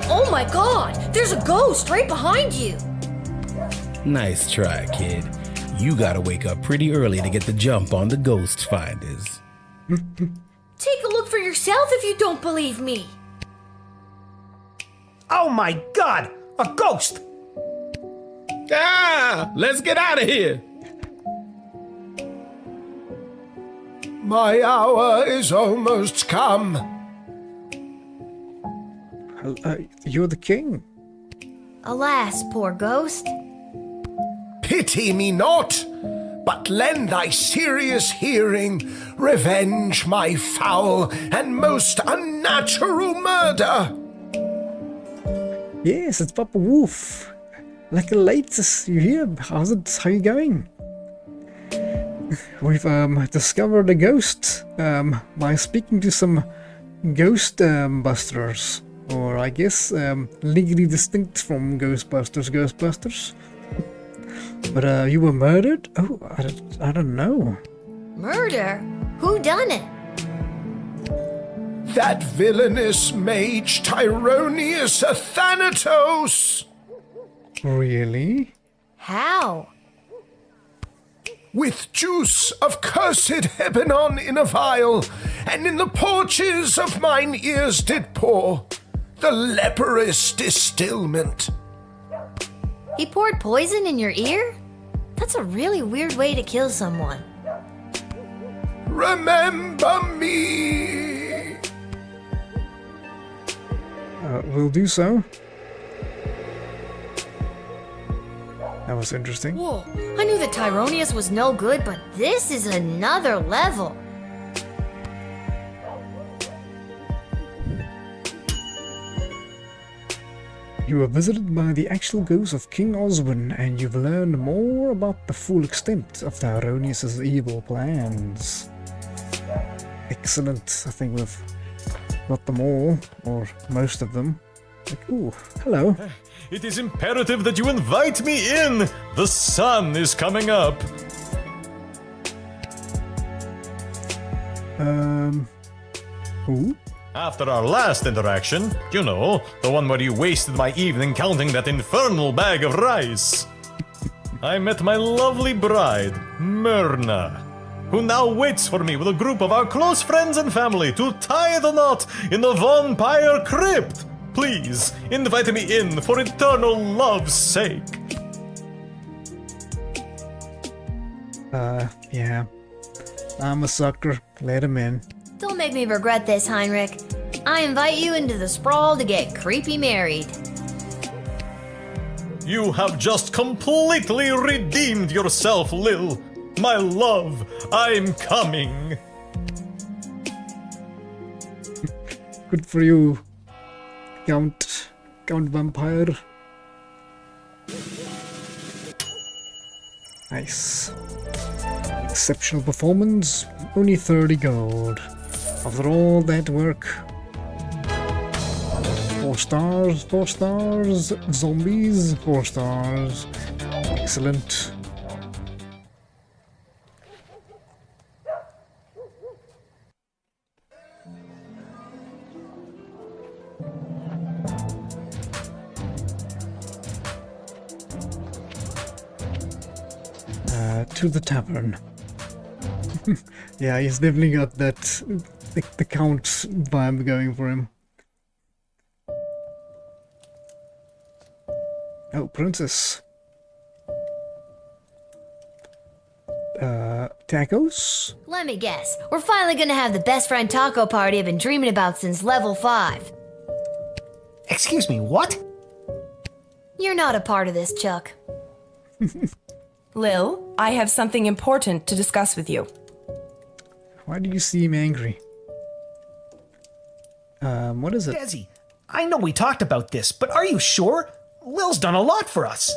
Oh my god! There's a ghost right behind you! Nice try, kid. You gotta wake up pretty early to get the jump on the ghost finders. Take a look for yourself if you don't believe me. Oh my god! A ghost! Ah! Let's get out of here! My hour is almost come. You're the king. Alas, poor ghost. Pity me not, but lend thy serious hearing, revenge my foul and most unnatural murder. Yes, it's Papa Wolf. Like a latest, you hear? How you going? We've discovered a ghost by speaking to some ghost busters, or I guess legally distinct from Ghostbusters. But you were murdered? Oh, I don't know. Murder? Who done it? That villainous mage Tyronius Athanatos! Really? How? With juice of cursed Hebenon in a vial, and in the porches of mine ears did pour the leprous distilment. He poured poison in your ear? That's a really weird way to kill someone. Remember me! We'll do so. That was interesting. Whoa, I knew that Tyronius was no good, but this is another level. You were visited by the actual ghost of King Oswin, and you've learned more about the full extent of Tyronius's evil plans. Excellent. I think we've got them all, or most of them. Like, ooh, hello. It is imperative that you invite me in! The sun is coming up! Who? After our last interaction, you know, the one where you wasted my evening counting that infernal bag of rice, I met my lovely bride, Myrna, who now waits for me with a group of our close friends and family to tie the knot in the vampire crypt. Please, invite me in for eternal love's sake. Yeah. I'm a sucker. Let him in. Don't make me regret this, Heinrich. I invite you into the sprawl to get creepy married. You have just completely redeemed yourself, Lil. My love, I'm coming. Good for you, Count Vampire. Nice. Exceptional performance, only 30 gold. After all that work. 4 stars, 4 stars. Zombies, 4 stars. Excellent. To the tavern. Yeah, he's definitely got that the count vibe going for him. Oh, princess. Tacos? Let me guess. We're finally gonna have the best friend taco party I've been dreaming about since level 5. Excuse me, what? You're not a part of this, Chuck. Lil, I have something important to discuss with you. Why do you seem angry? What is it? Desi, I know we talked about this, but are you sure? Lil's done a lot for us.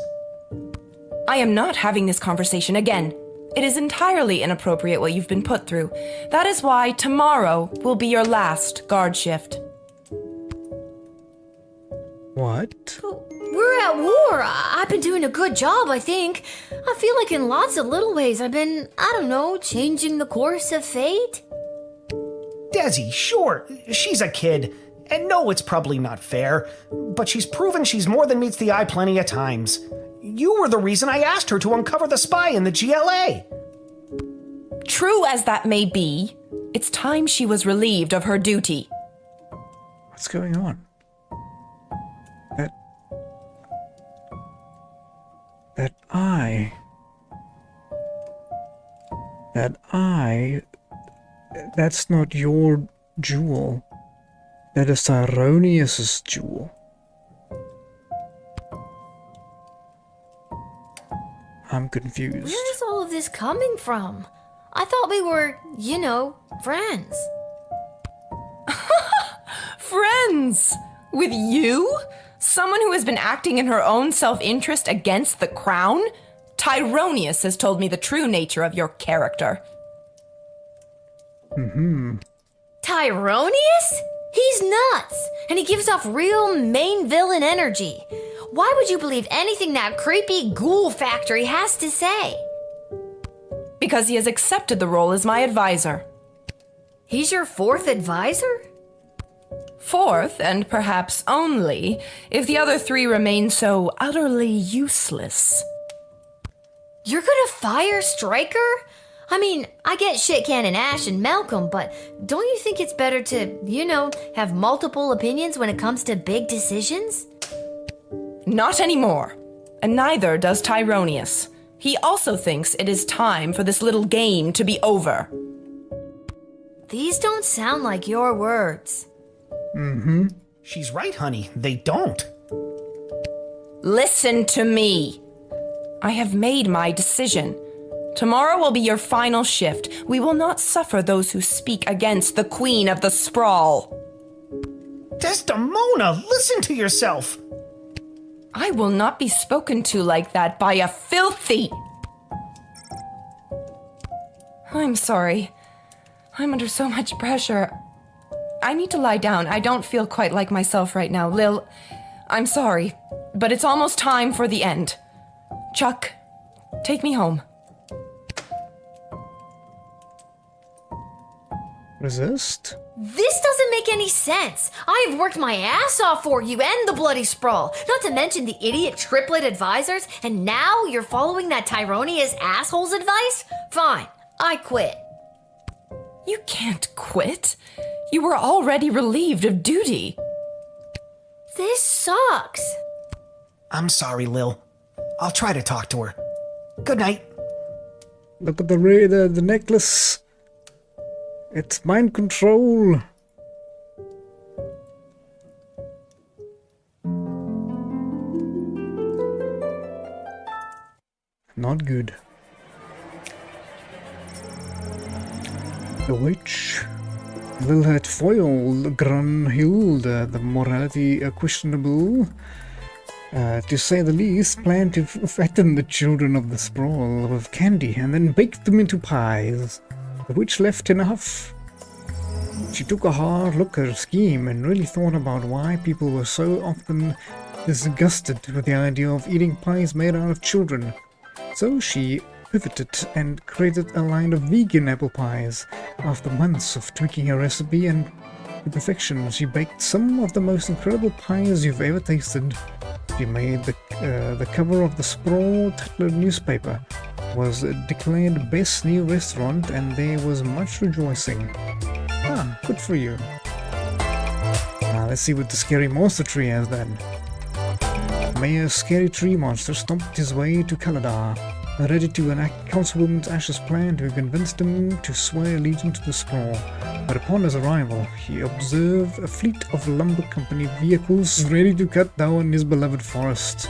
I am not having this conversation again. It is entirely inappropriate what you've been put through. That is why tomorrow will be your last guard shift. What? We're at war. I've been doing a good job, I think. I feel like in lots of little ways I've been, I don't know, changing the course of fate. Desi, sure, she's a kid. And no, it's probably not fair, but she's proven she's more than meets the eye plenty of times. You were the reason I asked her to uncover the spy in the GLA. True as that may be, it's time she was relieved of her duty. What's going on? That's not your jewel. That is Tyronius's jewel. I'm confused. Where is all of this coming from? I thought we were, you know, friends. Friends? With you? Someone who has been acting in her own self-interest against the crown? Tyronius has told me the true nature of your character. Tyronius? He's nuts, and he gives off real main villain energy. Why would you believe anything that creepy ghoul factory has to say? Because he has accepted the role as my advisor. He's your 4th advisor? 4th, and perhaps only, if the other 3 remain so utterly useless. You're gonna fire Stryker? I mean, I get Shit Cannon Ash and Malcolm, but don't you think it's better to, you know, have multiple opinions when it comes to big decisions? Not anymore. And neither does Tyronius. He also thinks it is time for this little game to be over. These don't sound like your words. She's right, honey. They don't. Listen to me. I have made my decision. Tomorrow will be your final shift. We will not suffer those who speak against the Queen of the Sprawl. Desdemona, listen to yourself. I will not be spoken to like that by a filthy... I'm sorry. I'm under so much pressure. I need to lie down. I don't feel quite like myself right now. Lil, I'm sorry, but it's almost time for the end. Chuck, take me home. Resist? This doesn't make any sense. I've worked my ass off for you and the Bloody Sprawl, not to mention the idiot triplet advisors, and now you're following that Tyronius asshole's advice? Fine, I quit. You can't quit. You were already relieved of duty. This sucks. I'm sorry, Lil. I'll try to talk to her. Good night. Look at the necklace. It's mind control. Not good. The witch. Lilhat Foil, Grunhild, the morality questionable. To say the least, plan to fatten the children of the sprawl with candy and then bake them into pies. The witch left enough. She took a hard look at her scheme and really thought about why people were so often disgusted with the idea of eating pies made out of children. So she pivoted and created a line of vegan apple pies. After months of tweaking her recipe and to perfection, she baked some of the most incredible pies you've ever tasted. She made the cover of the Sprawl Tatler newspaper, was declared best new restaurant, and there was much rejoicing. Ah, good for you. Now let's see what the Scary Monster Tree has then. Mayor's Scary Tree Monster stomped his way to Kaladar, ready to enact Councilwoman Ash's plan to convince them to swear allegiance to the Sprawl. But upon his arrival, he observed a fleet of lumber company vehicles ready to cut down his beloved forest.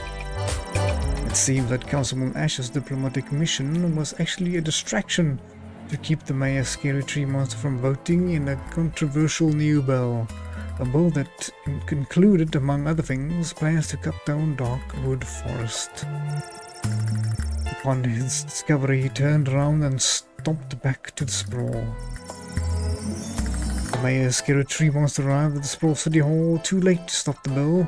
It seemed that Councilwoman Ash's diplomatic mission was actually a distraction to keep the Mayor's Scary Tree Monster from voting in a controversial new bill. A bill that included, among other things, plans to cut down Darkwood Forest. Upon his discovery, he turned around and stomped back to the Sprawl. The Mayor's Scary Tree Monster arrived at the Sprawl City Hall too late to stop the bill.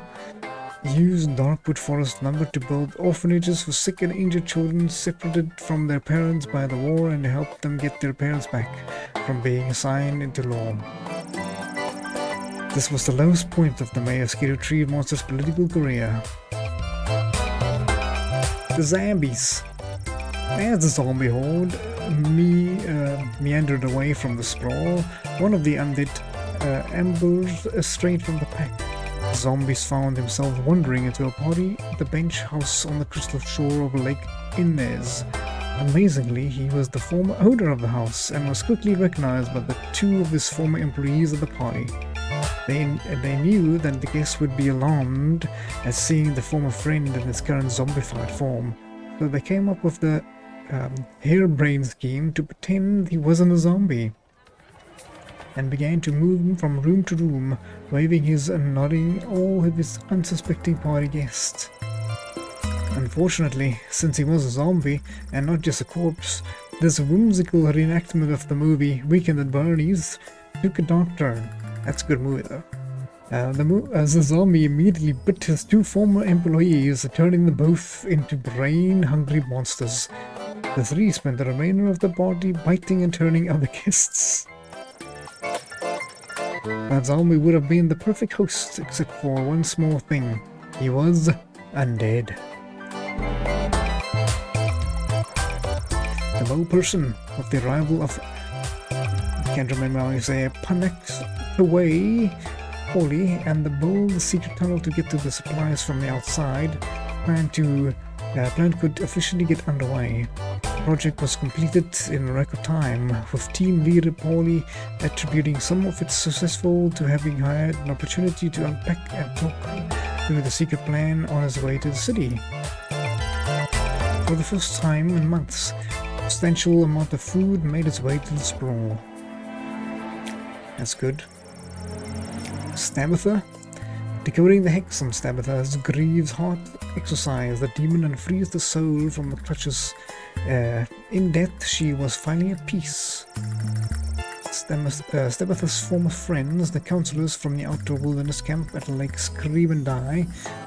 He used Darkwood Forest lumber to build orphanages for sick and injured children separated from their parents by the war and help them get their parents back from being signed into law. This was the lowest point of the Mayor's Scary Tree Monster's political career. The zombies. As the zombie horde meandered away from the Sprawl, one of the undead ambled straight from the pack. The zombies found themselves wandering into a party at the bench house on the crystal shore of Lake Inez. Amazingly, he was the former owner of the house and was quickly recognized by the two of his former employees at the party. They knew that the guests would be alarmed at seeing the former friend in his current zombified form, so they came up with the harebrained scheme to pretend he wasn't a zombie, and began to move him from room to room, waving his and nodding all of his unsuspecting party guests. Unfortunately, since he was a zombie and not just a corpse, this whimsical reenactment of the movie Weekend at Bernie's took a dark turn. That's a good movie though. As the zombie immediately bit his two former employees, turning them both into brain-hungry monsters. The three spent the remainder of the party biting and turning other guests. That zombie would have been the perfect host, except for one small thing. He was undead. The low person of the arrival of... I can't remember how you say it. Away, Holly and the bold secret tunnel to get to the supplies from the outside. Plan could officially get underway. The project was completed in record time, with team leader Polly attributing some of its successful to having had an opportunity to unpack and talk through the secret plan on his way to the city. For the first time in months, a substantial amount of food made its way to the Sprawl. That's good. Stabitha? Decoding the hex on Stabitha's Grieve's heart exercise, the demon, and frees the soul from the clutches. In death, she was finally at peace. Stabitha's former friends, the counselors from the outdoor wilderness camp at Lake Scream and Die,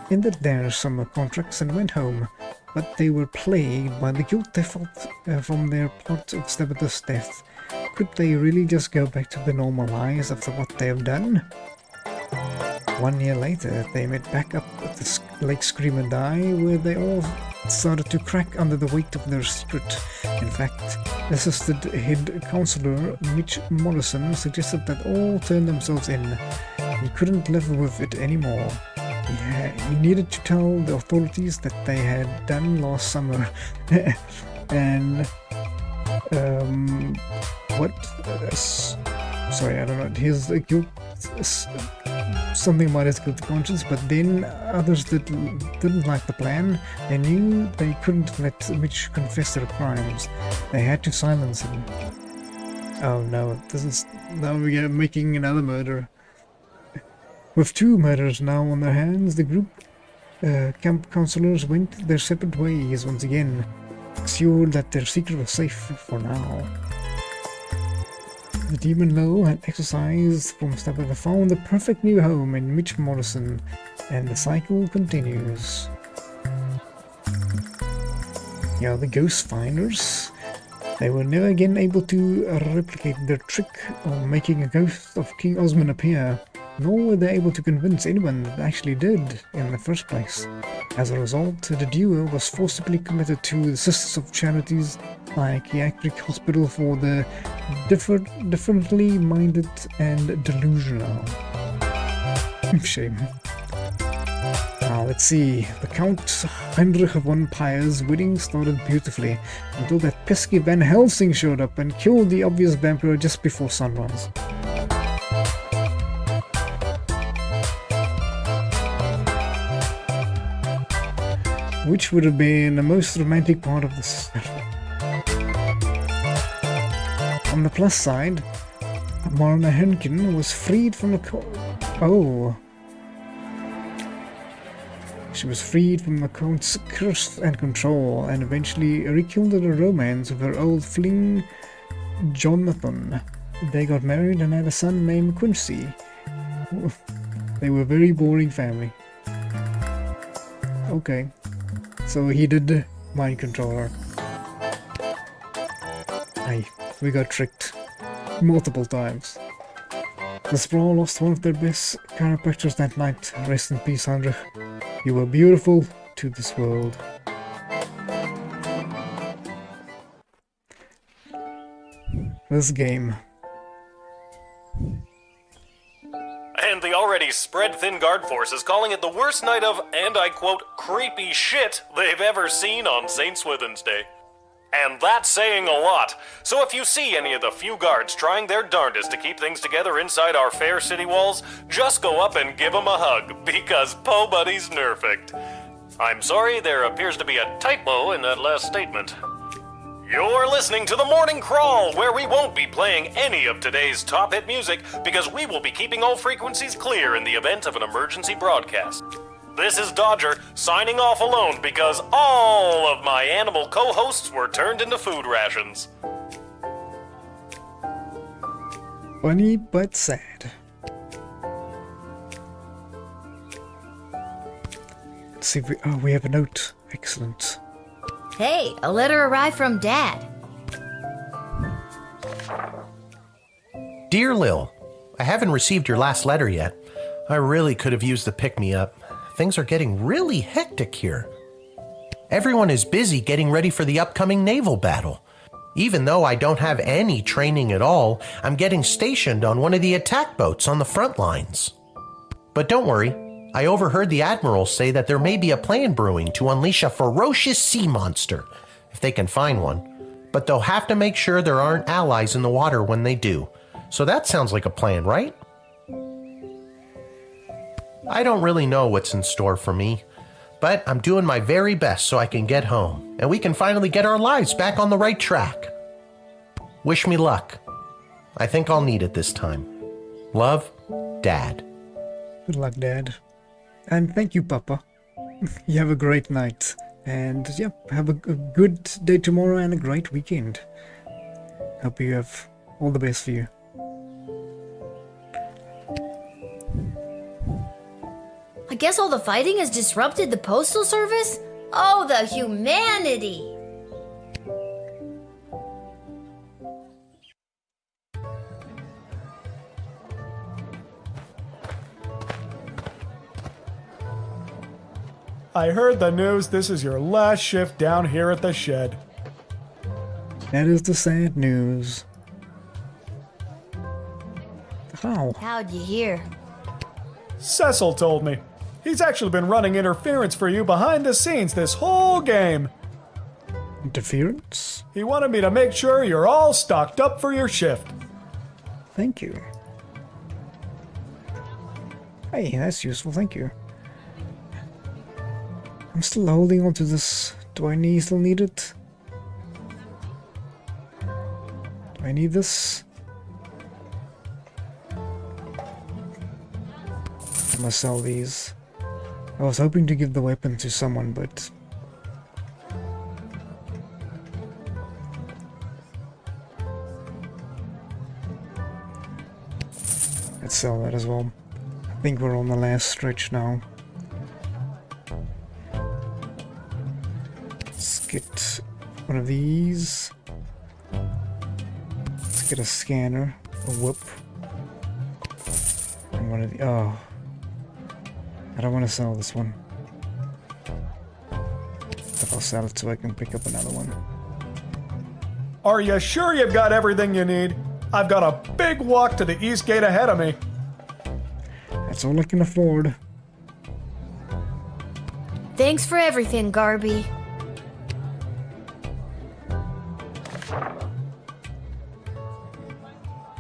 ended their summer contracts and went home, but they were plagued by the guilt they felt from their plot of Stabitha's death. Could they really just go back to their normal lives after what they have done? 1 year later, they met back up at the Lake Scream and Die, where they all started to crack under the weight of their secret. In fact, assistant head counselor Mitch Morrison suggested that all turn themselves in. He couldn't live with it anymore. He needed to tell the authorities that they had done last summer. And sorry, I don't know, his guilt, something about his guilty conscience, but then others didn't like the plan. They knew they couldn't let Mitch confess their crimes. They had to silence him. Oh no, now we are making another murder. With 2 murders now on their hands, the group camp counselors went their separate ways once again, assured that their secret was safe for now. The demon Lil had exercised from Stepper and found the perfect new home in Mitch Morrison, and the cycle continues. Yeah, the ghost finders. They were never again able to replicate their trick of making a ghost of King Osman appear, nor were they able to convince anyone that actually did in the first place. As a result, the duo was forcibly committed to the Sisters of Charities psychiatric hospital for the differently minded and delusional. Shame. Now let's see, the Count Heinrich von Pyre's wedding started beautifully until that pesky Van Helsing showed up and killed the obvious vampire just before sunrise. Which would have been the most romantic part of this. On the plus side, Marna Henkin was freed from the She was freed from the Count's curse and control, and eventually rekindled a romance with her old fling, Jonathan. They got married and had a son named Quincy. They were a very boring family. Okay, so he did mind control her. Hey, we got tricked multiple times. The Sprawl lost one of their best characters that night. Rest in peace, Heinrich. You were beautiful to this world. This game. And the already spread-thin guard force is calling it the worst night of, and I quote, creepy shit they've ever seen on St. Swithin's Day. And that's saying a lot. So if you see any of the few guards trying their darndest to keep things together inside our fair city walls, just go up and give them a hug, because Po Buddy's nerfect. I'm sorry, there appears to be a typo in that last statement. You're listening to the Morning Crawl, where we won't be playing any of today's top hit music because we will be keeping all frequencies clear in the event of an emergency broadcast. This is Dodger, signing off alone because all of my animal co-hosts were turned into food rations. Funny but sad. Let's see if we have a note. Excellent. Hey, a letter arrived from Dad. Dear Lil, I haven't received your last letter yet. I really could have used the pick-me-up. Things are getting really hectic here. Everyone is busy getting ready for the upcoming naval battle. Even though I don't have any training at all, I'm getting stationed on one of the attack boats on the front lines. But don't worry, I overheard the admiral say that there may be a plan brewing to unleash a ferocious sea monster, if they can find one. But they'll have to make sure there aren't allies in the water when they do. So that sounds like a plan, right? I don't really know what's in store for me, but I'm doing my very best so I can get home, and we can finally get our lives back on the right track. Wish me luck. I think I'll need it this time. Love, Dad. Good luck, Dad. And thank you, Papa. You have a great night. And yeah, have a good day tomorrow and a great weekend. Hope you have all the best for you. I guess all the fighting has disrupted the postal service? Oh, the humanity! I heard the news this is your last shift down here at the shed. That is the sad news. How? How'd you hear? Cecil told me. He's actually been running interference for you behind the scenes this whole game. Interference? He wanted me to make sure you're all stocked up for your shift. Thank you. Hey, that's useful, thank you. I'm still holding on to this. Do I still need it? Do I need this? I must sell these. I was hoping to give the weapon to someone, but... Let's sell that as well. I think we're on the last stretch now. Let's get one of these. Let's get a scanner, a whip, and one of the. Oh, I don't want to sell this one, but I'll sell it so I can pick up another one. Are you sure you've got everything you need? I've got a big walk to the east gate ahead of me. That's all I can afford. Thanks for everything, Garby.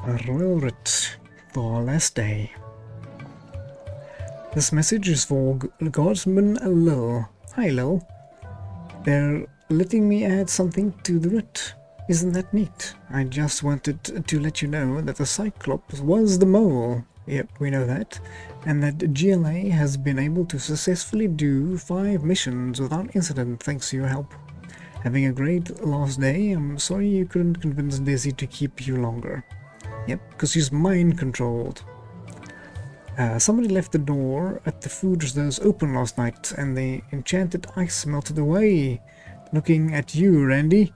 A royal writ for our last day. This message is for Guardsman Lil. Hi, Lil. They're letting me add something to the writ. Isn't that neat? I just wanted to let you know that the Cyclops was the mole. Yep, we know that. And that GLA has been able to successfully do 5 missions without incident thanks to your help. Having a great last day. I'm sorry you couldn't convince Desi to keep you longer. Yep, because she's mind-controlled. Somebody left the door at the food stores open last night and the enchanted ice melted away. Looking at you, Randy.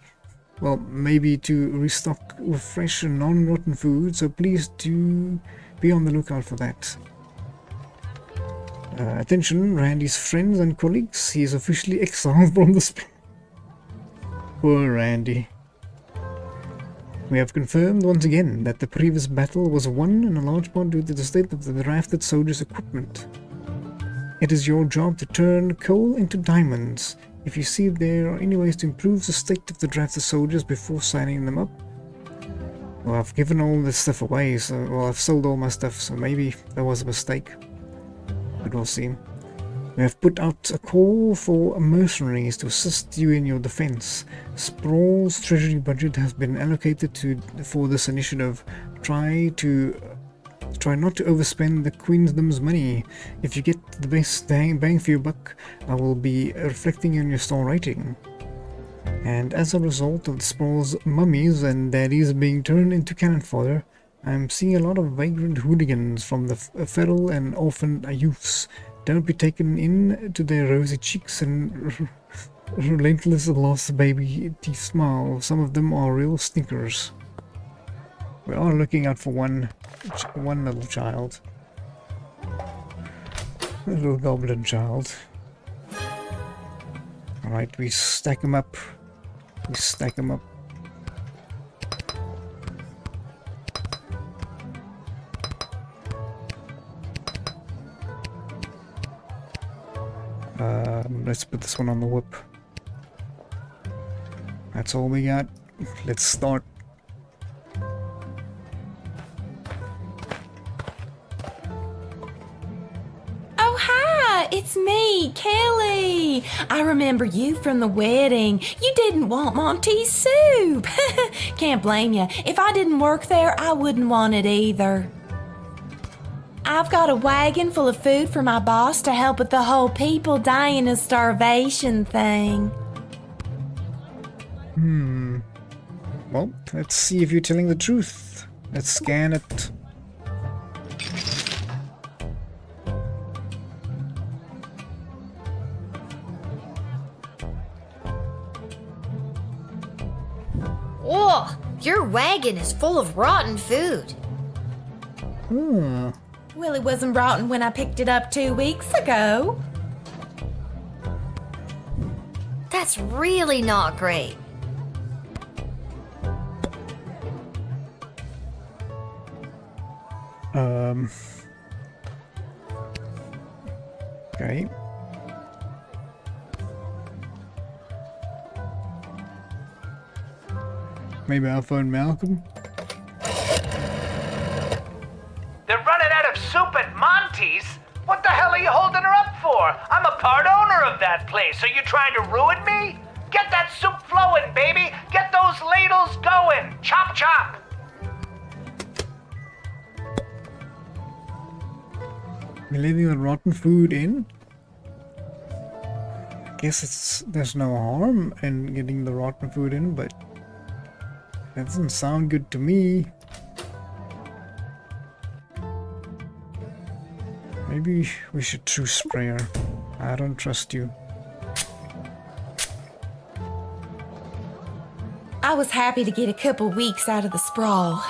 Well, maybe to restock with fresh and non-rotten food, so please do be on the lookout for that. Attention, Randy's friends and colleagues. He is officially exiled from the Poor Randy. We have confirmed once again that the previous battle was won in a large part due to the state of the drafted soldiers' equipment. It is your job to turn coal into diamonds. If you see there are any ways to improve the state of the drafted soldiers before signing them up. Well, I've given all this stuff away, so well, I've sold all my stuff, so maybe that was a mistake. But we'll see. We have put out a call for mercenaries to assist you in your defense. Sprawl's treasury budget has been allocated for this initiative. Try not to overspend the Queendom's money. If you get the best bang for your buck, I will be reflecting on your star rating. And as a result of the Sprawl's mummies and daddies being turned into cannon fodder, I'm seeing a lot of vagrant hooligans from the feral and orphan youths. Don't be taken in to their rosy cheeks and relentless lost baby teeth smile. Some of them are real stinkers. We are looking out for one little child. A little goblin child. Alright, we stack them up. We stack them up. Let's put this one on the whip. That's all we got. Let's start. Oh, hi! It's me, Kelly! I remember you from the wedding. You didn't want Monty's soup! Can't blame you. If I didn't work there, I wouldn't want it either. I've got a wagon full of food for my boss to help with the whole people dying of starvation thing. Well, let's see if you're telling the truth. Let's scan it. Oh, your wagon is full of rotten food. Well, it wasn't rotten when I picked it up 2 weeks ago. That's really not great. Okay. Maybe I'll phone Malcolm. They're running out of soup at Monty's? What the hell are you holding her up for? I'm a part owner of that place. Are you trying to ruin me? Get that soup flowing, baby. Get those ladles going. Chop, chop. We're leaving the rotten food in? I guess there's no harm in getting the rotten food in, but that doesn't sound good to me. Maybe we should choose sprayer. I don't trust you. I was happy to get a couple weeks out of the sprawl.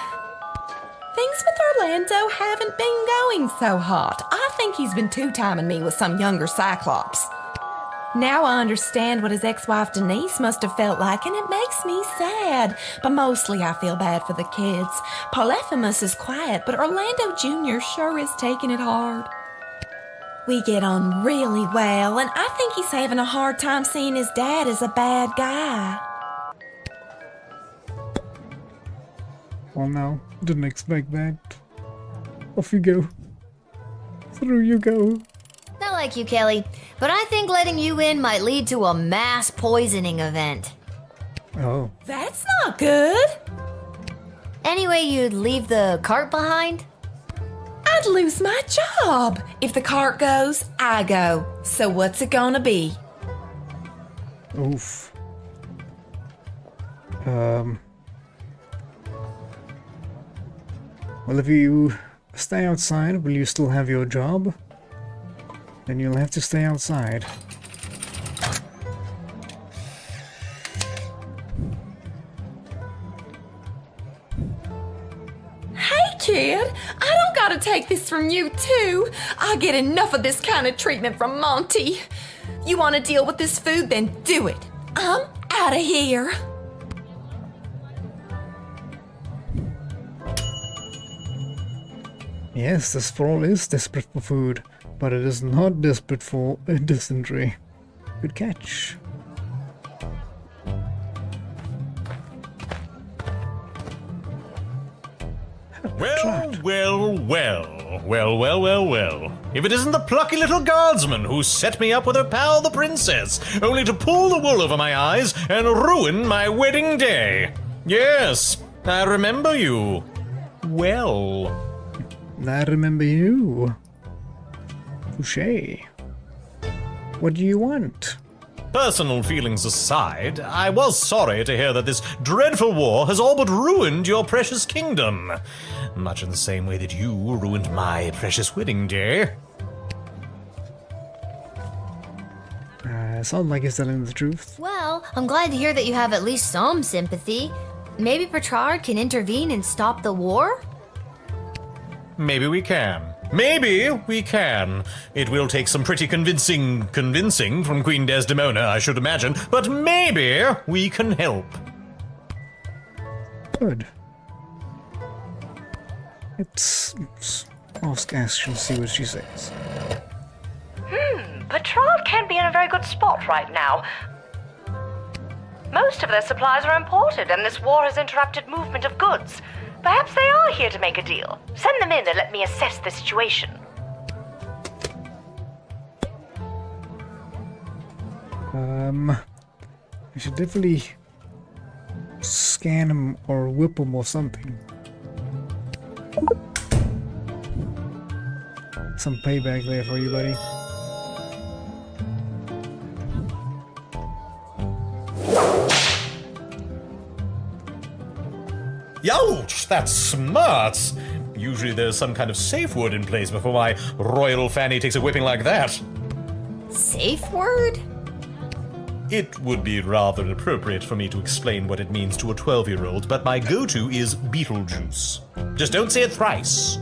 Things with Orlando haven't been going so hot. I think he's been two-timing me with some younger Cyclops. Now I understand what his ex-wife Denise must have felt like, and it makes me sad. But mostly I feel bad for the kids. Polyphemus is quiet, but Orlando Jr. sure is taking it hard. We get on really well, and I think he's having a hard time seeing his dad as a bad guy. Well, now, didn't expect that. Off you go. Through you go. Not like you, Kelly, but I think letting you in might lead to a mass poisoning event. Oh. That's not good. Anyway, you'd leave the cart behind? I'd lose my job. If the cart goes, I go. So what's it gonna be? Oof. Well, if you stay outside, will you still have your job? Then you'll have to stay outside. Hey, kid, I don't gotta take this from you, too. I get enough of this kind of treatment from Monty. You wanna deal with this food, then do it. I'm out of here. Yes, the sprawl is desperate for food, but it is not desperate for a dysentery. Good catch. Well. If it isn't the plucky little guardsman who set me up with her pal the princess, only to pull the wool over my eyes and ruin my wedding day. Yes, I remember you. Well. I remember you. Touché. What do you want? Personal feelings aside, I was sorry to hear that this dreadful war has all but ruined your precious kingdom. Much in the same way that you ruined my precious wedding day. Sounds like he's telling the truth. Well, I'm glad to hear that you have at least some sympathy. Maybe Petrarch can intervene and stop the war? Maybe we can. Maybe we can. It will take some pretty convincing from Queen Desdemona, I should imagine, but maybe we can help. Good. Let's ask Ash and see what she says. Petrarch can't be in a very good spot right now. Most of their supplies are imported, and this war has interrupted movement of goods. Perhaps they are here to make a deal. Send them in and let me assess the situation. I should definitely scan him or whip him or something. Some payback there for you, buddy. Youch, that's smart. Usually there's some kind of safe word in place before my royal fanny takes a whipping like that. Safe word? It would be rather appropriate for me to explain what it means to a 12-year-old, but my go-to is Beetlejuice. Just don't say it thrice.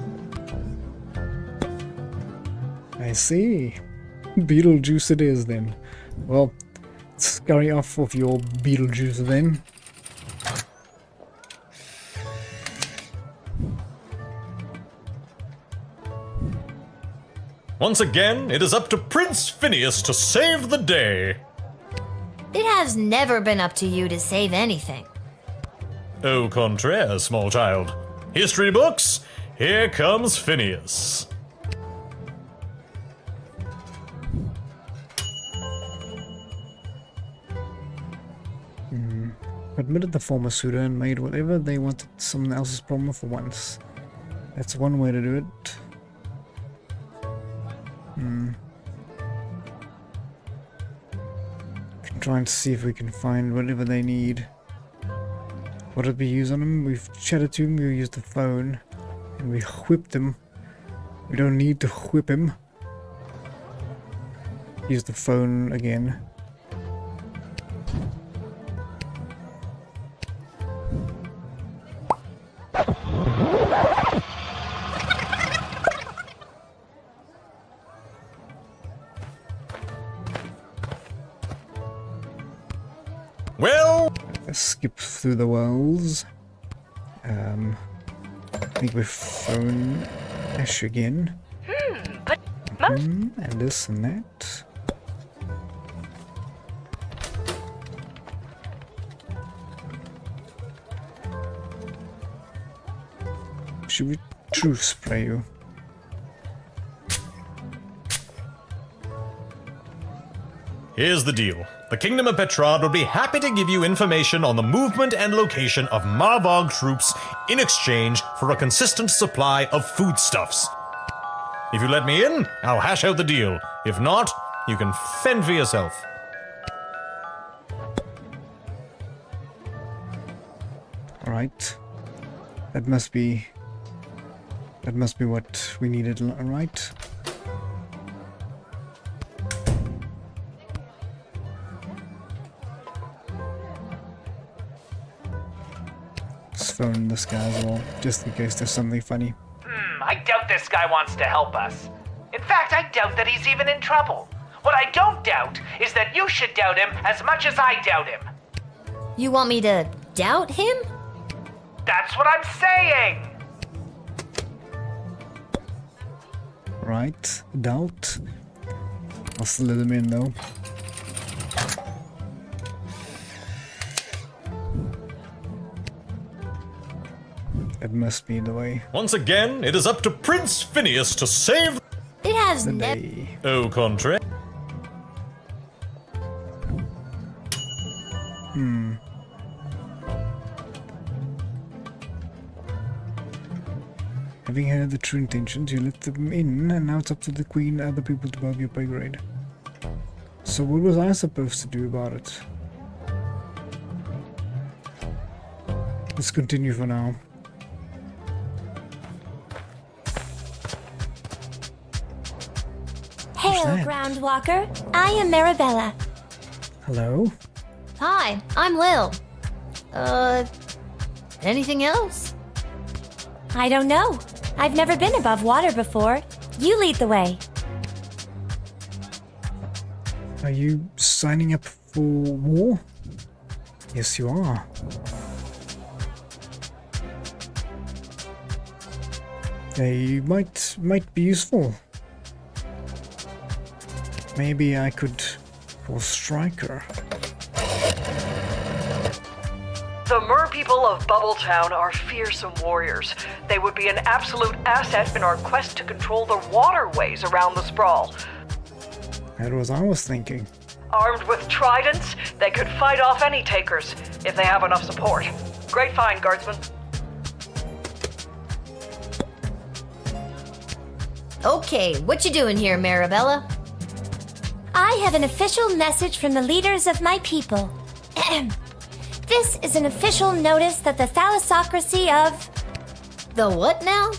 I see. Beetlejuice it is then. Well, scurry off of your Beetlejuice then. Once again, it is up to Prince Phineas to save the day. It has never been up to you to save anything. Au contraire, small child. History books, here comes Phineas. Admitted the former suitor and made whatever they wanted someone else's problem for once. That's one way to do it. Trying to see if we can find whatever they need. What did we use on him? We've chatted to him, we used the phone, and we whipped him. We don't need to whip him. use the phone again. Well, let's skip through the wells. I think we phone Ash again. And this and that. Should we truth spray you? here's the deal. The Kingdom of Petrad would be happy to give you information on the movement and location of Marvog troops in exchange for a consistent supply of foodstuffs. If you let me in, I'll hash out the deal. If not, you can fend for yourself. Alright. That must be what we needed, right? Let's phone this guy as well, just in case there's something funny. I doubt this guy wants to help us. In fact, I doubt that he's even in trouble. What I don't doubt is that you should doubt him as much as I doubt him. You want me to doubt him? That's what I'm saying! Right, doubt. I'll still let him in though. That must be the way. Once again, it is up to Prince Phineas to save It has the never. day. Au contraire. Having heard the true intentions, you let them in, and now it's up to the Queen and other people to above your pay grade. So what was I supposed to do about it? Let's continue for now. Hail, that? Groundwalker. I am Marabella. Hello? Hi, I'm Lil. Anything else? I don't know. I've never been above water before. You lead the way. Are you signing up for war? Yes, you are. They might be useful. Maybe I could call Striker. The Mer people of Bubbletown are fearsome warriors. They would be an absolute asset in our quest to control the waterways around the sprawl. That was I was thinking. Armed with tridents, they could fight off any takers if they have enough support. Great find, Guardsman. Okay, what you doing here, Marabella? I have an official message from the leaders of my people. This is an official notice that the thalassocracy of... The what now?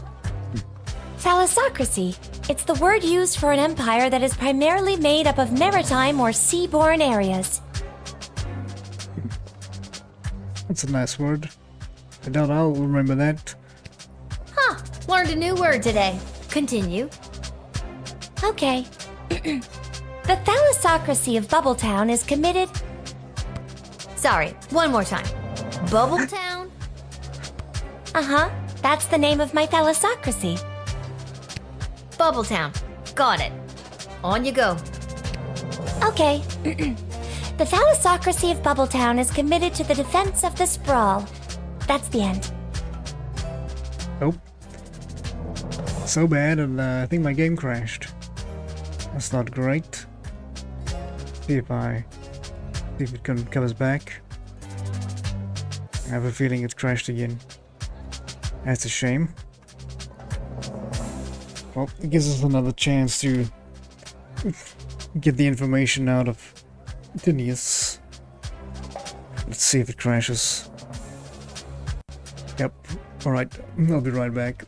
Thalassocracy. It's the word used for an empire that is primarily made up of maritime or seaborne areas. That's a nice word. I doubt I'll remember that. Huh, learned a new word today. Continue. Okay. The thalassocracy of Bubbletown is committed... Sorry, one more time. Bubbletown? Uh-huh. That's the name of my thalassocracy. Bubbletown. Got it. On you go. Okay. The thalassocracy of Bubbletown is committed to the defense of the sprawl. That's the end. Oh. So bad, and I think my game crashed. That's not great. See if it comes back. I have a feeling it's crashed again. That's a shame. Well, it gives us another chance to get the information out of Phineas. Let's see if it crashes. Yep. Alright, I'll be right back.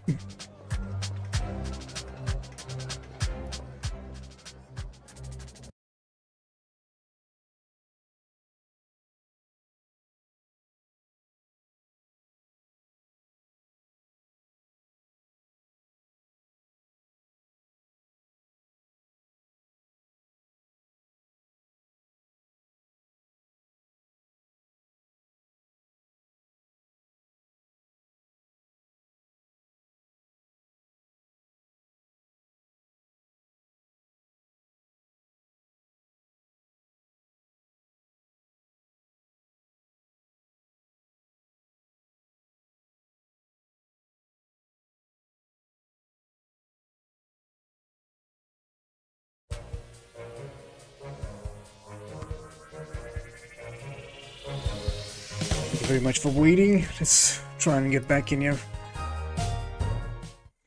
very much for waiting. Let's try and get back in here.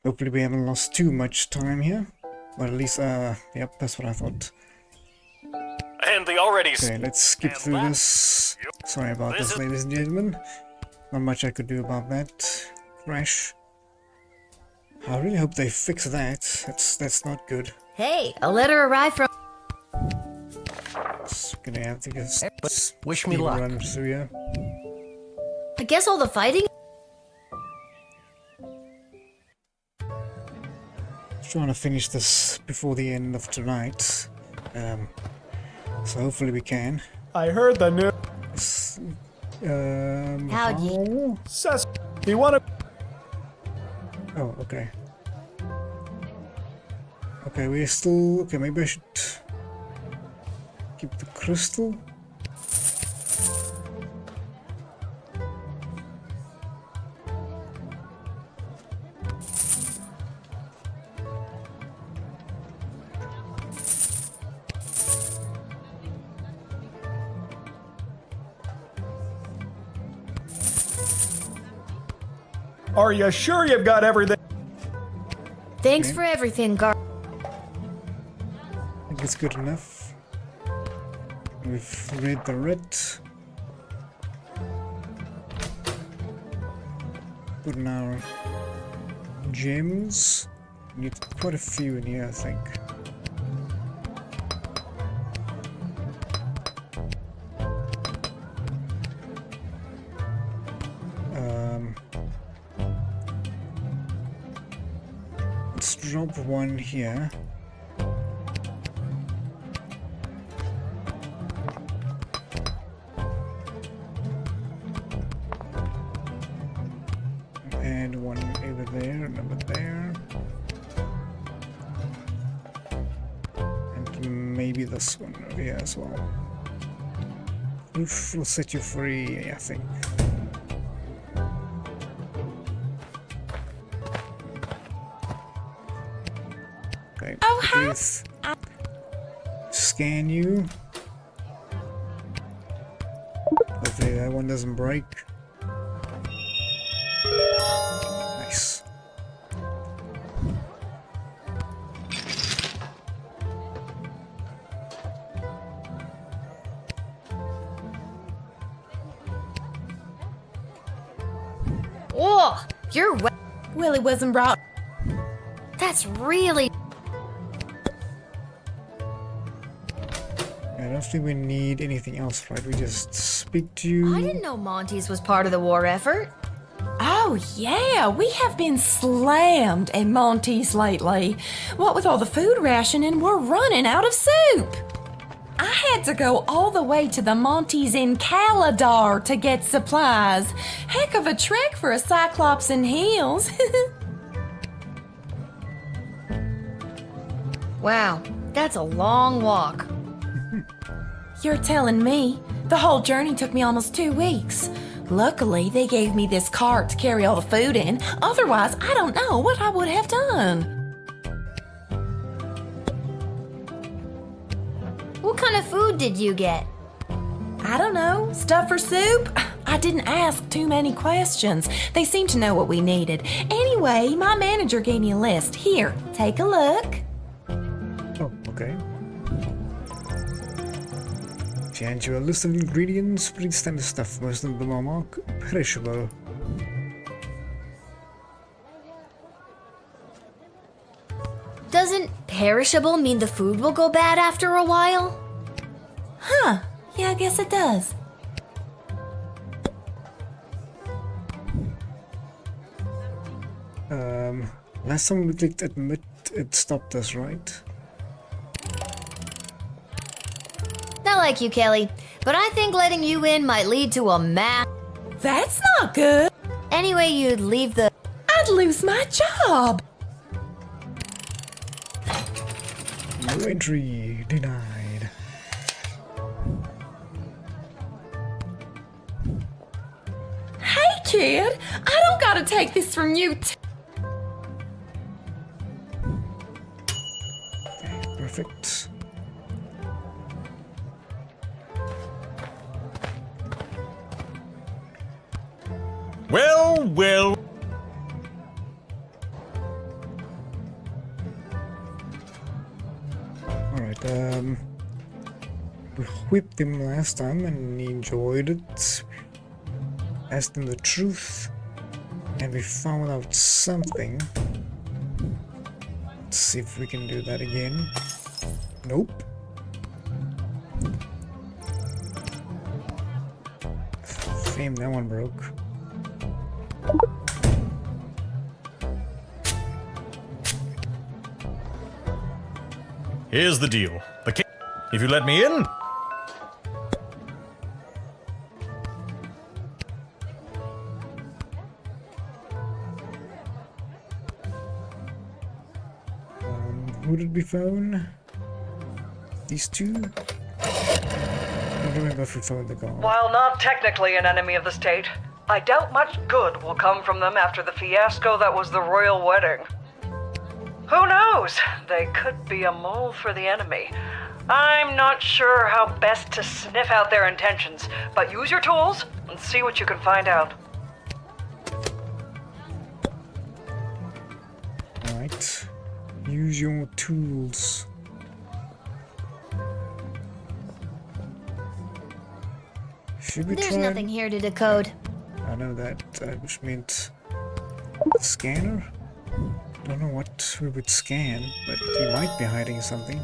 Hopefully we haven't lost too much time here. Or at least, yep, that's what I thought. And the already... Okay, let's skip through this. Sorry about this, ladies and gentlemen. Not much I could do about that. Crash. I really hope they fix that. That's not good. Hey, a letter arrived from... It's gonna have to just wish me luck. Run through here. I guess all the fighting... Trying to finish this before the end of tonight. So hopefully we can. I heard the news. How'd you... Cess, you wanna... Oh, okay. Okay, we're still... Okay, maybe I should... keep the crystal. Are you sure you've got everything? Thanks for everything, Gar... I think it's good enough. We've read the writ. Put in our gems. Need quite a few in here, I think. Let's drop one here. And one over there, another there. And maybe this one over here as well. Oof, will set you free, I think. Okay, please scan you. Hopefully that one doesn't break. Nice. Oh, you're wet. Willie wasn't brought. That's really... I don't think we need anything else, right? We just speak to you. I didn't know Monty's was part of the war effort. Oh, yeah, we have been slammed at Monty's lately. What with all the food rationing, we're running out of soup. I had to go all the way to the Monty's in Caladar to get supplies. Heck of a trek for a Cyclops in heels. Wow, that's a long walk. You're telling me? The whole journey took me almost 2 weeks. Luckily, they gave me this cart to carry all the food in. Otherwise, I don't know what I would have done. What kind of food did you get? I don't know. Stuff for soup? I didn't ask too many questions. They seemed to know what we needed. Anyway, my manager gave me a list. Here, take a look. Oh, okay. She hands you a list of ingredients, pretty standard stuff. Most of them are perishable. Doesn't perishable mean the food will go bad after a while? Huh. Yeah, I guess it does. Last time we clicked admit, it stopped us, right? Not like you, Kelly, but I think letting you in might lead to a mass... That's not good. Anyway, you'd leave the... I'd lose my job. No entry denied. Hey, kid, I don't gotta take this from you. Okay, perfect. Well, well. Alright, we whipped him last time and he enjoyed it. Asked him the truth, and we found out something. Let's see if we can do that again. Nope. Shame that one broke. Here's the deal. If you let me in, who did we phone? These two? I don't remember if we phoned the guard. While not technically an enemy of the state, I doubt much good will come from them after the fiasco that was the royal wedding. Who knows? They could be a mole for the enemy. I'm not sure how best to sniff out their intentions, but use your tools and see what you can find out. Alright. Use your tools. Should we There's try? nothing here to decode. I know that, which means scanner? Don't know what we would scan, but he might be hiding something.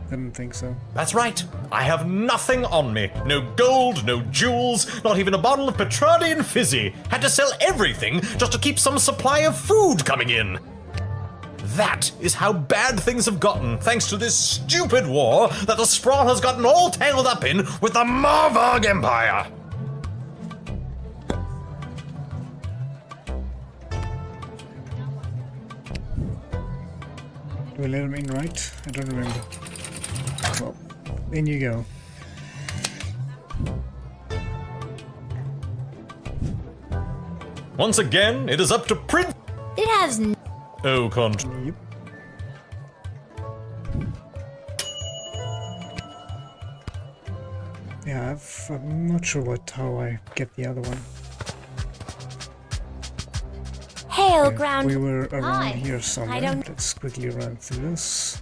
Didn't think so. that's right. I have nothing on me. No gold, no jewels, not even a bottle of Petrardian Fizzy. Had to sell everything just to keep some supply of food coming in. That is how bad things have gotten, thanks to this stupid war that the Sprawl has gotten all tangled up in with the Marvarg Empire. Do we let him in right? I don't remember. Well, in you go. Once again, it is up to Prince. It has Oh, Yep. Yeah, I'm not sure how I get the other one. Hail, Okay, ground. we were around Hi. here somewhere. I don't. Let's quickly run through this.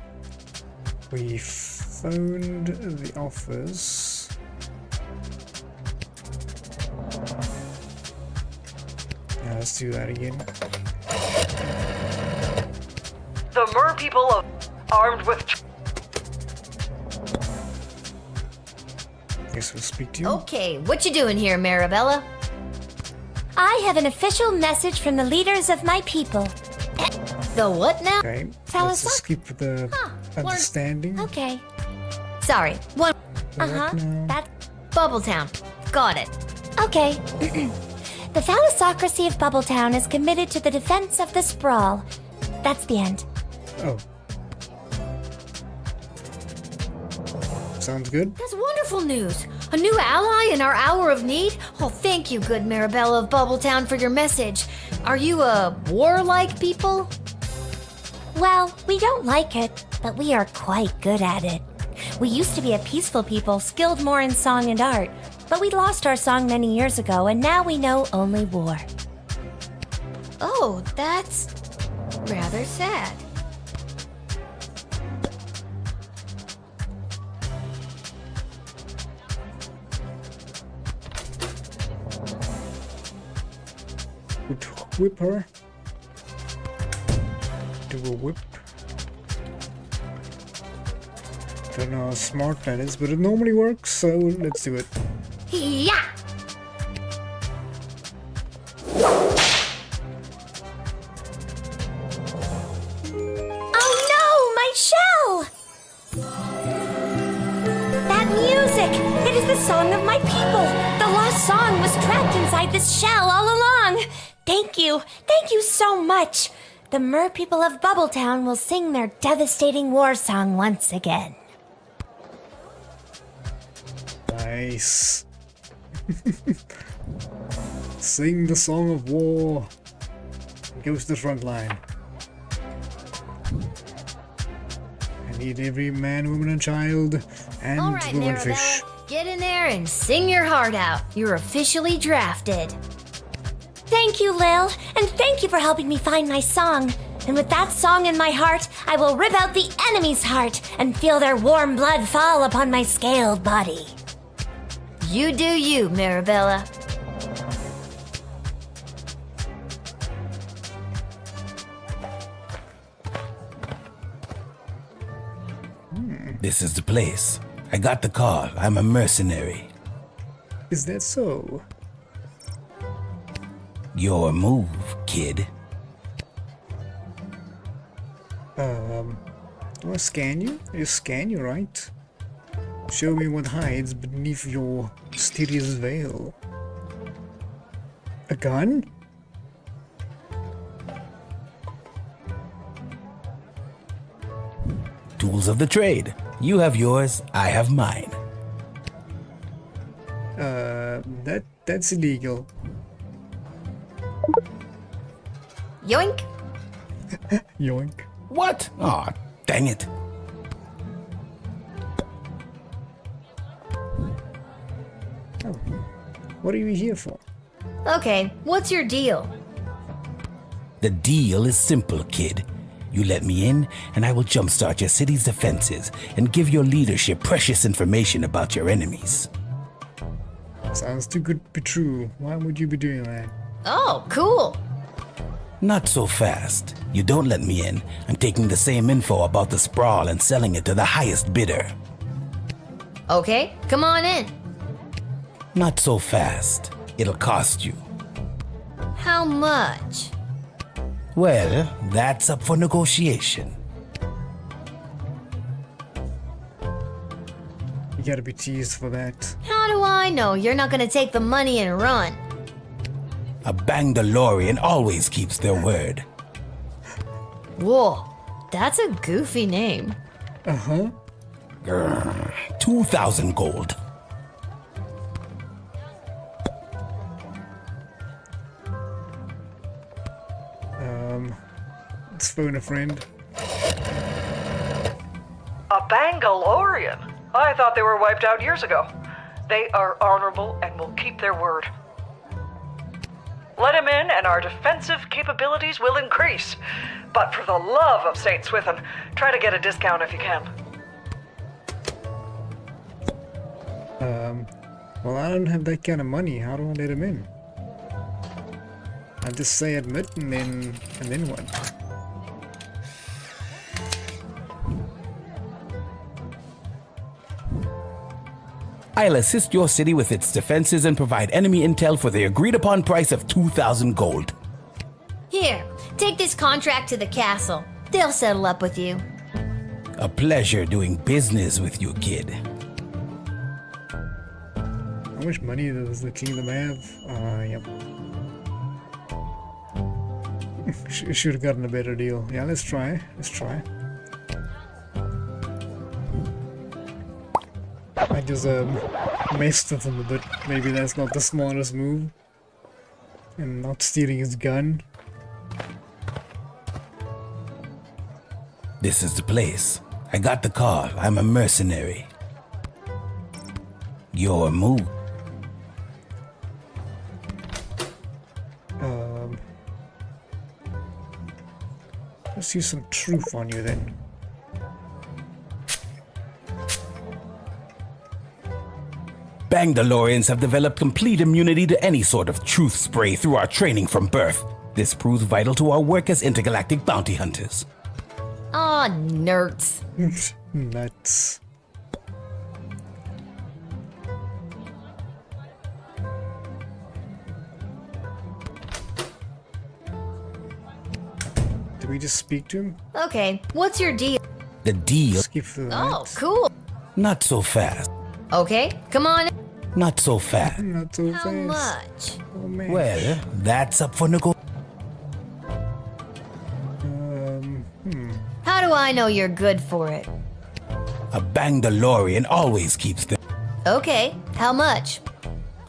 We phoned the office. Yeah, let's do that again. The mer people of armed with Guess we'll speak to you. Okay, what you doing here, Marabella? I have an official message from the leaders of my people. The what now? Okay, Tell let's us skip the understanding. Okay. Sorry, one. Uh-huh. That's Bubbletown. Got it. okay. The phallosocracy of Bubbletown is committed to the defense of the sprawl. That's the end. Oh. Sounds good. That's wonderful news. A new ally in our hour of need? Oh, thank you, good Marabella of Bubbletown, for your message. Are you a warlike people? Well, we don't like it, but we are quite good at it. We used to be a peaceful people, skilled more in song and art, but we lost our song many years ago, and now we know only war. Oh, that's rather sad. Would whip her. Do a whip. Don't know how smart that is, but it normally works, so let's do it. Yeah! Oh no, my shell! That music! It is the song of my people! The lost song was trapped inside this shell all along! Thank you so much! The mer people of Bubbletown will sing their devastating war song once again. Nice. Sing the song of war. Goes to the front line. And need every man, woman, and child, and All right, woman Maribel, fish. get in there and sing your heart out. You're officially drafted. Thank you, Lil, and thank you for helping me find my song. And with that song in my heart, I will rip out the enemy's heart and feel their warm blood fall upon my scaled body. You do you, Maribella. This is the place. I got the call. I'm a mercenary. Is that so? Your move, kid. Do I scan you? I scan you, right? Show me what hides beneath your mysterious veil. A gun? Tools of the trade. You have yours, I have mine. That's illegal. Yoink. Yoink. What? Aw, dang it. Oh. What are you here for? Okay, what's your deal? The deal is simple, kid. You let me in, and I will jumpstart your city's defenses and give your leadership precious information about your enemies. Sounds too good to be true. Why would you be doing that? Oh, cool. Not so fast. You don't let me in. I'm taking the same info about the sprawl and selling it to the highest bidder. Okay, come on in. Not so fast. It'll cost you. How much? Well, that's up for negotiation. You gotta be teased for that. How do I know you're not gonna take the money and run? A Bangdalorian always keeps their word. Whoa, that's a goofy name. Uh-huh. 2,000 gold. Let's phone a friend. A Bangalorian? I thought they were wiped out years ago. They are honorable and will keep their word. Let him in and our defensive capabilities will increase. But for the love of St. Swithin, try to get a discount if you can. Well, I don't have that kind of money. How do I let him in? I just say admit and then what? I'll assist your city with its defenses and provide enemy intel for the agreed upon price of 2,000 gold. Here, take this contract to the castle. They'll settle up with you. A pleasure doing business with you, kid. How much money does the kingdom have? Yep. Should have gotten a better deal. Yeah, let's try. Let's try. I just messed with him a bit. Maybe that's not the smartest move. And not stealing his gun. This is the place. I got the call. I'm a mercenary. Your move. Let's use some truth on you then. Bangdalorians have developed complete immunity to any sort of truth spray through our training from birth. This proves vital to our work as intergalactic bounty hunters. Aw, nerds. Nuts. Did we just speak to him? Okay, what's your deal? The deal. Skip through Oh, that. cool. Not so fast. Okay, come on in. Not so fast. Not so How fast. much? Oh man. Well, that's up for negotiation. How do I know you're good for it? A Bangdalorian always keeps them. Okay, how much?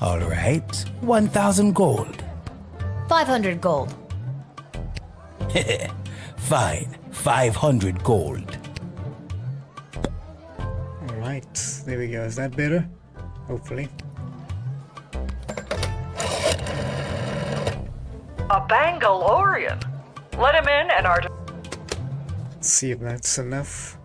All right, 1,000 gold. 500 gold. Fine, 500 gold. Alright, there we go. Is that better? Hopefully. A Bangalorian. Let him in and our... Let's see if that's enough.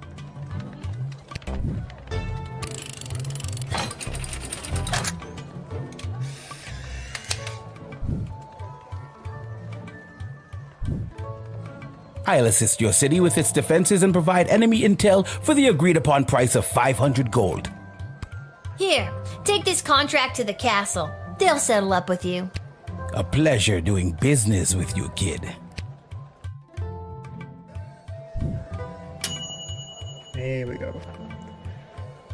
I'll assist your city with its defenses and provide enemy intel for the agreed upon price of 500 gold. Here, take this contract to the castle. They'll settle up with you. A pleasure doing business with you, kid. There we go.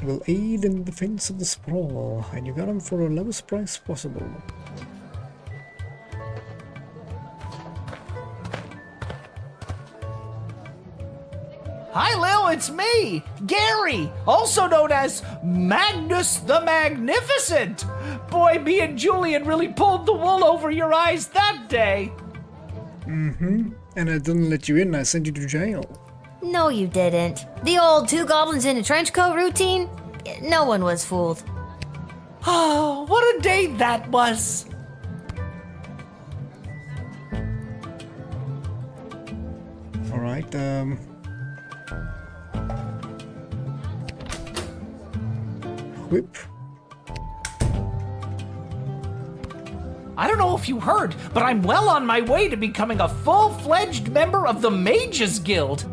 Will aid in the defense of the sprawl, and you got him for the lowest price possible. Hi, Lil, it's me, Gary, also known as Magnus the Magnificent. Boy, me and Julian really pulled the wool over your eyes that day. Mm-hmm. And I didn't let you in, I sent you to jail. No, you didn't. The old 2 goblins in a trench coat routine? No one was fooled. Oh, what a day that was. Alright, whip. I don't know if you heard, but I'm well on my way to becoming a full-fledged member of the Mages Guild.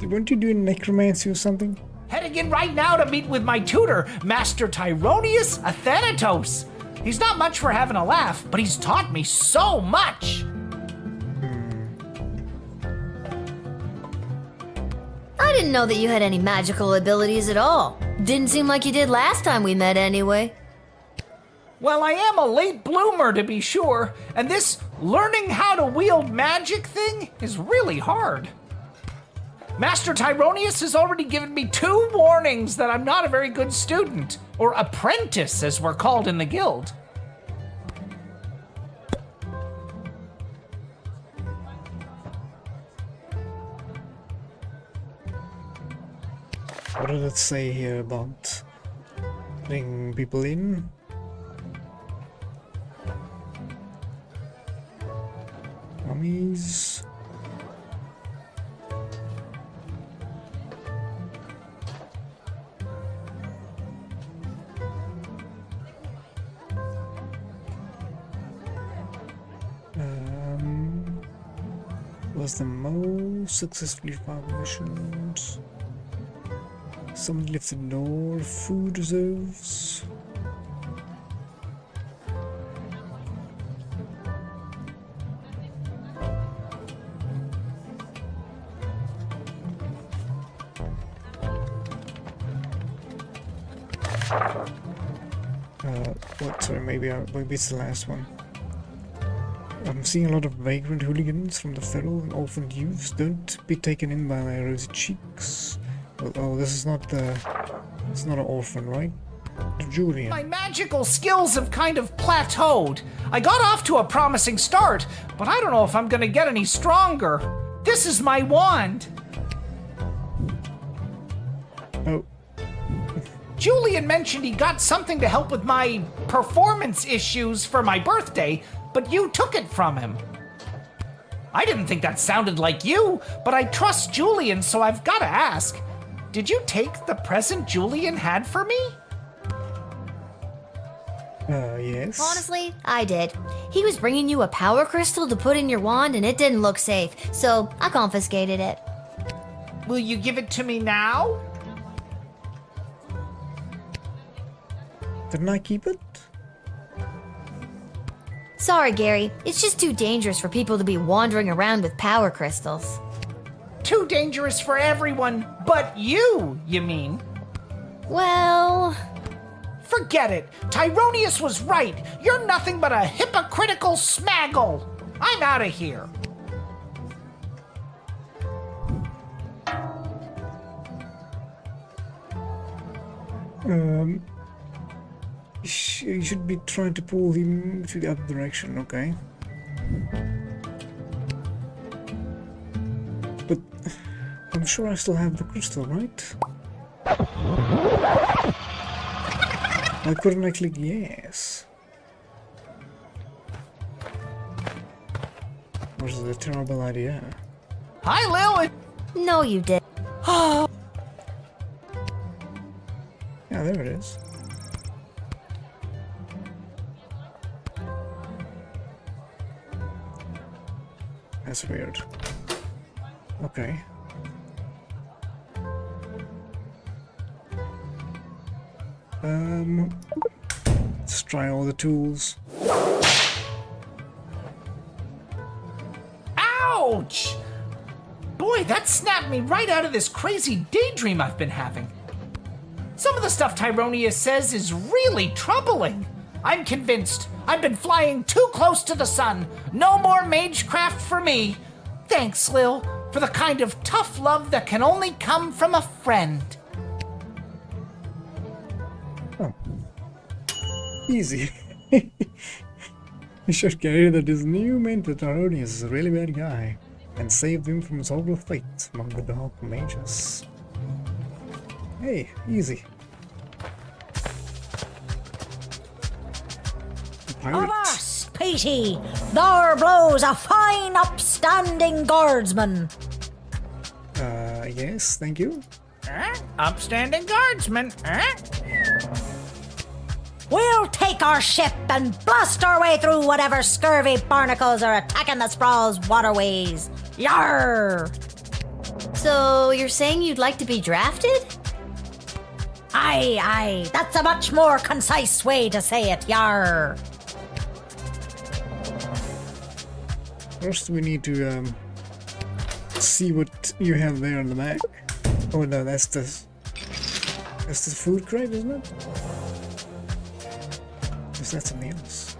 Weren't you doing necromancy or something? Heading in right now to meet with my tutor, Master Tyronius Athanatos. He's not much for having a laugh, but he's taught me so much. I didn't know that you had any magical abilities at all. Didn't seem like you did last time we met anyway. Well, I am a late bloomer to be sure, and this learning how to wield magic thing is really hard. Master Tyronius has already given me 2 warnings that I'm not a very good student, or apprentice as we're called in the guild. What did it say here about letting people in? Mummies. Was the most successfully found missions. Someone lifted the door, food reserves. What? Sorry, maybe it's the last one. I'm seeing a lot of vagrant hooligans from the feral and orphaned youths. Don't be taken in by their rosy cheeks. Oh, this is not the... It's not an orphan, right? Julian. My magical skills have kind of plateaued. I got off to a promising start, but I don't know if I'm gonna get any stronger. This is my wand. Oh. Julian mentioned he got something to help with my performance issues for my birthday, but you took it from him. I didn't think that sounded like you, but I trust Julian, so I've gotta ask. Did you take the present Julian had for me? Yes. Honestly, I did. He was bringing you a power crystal to put in your wand and it didn't look safe, so I confiscated it. Will you give it to me now? Didn't I keep it? Sorry, Gary. It's just too dangerous for people to be wandering around with power crystals. Too dangerous for everyone but you mean? Well... Forget it. Tyronius was right. You're nothing but a hypocritical smaggle. I'm out of here. You should be trying to pull him to the other direction, okay? But I'm sure I still have the crystal, right? Why couldn't I click yes? Or is it a terrible idea? Hi, Lil. No, you did. Yeah, there it is. That's weird. Okay. Let's try all the tools. Ouch! Boy, that snapped me right out of this crazy daydream I've been having. Some of the stuff Tyronia says is really troubling. I'm convinced. I've been flying too close to the sun. No more magecraft for me. Thanks, Lil, for the kind of tough love that can only come from a friend. Oh. Easy. We should carry that his new mentor Tyronia is a really bad guy and save him from his horrible fate among the dark mages. Hey, easy. Avast, Petey! There blows a fine, upstanding guardsman. Yes, thank you. Upstanding guardsman, We'll take our ship and blast our way through whatever scurvy barnacles are attacking the Sprawl's waterways. Yarr! So, you're saying you'd like to be drafted? Aye, that's a much more concise way to say it, yarr. First we need to see what you have there on the map. Oh no, that's the food crate, isn't it? Is that something else?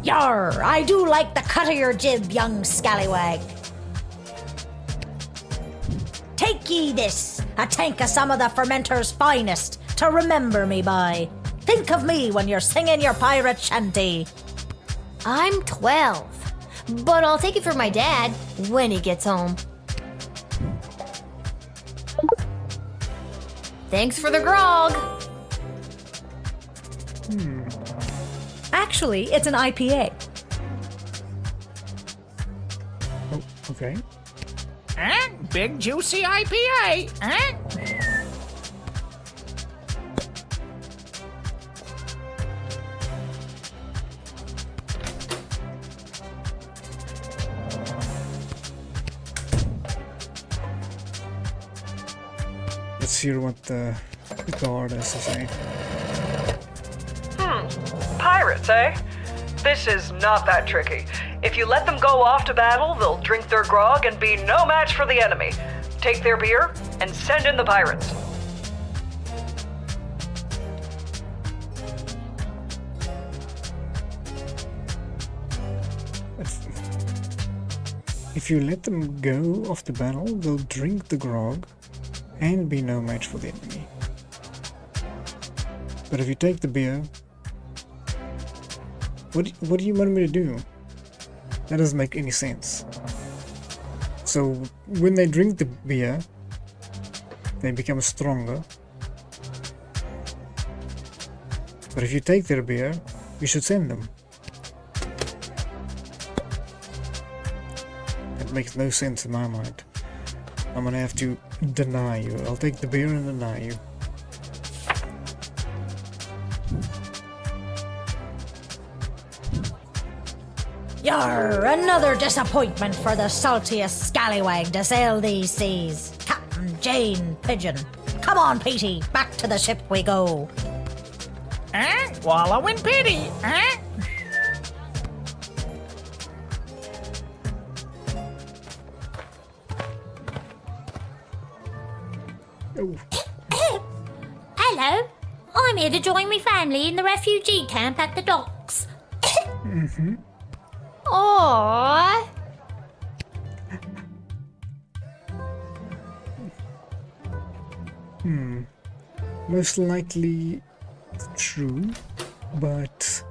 Yarr, I do like the cut of your jib, young scallywag. Take ye this, a tank of some of the fermenter's finest, to remember me by. Think of me when you're singing your pirate shanty. I'm 12, but I'll take it for my dad when he gets home. Thanks for the grog. Actually, it's an IPA. Oh, okay. Big juicy IPA, Let's hear what the guard has to say. Pirates, eh? This is not that tricky. If you let them go off to battle, they'll drink their grog and be no match for the enemy. Take their beer and send in the pirates. If you let them go off the battle, they'll drink the grog and be no match for the enemy. But if you take the beer, what do you want me to do? That doesn't make any sense. So when they drink the beer, they become stronger. But if you take their beer, you should send them. That makes no sense in my mind. I'm gonna have to deny you. I'll take the beer and deny you. Yarr, another disappointment for the saltiest scallywag to sail these seas. Captain Jane Pigeon. Come on, Petey, back to the ship we go. Wallow in pity, Hello, I'm here to join my family in the refugee camp at the docks. Aww. Most likely true, but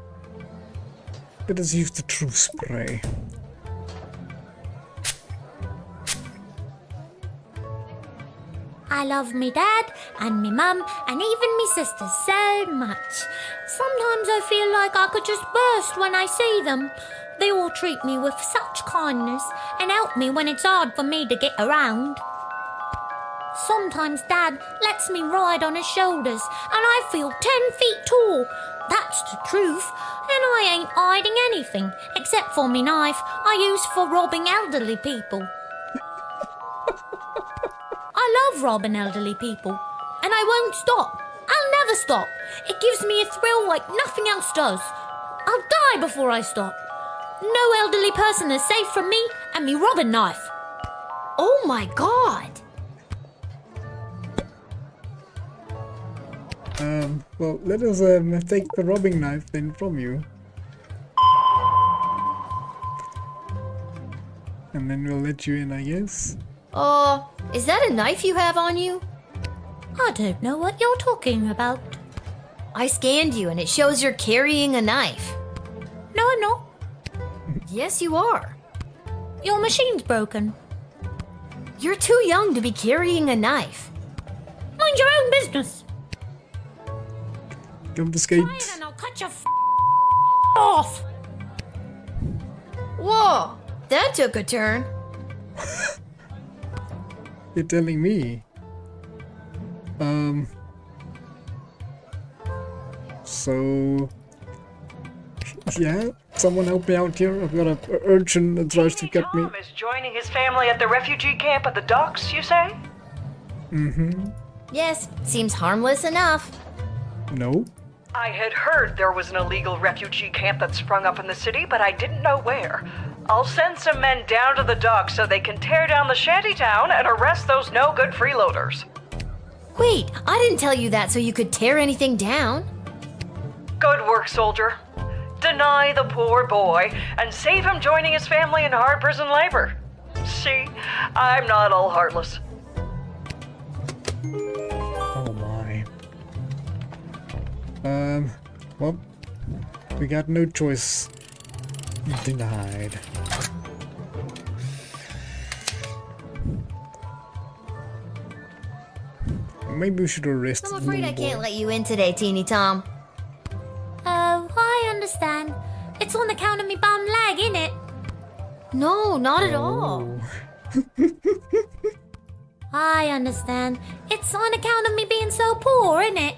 let us use the true spray. I love me dad and me mum and even me sisters so much. Sometimes I feel like I could just burst when I see them. They all treat me with such kindness and help me when it's hard for me to get around. Sometimes Dad lets me ride on his shoulders and I feel 10 feet tall. That's the truth. And I ain't hiding anything except for me knife I use for robbing elderly people. I love robbing elderly people, and I won't stop. I'll never stop. It gives me a thrill like nothing else does. I'll die before I stop. No elderly person is safe from me and me robbing knife. Oh my god! Well, let us take the robbing knife then from you. And then we'll let you in, I guess. Is that a knife you have on you? I don't know what you're talking about. I scanned you and it shows you're carrying a knife. No, I'm not. Yes, you are. Your machine's broken. You're too young to be carrying a knife. Mind your own business. Confiscate. Try it and I'll cut your off. Whoa, that took a turn. You're telling me. So yeah, someone help me out here. I've got an urchin that tries to cut me. Tom is joining his family at the refugee camp at the docks, you say? Mm-hmm. Yes, seems harmless enough. No. I had heard there was an illegal refugee camp that sprung up in the city, but I didn't know where. I'll send some men down to the docks so they can tear down the shantytown and arrest those no-good freeloaders. Wait, I didn't tell you that so you could tear anything down. Good work, soldier. Deny the poor boy and save him joining his family in hard prison labor. See, I'm not all heartless. Oh my. Well, we got no choice. Denied. Maybe we should arrest I'm the afraid little I can't boy. let you in today, Teeny Tom. Oh, I understand. It's on account of me bum leg, innit? No, not at all. I understand. It's on account of me being so poor, innit?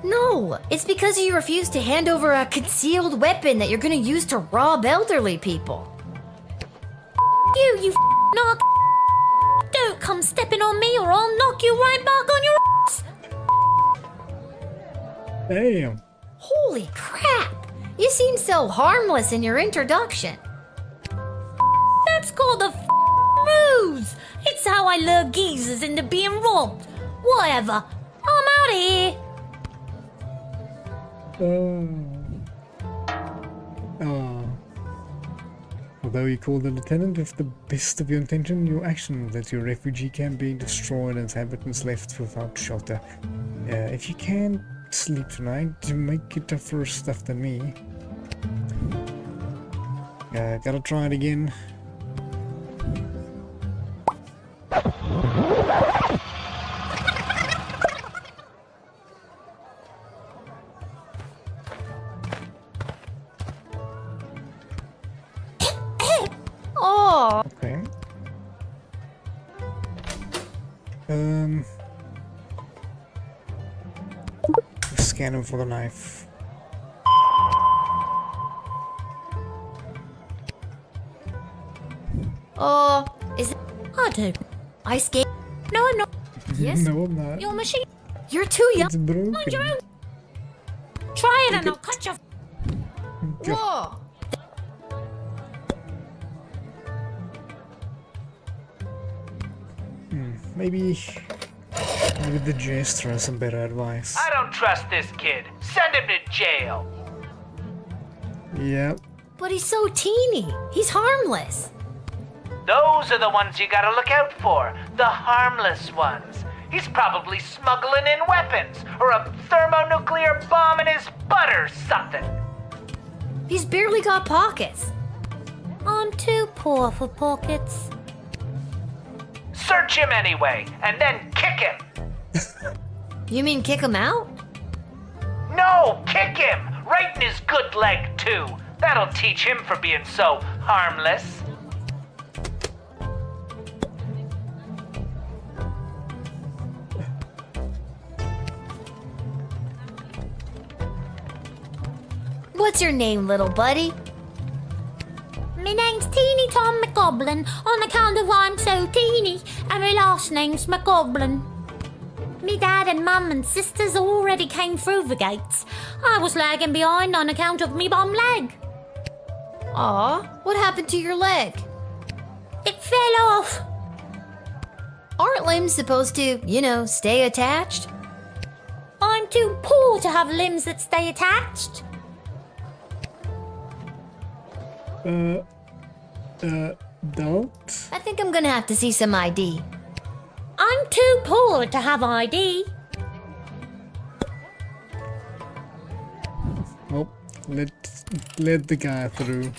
No, it's because you refused to hand over a concealed weapon that you're gonna use to rob elderly people. You knock. Don't come stepping on me or I'll knock you right back on your ass. Damn. Holy crap! You seem so harmless in your introduction. That's called a ruse. It's how I lure geezers into being robbed. Whatever. I'm out of here. Although you call the lieutenant with the best of your intention, your action that your refugee camp being destroyed and inhabitants left without shelter. If you can't sleep tonight, you make it tougher stuff than me. Gotta try it again. Oh. Okay. Scan him for the knife. Is it? I don't. I skate. No, I'm not. Yes. No, I'm not. Your machine. You're too young. It's broken. Mind your own. Try it and I'll cut your. Whoa. Maybe the jester has some better advice. I don't trust this kid. Send him to jail. Yep. But he's so teeny. He's harmless. Those are the ones you gotta look out for. The harmless ones. He's probably smuggling in weapons or a thermonuclear bomb in his butt or something. He's barely got pockets. I'm too poor for pockets. Search him anyway, and then kick him. You mean kick him out? No, kick him! Right in his good leg, too. That'll teach him for being so harmless. What's your name, little buddy? Me name's Teeny Tom McGoblin on account of I'm so teeny, and my last name's McGoblin. Me dad and mum and sisters already came through the gates. I was lagging behind on account of me bum leg. Aw, what happened to your leg? It fell off. Aren't limbs supposed to, stay attached? I'm too poor to have limbs that stay attached. Don't? I think I'm gonna have to see some ID. I'm too poor to have ID. Well, let the guy through.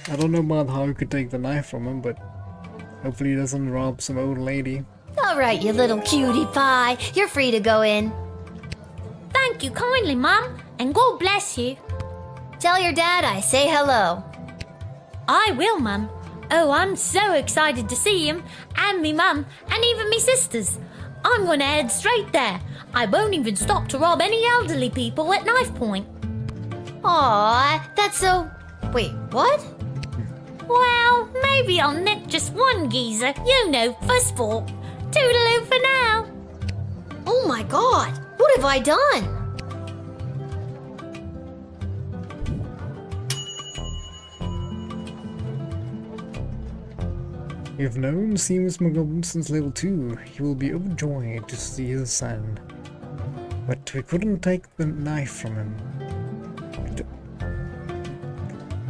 I don't know about how you could take the knife from him, but hopefully he doesn't rob some old lady. Alright, you little cutie pie. You're free to go in. Thank you kindly, Mum, and God bless you. Tell your dad I say hello. I will, Mum. Oh, I'm so excited to see him, and me mum, and even me sisters. I'm gonna head straight there. I won't even stop to rob any elderly people at knife point. Aw, that's so... Wait, what? Well, maybe I'll nick just one geezer, for sport. Toodaloo for now. Oh my god, what have I done? You've known Seamus McGoblin since level 2. He will be overjoyed to see his son. But we couldn't take the knife from him.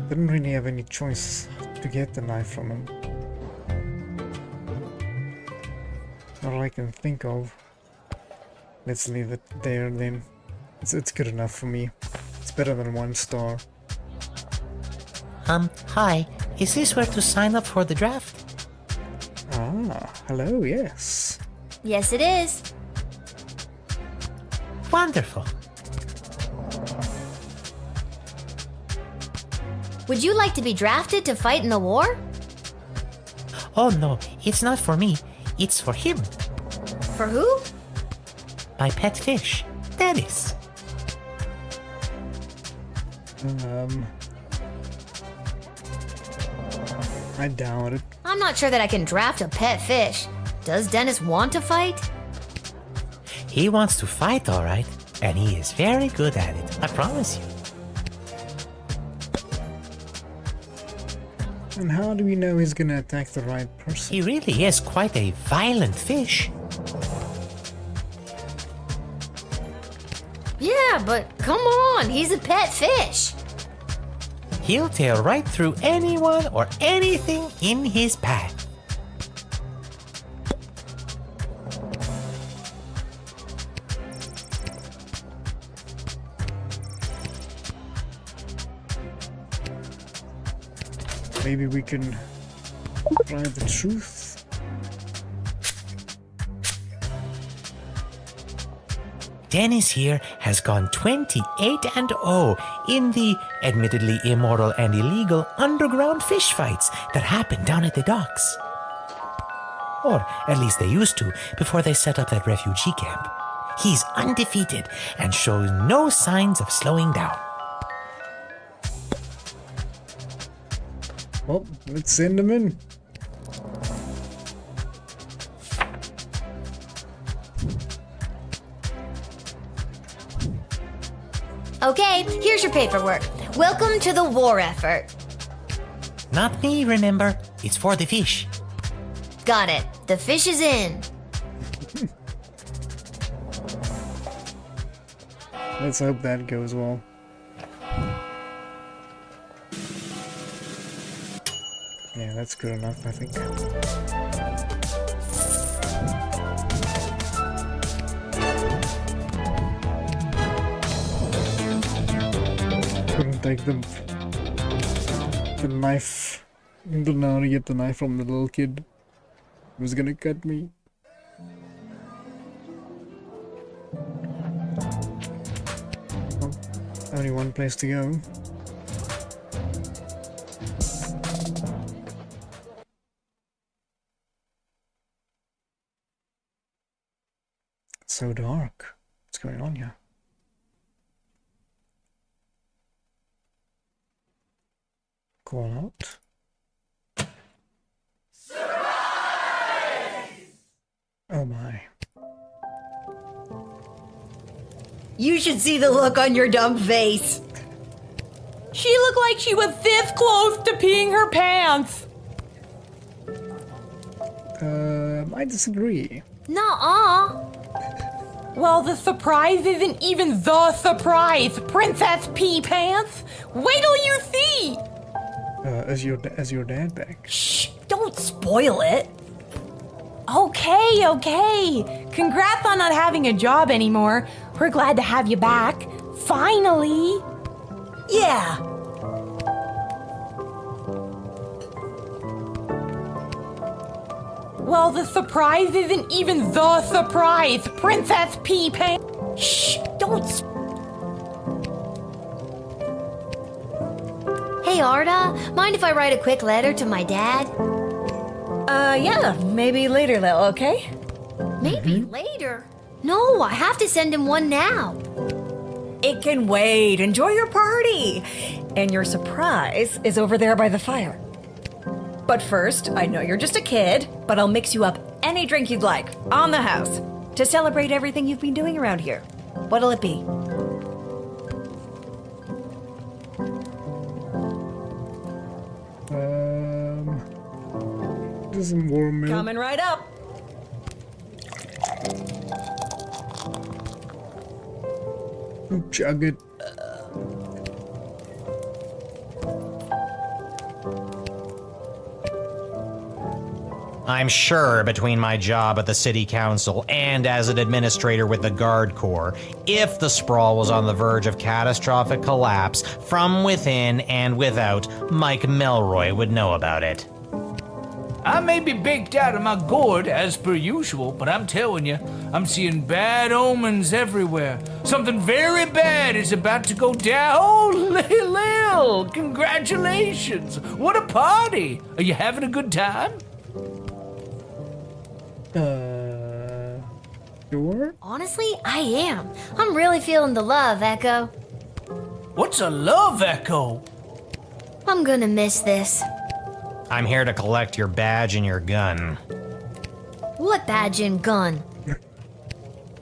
Didn't really have any choice to get the knife from him. Not all I can think of. Let's leave it there then. It's good enough for me. It's better than 1 star. Hi. Is this where to sign up for the draft? Ah, hello, yes. Yes, it is. Wonderful. Would you like to be drafted to fight in the war? Oh no, it's not for me. It's for him. For who? My pet fish, Dennis. I doubt it. I'm not sure that I can draft a pet fish. Does Dennis want to fight? He wants to fight, all right, and he is very good at it, I promise you. And how do we know he's gonna attack the right person? He really is quite a violent fish. Yeah, but come on, he's a pet fish. He'll tear right through anyone or anything in his path. Maybe we can try the truth. Dennis here has gone 28-0 in the admittedly immoral and illegal underground fish fights that happen down at the docks. Or at least they used to before they set up that refugee camp. He's undefeated and shows no signs of slowing down. Well, let's send him in. Okay, here's your paperwork. Welcome to the war effort. Not me, remember? It's for the fish. Got it. The fish is in. Let's hope that goes well. Yeah, that's good enough, I think. Couldn't take the knife Until now to get the knife from the little kid who was gonna cut me. Oh, only one place to go. So dark. What's going on here? Call out. Oh my. You should see the look on your dumb face. She looked like she was this close to peeing her pants. I disagree. Nuh-uh. Well, the surprise isn't even the surprise, Princess Pea Pants. Wait till you see. Is your dad back? Shh! Don't spoil it. Okay. Congrats on not having a job anymore. We're glad to have you back. Finally. Yeah. Well, the surprise isn't even the surprise, Princess Pea Pants. Shh! Don't. Hey, Arda, mind if I write a quick letter to my dad? Yeah, maybe later though, okay? Maybe later? No, I have to send him one now. It can wait. Enjoy your party. And your surprise is over there by the fire. But first, I know you're just a kid, but I'll mix you up any drink you'd like, on the house, to celebrate everything you've been doing around here. What'll it be? Some warm milk. Coming right up. Chug it. I'm sure between my job at the city council and as an administrator with the Guard Corps, if the sprawl was on the verge of catastrophic collapse from within and without, Mike Melroy would know about it. I may be baked out of my gourd as per usual, but I'm telling you, I'm seeing bad omens everywhere. Something very bad is about to go down. Oh, Lil, congratulations! What a party! Are you having a good time? Sure? Honestly, I am. I'm really feeling the love, Echo. What's a love echo? I'm gonna miss this. I'm here to collect your badge and your gun. What badge and gun?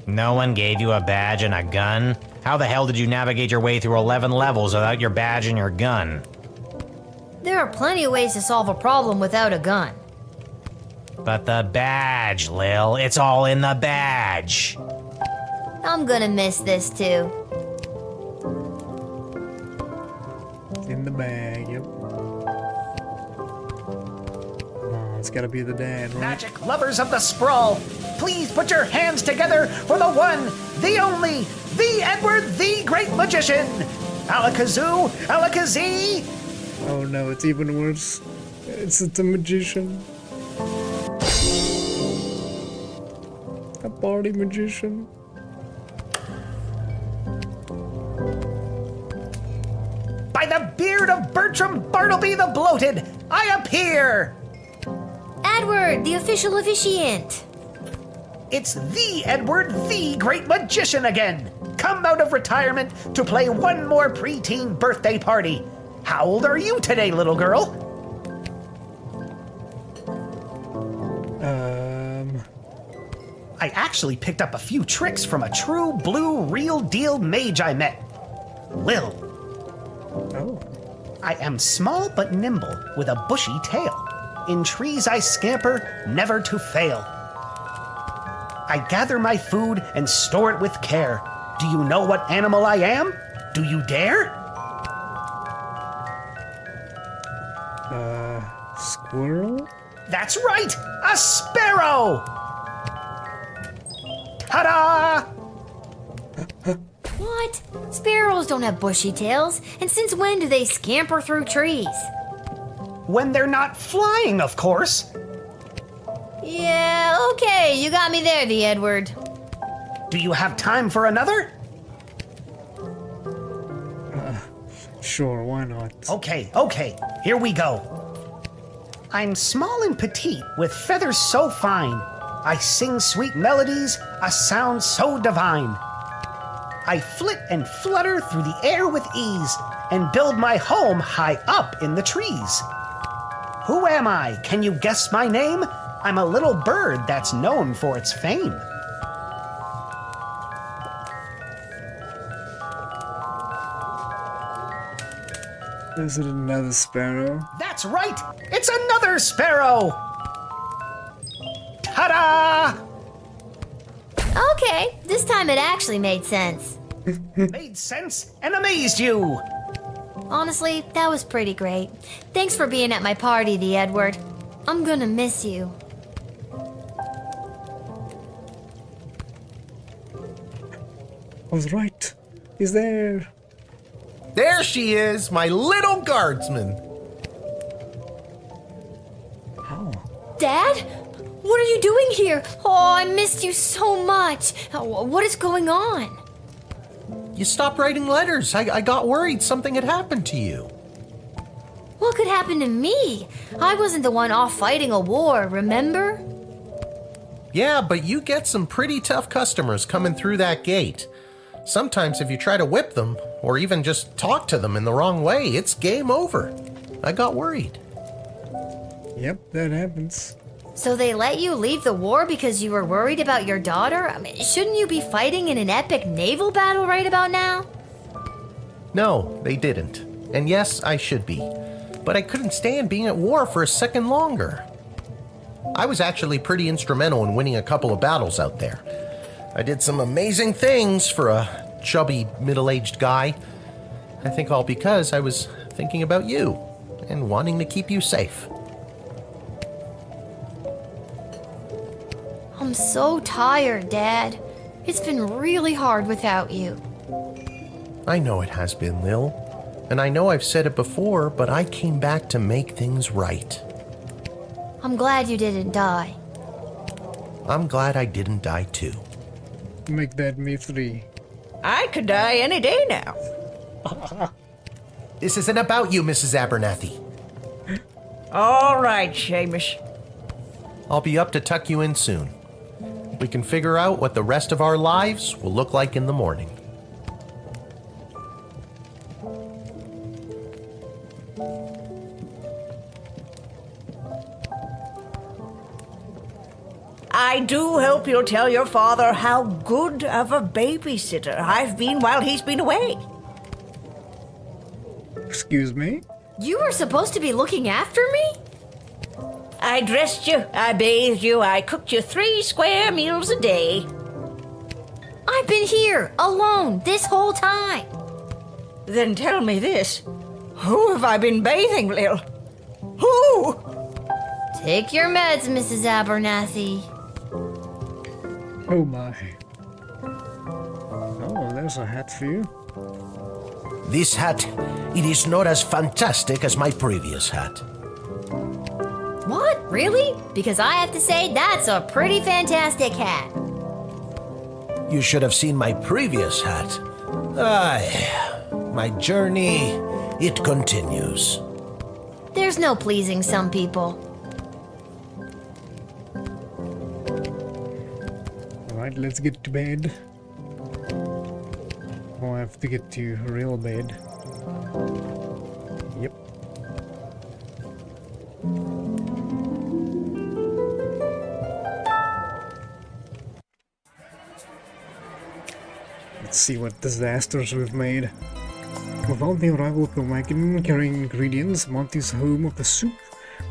No one gave you a badge and a gun? How the hell did you navigate your way through 11 levels without your badge and your gun? There are plenty of ways to solve a problem without a gun. But the badge, Lil, it's all in the badge. I'm gonna miss this too. It's in the bag, yep. It's gotta be the dad, right? Magic lovers of the sprawl, please put your hands together for the one, the only, the Edward, the Great Magician. Alakazoo, Alakazee. Oh no, it's even worse. It's a magician. A party magician. By the beard of Bertram Bartleby the Bloated, I appear. Edward, the official officiant. It's the Edward, the Great Magician again. Come out of retirement to play one more preteen birthday party. How old are you today, little girl? I actually picked up a few tricks from a true blue real deal mage I met. Lil. Oh. I am small but nimble with a bushy tail. In trees I scamper, never to fail. I gather my food and store it with care. Do you know what animal I am? Do you dare? Squirrel? That's right! A sparrow! Ta-da! What? Sparrows don't have bushy tails, and since when do they scamper through trees? When they're not flying, of course. Yeah, okay, you got me there, the Edward. Do you have time for another? Sure, why not? Okay, here we go. I'm small and petite, with feathers so fine. I sing sweet melodies, a sound so divine. I flit and flutter through the air with ease, and build my home high up in the trees. Who am I? Can you guess my name? I'm a little bird that's known for its fame. Is it another sparrow? That's right! It's another sparrow! Ta-da! Okay, this time it actually made sense. Made sense and amazed you! Honestly, that was pretty great. Thanks for being at my party, the Edward. I'm gonna miss you. I was right. He's there. There she is, my little guardsman. Dad? What are you doing here? Oh, I missed you so much. What is going on? You stopped writing letters. I got worried something had happened to you. What could happen to me? I wasn't the one off fighting a war, remember? Yeah, but you get some pretty tough customers coming through that gate. Sometimes if you try to whip them, or even just talk to them in the wrong way, it's game over. I got worried. Yep, that happens. So they let you leave the war because you were worried about your daughter? I mean, shouldn't you be fighting in an epic naval battle right about now? No, they didn't. And yes, I should be. But I couldn't stand being at war for a second longer. I was actually pretty instrumental in winning a couple of battles out there. I did some amazing things for a chubby, middle-aged guy. I think all because I was thinking about you and wanting to keep you safe. I'm so tired, Dad. It's been really hard without you. I know it has been, Lil. And I know I've said it before, but I came back to make things right. I'm glad you didn't die. I'm glad I didn't die too. Make that me 3. I could die any day now. This isn't about you, Mrs. Abernathy. All right, Seamus. I'll be up to tuck you in soon. We can figure out what the rest of our lives will look like in the morning. I do hope you'll tell your father how good of a babysitter I've been while he's been away. Excuse me? You were supposed to be looking after me? I dressed you, I bathed you, I cooked you 3 square meals a day. I've been here, alone, this whole time. Then tell me this. Who have I been bathing, Lil? Who? Take your meds, Mrs. Abernathy. Oh my. Oh, there's a hat for you. This hat, it is not as fantastic as my previous hat. What? Really? Because I have to say, that's a pretty fantastic hat. You should have seen my previous hat. Aye, my journey, it continues. There's no pleasing some people. Alright, let's get to bed. Oh, I have to get to real bed. Yep. Let's see what disasters we've made. Without the arrival of the wagon carrying ingredients, Monty's home of the soup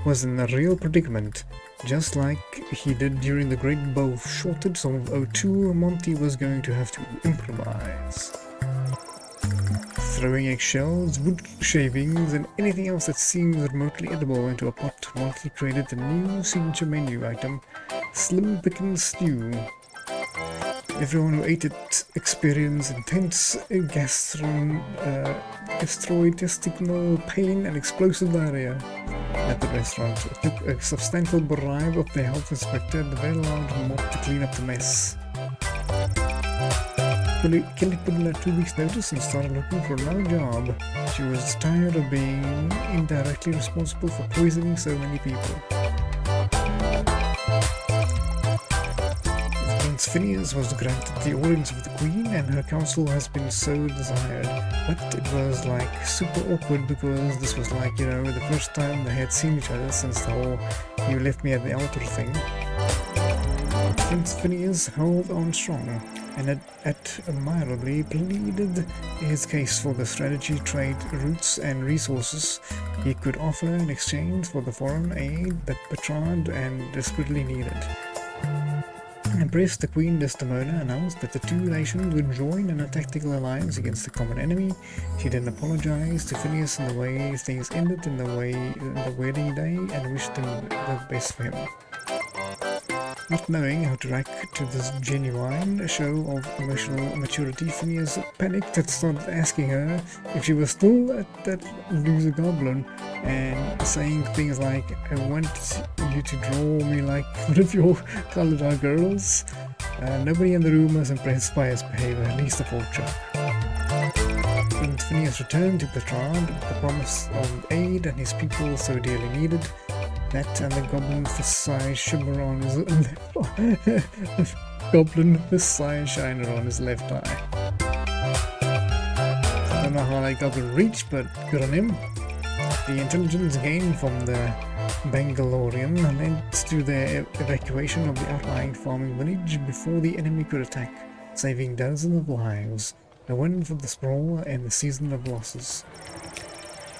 was in a real predicament. Just like he did during the Great Bow Shortage of O2, Monty was going to have to improvise. Throwing eggshells, wood shavings, and anything else that seems remotely edible into a pot, Monty created the new signature menu item, Slim Pickens Stew. Everyone who ate it experienced intense gastrointestinal pain and explosive diarrhea. at the restaurant. It took a substantial bribe of the health inspector and a very large mop to clean up the mess. Kelly put in a 2 weeks notice and started looking for another job. She was tired of being indirectly responsible for poisoning so many people. Prince Phineas was granted the audience of the Queen and her council has been so desired. But it was like super awkward because this was like, you know, the first time they had seen each other since the whole "you left me at the altar" thing. Prince Phineas held on strong and admirably pleaded his case for the strategy, trade routes and resources he could offer in exchange for the foreign aid that Bertrand and desperately needed. Impressed, the Queen Desdemona announced that the two nations would join in a tactical alliance against the common enemy. She then apologized to Phineas in the way things ended in the wedding day and wished him the best for him. Not knowing how to react to this genuine show of emotional maturity, Phineas panicked and started asking her if she was still at that loser goblin and saying things like, "I want you to draw me like one of your colored girls." Nobody in the room was impressed by his behavior, at least the vulture. When Phineas returned to Bertrand with the promise of aid and his people so dearly needed, that and the goblin fist-sized shimmer on his goblin fist-sized shiner on his left eye. I don't know how that goblin reached, but good on him. The intelligence gained from the Bangalorian led to the evacuation of the outlying farming village before the enemy could attack, saving dozens of lives. A win for the sprawl and the season of losses.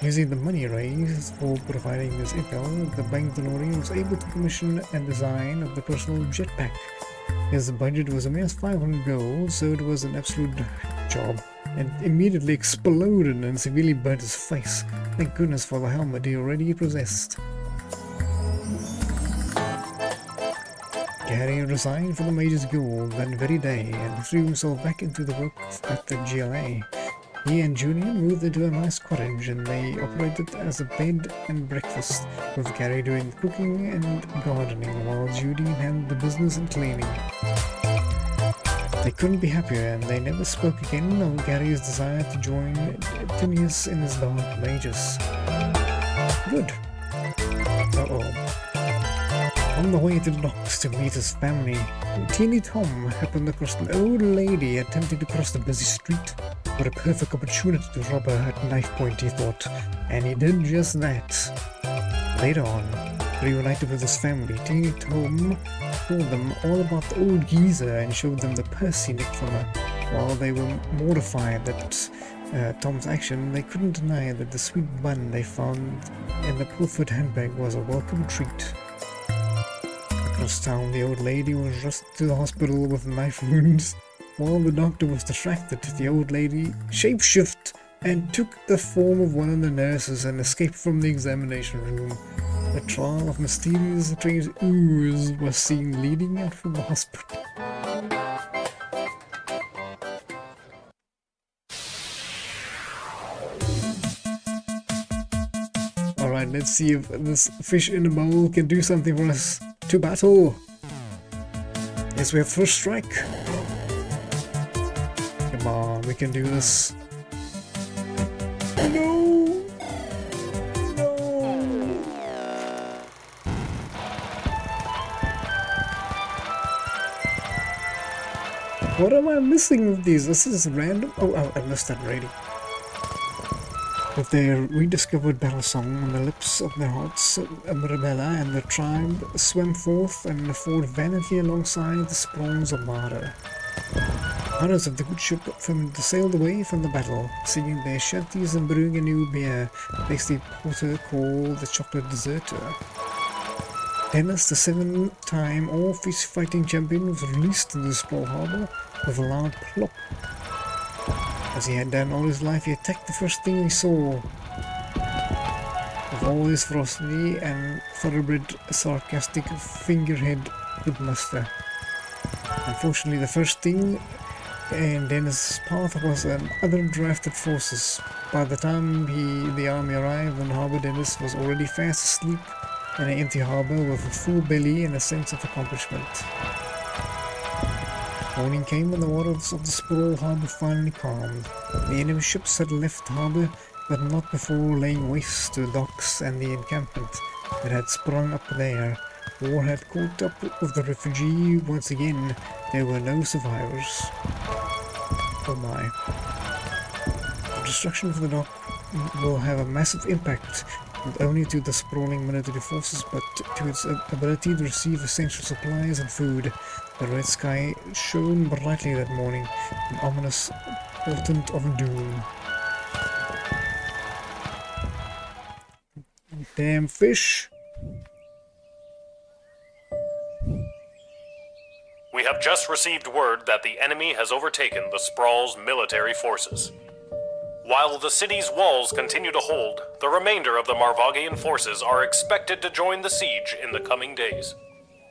Using the money raised for providing this intel, the Bangalorian was able to commission a design of the personal jetpack. His budget was a mere 500 gold, so it was an absolute job, and immediately exploded and severely burnt his face. Thank goodness for the helmet he already possessed. Gary resigned from the Mage's Guild that very day and threw himself back into the work at the GLA. He and Julian moved into a nice cottage and they operated as a bed and breakfast, with Gary doing the cooking and gardening while Judy handled the business and cleaning. They couldn't be happier and they never spoke again of Gary's desire to join Phineas in his dark mages. Good. On the way to the docks to meet his family, Teeny Tom happened across an old lady attempting to cross the busy street. What a perfect opportunity to rob her at knife point, he thought, and he did just that. Later on, reunited with his family, Teeny Tom told them all about the old geezer and showed them the purse he nicked from her. While they were mortified at Tom's action, they couldn't deny that the sweet bun they found in the pilfered handbag was a welcome treat. Across town, the old lady was rushed to the hospital with knife wounds. While the doctor was distracted, the old lady shapeshifted and took the form of one of the nurses and escaped from the examination room. A trail of mysterious strange ooze was seen leading out from the hospital. Alright, let's see if this fish in the bowl can do something for us. To battle! Yes, we have first strike. Come on, we can do this. No! No! What am I missing with these? This is random. Oh, I missed that already. With their rediscovered battle song on the lips of their hearts, Mirabella and the tribe swam forth and fought valiantly alongside the spawns of Mara. Hunters of the good ship sailed away from the battle, singing their shanties and brewing a new beer, tasty porter called the Chocolate Deserter. Dennis, the 7-time all-fish fighting champion, was released into the small harbour with a loud plop. As he had done all his life, he attacked the first thing he saw. With all his ferocity and thoroughbred sarcastic fingerhead could muster. Unfortunately, the first thing and Dennis' path was other drafted forces. By the time the army arrived on Harbor, Dennis was already fast asleep in an empty harbor with a full belly and a sense of accomplishment. Morning came and the waters of the Sprawl harbor finally calmed. The enemy ships had left harbor, but not before laying waste to the docks and the encampment that had sprung up there. War had caught up with the refugee once again. There were no survivors. Oh my. The destruction of the dock will have a massive impact, not only to the sprawling military forces, but to its ability to receive essential supplies and food. The red sky shone brightly that morning, an ominous portent of doom. Damn fish! We have just received word that the enemy has overtaken the Sprawl's military forces. While the city's walls continue to hold, the remainder of the Marvagian forces are expected to join the siege in the coming days.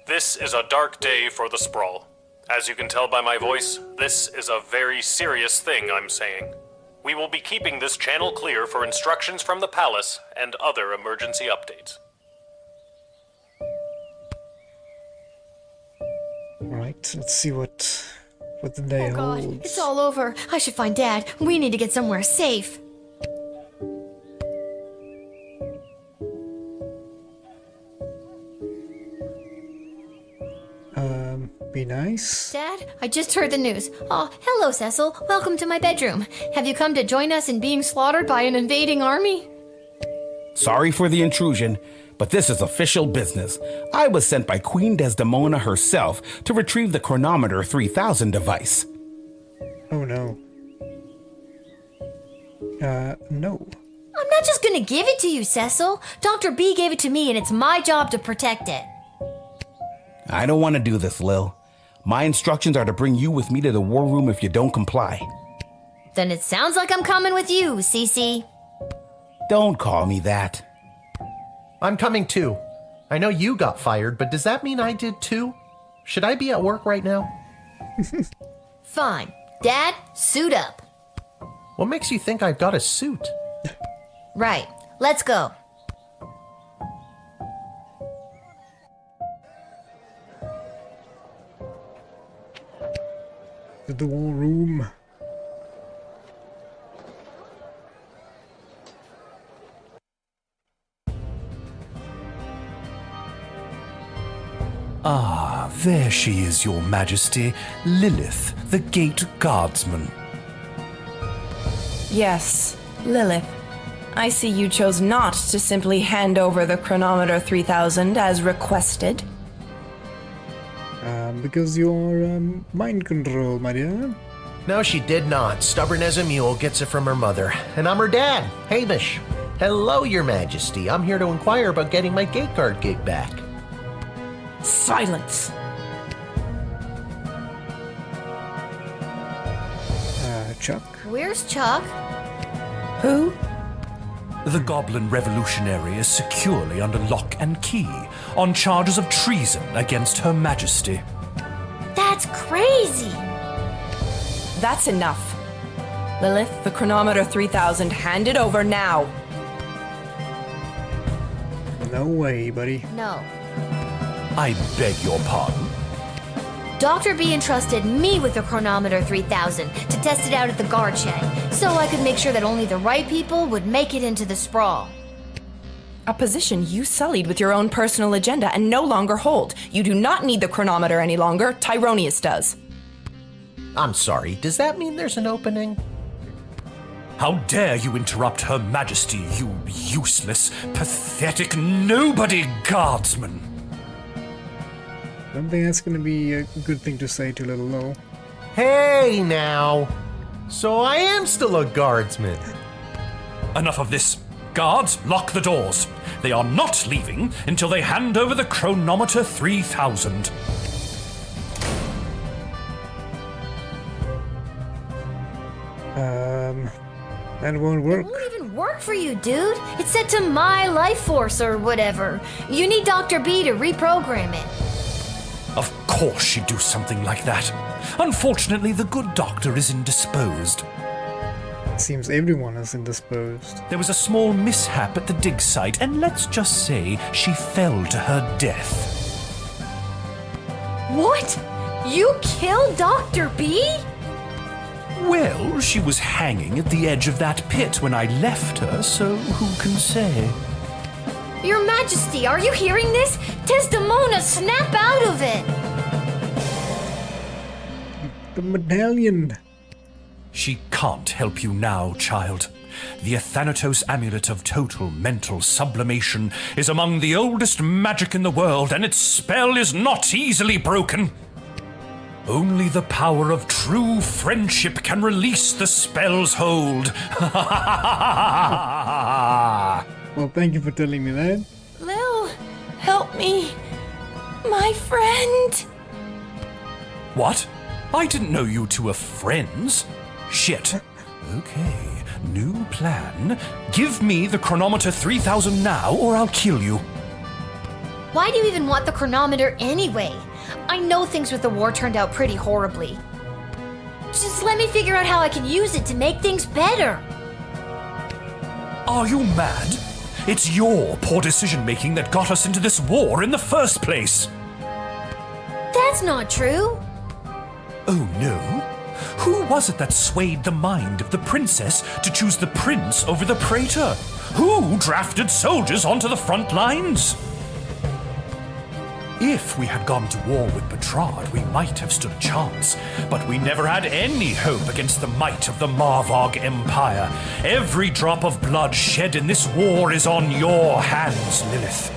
This is a dark day for the Sprawl. As you can tell by my voice, this is a very serious thing I'm saying. We will be keeping this channel clear for instructions from the palace and other emergency updates. Right, let's see what the day Oh God, holds. it's all over. I should find Dad. We need to get somewhere safe. Be nice. Dad, I just heard the news. Oh, hello, Cecil. Welcome to my bedroom. Have you come to join us in being slaughtered by an invading army? Sorry for the intrusion, but this is official business. I was sent by Queen Desdemona herself to retrieve the Chronometer 3000 device. Oh no. No. I'm not just gonna give it to you, Cecil. Dr. B gave it to me, and it's my job to protect it. I don't want to do this, Lil. My instructions are to bring you with me to the war room if you don't comply. Then it sounds like I'm coming with you, Cece. Don't call me that. I'm coming too. I know you got fired, but does that mean I did too? Should I be at work right now? Fine. Dad, suit up. What makes you think I've got a suit? Right. Let's go. To the war room. Ah, there she is, Your Majesty, Lilith, the Gate Guardsman. Yes, Lilith. I see you chose not to simply hand over the Chronometer 3000 as requested. Because you're mind control, my dear. No, she did not. Stubborn as a mule, gets it from her mother. And I'm her dad, Hamish. Hello, Your Majesty. I'm here to inquire about getting my gate guard gig back. Silence. Chuck? Where's Chuck? Who? The Goblin Revolutionary is securely under lock and key on charges of treason against Her Majesty. That's crazy. That's enough. Lilith, the Chronometer 3000, hand it over now. No way, buddy. No. I beg your pardon? Dr. B entrusted me with the Chronometer 3000 to test it out at the guard shed, so I could make sure that only the right people would make it into the Sprawl. A position you sullied with your own personal agenda and no longer hold. You do not need the chronometer any longer. Tyronius does. I'm sorry, does that mean there's an opening? How dare you interrupt Her Majesty, you useless, pathetic nobody guardsman! I don't think that's going to be a good thing to say to little Lo. Hey, now. So I am still a guardsman. Enough of this. Guards, lock the doors. They are not leaving until they hand over the Chronometer 3000. That won't work. It won't even work for you, dude. It's set to my life force or whatever. You need Dr. B to reprogram it. Of course she'd do something like that. Unfortunately, the good doctor is indisposed. Seems everyone is indisposed. There was a small mishap at the dig site, and let's just say she fell to her death. What? You killed Dr. B? Well, she was hanging at the edge of that pit when I left her, so who can say? Your Majesty, are you hearing this? Desdemona, snap out of it! The medallion. She can't help you now, child. The Athanatos Amulet of Total Mental Sublimation is among the oldest magic in the world, and its spell is not easily broken. Only the power of true friendship can release the spell's hold. Well, thank you for telling me that. Lil, help me. My friend. What? I didn't know you two were friends. Shit. Okay, new plan. Give me the chronometer 3000 now, or I'll kill you. Why do you even want the chronometer anyway? I know things with the war turned out pretty horribly. Just let me figure out how I can use it to make things better. Are you mad? It's your poor decision-making that got us into this war in the first place. That's not true. Oh, no? Who was it that swayed the mind of the princess to choose the prince over the praetor? Who drafted soldiers onto the front lines? If we had gone to war with Petrard, we might have stood a chance, but we never had any hope against the might of the Marvog Empire. Every drop of blood shed in this war is on your hands, Lilith.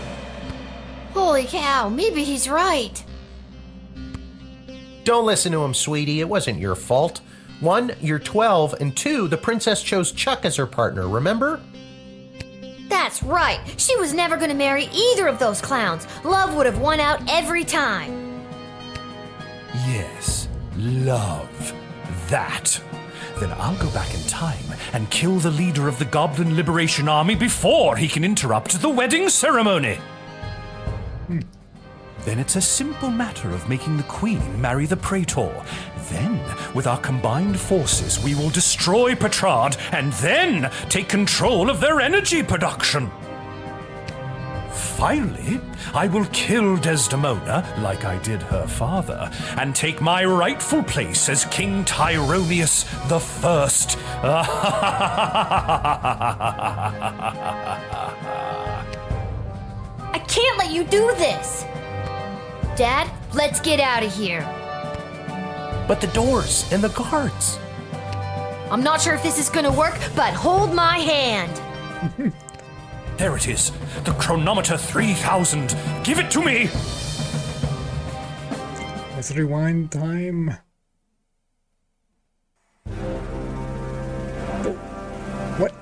Holy cow, maybe he's right. Don't listen to him, sweetie. It wasn't your fault. 1, you're 12, and 2, the princess chose Chuck as her partner, remember? That's right. She was never going to marry either of those clowns. Love would have won out every time. Yes, love. That. Then I'll go back in time and kill the leader of the Goblin Liberation Army before he can interrupt the wedding ceremony. Then it's a simple matter of making the Queen marry the Praetor. Then, with our combined forces, we will destroy Petrard and then take control of their energy production. Finally, I will kill Desdemona, like I did her father, and take my rightful place as King Tyronius the First. I can't let you do this. Dad, let's get out of here. But the doors and the guards. I'm not sure if this is gonna work, but hold my hand. There it is. The chronometer 3000. Give it to me. Let's rewind time. What?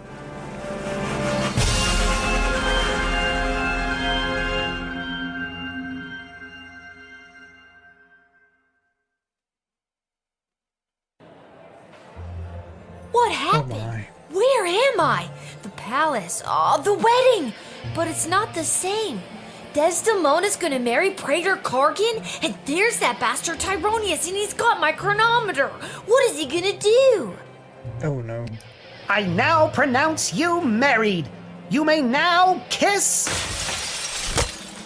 What happened? Where am I? The palace. Oh, the wedding. But it's not the same. Desdemona's gonna marry Praetor Kargan, and there's that bastard Tyronius, and he's got my chronometer. What is he gonna do? Oh no. I now pronounce you married. You may now kiss.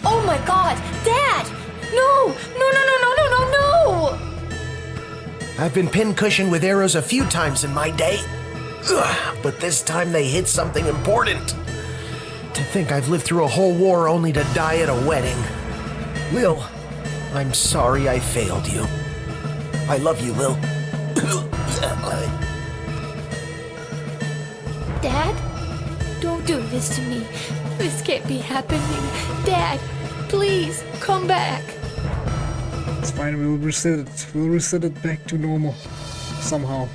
Oh my god, Dad! No! No, no, no, no, no, no, no! I've been pincushioned with arrows a few times in my day. Ugh, but this time they hit something important. To think I've lived through a whole war only to die at a wedding. Lil, I'm sorry I failed you. I love you, Lil. Dad, don't do this to me. This can't be happening. Dad, please, come back. It's fine, we'll reset it. We'll reset it back to normal. Somehow.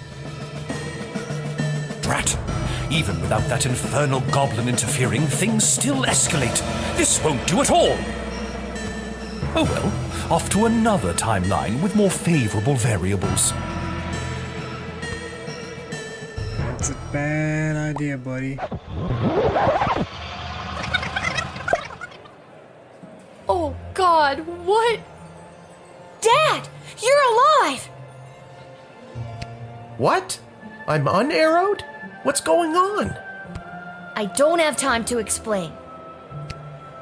Drat! Even without that infernal goblin interfering, things still escalate. This won't do at all. Oh well, off to another timeline with more favorable variables. That's a bad idea, buddy. Oh God, what? Dad, you're alive! What? I'm unarrowed? What's going on? I don't have time to explain.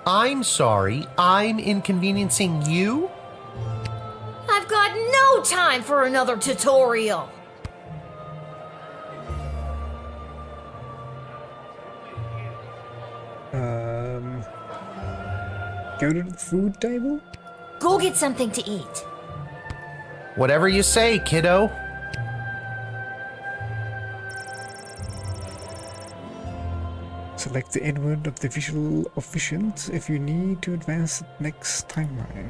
I'm sorry, I'm inconveniencing you? I've got no time for another tutorial. Go to the food table? Go get something to eat. Whatever you say, kiddo. Select the Edward of the visual efficient if you need to advance the next timeline.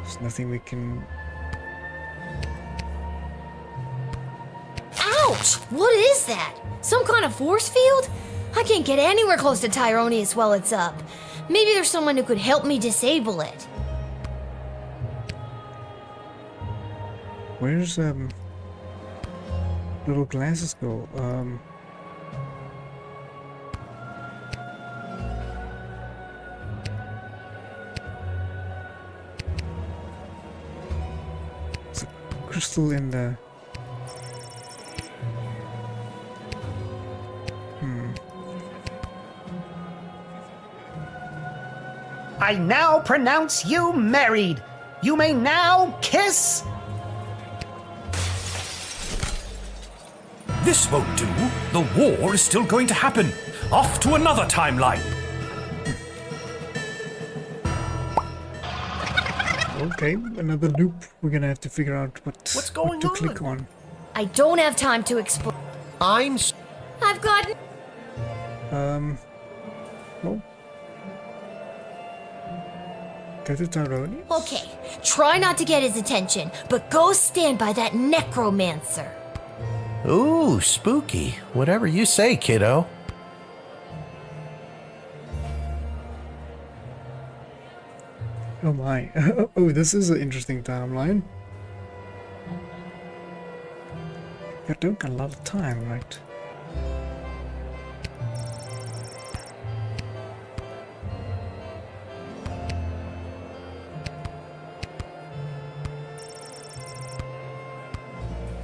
There's nothing we can... Ouch! What is that? Some kind of force field? I can't get anywhere close to Tyronius while it's up. Maybe there's someone who could help me disable it. Where's little glasses go? There's a crystal in the... I now pronounce you married. You may now kiss. This won't do. The war is still going to happen. Off to another timeline. Okay, another loop. We're gonna have to figure out what to click on. I don't have time to explain. I've got... Well... Go to Tyrone. Okay, try not to get his attention, but go stand by that necromancer. Ooh, spooky. Whatever you say, kiddo. Oh my. Oh, this is an interesting timeline. You don't got a lot of time, right?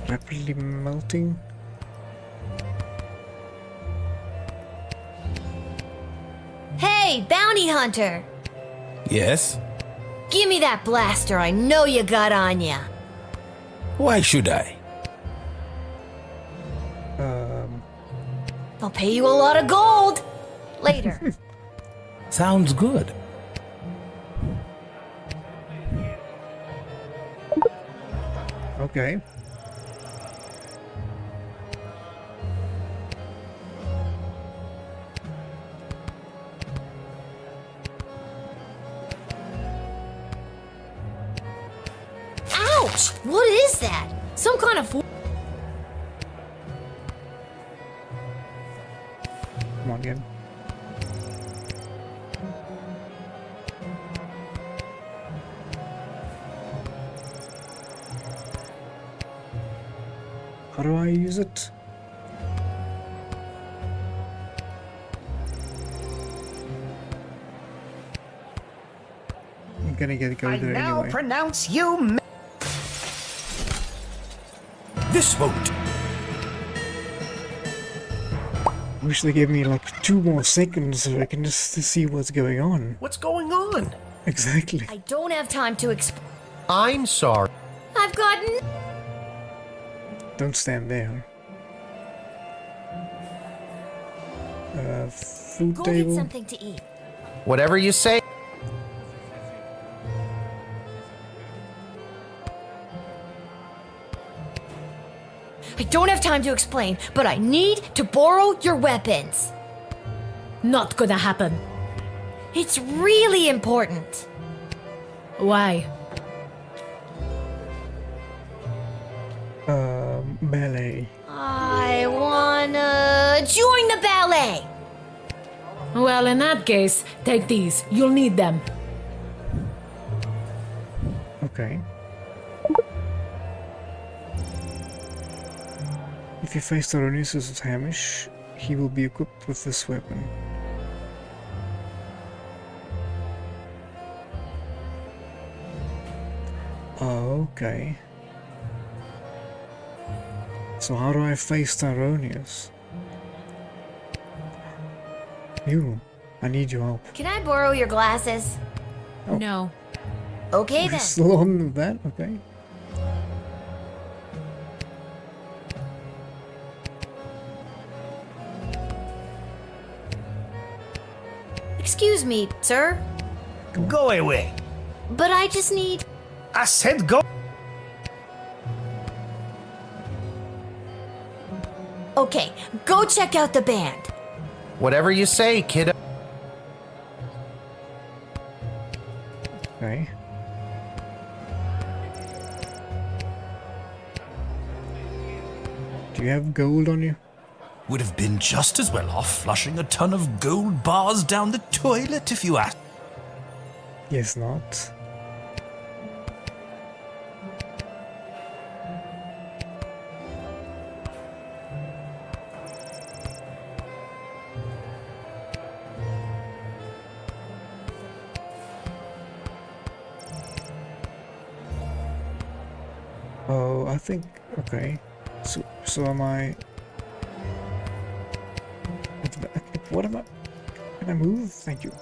Rapidly melting. Hey, bounty hunter! Yes? Give me that blaster I know you got on ya. Why should I? I'll pay you a lot of gold later. Sounds good. Okay. Ouch! What is that? Some kind of... Come on, again. How do I use it? I'm gonna go there now anyway. pronounce you. This won't. Wish they gave me like 2 more seconds so I can just see what's going on. What's going on? Exactly. I don't have time to explain. I'm sorry. I've got... Don't stand there. Food Go table. get something to eat. Whatever you say. I don't have time to explain, but I need to borrow your weapons. Not gonna happen. It's really important. Why? Ballet. I wanna join the ballet. Well, in that case, take these. You'll need them. Okay. If you face Tyronius as Hamish, he will be equipped with this weapon. Okay. So how do I face Tyronius? You, I need your help. Can I borrow your glasses? Oh. No. Okay We're then. still on that? Okay. Excuse me, sir, Go away. but I just need... I said go. Okay, go check out the band. Whatever you say, kiddo. Okay. Do you have gold on you? Would have been just as well off flushing a ton of gold bars down the toilet if you asked. Yes, not. Oh, I think, okay. So am I... What am I... Can I move? Thank you.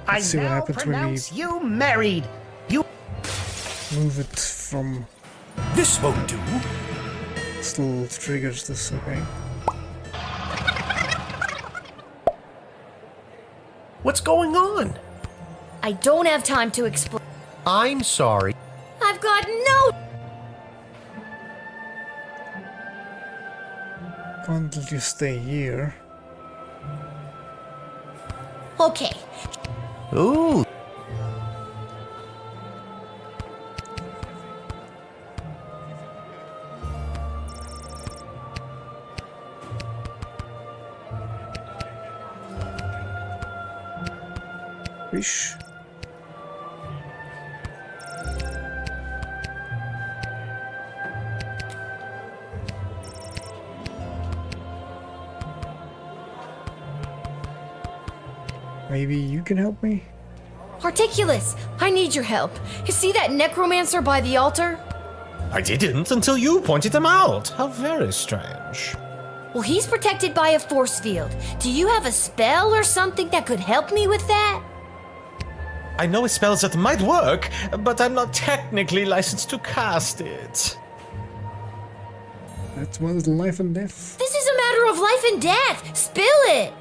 I Let's see what now happens when we pronounce you married. You move it from... This won't do. Still triggers this, okay. What's going on? I don't have time to explain. I'm sorry. I've got no... Can't let you stay here. Okay, Ooh. Fish. Maybe you can help me? Articulus, I need your help. You see that necromancer by the altar? I didn't until you pointed him out. How very strange. Well, he's protected by a force field. Do you have a spell or something that could help me with that? I know spells that might work, but I'm not technically licensed to cast it. That's one's life and death. This is a matter of life and death. Spill it.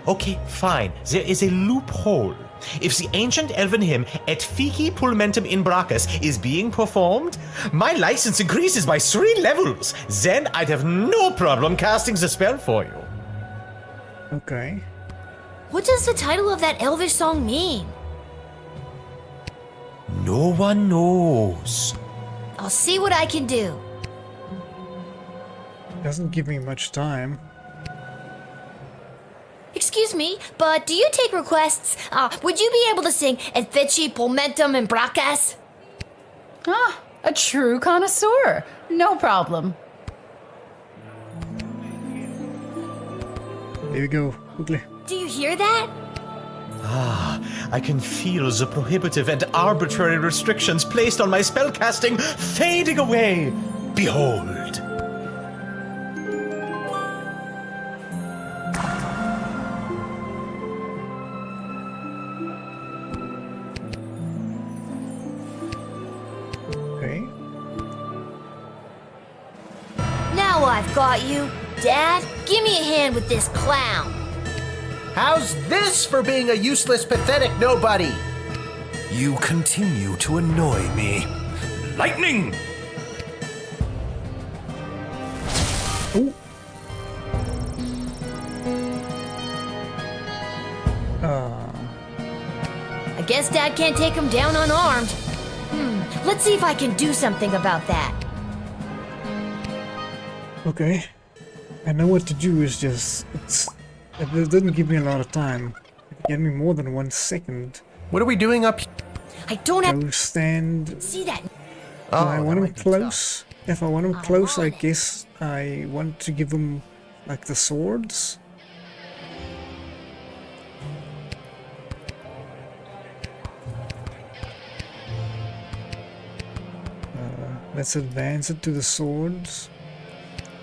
Okay, fine. There is a loophole. If the ancient elven hymn Et Fici Pulmentum in Brachus is being performed, my license increases by 3 levels. Then I'd have no problem casting the spell for you. Okay. What does the title of that elvish song mean? No one knows. I'll see what I can do. Doesn't give me much time. Excuse me, but do you take requests? Would you be able to sing Et Fici Pulmentum in Brachus? Ah, a true connoisseur. No problem. There we go. Quickly. Do you hear that? Ah, I can feel the prohibitive and arbitrary restrictions placed on my spellcasting fading away. Behold. Okay. Now I've got you. Dad, give me a hand with this clown. How's this for being a useless, pathetic nobody? You continue to annoy me. Lightning! Oh. I guess Dad can't take him down unarmed. Let's see if I can do something about that. Okay. I know what to do, is just... It doesn't give me a lot of time. If you give me more than 1 second. What are we doing up here? I don't have... Go stand... See that? Do I want him close? If I want him close, I guess I want to give him, like, the swords. Let's advance it to the swords.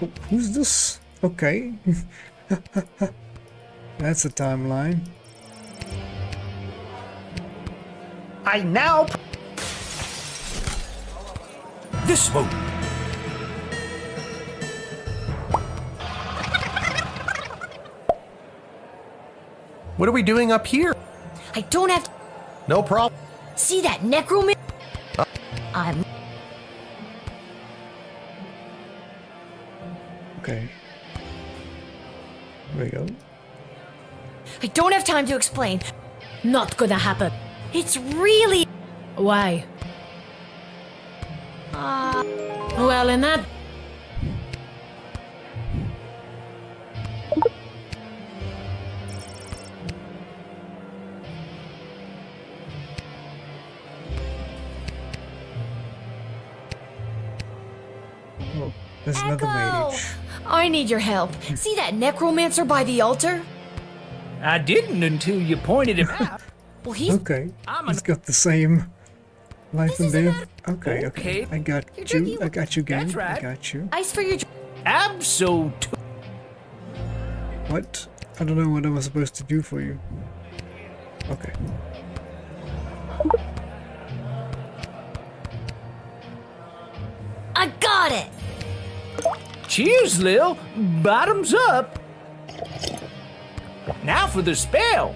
Oh, who's this? Okay. That's a timeline. I now... This won't. What are we doing up here? I don't have to No problem. see that necromancer. I'm. Okay. There we go. I don't have time to explain. Not gonna happen. It's really. Why? Well, in that. Oh, there's another mage. I need your help. See that necromancer by the altar? I didn't until you pointed him out. Well, he's. Okay. He's got the same life and death. Okay, okay. I got you. I got you, game. That's right. I got you. Ice for your. What? I don't know what I was supposed to do for you. Okay. I got it! Cheers, Lil. Bottoms up. Now for the spell.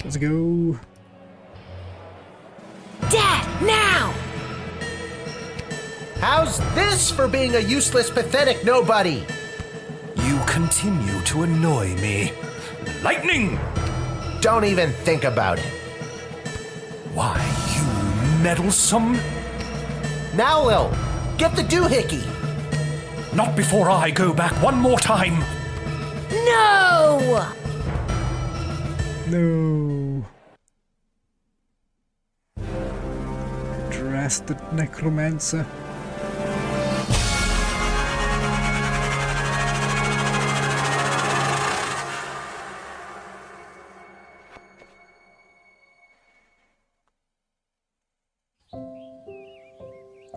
Let's go. Dad, now! How's this for being a useless, pathetic nobody? You continue to annoy me. Lightning! Don't even think about it. Why, you meddlesome... Now, Lil, get the doohickey. Not before I go back one more time. No! No. Drastic necromancer.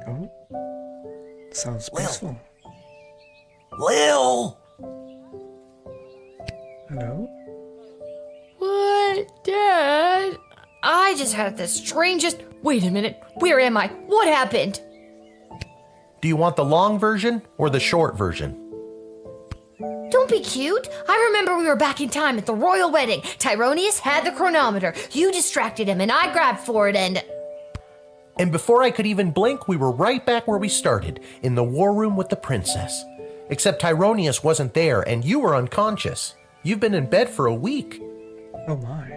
Oh. Sounds peaceful. Lil! Hello? What, Dad? I just had the strangest. Wait a minute. Where am I? What happened? Do you want the long version or the short version? Don't be cute. I remember we were back in time at the royal wedding. Tyronius had the chronometer. You distracted him, and I grabbed for it, and. And before I could even blink, we were right back where we started, in the war room with the princess. Except Tyronius wasn't there, and you were unconscious. You've been in bed for a week. Oh my.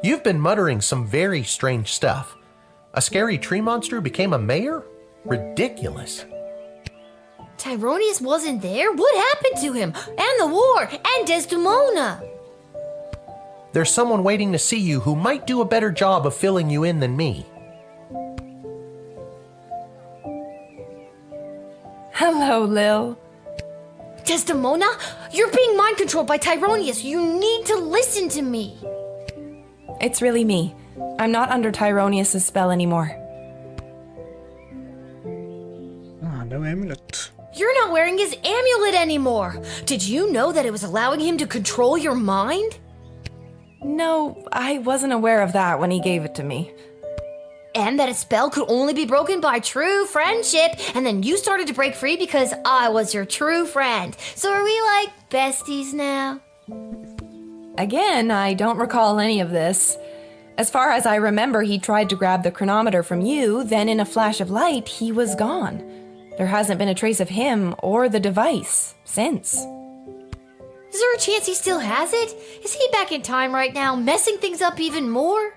You've been muttering some very strange stuff. A scary tree monster who became a mayor? Ridiculous. Tyronius wasn't there? What happened to him? And the war? And Desdemona? There's someone waiting to see you who might do a better job of filling you in than me. Hello, Lil. Desdemona? You're being mind controlled by Tyronius. You need to listen to me. It's really me. I'm not under Tyronius' spell anymore. Ah, no amulet. You're not wearing his amulet anymore. Did you know that it was allowing him to control your mind? No, I wasn't aware of that when he gave it to me. And that a spell could only be broken by true friendship. And then you started to break free because I was your true friend. So are we like besties now? Again, I don't recall any of this. As far as I remember, he tried to grab the chronometer from you, then in a flash of light, he was gone. There hasn't been a trace of him or the device since. Is there a chance he still has it? Is he back in time right now, messing things up even more?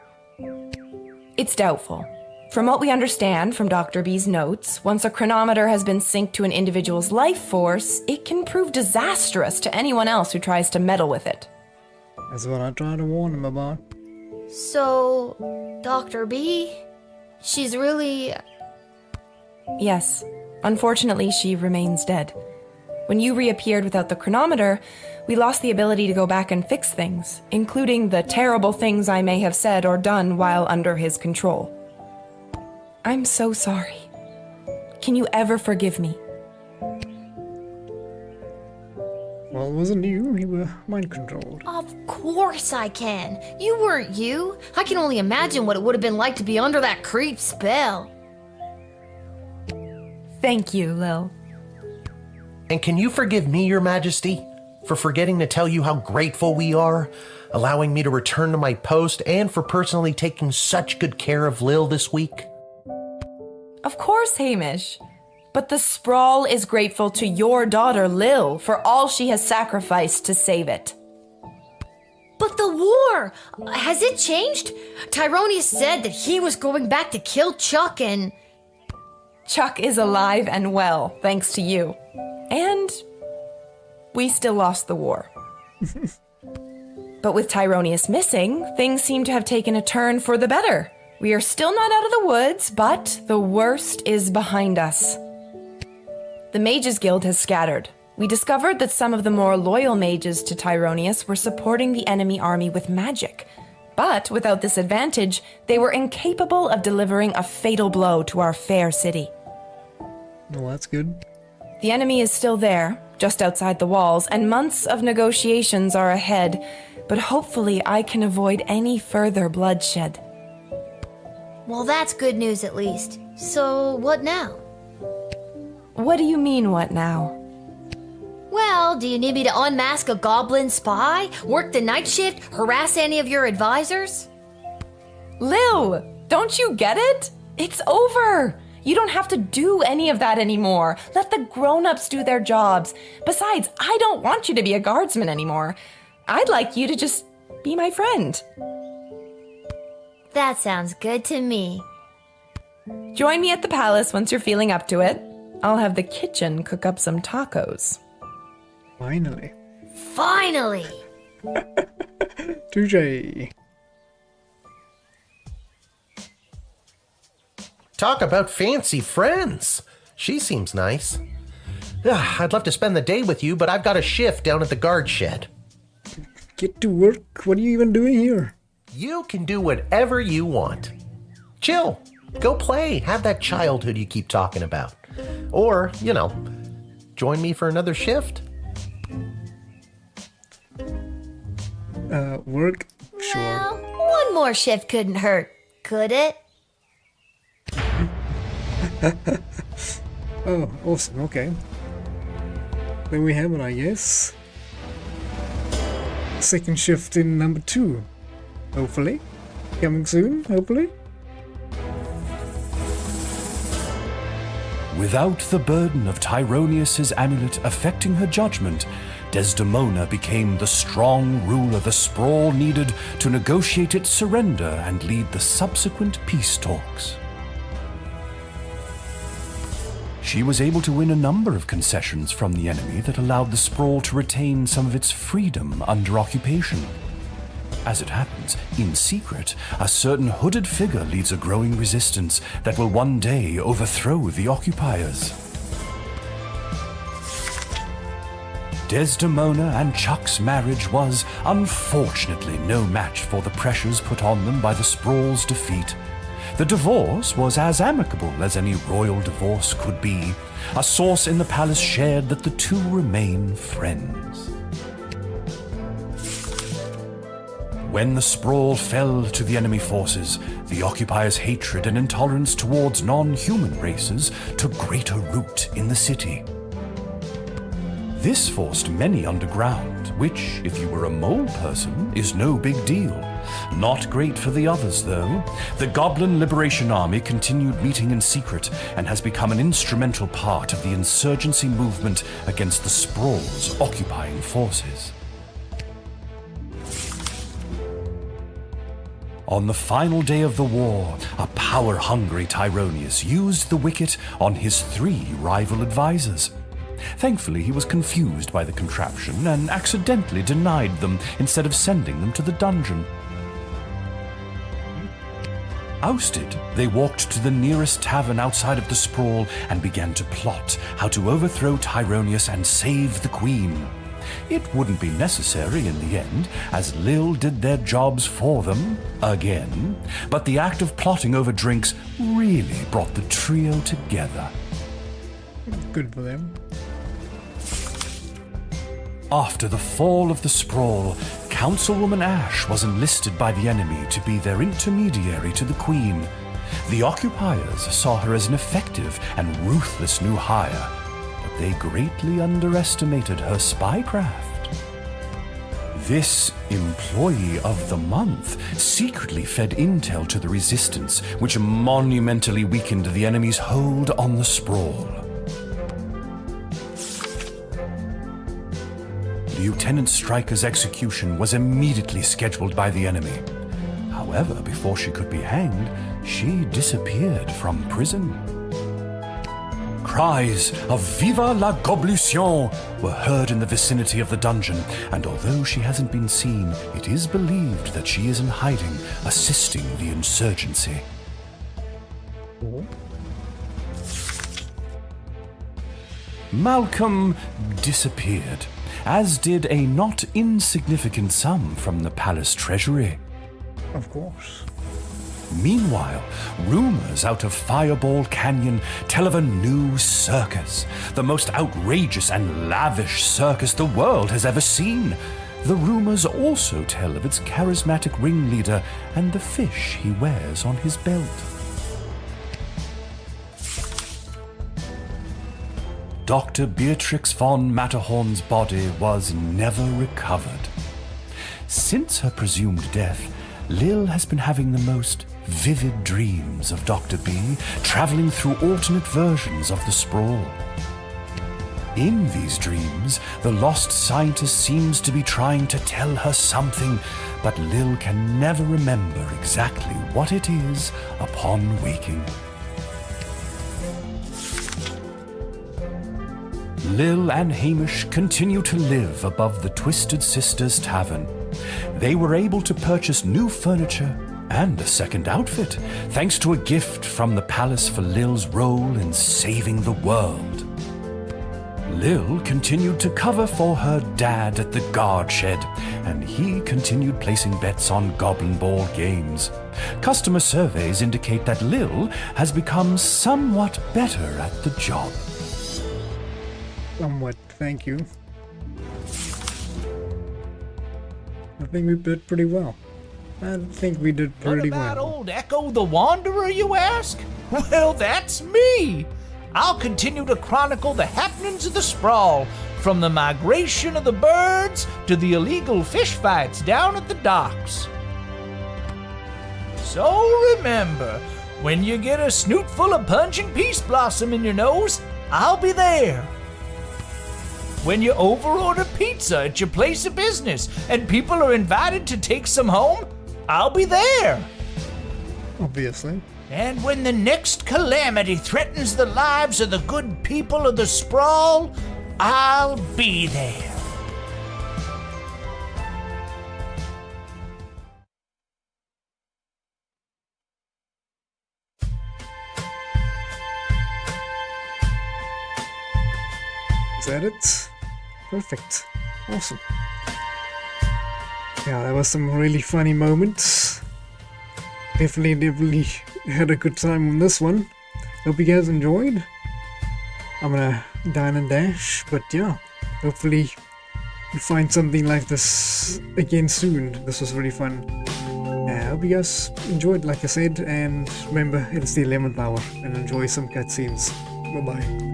It's doubtful. From what we understand from Dr. B's notes, once a chronometer has been synced to an individual's life force, it can prove disastrous to anyone else who tries to meddle with it. That's what I tried to warn him about. So, Dr. B? She's really... Yes. Unfortunately, she remains dead. When you reappeared without the chronometer, we lost the ability to go back and fix things, including the terrible things I may have said or done while under his control. I'm so sorry. Can you ever forgive me? Well, it wasn't you. You were mind-controlled. Of course I can. You weren't you. I can only imagine what it would have been like to be under that creep spell. Thank you, Lil. And can you forgive me, Your Majesty, for forgetting to tell you how grateful we are, allowing me to return to my post, and for personally taking such good care of Lil this week? Of course, Hamish. But the Sprawl is grateful to your daughter, Lil, for all she has sacrificed to save it. But the war! Has it changed? Tyronius said that he was going back to kill Chuck and... Chuck is alive and well, thanks to you. And we still lost the war. But with Tyronius missing, things seem to have taken a turn for the better. We are still not out of the woods, but the worst is behind us. The Mages Guild has scattered. We discovered that some of the more loyal mages to Tyronius were supporting the enemy army with magic. But without this advantage, they were incapable of delivering a fatal blow to our fair city. Well, that's good. The enemy is still there, just outside the walls, and months of negotiations are ahead, but hopefully I can avoid any further bloodshed. Well, that's good news at least. So, what now? What do you mean, what now? Well, do you need me to unmask a goblin spy? Work the night shift? Harass any of your advisors? Lil, don't you get it? It's over. You don't have to do any of that anymore. Let the grown-ups do their jobs. Besides, I don't want you to be a guardsman anymore. I'd like you to just be my friend. That sounds good to me. Join me at the palace once you're feeling up to it. I'll have the kitchen cook up some tacos. Finally. Finally! Touché. Talk about fancy friends. She seems nice. I'd love to spend the day with you, but I've got a shift down at the guard shed. Get to work. What are you even doing here? You can do whatever you want. Chill. Go play. Have that childhood you keep talking about. Or, join me for another shift. Work? Sure. Well, one more shift couldn't hurt, could it? Oh, awesome. Okay. Then we have it, I guess. Second shift in number 2. Hopefully. Coming soon, hopefully. Without the burden of Tyronius's amulet affecting her judgment, Desdemona became the strong ruler the Sprawl needed to negotiate its surrender and lead the subsequent peace talks. She was able to win a number of concessions from the enemy that allowed the Sprawl to retain some of its freedom under occupation. As it happens, in secret, a certain hooded figure leads a growing resistance that will one day overthrow the occupiers. Desdemona and Chuck's marriage was, unfortunately, no match for the pressures put on them by the Sprawl's defeat. The divorce was as amicable as any royal divorce could be. A source in the palace shared that the two remain friends. When the Sprawl fell to the enemy forces, the occupiers' hatred and intolerance towards non-human races took greater root in the city. This forced many underground, which, if you were a mole person, is no big deal. Not great for the others, though. The Goblin Liberation Army continued meeting in secret and has become an instrumental part of the insurgency movement against the Sprawl's occupying forces. On the final day of the war, a power-hungry Tyronius used the wicket on his 3 rival advisors. Thankfully, he was confused by the contraption and accidentally denied them instead of sending them to the dungeon. Ousted, they walked to the nearest tavern outside of the sprawl and began to plot how to overthrow Tyronius and save the queen. It wouldn't be necessary in the end, as Lil did their jobs for them, again, but the act of plotting over drinks really brought the trio together. Good for them. After the fall of the sprawl, Councilwoman Ash was enlisted by the enemy to be their intermediary to the Queen. The occupiers saw her as an effective and ruthless new hire, but they greatly underestimated her spycraft. This Employee of the Month secretly fed intel to the Resistance, which monumentally weakened the enemy's hold on the sprawl. Lieutenant Stryker's execution was immediately scheduled by the enemy. However, before she could be hanged, she disappeared from prison. Cries of "Viva la Goblution" were heard in the vicinity of the dungeon, and although she hasn't been seen, it is believed that she is in hiding, assisting the insurgency. Malcolm disappeared, as did a not insignificant sum from the palace treasury. Of course. Meanwhile, rumors out of Fireball Canyon tell of a new circus, the most outrageous and lavish circus the world has ever seen. The rumors also tell of its charismatic ringleader and the fish he wears on his belt. Dr. Beatrix von Matterhorn's body was never recovered. Since her presumed death, Lil has been having the most vivid dreams of Dr. B, traveling through alternate versions of the sprawl. In these dreams, the lost scientist seems to be trying to tell her something, but Lil can never remember exactly what it is upon waking. Lil and Hamish continue to live above the Twisted Sisters Tavern. They were able to purchase new furniture and a second outfit, thanks to a gift from the palace for Lil's role in saving the world. Lil continued to cover for her dad at the guard shed, and he continued placing bets on Goblin Ball games. Customer surveys indicate that Lil has become somewhat better at the job. Somewhat, thank you. I think we did pretty well. I think we did pretty What about well. old Echo the Wanderer, you ask? Well, that's me! I'll continue to chronicle the happenings of the sprawl, from the migration of the birds to the illegal fish fights down at the docks. So remember, when you get a snoot full of punching peace blossom in your nose, I'll be there. When you overorder pizza at your place of business and people are invited to take some home, I'll be there. Obviously. And when the next calamity threatens the lives of the good people of the sprawl, I'll be there. Is that it? Perfect. Awesome. Yeah, that was some really funny moments. Definitely had a good time on this one. Hope you guys enjoyed. I'm gonna dine and dash, but yeah, hopefully you find something like this again soon. This was really fun. I hope you guys enjoyed, like I said, and remember, it's the 11th hour, and enjoy some cutscenes. Bye-bye.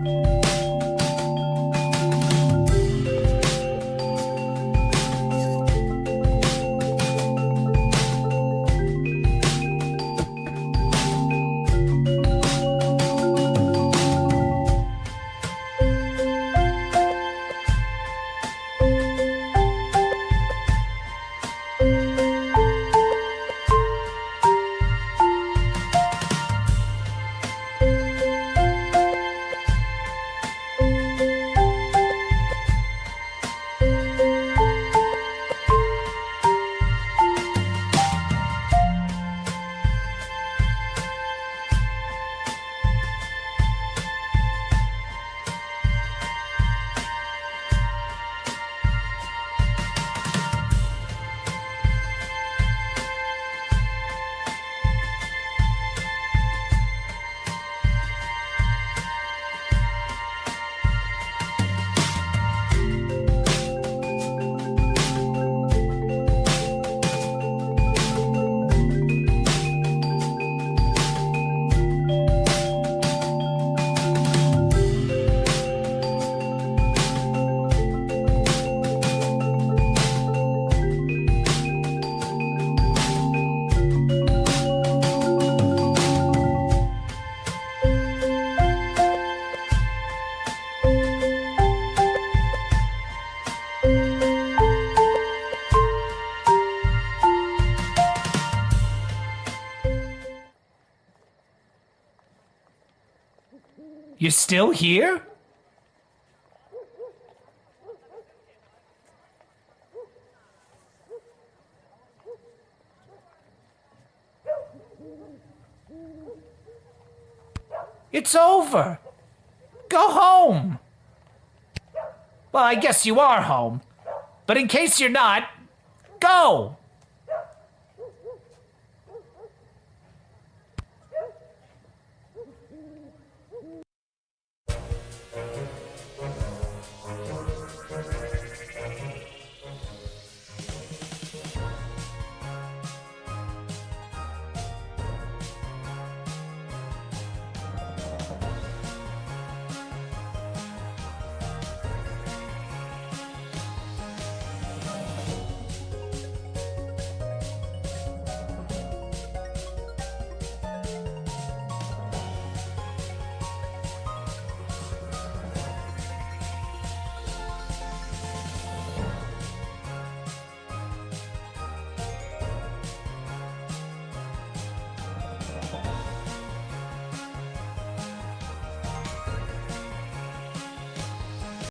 You still here? It's over. Go home. Well, I guess you are home. But in case you're not, go!